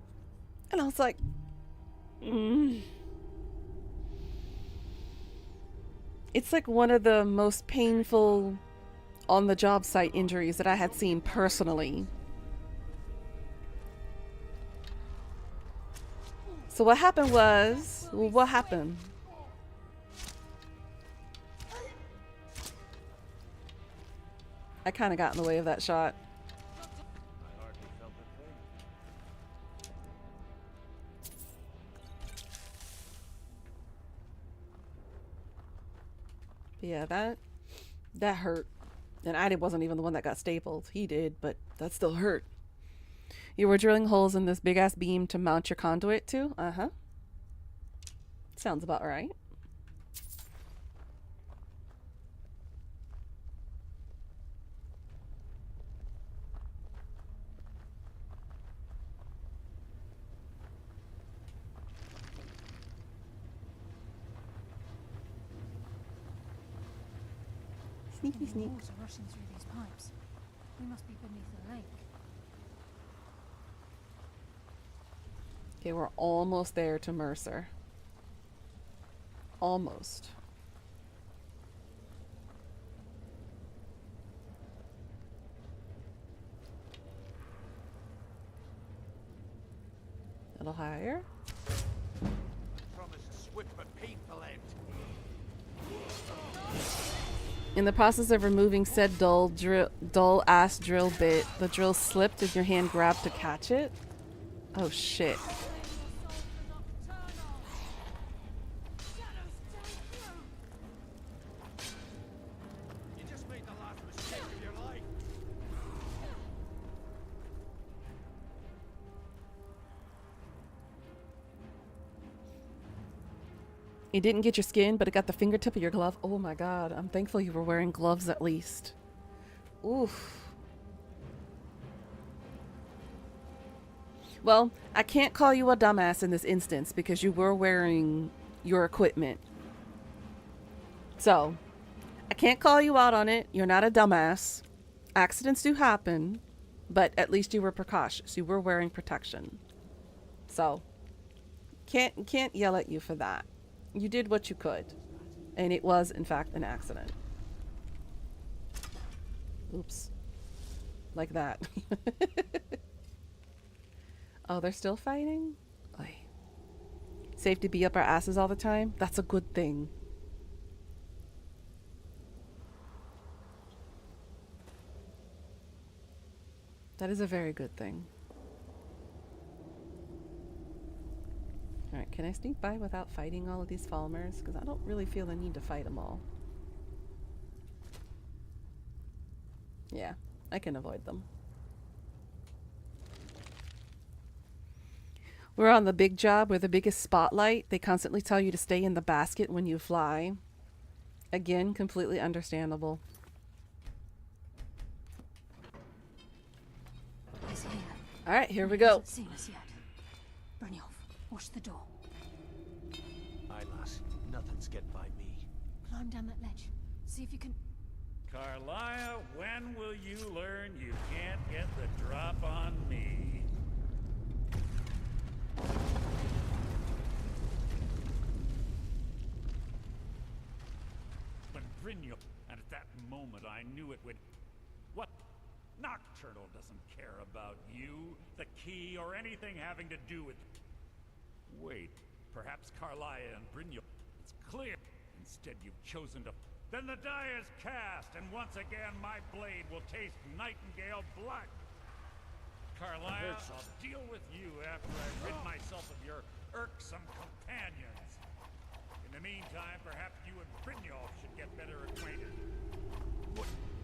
And I was like, It's like one of the most painful on the job site injuries that I had seen personally. So what happened was, well, what happened? I kind of got in the way of that shot. Yeah, that hurt. And I wasn't even the one that got stapled. He did, but that still hurt. You were drilling holes in this big ass beam to mount your conduit to? Uh-huh. Sounds about right. Sneaky sneak.
Water rushing through these pipes. We must be beneath the lake.
Okay, we're almost there to Mercer. Almost. A little higher.
Promise a swift but painful end.
In the process of removing said dull ass drill bit, the drill slipped and your hand grabbed to catch it. Oh shit.
You just made the last mistake of your life.
It didn't get your skin, but it got the fingertip of your glove. Oh my god, I'm thankful you were wearing gloves at least. Oof. Well, I can't call you a dumbass in this instance because you were wearing your equipment. So, I can't call you out on it. You're not a dumbass. Accidents do happen, but at least you were precautious. You were wearing protection. So, can't yell at you for that. You did what you could, and it was in fact an accident. Oops. like that. Oh, they're still fighting? Oy. Safe to be up our asses all the time? That's a good thing. That is a very good thing. Alright, can I sneak by without fighting all of these Falmers? Because I don't really feel the need to fight them all. Yeah, I can avoid them. We're on the big job with the biggest spotlight. They constantly tell you to stay in the basket when you fly. Again, completely understandable.
He's here.
Alright, here we
He
go.
hasn't seen us yet. Brynjolf, watch the door.
Aye, lass. Nothing's getting by me.
Climb down that ledge. See if you can...
Carlia, when will you learn you can't get the drop on me? When Brynjolf, and at that moment I knew it would... What? Nocturnal doesn't care about you, the key, or anything having to do with... Wait, perhaps Carlia and Brynjolf. It's clear. Instead you've chosen to... Then the die is cast, and once again my blade will taste nightingale blood. Carlia, I'll deal with you after I rid myself of your irksome companions. In the meantime, perhaps you and Brynjolf should get better acquainted.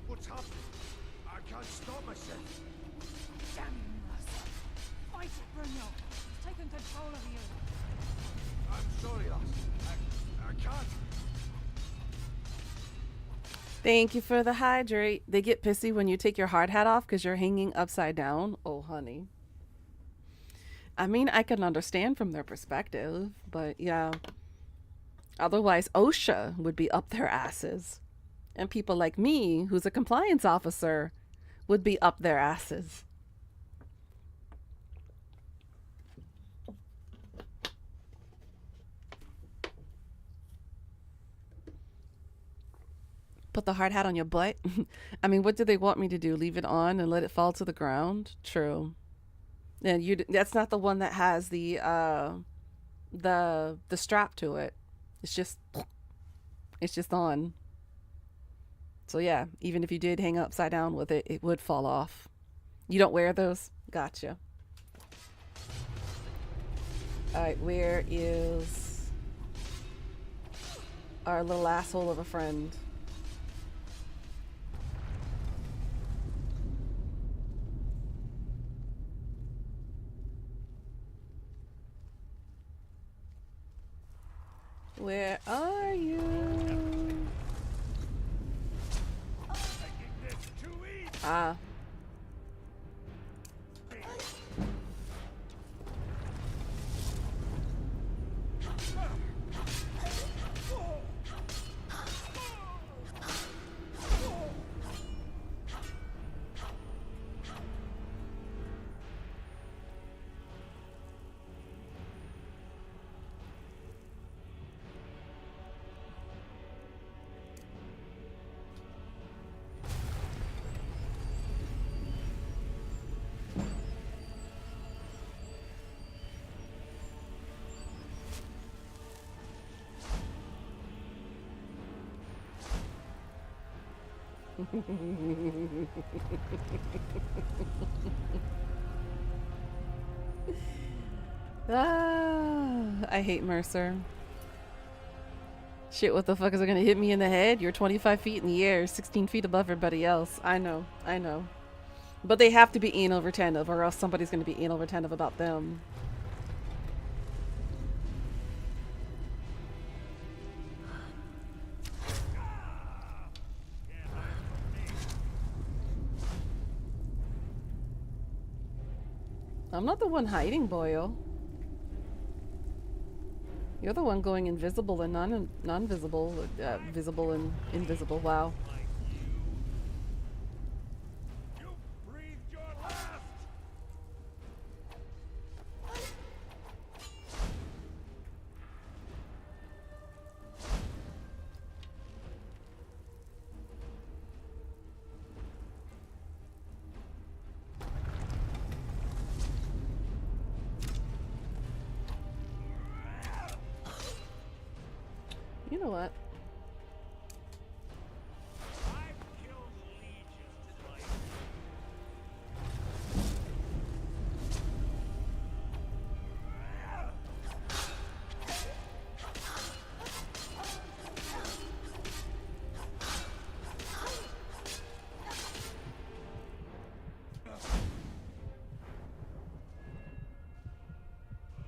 What's happening? I can't stop myself.
Damn you, Mercer. Fight it, Brynjolf. He's taken control of you.
I'm sorry, lass. I can't.
Thank you for the hydrate. They get pissy when you take your hard hat off because you're hanging upside down. Oh, honey. I mean, I can understand from their perspective, but yeah. Otherwise, OSHA would be up their asses. And people like me, who's a compliance officer, would be up their asses. Put the hard hat on your butt? I mean, what do they want me to do? Leave it on and let it fall to the ground? True. And that's not the one that has the strap to it. It's just on. So yeah, even if you did hang upside down with it, it would fall off. You don't wear those? Gotcha. Alright, where is our little asshole of a friend? Where are you? Ah. I hate Mercer. Shit, what the fuck is it gonna hit me in the head? You're 25 feet in the air, 16 feet above everybody else. I know. But they have to be anal retentive, or else somebody's gonna be anal retentive about them. I'm not the one hiding, Boyle. You're the one going invisible and non-visible, visible and invisible. Wow. know what?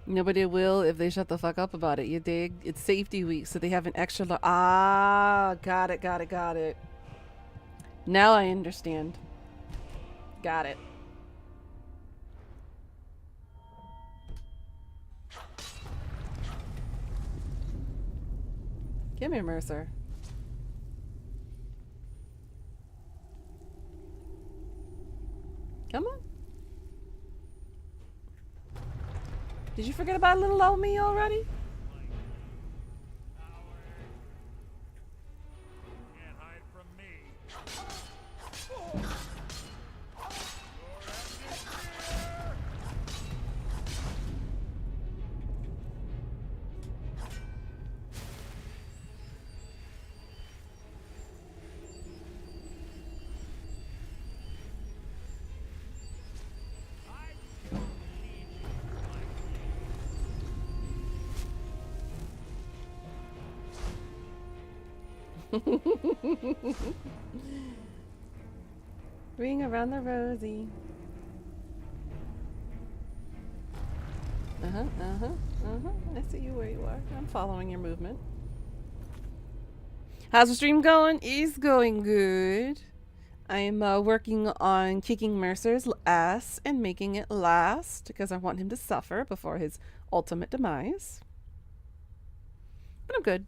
Nobody will if they shut the fuck up about it. You dig? It's safety week, so they have an extra. Got it, got it, got it. Now I understand. Got it. Come here, Mercer. Come on. Did you forget about little old me already? Ring around the rosy. I see you where you are. I'm following your movement. How's the stream going? It's going good. I'm working on kicking Mercer's ass and making it last because I want him to suffer before his ultimate demise. But I'm good.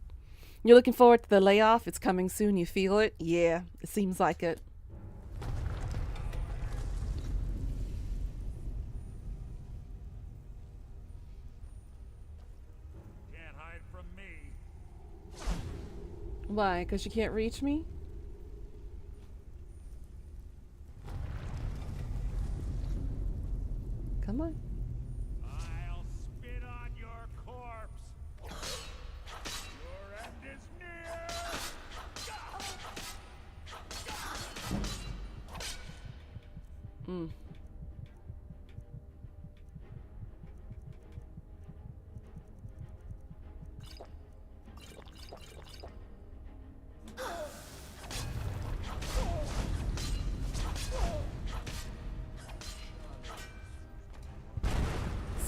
You're looking forward to the layoff? It's coming soon. You feel it? Yeah, it seems like it.
Can't hide from me.
Why? Because you can't reach me? Come on.
I'll spit on your corpse. Your end is near.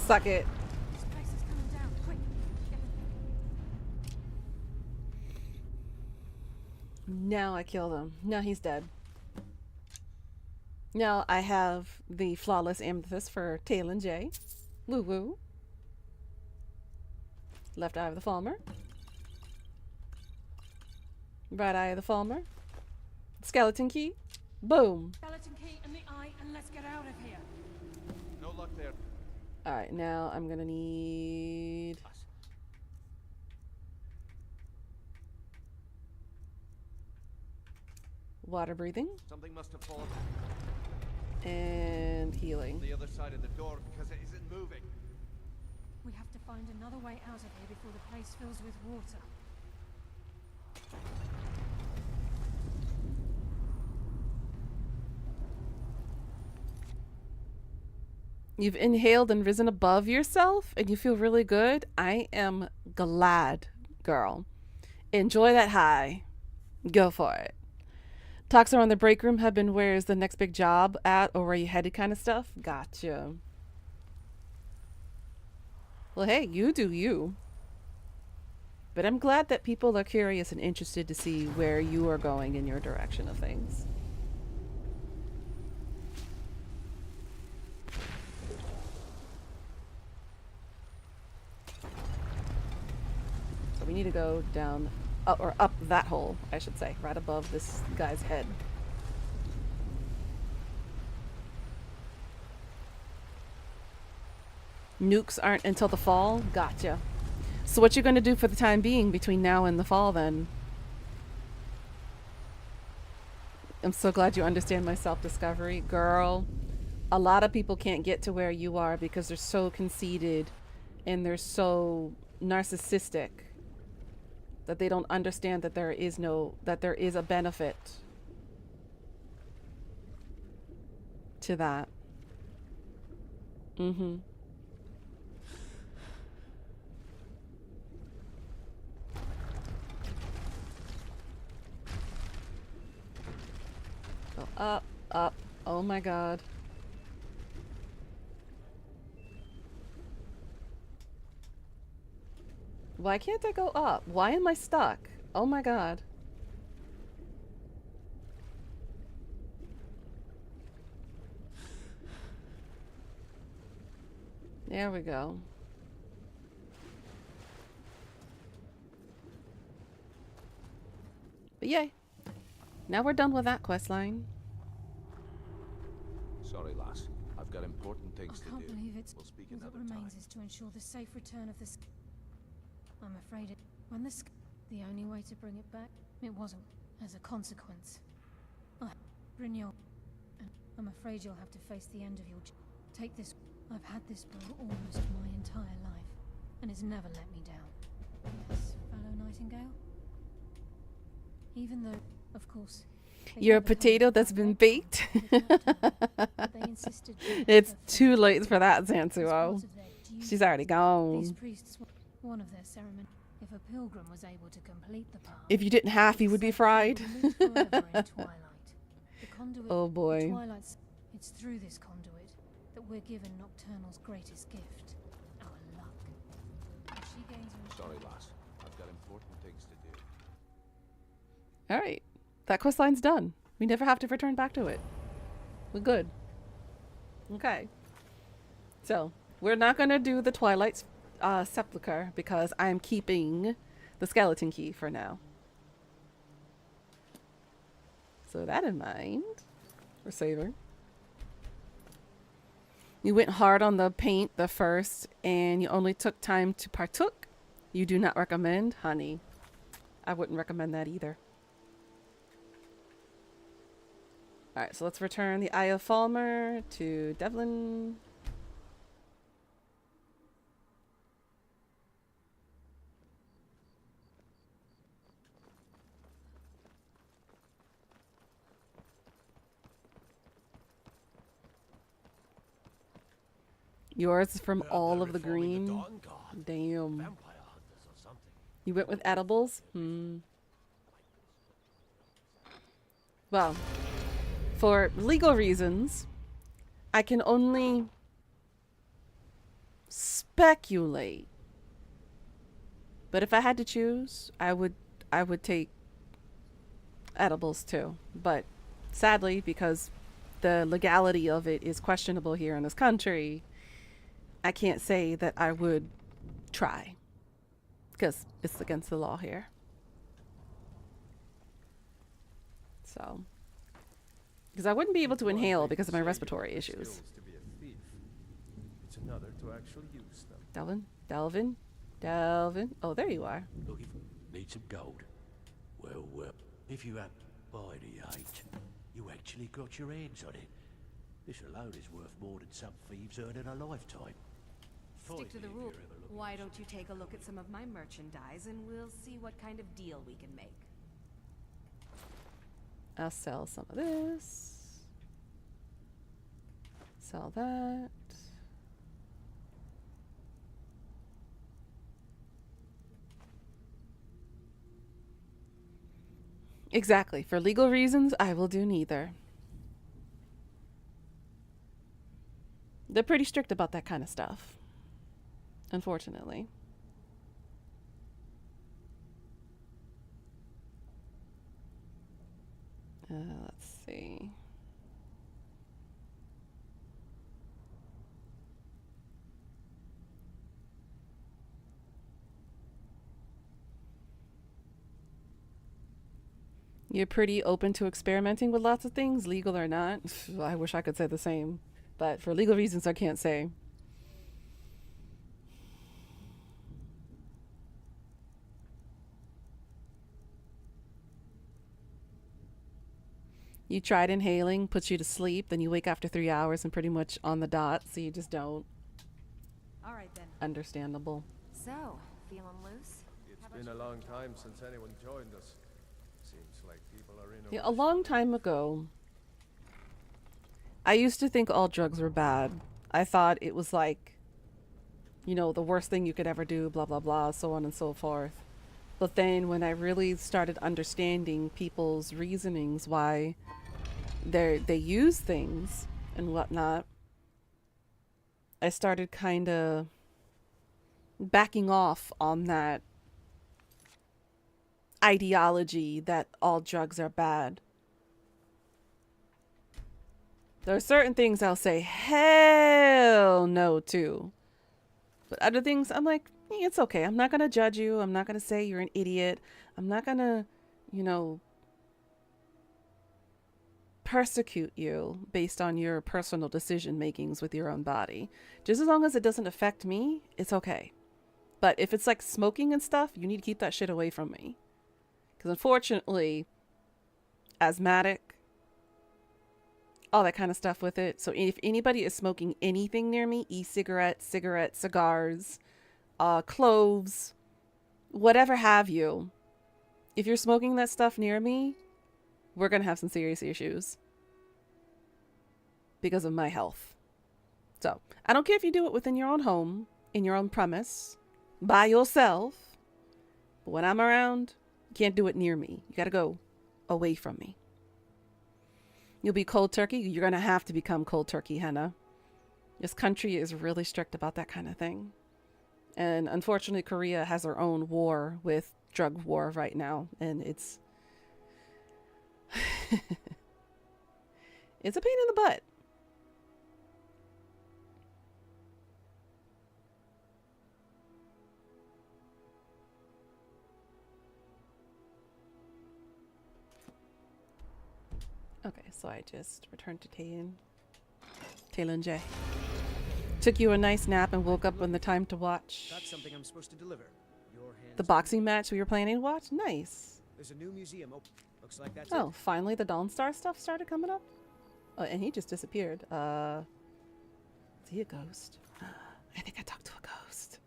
Suck it.
This place is coming down. Quick.
Now I killed him. Now he's dead. Now I have the flawless amethyst for Tail and Jay. Woo woo. Left eye of the Falmer. Right eye of the Falmer. Skeleton key. Boom.
Skeleton key in the eye, and let's get out of here.
No luck there.
Alright, now I'm gonna need... water breathing.
Something must have fallen
and healing.
on the other side of the door because it isn't moving.
We have to find another way out of here before the place fills with water.
You've inhaled and risen above yourself and you feel really good. I am glad, girl. Enjoy that high. Go for it. Talks around the break room have been where's the next big job at or where you headed kind of stuff. Gotcha. Well, hey, you do you. But I'm glad that people are curious and interested to see where you are going in your direction of things. So we need to go down, or up that hole, I should say, right above this guy's head. Nukes aren't until the fall? Gotcha. So what you going to do for the time being between now and the fall then? I'm so glad you understand my self-discovery. Girl, a lot of people can't get to where you are because they're so conceited and they're so narcissistic That they don't understand that there is a benefit to that. Mm-hmm. Go up, up. Oh my god. Why can't I go up? Why am I stuck? Oh my god. There we go. But yay. Now we're done with that quest line.
Sorry, lass. I've got important things to do.
I can't believe it's
We'll speak
all that
another time.
remains is to ensure the safe return of the I'm afraid when the only way to bring it back, it wasn't as a consequence. Brynjolf, and I'm afraid you'll have to face the end of your take this. I've had this bow almost my entire life, and it's never let me down. Yes, fellow Nightingale? Even though, of course,
You're a potato that's been baked. It's too late for that, Zansuo. She's already gone.
These priests, one of their ceremony, if a pilgrim was able to complete the path,
If you didn't half, he would be fried. Oh boy.
It's through this conduit that we're given Nocturnal's greatest gift, our luck. If she gains
Sorry, lass. I've got important things to do.
Alright. That quest line's done. We never have to return back to it. We're good. Okay. So, we're not going to do the Twilight Sepulchre because I'm keeping the skeleton key for now. So that in mind, we're saving. You went hard on the paint the first and you only took time to partook. You do not recommend, honey. I wouldn't recommend that either. Alright, so let's return the Eye of Falmer to Devlin. Yours is from all of the green. Damn. You went with edibles? Well, for legal reasons, I can only speculate. But if I had to choose, I would take edibles too. But sadly, because the legality of it is questionable here in this country, I can't say that I would try. Because it's against the law here. So, because I wouldn't be able to inhale because of my respiratory issues.
It's another to actually use them.
Delvin. Oh, there you are.
Look, if you need some gold. Well, if you have by the 8, you actually got your hands on it. This alone is worth more than some thieves earn in a lifetime.
Stick to the rule. Why don't you take a look at some of my merchandise and we'll see what kind of deal we can make.
I'll sell some of this. Sell that. Exactly. For legal reasons, I will do neither. They're pretty strict about that kind of stuff. Unfortunately. Let's see. You're pretty open to experimenting with lots of things, legal or not. I wish I could say the same, but for legal reasons, I can't say. You tried inhaling, puts you to sleep, then you wake after 3 hours and pretty much on the dot, so you just don't.
All right then.
Understandable.
So, feeling loose?
It
It's been a long time since anyone joined us. Seems like people are in
Yeah, a long time ago, I used to think all drugs were bad. I thought it was like, you know, the worst thing you could ever do, blah, blah, blah, so on and so forth. But then when I really started understanding people's reasonings why they use things and whatnot, I started kind of backing off on that ideology that all drugs are bad. There are certain things I'll say hell no to. But other things I'm like, it's okay. I'm not going to judge you. I'm not going to say you're an idiot. I'm not going to, you know, persecute you based on your personal decision makings with your own body. Just as long as it doesn't affect me, it's okay. But if it's like smoking and stuff, you need to keep that shit away from me. Because unfortunately, asthmatic, all that kind of stuff with it. So if anybody is smoking anything near me, e-cigarettes, cigarettes, cigars, cloves, whatever have you, if you're smoking that stuff near me, we're going to have some serious issues because of my health. So I don't care if you do it within your own home, in your own premise, by yourself. But when I'm around, you can't do it near me. You got to go away from me. You'll be cold turkey. You're going to have to become cold turkey, Henna. This country is really strict about that kind of thing. And unfortunately, Korea has their own war with drug war right now. And it's it's a pain in the butt. Okay, so I just returned to Taylor J. Took you a nice nap and woke up when the time to watch
Got something I'm supposed to deliver. Your hands
the boxing match we were planning to watch. Nice.
There's a new museum. Oh, looks like that's
Oh,
it.
finally the Dawn Star stuff started coming up. Oh, and he just disappeared. Is he a ghost? I think I talked to a ghost.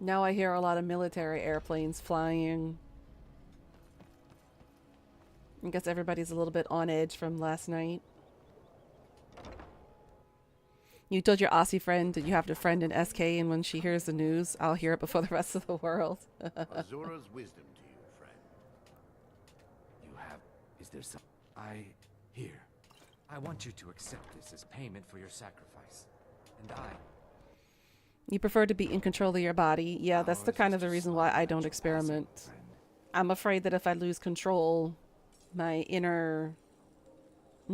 Now I hear a lot of military airplanes flying. I guess everybody's a little bit on edge from last night. You told your Aussie friend that you have to friend in SK, and when she hears the news, I'll hear it before the rest of the world.
Azura's wisdom to you, friend.
You have... Is there some... Here. I want you to accept this as payment for your sacrifice. And
You prefer to be in control of your body. Yeah, that's the kind of the reason why I don't experiment. I'm afraid that if I lose control, my inner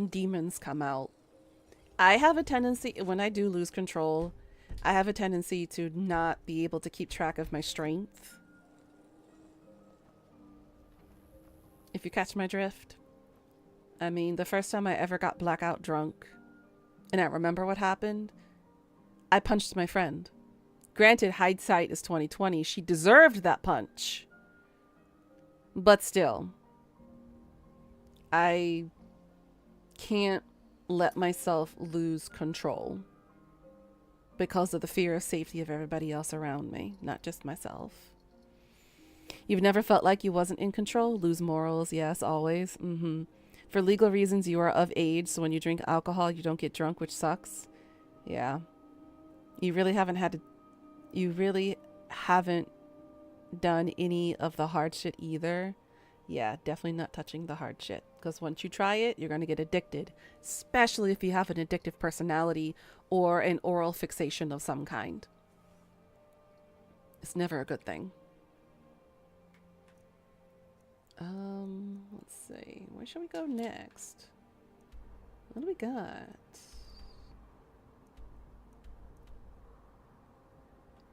demons come out. I have a tendency, when I do lose control, I have a tendency to not be able to keep track of my strength. If you catch my drift. I mean, the first time I ever got blackout drunk, and I remember what happened, I punched my friend. Granted, hindsight is 2020. She deserved that punch. But still, I can't let myself lose control because of the fear of safety of everybody else around me, not just myself. You've never felt like you wasn't in control? Lose morals, yes, always. For legal reasons, you are of age, so when you drink alcohol, you don't get drunk, which sucks. Yeah. You really haven't done any of the hard shit either. Yeah, definitely not touching the hard shit. Because once you try it, you're going to get addicted. Especially if you have an addictive personality or an oral fixation of some kind. It's never a good thing. Let's see. Where should we go next? What do we got?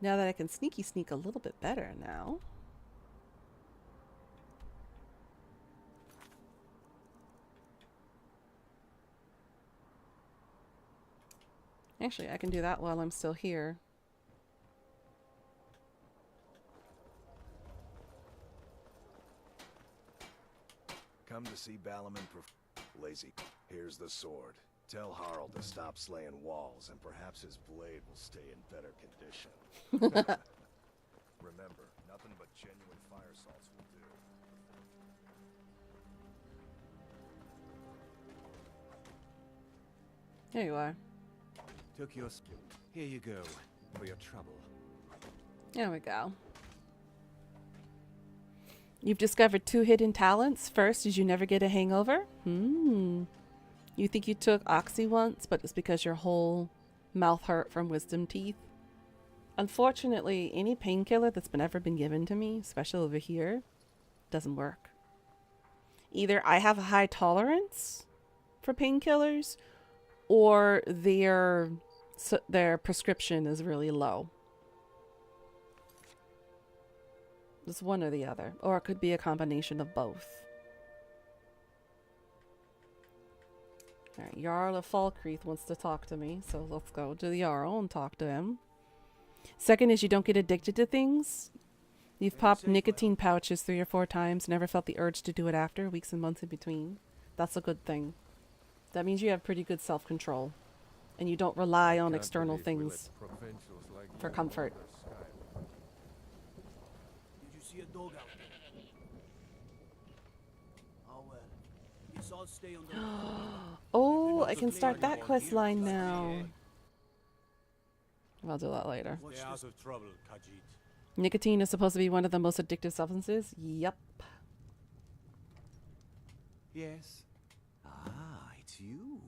Now that I can sneak a little bit better now. Actually, I can do that while I'm still here.
Come to see Balaam and Lazy. Here's the sword. Tell Harl to stop slaying walls, and perhaps his blade will stay in better condition. Remember, nothing but genuine fire salts will do.
There you are.
Took your... Here you go, for your trouble.
There we go. You've discovered 2 hidden talents. First is you never get a hangover. You think you took Oxy once, but it's because your whole mouth hurt from wisdom teeth. Unfortunately, any painkiller that's ever been given to me, especially over here, doesn't work. Either I have a high tolerance for painkillers, or their prescription is really low. It's one or the other. Or it could be a combination of both. Alright, Jarl of Falkreath wants to talk to me, so let's go to the Jarl and talk to him. Second is you don't get addicted to things. You've popped nicotine pouches 3 or 4 times, never felt the urge to do it after, weeks and months in between. That's a good thing. That means you have pretty good self-control. And you don't rely on external things for comfort.
Did you see a dog out there? Oh well. Yes, I'll stay on the
Oh, I can start that quest line now. I'll do that later.
Stay out of trouble, Khajiit.
Nicotine is supposed to be one of the most addictive substances. Yep.
Yes. Ah, it's you.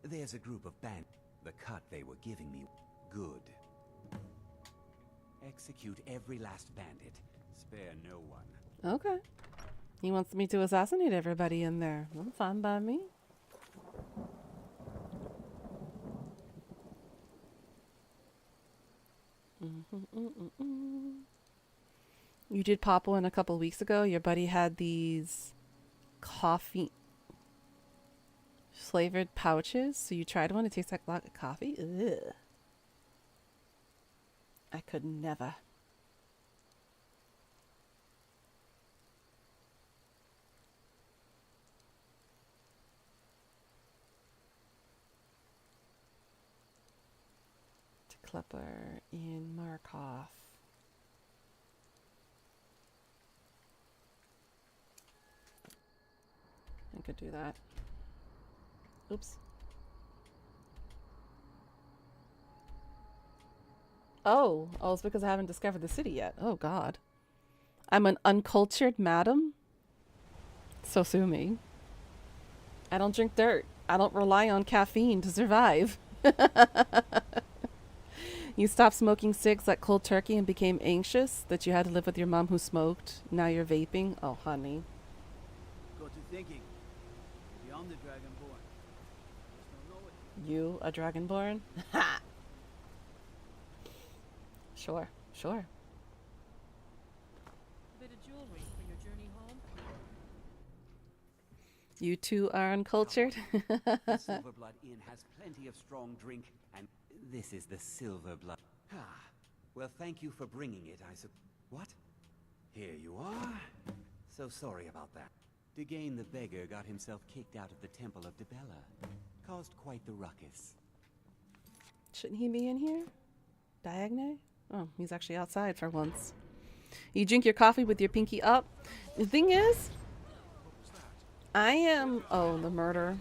There's a group of band. The cut they were giving me. Good. Execute every last bandit. Spare no one.
Okay. He wants me to assassinate everybody in there. Well, fine by me. You did pop one a couple weeks ago. Your buddy had these coffee flavored pouches. So you tried one. It tastes like a lot of coffee. Ugh. I could never. Clipper in Markov. I could do that. Oops. Oh, it's because I haven't discovered the city yet. Oh God. I'm an uncultured madam. So sue me. I don't drink dirt. I don't rely on caffeine to survive. You stopped smoking cigs like cold turkey and became anxious that you had to live with your mom who smoked. Now you're vaping. Oh, honey.
Got to thinking. Maybe I'm the Dragonborn. Just don't know it.
You a Dragonborn? Ha! Sure, sure.
A bit of jewelry for your journey home.
You two are uncultured?
The Silverblood Inn has plenty of strong drink, and this is the Silverblood. Ah, well, thank you for bringing it, What? Here you are. So sorry about that. Degane the beggar got himself kicked out of the Temple of Dibella. Caused quite the ruckus.
Shouldn't he be in here? Diagne? Oh, he's actually outside for once. You drink your coffee with your pinky up. The thing is, I am... Oh, the murder.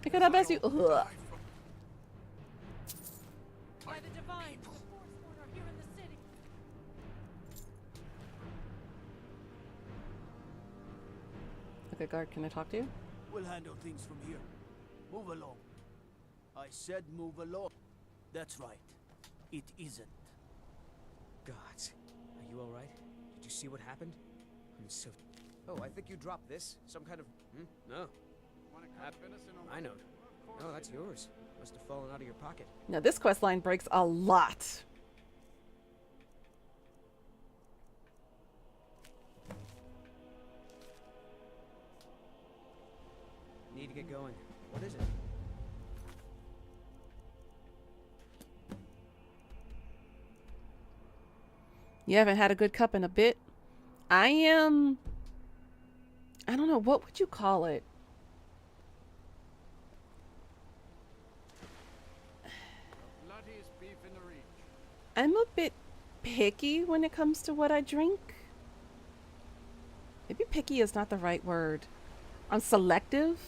I could have best you... Ugh.
By the divine, the Forsworn are here in the city.
Okay, guard, can I talk to you?
We'll handle things from here. Move along. I said move along. That's right. It isn't.
Gods. Are you alright? Did you see what happened? I'm so... Oh, I think you dropped this. Some kind of... No. I know. Oh, that's yours. Must have fallen out of your pocket.
Now, this quest line breaks a lot.
Need to get going. What is it? You
haven't had a good cup in a bit. I I don't know, what would you call it?
Bloodiest beef in the reach.
I'm a bit picky when it comes to what I drink. Maybe picky is not the right word. I'm selective.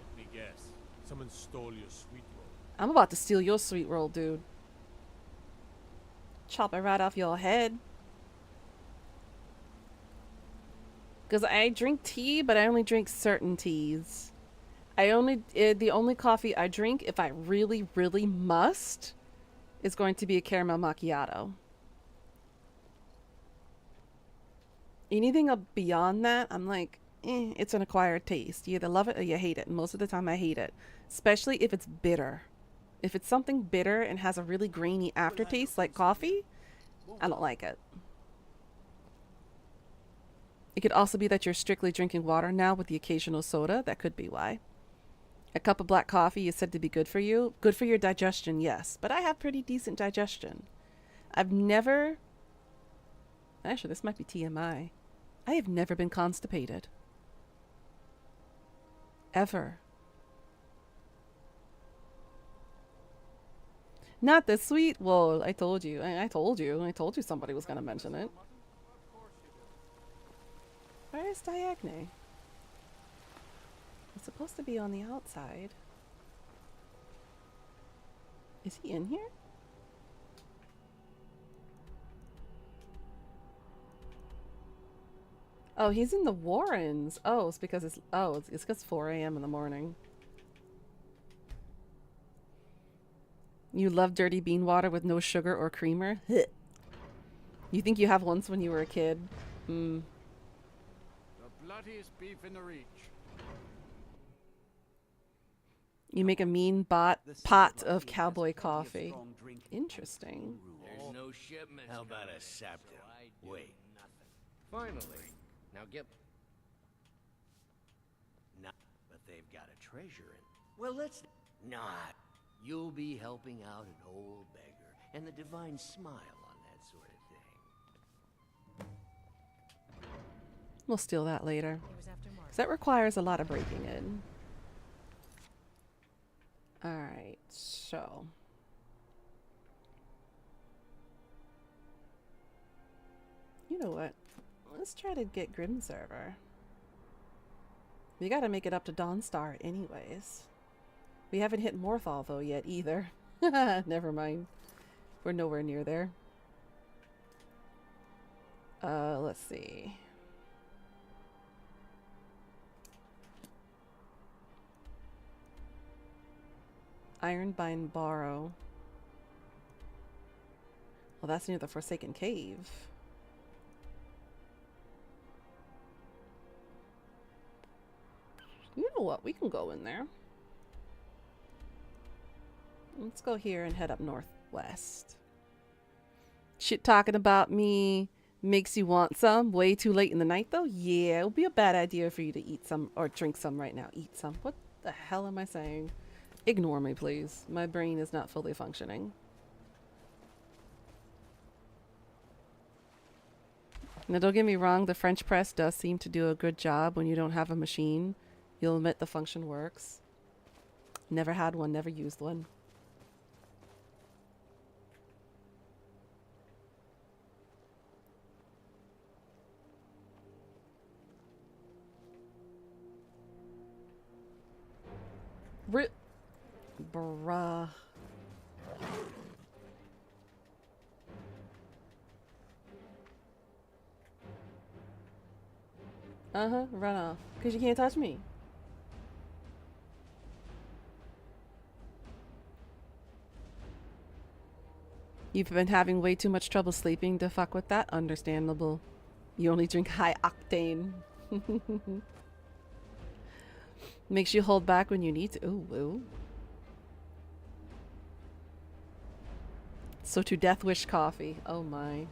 Let me guess. Someone stole your sweet roll.
I'm about to steal your sweet roll, dude. Chop it right off your head. Because I drink tea, but I only drink certain teas. The only coffee I drink, if I really, really must, is going to be a caramel macchiato. Anything beyond that, I'm like, it's an acquired taste. You either love it or you hate it. And most of the time I hate it. Especially if it's bitter. If it's something bitter and has a really grainy aftertaste like coffee, I don't like it. It could also be that you're strictly drinking water now with the occasional soda. That could be why. A cup of black coffee is said to be good for you. Good for your digestion, yes. But I have pretty decent digestion. I've never... Actually, this might be TMI. I have never been constipated. Ever. Not the sweet. Well, I told you. I told you somebody was going to mention it. Where is Diagne? It's supposed to be on the outside. Is he in here? Oh, he's in the Warrens. Oh, it's because it's 4 a.m. in the morning. You love dirty bean water with no sugar or creamer? You think you have once when you were a kid?
The bloodiest beef in the reach.
You make a mean pot of cowboy coffee. Interesting.
There's no shipment. How about a scepter? Wait.
Finally. Now get...
No, but they've got a treasure in. Well, let's not. You'll be helping out an old beggar, and the divine smile on that sort of thing.
We'll steal that later. 'Cause that requires a lot of breaking in. Alright, so... You know what? Let's try to get Grim Server. We gotta make it up to Dawnstar anyways. We haven't hit Morthal though yet either. Never mind. We're nowhere near there. Let's see. Ironbind Borrow. Well, that's near the Forsaken Cave. You know what? We can go in there. Let's go here and head up northwest. Shit talking about me makes you want some. Way too late in the night, though? Yeah, it would be a bad idea for you to eat some or drink some right now. Eat some. What the hell am I saying? Ignore me, please. My brain is not fully functioning. Now, don't get me wrong. The French press does seem to do a good job when you don't have a machine. You'll admit the function works. Never had one, never used one. Bruh. Run off. Because you can't touch me. You've been having way too much trouble sleeping to fuck with that? Understandable. You only drink high octane. Makes you hold back when you need to. Ooh, woo. So to Death Wish coffee. Oh my.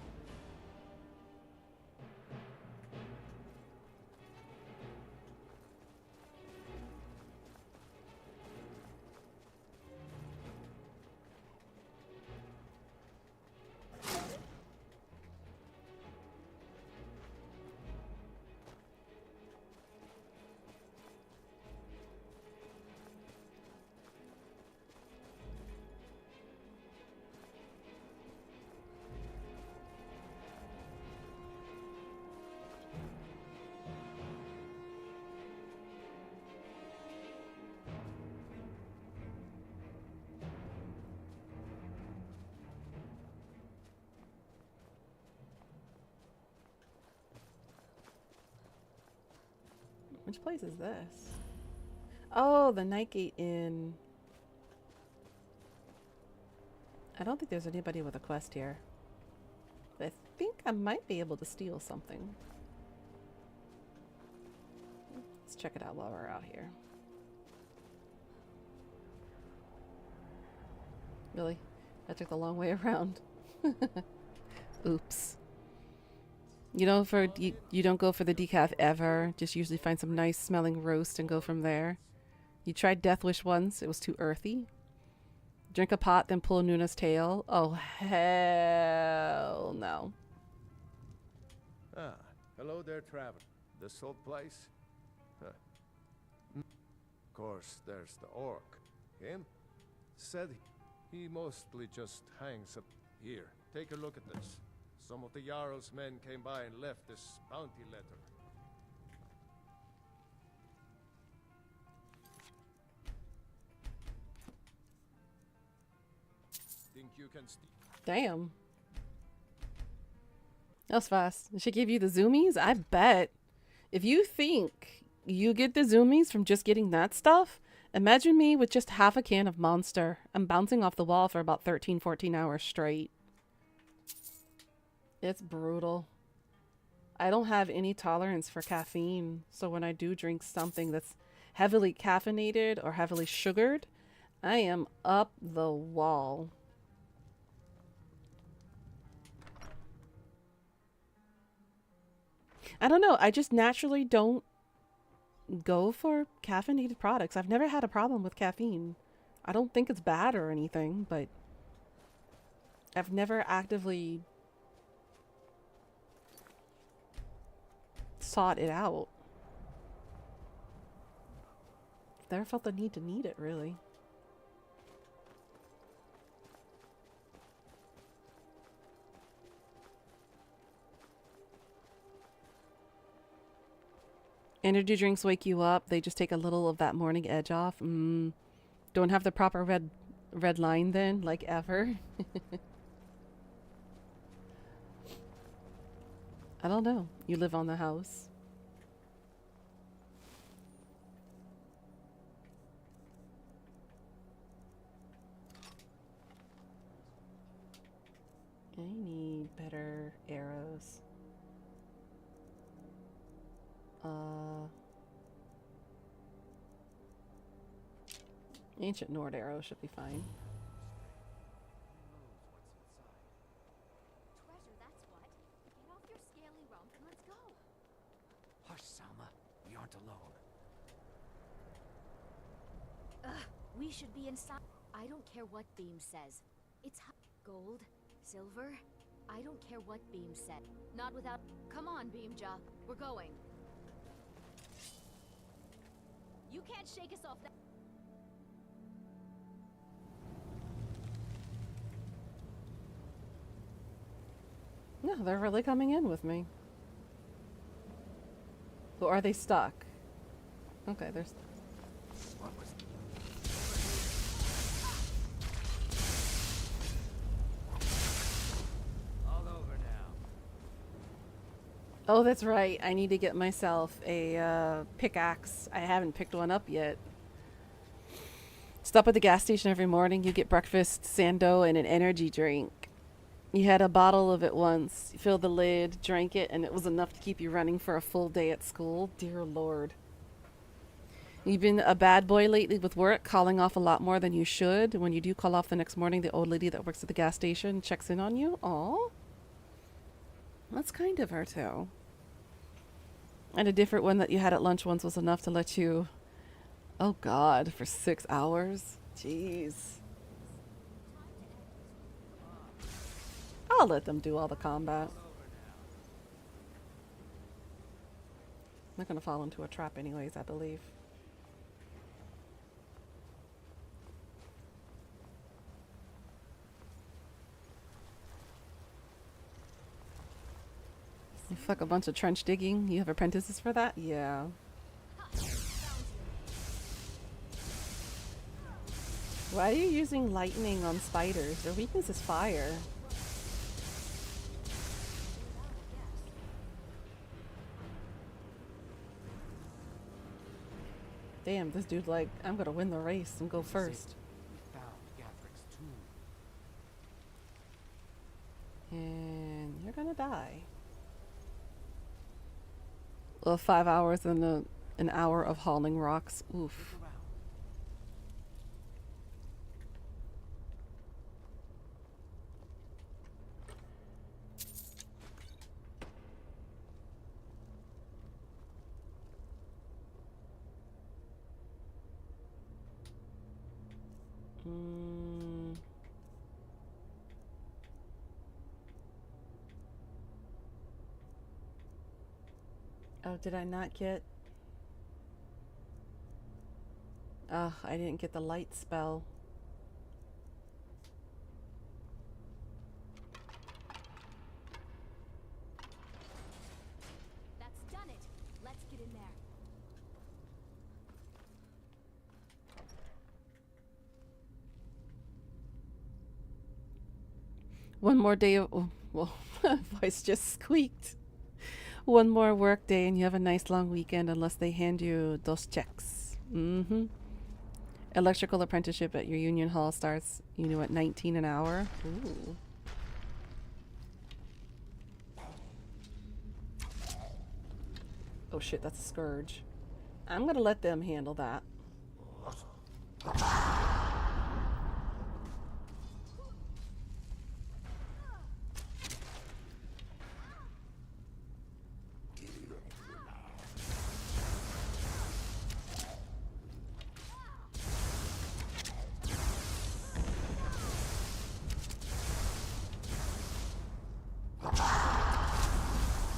Which place is this? Oh, the Nightgate Inn. I don't think there's anybody with a quest here. But I think I might be able to steal something. Let's check it out while we're out here. Really? I took the long way around. Oops. You don't go for the decaf ever. Just usually find some nice smelling roast and go from there. You tried Death Wish once. It was too earthy. Drink a pot, then pull Nuna's tail. Oh, hell no.
Ah, hello there, traveler. This old place? Huh. Of course, there's the orc. Him? Said he mostly just hangs up here. Take a look at this. Some of the Jarl's men came by and left this bounty letter. Think you can
Damn. That was fast. Did she give you the zoomies? I bet. If you think you get the zoomies from just getting that stuff, imagine me with just half a can of Monster. I'm bouncing off the wall for about 13, 14 hours straight. It's brutal. I don't have any tolerance for caffeine, so when I do drink something that's heavily caffeinated or heavily sugared, I am up the wall. I don't know. I just naturally don't go for caffeinated products. I've never had a problem with caffeine. I don't think it's bad or anything, but I've never actively sought it out. Never felt the need to need it, really. Energy drinks wake you up. They just take a little of that morning edge off. Don't have the proper red line then, like ever. I don't know. You live on the house. I need better arrows. Ancient Nord arrow should be fine.
Treasure, that's what. Get off your scaly rump and let's go.
Hush, Salma. We aren't alone.
Ugh, we should be inside. I don't care what Beam says. It's gold, silver. I don't care what Beam said. Not without. Come on, Beamja. We're going. You can't shake us off that.
No, they're really coming in with me. Or are they stuck? Okay, they're stuck.
What was...
All over now.
Oh, that's right. I need to get myself a pickaxe. I haven't picked one up yet. Stop at the gas station every morning. You get breakfast, sando, and an energy drink. You had a bottle of it once. You filled the lid, drank it, and it was enough to keep you running for a full day at school. Dear Lord. You've been a bad boy lately with work, calling off a lot more than you should. When you do call off the next morning, the old lady that works at the gas station checks in on you. Aw. That's kind of her, too. And a different one that you had at lunch once was enough to let you... Oh, God, for 6 hours? Jeez. I'll let them do all the combat. I'm not going to fall into a trap anyways, I believe. You fuck a bunch of trench digging? You have apprentices for that? Yeah. Why are you using lightning on spiders? Their weakness is fire. Damn, this dude like, I'm gonna win the race and go first.
We found Gathrick's tomb.
And you're gonna die. Well, 5 hours and an hour of hauling rocks. Oof. Oh, did I not get... Oh, I didn't get the light spell.
That's done it. Let's get in there.
One more day of... Oh, well, my voice just squeaked. One more work day and you have a nice long weekend unless they hand you those checks. Mm-hmm. Electrical apprenticeship at your union hall starts, you know, at 19 an hour. Ooh. Oh shit, that's a scourge. I'm gonna let them handle that.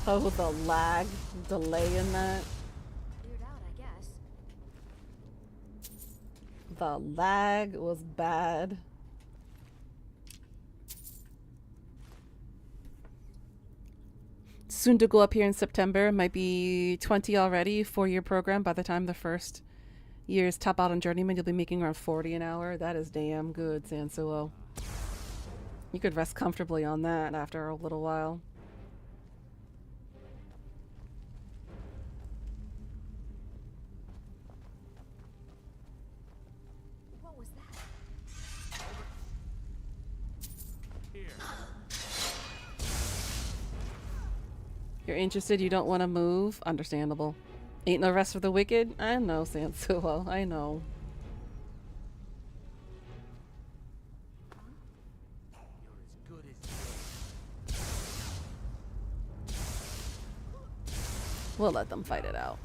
Oh, the lag delay in that.
Cleared out, I guess.
The lag was bad. Soon to go up here in September. Might be 20 already. 4-year program. By the time the first year's top out on journeyman, you'll be making around 40 an hour. That is damn good, Sansuo. You could rest comfortably on that after a little while.
What was that?
Here.
You're interested, you don't want to move? Understandable. Ain't no rest for the wicked? I know, Sansuo. I know. We'll let them fight it out.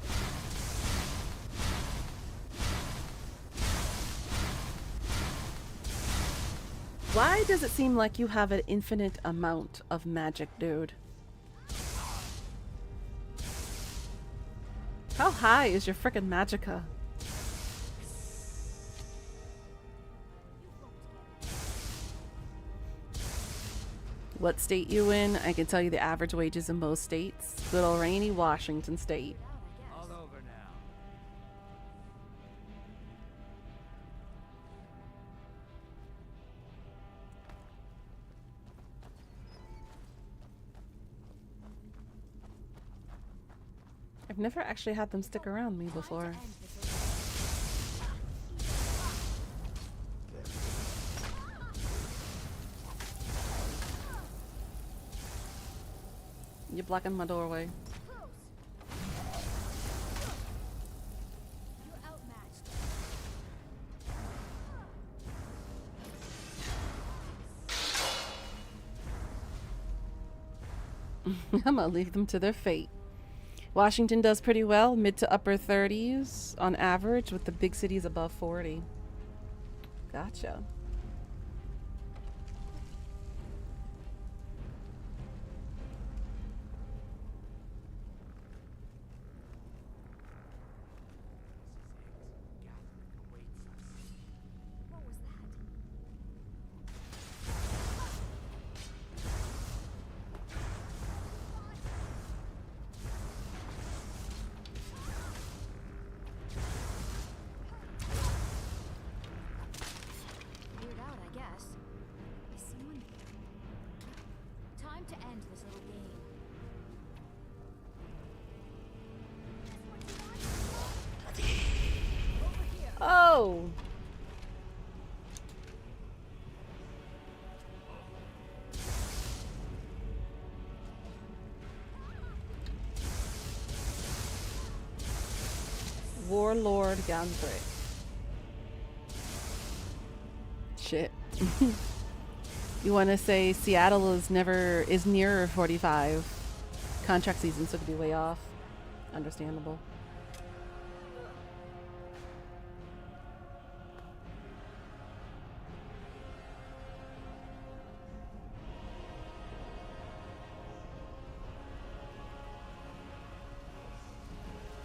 Why does it seem like you have an infinite amount of magic, dude? How high is your frickin' magicka? What state you in? I can tell you the average wages in most states. Good old rainy Washington State.
All over now.
I've never actually had them stick around me before. You're blocking my doorway.
You're outmatched.
I'm gonna leave them to their fate. Washington does pretty well, mid to upper 30s on average, with the big cities above 40. Gotcha.
What was that?
go! Warlord Gunbrick. Shit. You want to say Seattle is nearer 45. Contract season, so it could be way off. Understandable.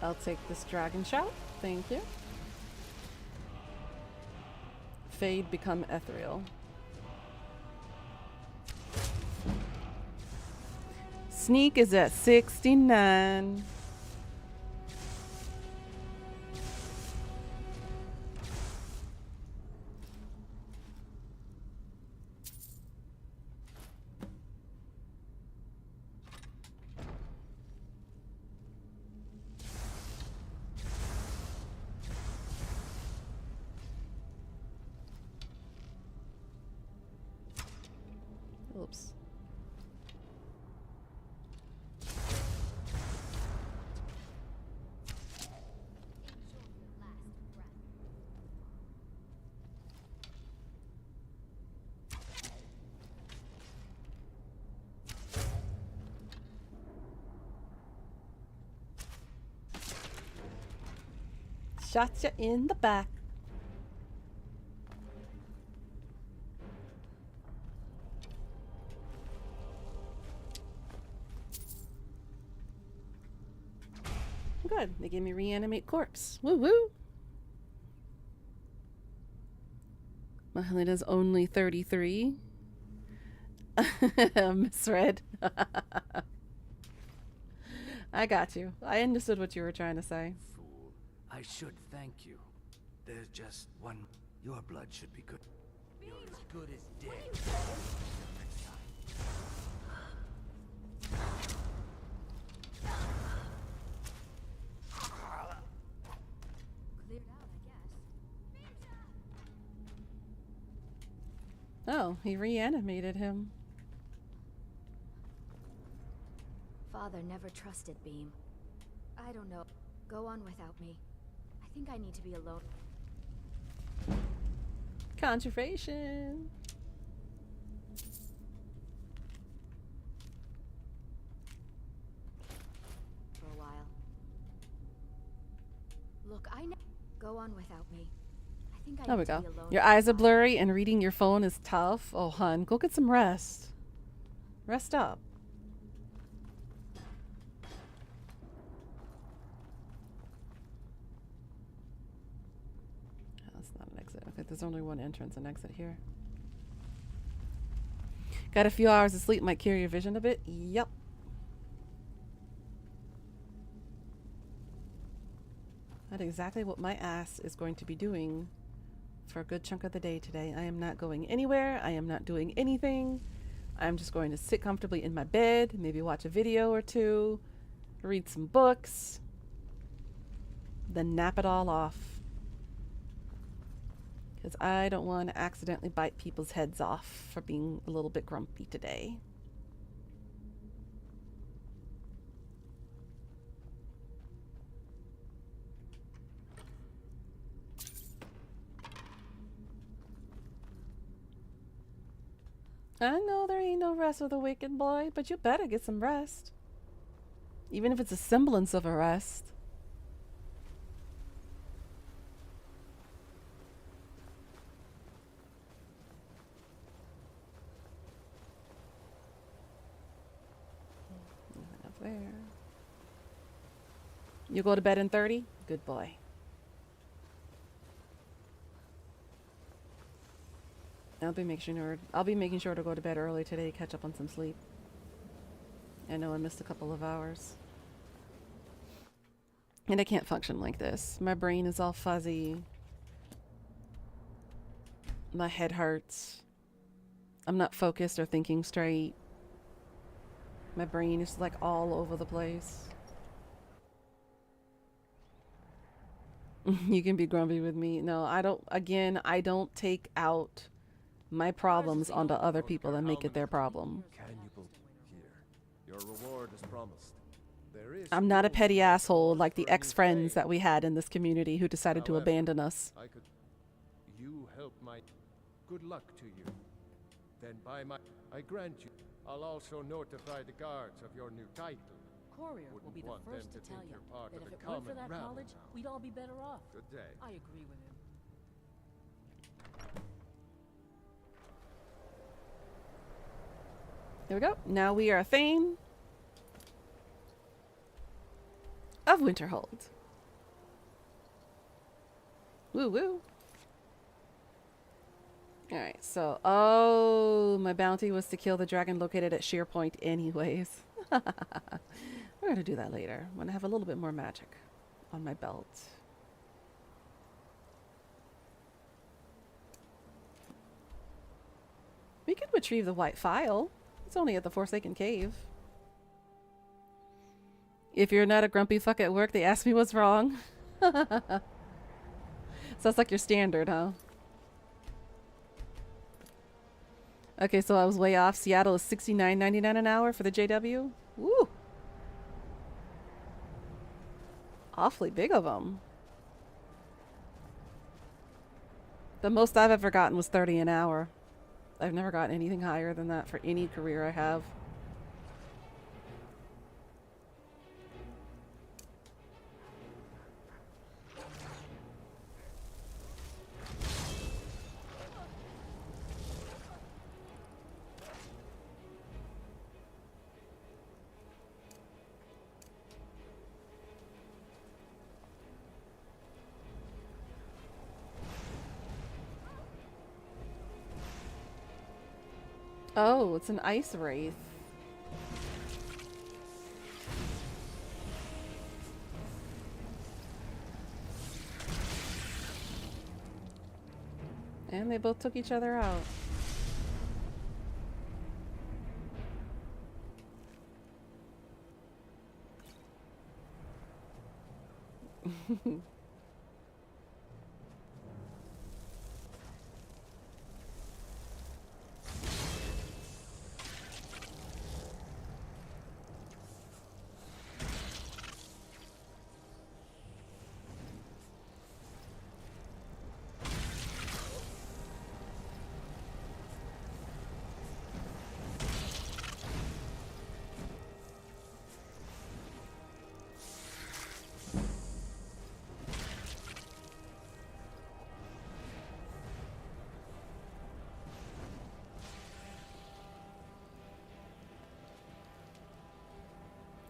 I'll take this dragon shout. Thank you. Fade become ethereal. Sneak is at 69. Oops. Shot you in the back. Good. They gave me reanimate corpse. Woo woo. Mahelena's only 33. Misread. I got you. I understood what you were trying to say.
Fool. I should thank you. There's just one. Your blood should be good. You're as good as dead.
Oh, he reanimated him.
Father never trusted Beam. I don't know. Go on without me. I think I need to be alone.
Conservation.
For a while. Look, go on without me. I think I
There we
need to
go.
be alone.
Your eyes are blurry and reading your phone is tough. Oh, hun, go get some rest. Rest up. That's not an exit. Okay, there's only one entrance and exit here. Got a few hours of sleep, might cure your vision a bit. Yep. That's exactly what my ass is going to be doing for a good chunk of the day today. I am not going anywhere. I am not doing anything. I'm just going to sit comfortably in my bed, maybe watch a video or two, read some books, then nap it all off. Because I don't want to accidentally bite people's heads off for being a little bit grumpy today. I know there ain't no rest with a wicked boy, but you better get some rest. Even if it's a semblance of a rest. Nothing up there. You go to bed in 30? Good boy. I'll be making sure to go to bed early today, catch up on some sleep. I know I missed a couple of hours. And I can't function like this. My brain is all fuzzy. My head hurts. I'm not focused or thinking straight. My brain is like all over the place. You can be grumpy with me. No, I don't. Again, I don't take out my problems onto other people and make it their problem.
Can you believe here? Your reward is promised. There is
I'm not a petty asshole like the
for a new
ex-friends
day.
that we had in this community who decided to
However,
abandon us.
I could. You help my. Good luck to you. Then by my. I grant you. I'll also notify the guards of your new title.
Courier will be the
want them
first to
to
tell
think
you
you're part
that
of
if
the
it weren't for
common
that
rabble
knowledge,
now.
we'd all be better off.
Good day.
I agree with him.
There we go. Now we are a Thane of Winterhold. Woo woo. Alright, so, oh, my bounty was to kill the dragon located at Sheer Point anyways. We're going to do that later when I have a little bit more magic on my belt. We could retrieve the white phial. It's only at the Forsaken Cave. If you're not a grumpy fuck at work, they ask me what's wrong. Sounds like your standard, huh? Okay, so I was way off. Seattle is $69.99 an hour for the JW. Woo! Awfully big of them. The most I've ever gotten was $30 an hour. I've never gotten anything higher than that for any career I have. Oh, it's an ice wraith. And they both took each other out.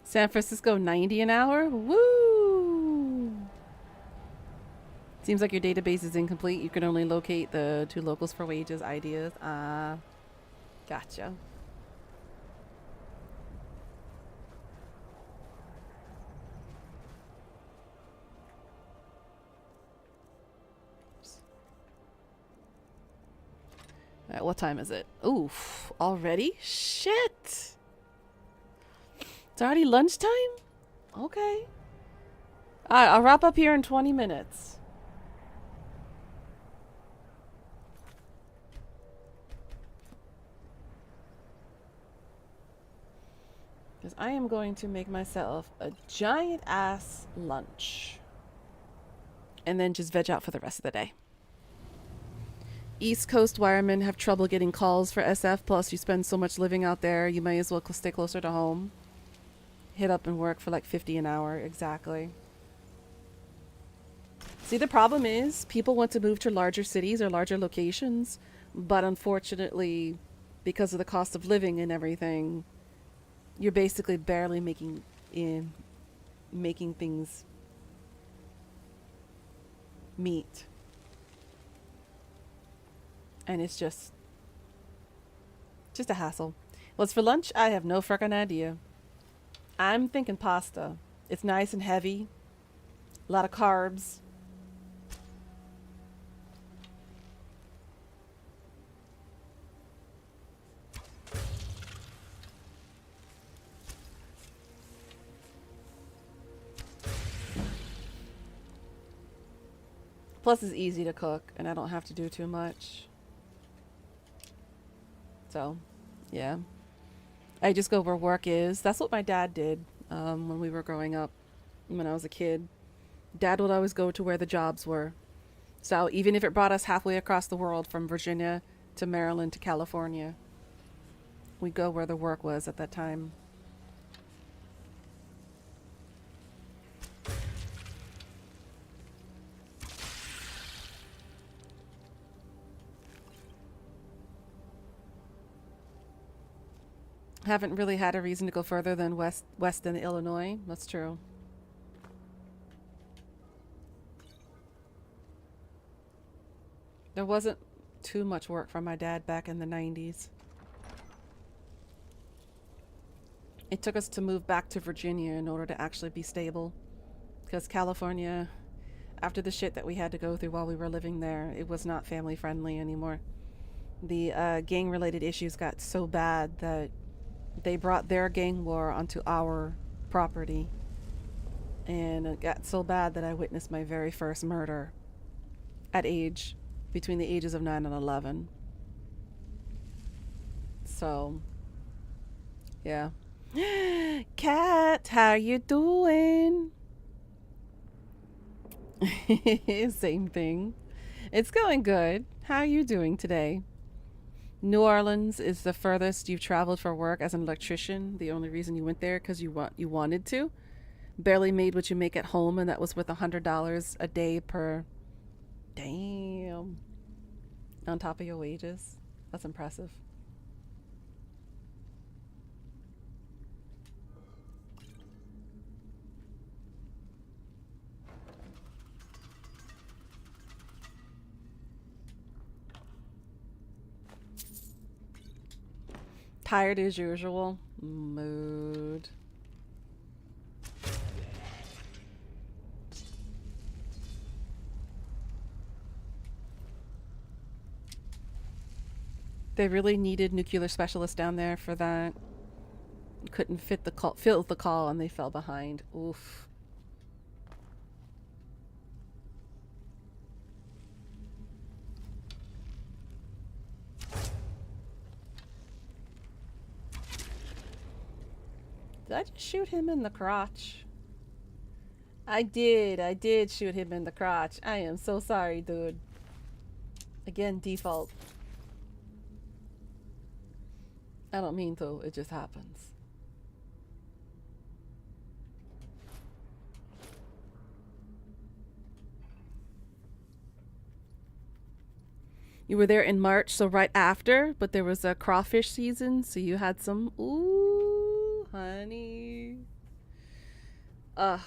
San Francisco 90 an hour? Woo! Seems like your database is incomplete. You can only locate the two locals for wages, ideas. Gotcha. Alright, what time is it? Oof, already? Shit! It's already lunchtime? Okay. Alright, I'll wrap up here in 20 minutes. Because I am going to make myself a giant ass lunch. And then just veg out for the rest of the day. East Coast wiremen have trouble getting calls for SF, plus you spend so much living out there, you might as well stay closer to home. Hit up and work for like $50 an hour, exactly. See, the problem is people want to move to larger cities or larger locations, but unfortunately, because of the cost of living and everything, you're basically barely making things meet. And it's just a hassle. What's for lunch? I have no frickin' idea. I'm thinking pasta. It's nice and heavy. A lot of carbs. Plus, it's easy to cook, and I don't have to do too much. So, yeah. I just go where work is. That's what my dad did when we were growing up, when I was a kid. Dad would always go to where the jobs were. So even if it brought us halfway across the world from Virginia to Maryland to California, we'd go where the work was at that time. Haven't really had a reason to go further than west in Illinois. That's true. There wasn't too much work for my dad back in the 90s. It took us to move back to Virginia in order to actually be stable. Because California, after the shit that we had to go through while we were living there, it was not family friendly anymore. The gang related issues got so bad that they brought their gang war onto our property. And it got so bad that I witnessed my very first murder at between the ages of 9 and 11. So, yeah. Cat, how you doing? Same thing. It's going good. How are you doing today? New Orleans is the furthest you've traveled for work as an electrician. The only reason you went there because you wanted to. Barely made what you make at home, and that was with $100 a day per. Damn. On top of your wages. That's impressive. Tired as usual. Mood. They really needed nuclear specialists down there for that. Couldn't fill the call, and they fell behind. Oof. Did I just shoot him in the crotch? I did shoot him in the crotch. I am so sorry, dude. Again, default. I don't mean to, it just happens. You were there in March, so right after, but there was a crawfish season, so you had some. Ooh, honey.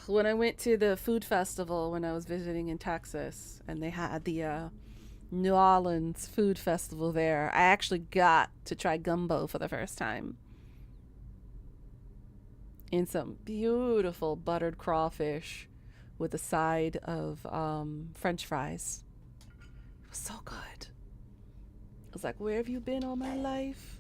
When I went to the food festival when I was visiting in Texas, and they had the New Orleans food festival there, I actually got to try gumbo for the first time. And some beautiful buttered crawfish with a side of French fries. It was so good. I was like, where have you been all my life?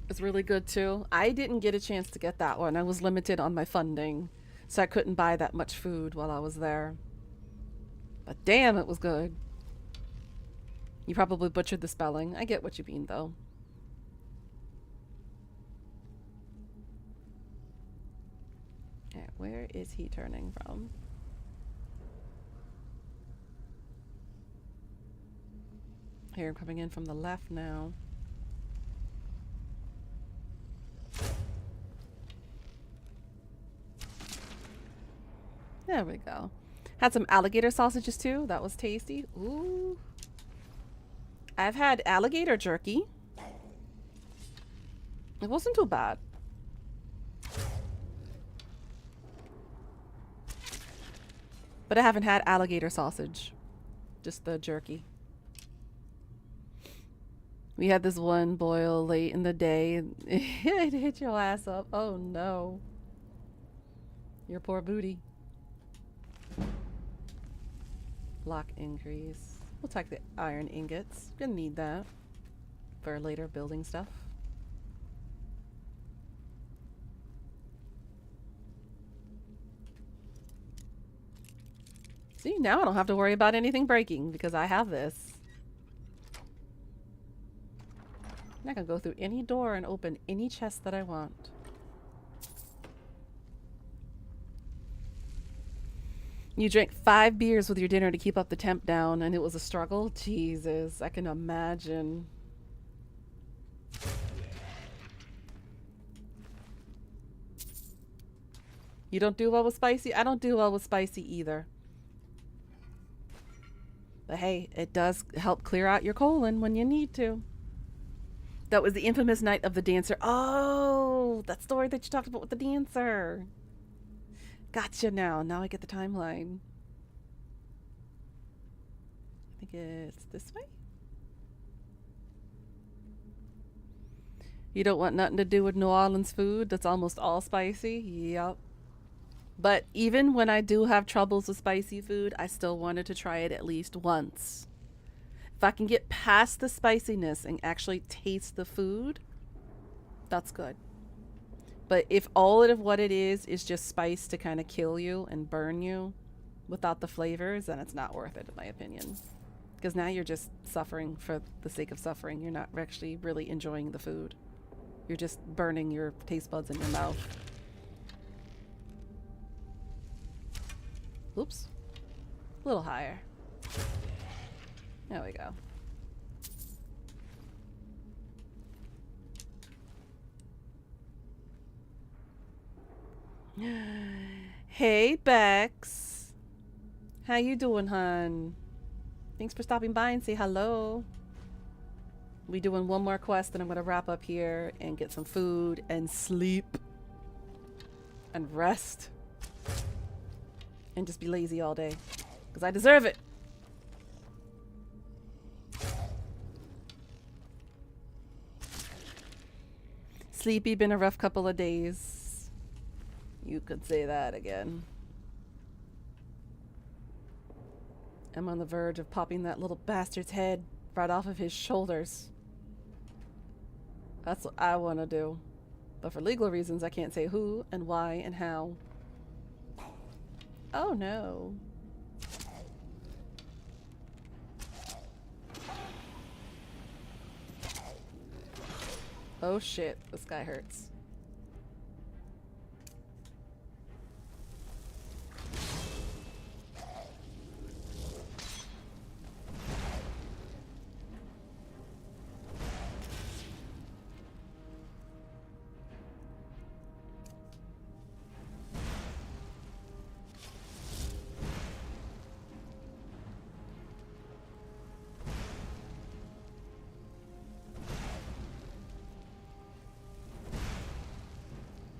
It's really good too. I didn't get a chance to get that one. I was limited on my funding, so I couldn't buy that much food while I was there. But damn, it was good. You probably butchered the spelling. I get what you mean, though. Alright, where is he turning from? Here, I'm coming in from the left now. There we go. Had some alligator sausages too. That was tasty. Ooh. I've had alligator jerky. It wasn't too bad. But I haven't had alligator sausage. Just the jerky. We had this one boil late in the day. It hit your ass up. Oh no. Your poor booty. Block increase. We'll take the iron ingots. Gonna need that for later building stuff. See, now I don't have to worry about anything breaking because I have this. I can go through any door and open any chest that I want. You drank 5 beers with your dinner to keep up the temp down, and it was a struggle? Jesus, I can imagine. You don't do well with spicy? I don't do well with spicy either. But hey, it does help clear out your colon when you need to. That was the infamous night of the dancer. Oh, that story that you talked about with the dancer. Gotcha now. Now I get the timeline. I think it's this way. You don't want nothing to do with New Orleans food that's almost all spicy? Yep. But even when I do have troubles with spicy food, I still wanted to try it at least once. If I can get past the spiciness and actually taste the food, that's good. But if all of what it is just spice to kind of kill you and burn you without the flavors, then it's not worth it, in my opinion. Because now you're just suffering for the sake of suffering. You're not actually really enjoying the food. You're just burning your taste buds in your mouth. Oops. A little higher. There we go. Hey, Bex. How you doing, hon? Thanks for stopping by and say hello. We doing one more quest, and I'm going to wrap up here and get some food and sleep and rest and just be lazy all day because I deserve it. Sleepy, been a rough couple of days. You could say that again. I'm on the verge of popping that little bastard's head right off of his shoulders. That's what I want to do. But for legal reasons, I can't say who and why and how. Oh no. Oh shit, this guy hurts.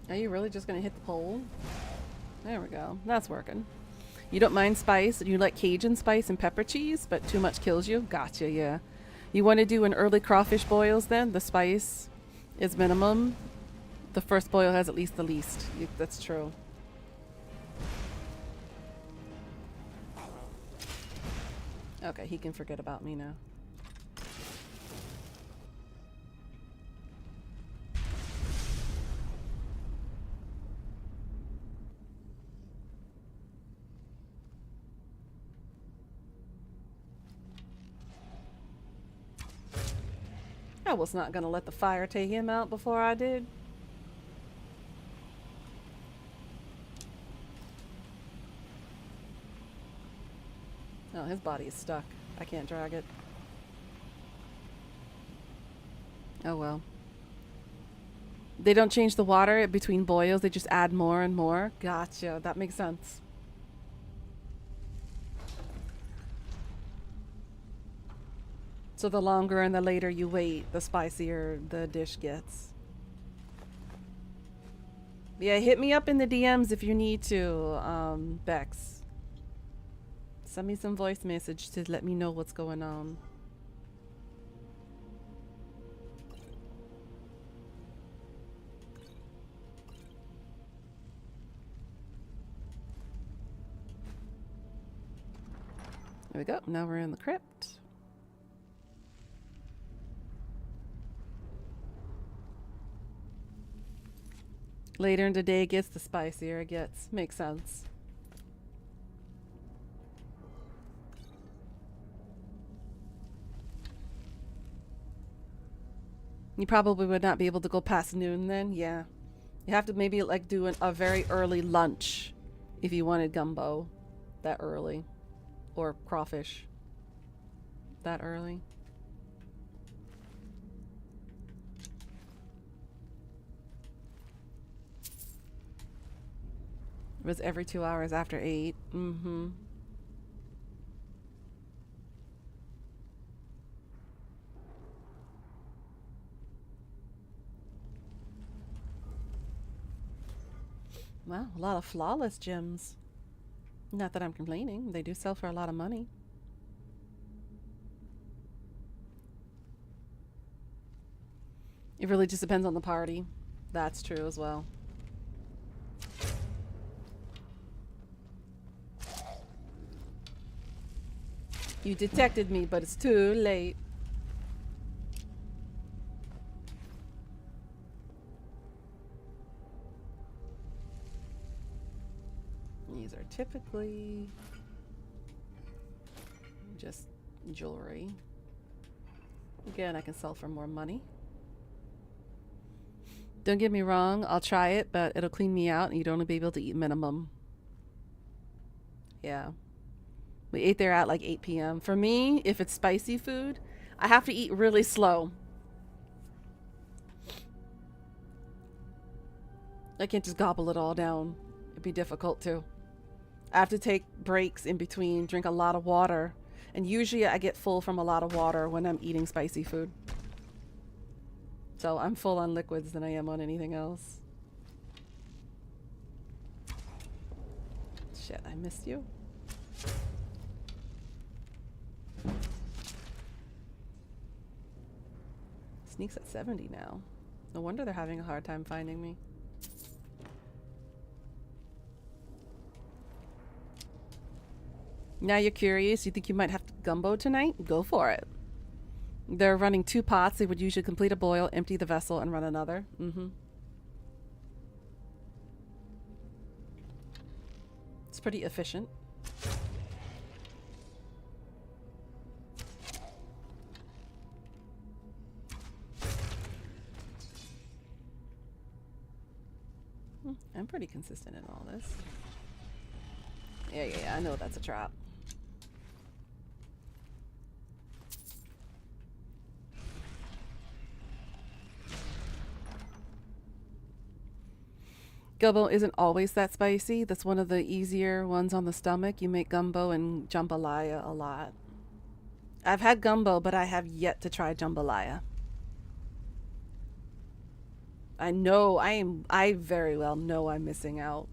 Are you really just gonna hit the pole? There we go. That's working. You don't mind spice? You like Cajun spice and pepper cheese, but too much kills you? Gotcha, yeah. You want to do an early crawfish boils then? The spice is minimum. The first boil has at least the least. That's true. Okay, he can forget about me now. I was not going to let the fire take him out before I did. Oh, his body is stuck. I can't drag it. Oh well. They don't change the water between boils. They just add more and more. Gotcha. That makes sense. So the longer and the later you wait, the spicier the dish gets. Yeah, hit me up in the DMs if you need to, Bex. Send me some voice message to let me know what's going on. There we go. Now we're in the crypt. Later in the day it gets, the spicier it gets. Makes sense. You probably would not be able to go past noon then, yeah. You have to maybe like do a very early lunch if you wanted gumbo that early. Or crawfish that early. It was every 2 hours after 8. Mm-hmm. Wow, a lot of flawless gems. Not that I'm complaining. They do sell for a lot of money. It really just depends on the party. That's true as well. You detected me, but it's too late. These are typically just jewelry. Again, I can sell for more money. Don't get me wrong, I'll try it, but it'll clean me out and you'd only be able to eat minimum. Yeah. We ate there at like 8 p.m. For me, if it's spicy food, I have to eat really slow. I can't just gobble it all down. It'd be difficult too. I have to take breaks in between, drink a lot of water. And usually I get full from a lot of water when I'm eating spicy food. So I'm full on liquids than I am on anything else. Shit, I missed you. Sneaks at 70 now. No wonder they're having a hard time finding me. Now you're curious, you think you might have gumbo tonight? Go for it. They're running 2 pots. They would usually complete a boil, empty the vessel, and run another. It's pretty efficient. I'm pretty consistent in all this. Yeah, I know that's a trap. Gumbo isn't always that spicy. That's one of the easier ones on the stomach. You make gumbo and jambalaya a lot. I've had gumbo, but I have yet to try jambalaya. I know I very well know I'm missing out.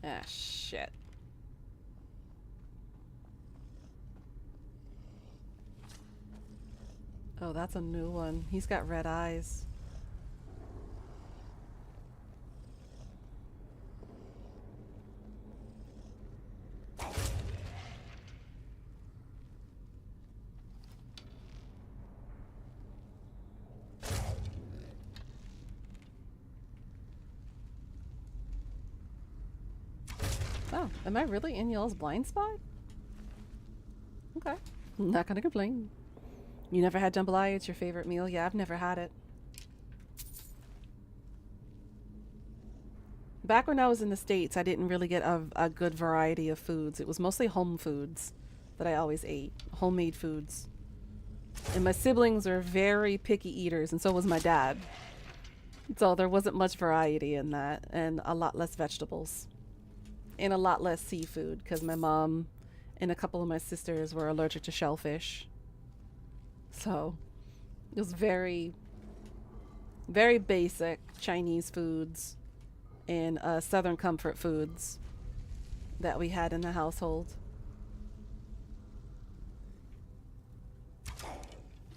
Ah, shit. Oh, that's a new one. He's got red eyes. Oh, am I really in y'all's blind spot? Okay. Not gonna complain. You never had jambalaya? It's your favorite meal? Yeah, I've never had it. Back when I was in the States, I didn't really get a good variety of foods. It was mostly home foods that I always ate. Homemade foods. And my siblings were very picky eaters, and so was my dad. So there wasn't much variety in that, and a lot less vegetables. And a lot less seafood, because my mom and a couple of my sisters were allergic to shellfish. So it was very, very basic Chinese foods and Southern comfort foods that we had in the household.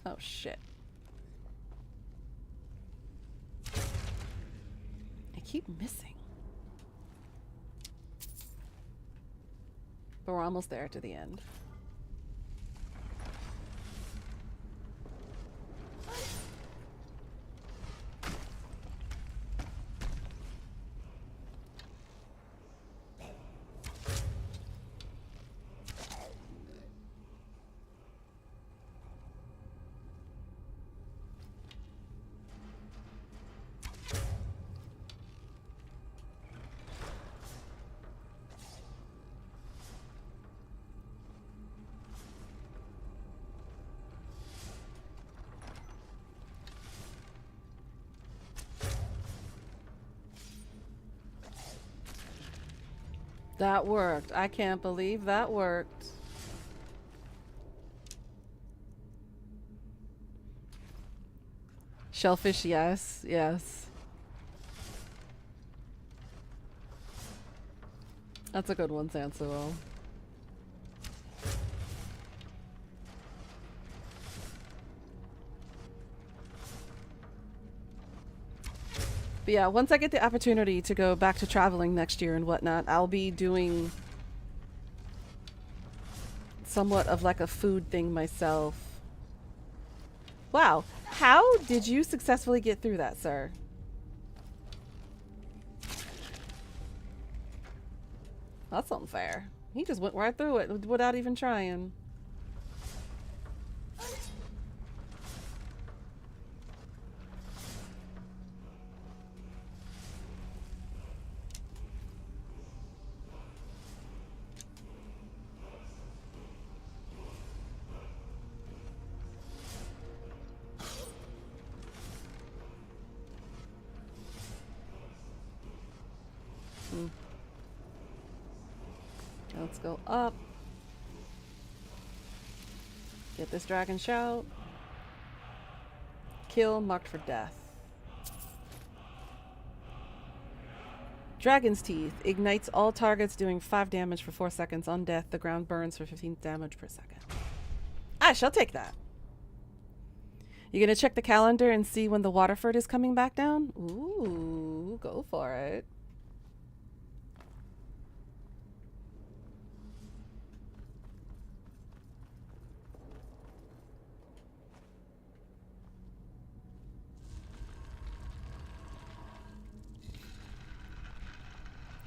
Oh shit. keep missing. But we're almost there to the end. That worked. I can't believe that worked. Shellfish, yes, yes. That's a good one, Sansuo. But yeah, once I get the opportunity to go back to traveling next year and whatnot, I'll be doing somewhat of like a food thing myself. Wow, how did you successfully get through that, sir? That's unfair. He just went right through it without even trying. Let's go up. Get this dragon shout. Kill marked for death. Dragon's Teeth ignites all targets doing 5 damage for 4 seconds. On death, the ground burns for 15 damage per second. I shall take that. You're gonna check the calendar and see when the Waterford is coming back down? Ooh, go for it.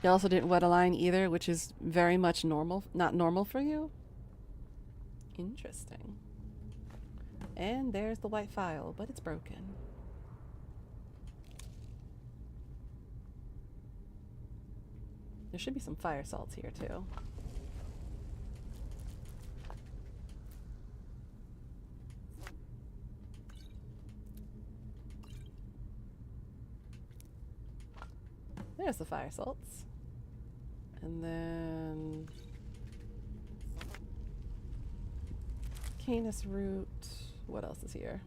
You also didn't wet a line either, which is very much normal, not normal for you. Interesting. And there's the white file, but it's broken. There should be some fire salts here too. There's the fire salts. And then Canis root. What else is here?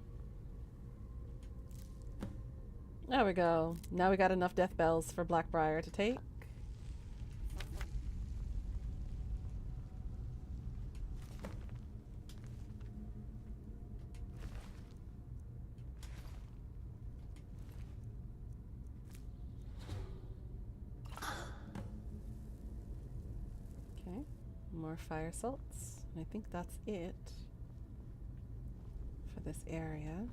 There we go. Now we got enough death bells for Blackbriar to take. More fire salts. I think that's it for this area.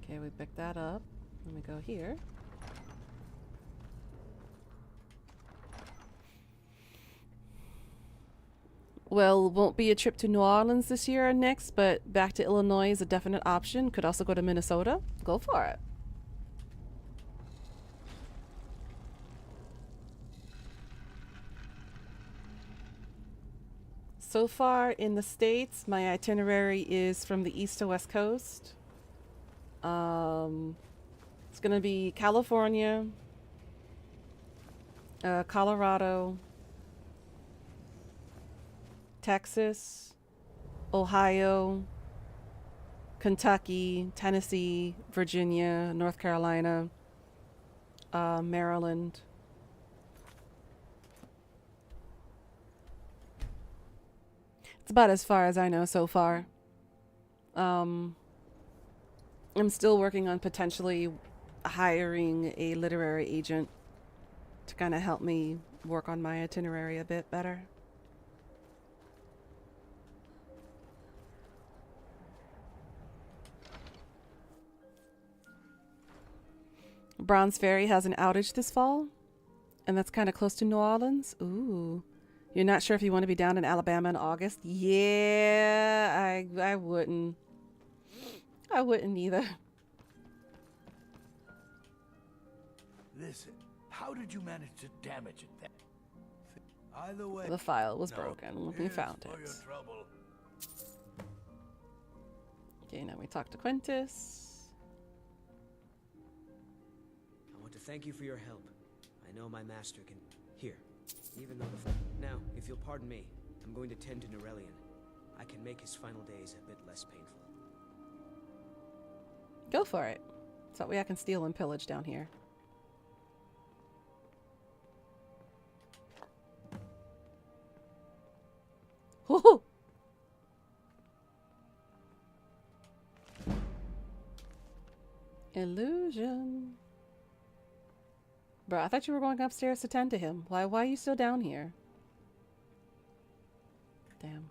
Okay, we pick that up. Let me go here. Well, won't be a trip to New Orleans this year or next, but back to Illinois is a definite option. Could also go to Minnesota. Go for it. So far in the States, my itinerary is from the East to West Coast. It's going to be California, Colorado, Texas, Ohio, Kentucky, Tennessee, Virginia, North Carolina, Maryland. about as far as I know so far. I'm still working on potentially hiring a literary agent to kind of help me work on my itinerary a bit better. Bronze Ferry has an outage this fall, and that's kind of close to New Orleans. Ooh. You're not sure if you want to be down in Alabama in August? Yeah, I wouldn't. I wouldn't either.
Listen, how did you manage to damage it then? Either way,
The file was
no,
broken. We
here's
found
for
it.
your trouble.
Okay, now we talk to Quintus.
I want to thank you for your help. I know my master can... Here. Even though Now, if you'll pardon me, I'm going to tend to Norelian. I can make his final days a bit less painful.
Go for it. So that way I can steal and pillage down here. Woohoo! Illusion. Bro, I thought you were going upstairs to tend to him. Why are you still down here? Damn.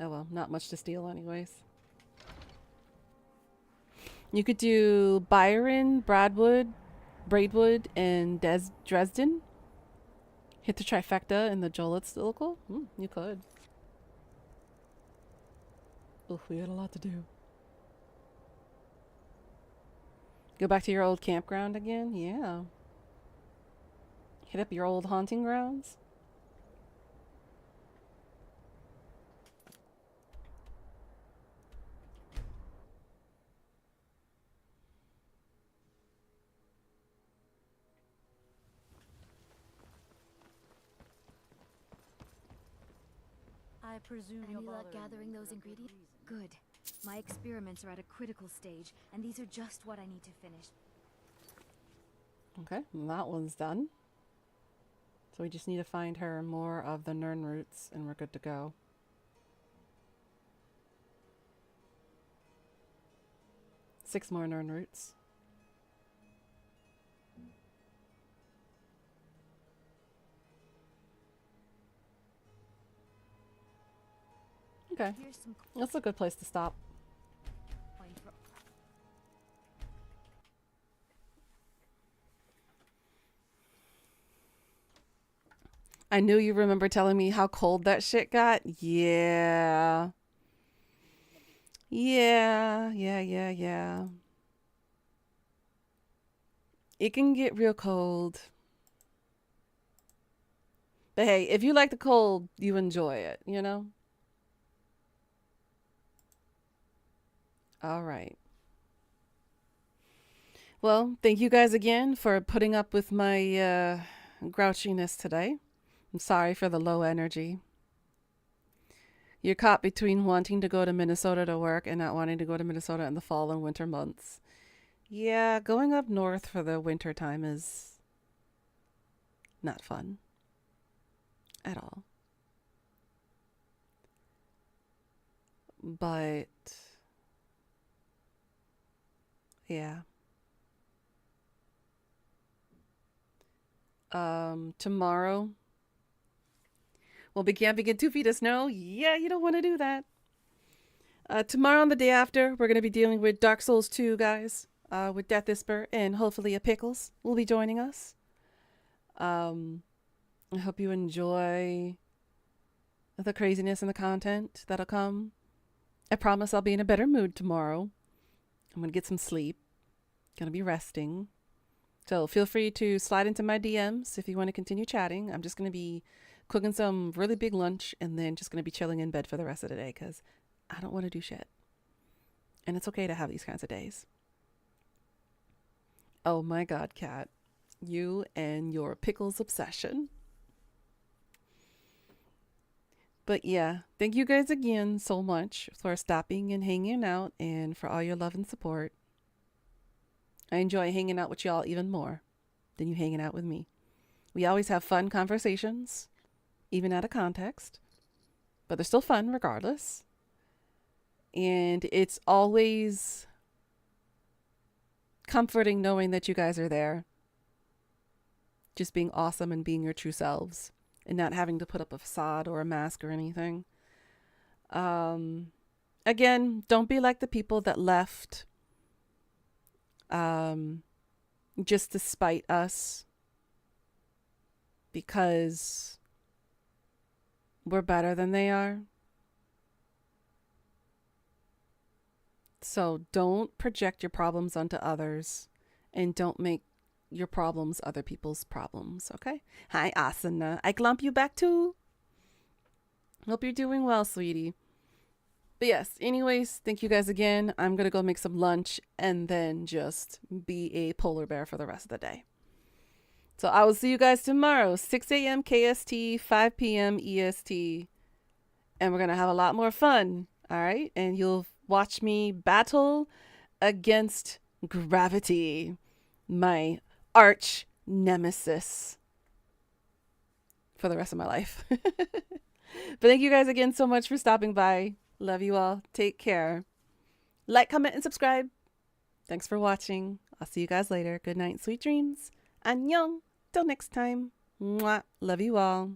Oh well, not much to steal anyways. You could do Byron, Braidwood, and Dresden. Hit the trifecta in the Jolitz local. You could. Oof, we had a lot to do. Go back to your old campground again? Yeah. Hit up your old haunting grounds?
I presume any luck gathering those ingredients? Good. My experiments are at a critical stage, and these are just what I need to finish.
Okay, that one's done. So we just need to find her more of the Nern roots, and we're good to go. Six more Nern roots. Okay, that's a good place to stop. I knew you remember telling me how cold that shit got. Yeah. Yeah. It can get real cold. But hey, if you like the cold, you enjoy it, you know? All right. Well, thank you guys again for putting up with my grouchiness today. I'm sorry for the low energy. You're caught between wanting to go to Minnesota to work and not wanting to go to Minnesota in the fall and winter months. Yeah, going up north for the winter time is not fun at all. But yeah. Tomorrow we'll be camping in 2 feet of snow. Yeah, you don't want to do that. Tomorrow and the day after, we're going to be dealing with Dark Souls 2, guys. With Death Isper and hopefully a Pickles will be joining us. I hope you enjoy the craziness and the content that'll come. I promise I'll be in a better mood tomorrow. I'm going to get some sleep. Going to be resting. So feel free to slide into my DMs if you want to continue chatting. I'm just going to be cooking some really big lunch and then just going to be chilling in bed for the rest of the day because I don't want to do shit. And it's okay to have these kinds of days. Oh my God, Kat. You and your pickles obsession. But yeah, thank you guys again so much for stopping and hanging out and for all your love and support. I enjoy hanging out with y'all even more than you hanging out with me. We always have fun conversations, even out of context. but they're still fun regardless. And it's always comforting knowing that you guys are there. Just being awesome and being your true selves and not having to put up a facade or a mask or anything. Again, don't be like the people that left just to spite us because we're better than they are. So don't project your problems onto others and don't make your problems other people's problems, okay? Hi, Asana. I glump you back too. Hope you're doing well, sweetie. But yes, anyways, thank you guys again. I'm going to go make some lunch and then just be a polar bear for the rest of the day. So I will see you guys tomorrow, 6 a.m. KST, 5 p.m. EST. And we're going to have a lot more fun, all right? And you'll watch me battle against gravity, my arch nemesis, for the rest of my life. But thank you guys again so much for stopping by. Love you all. Take care. Like, comment, and subscribe. Thanks for watching. I'll see you guys later. Good night, sweet dreams. Annyeong. Till next time. Mwah. Love you all.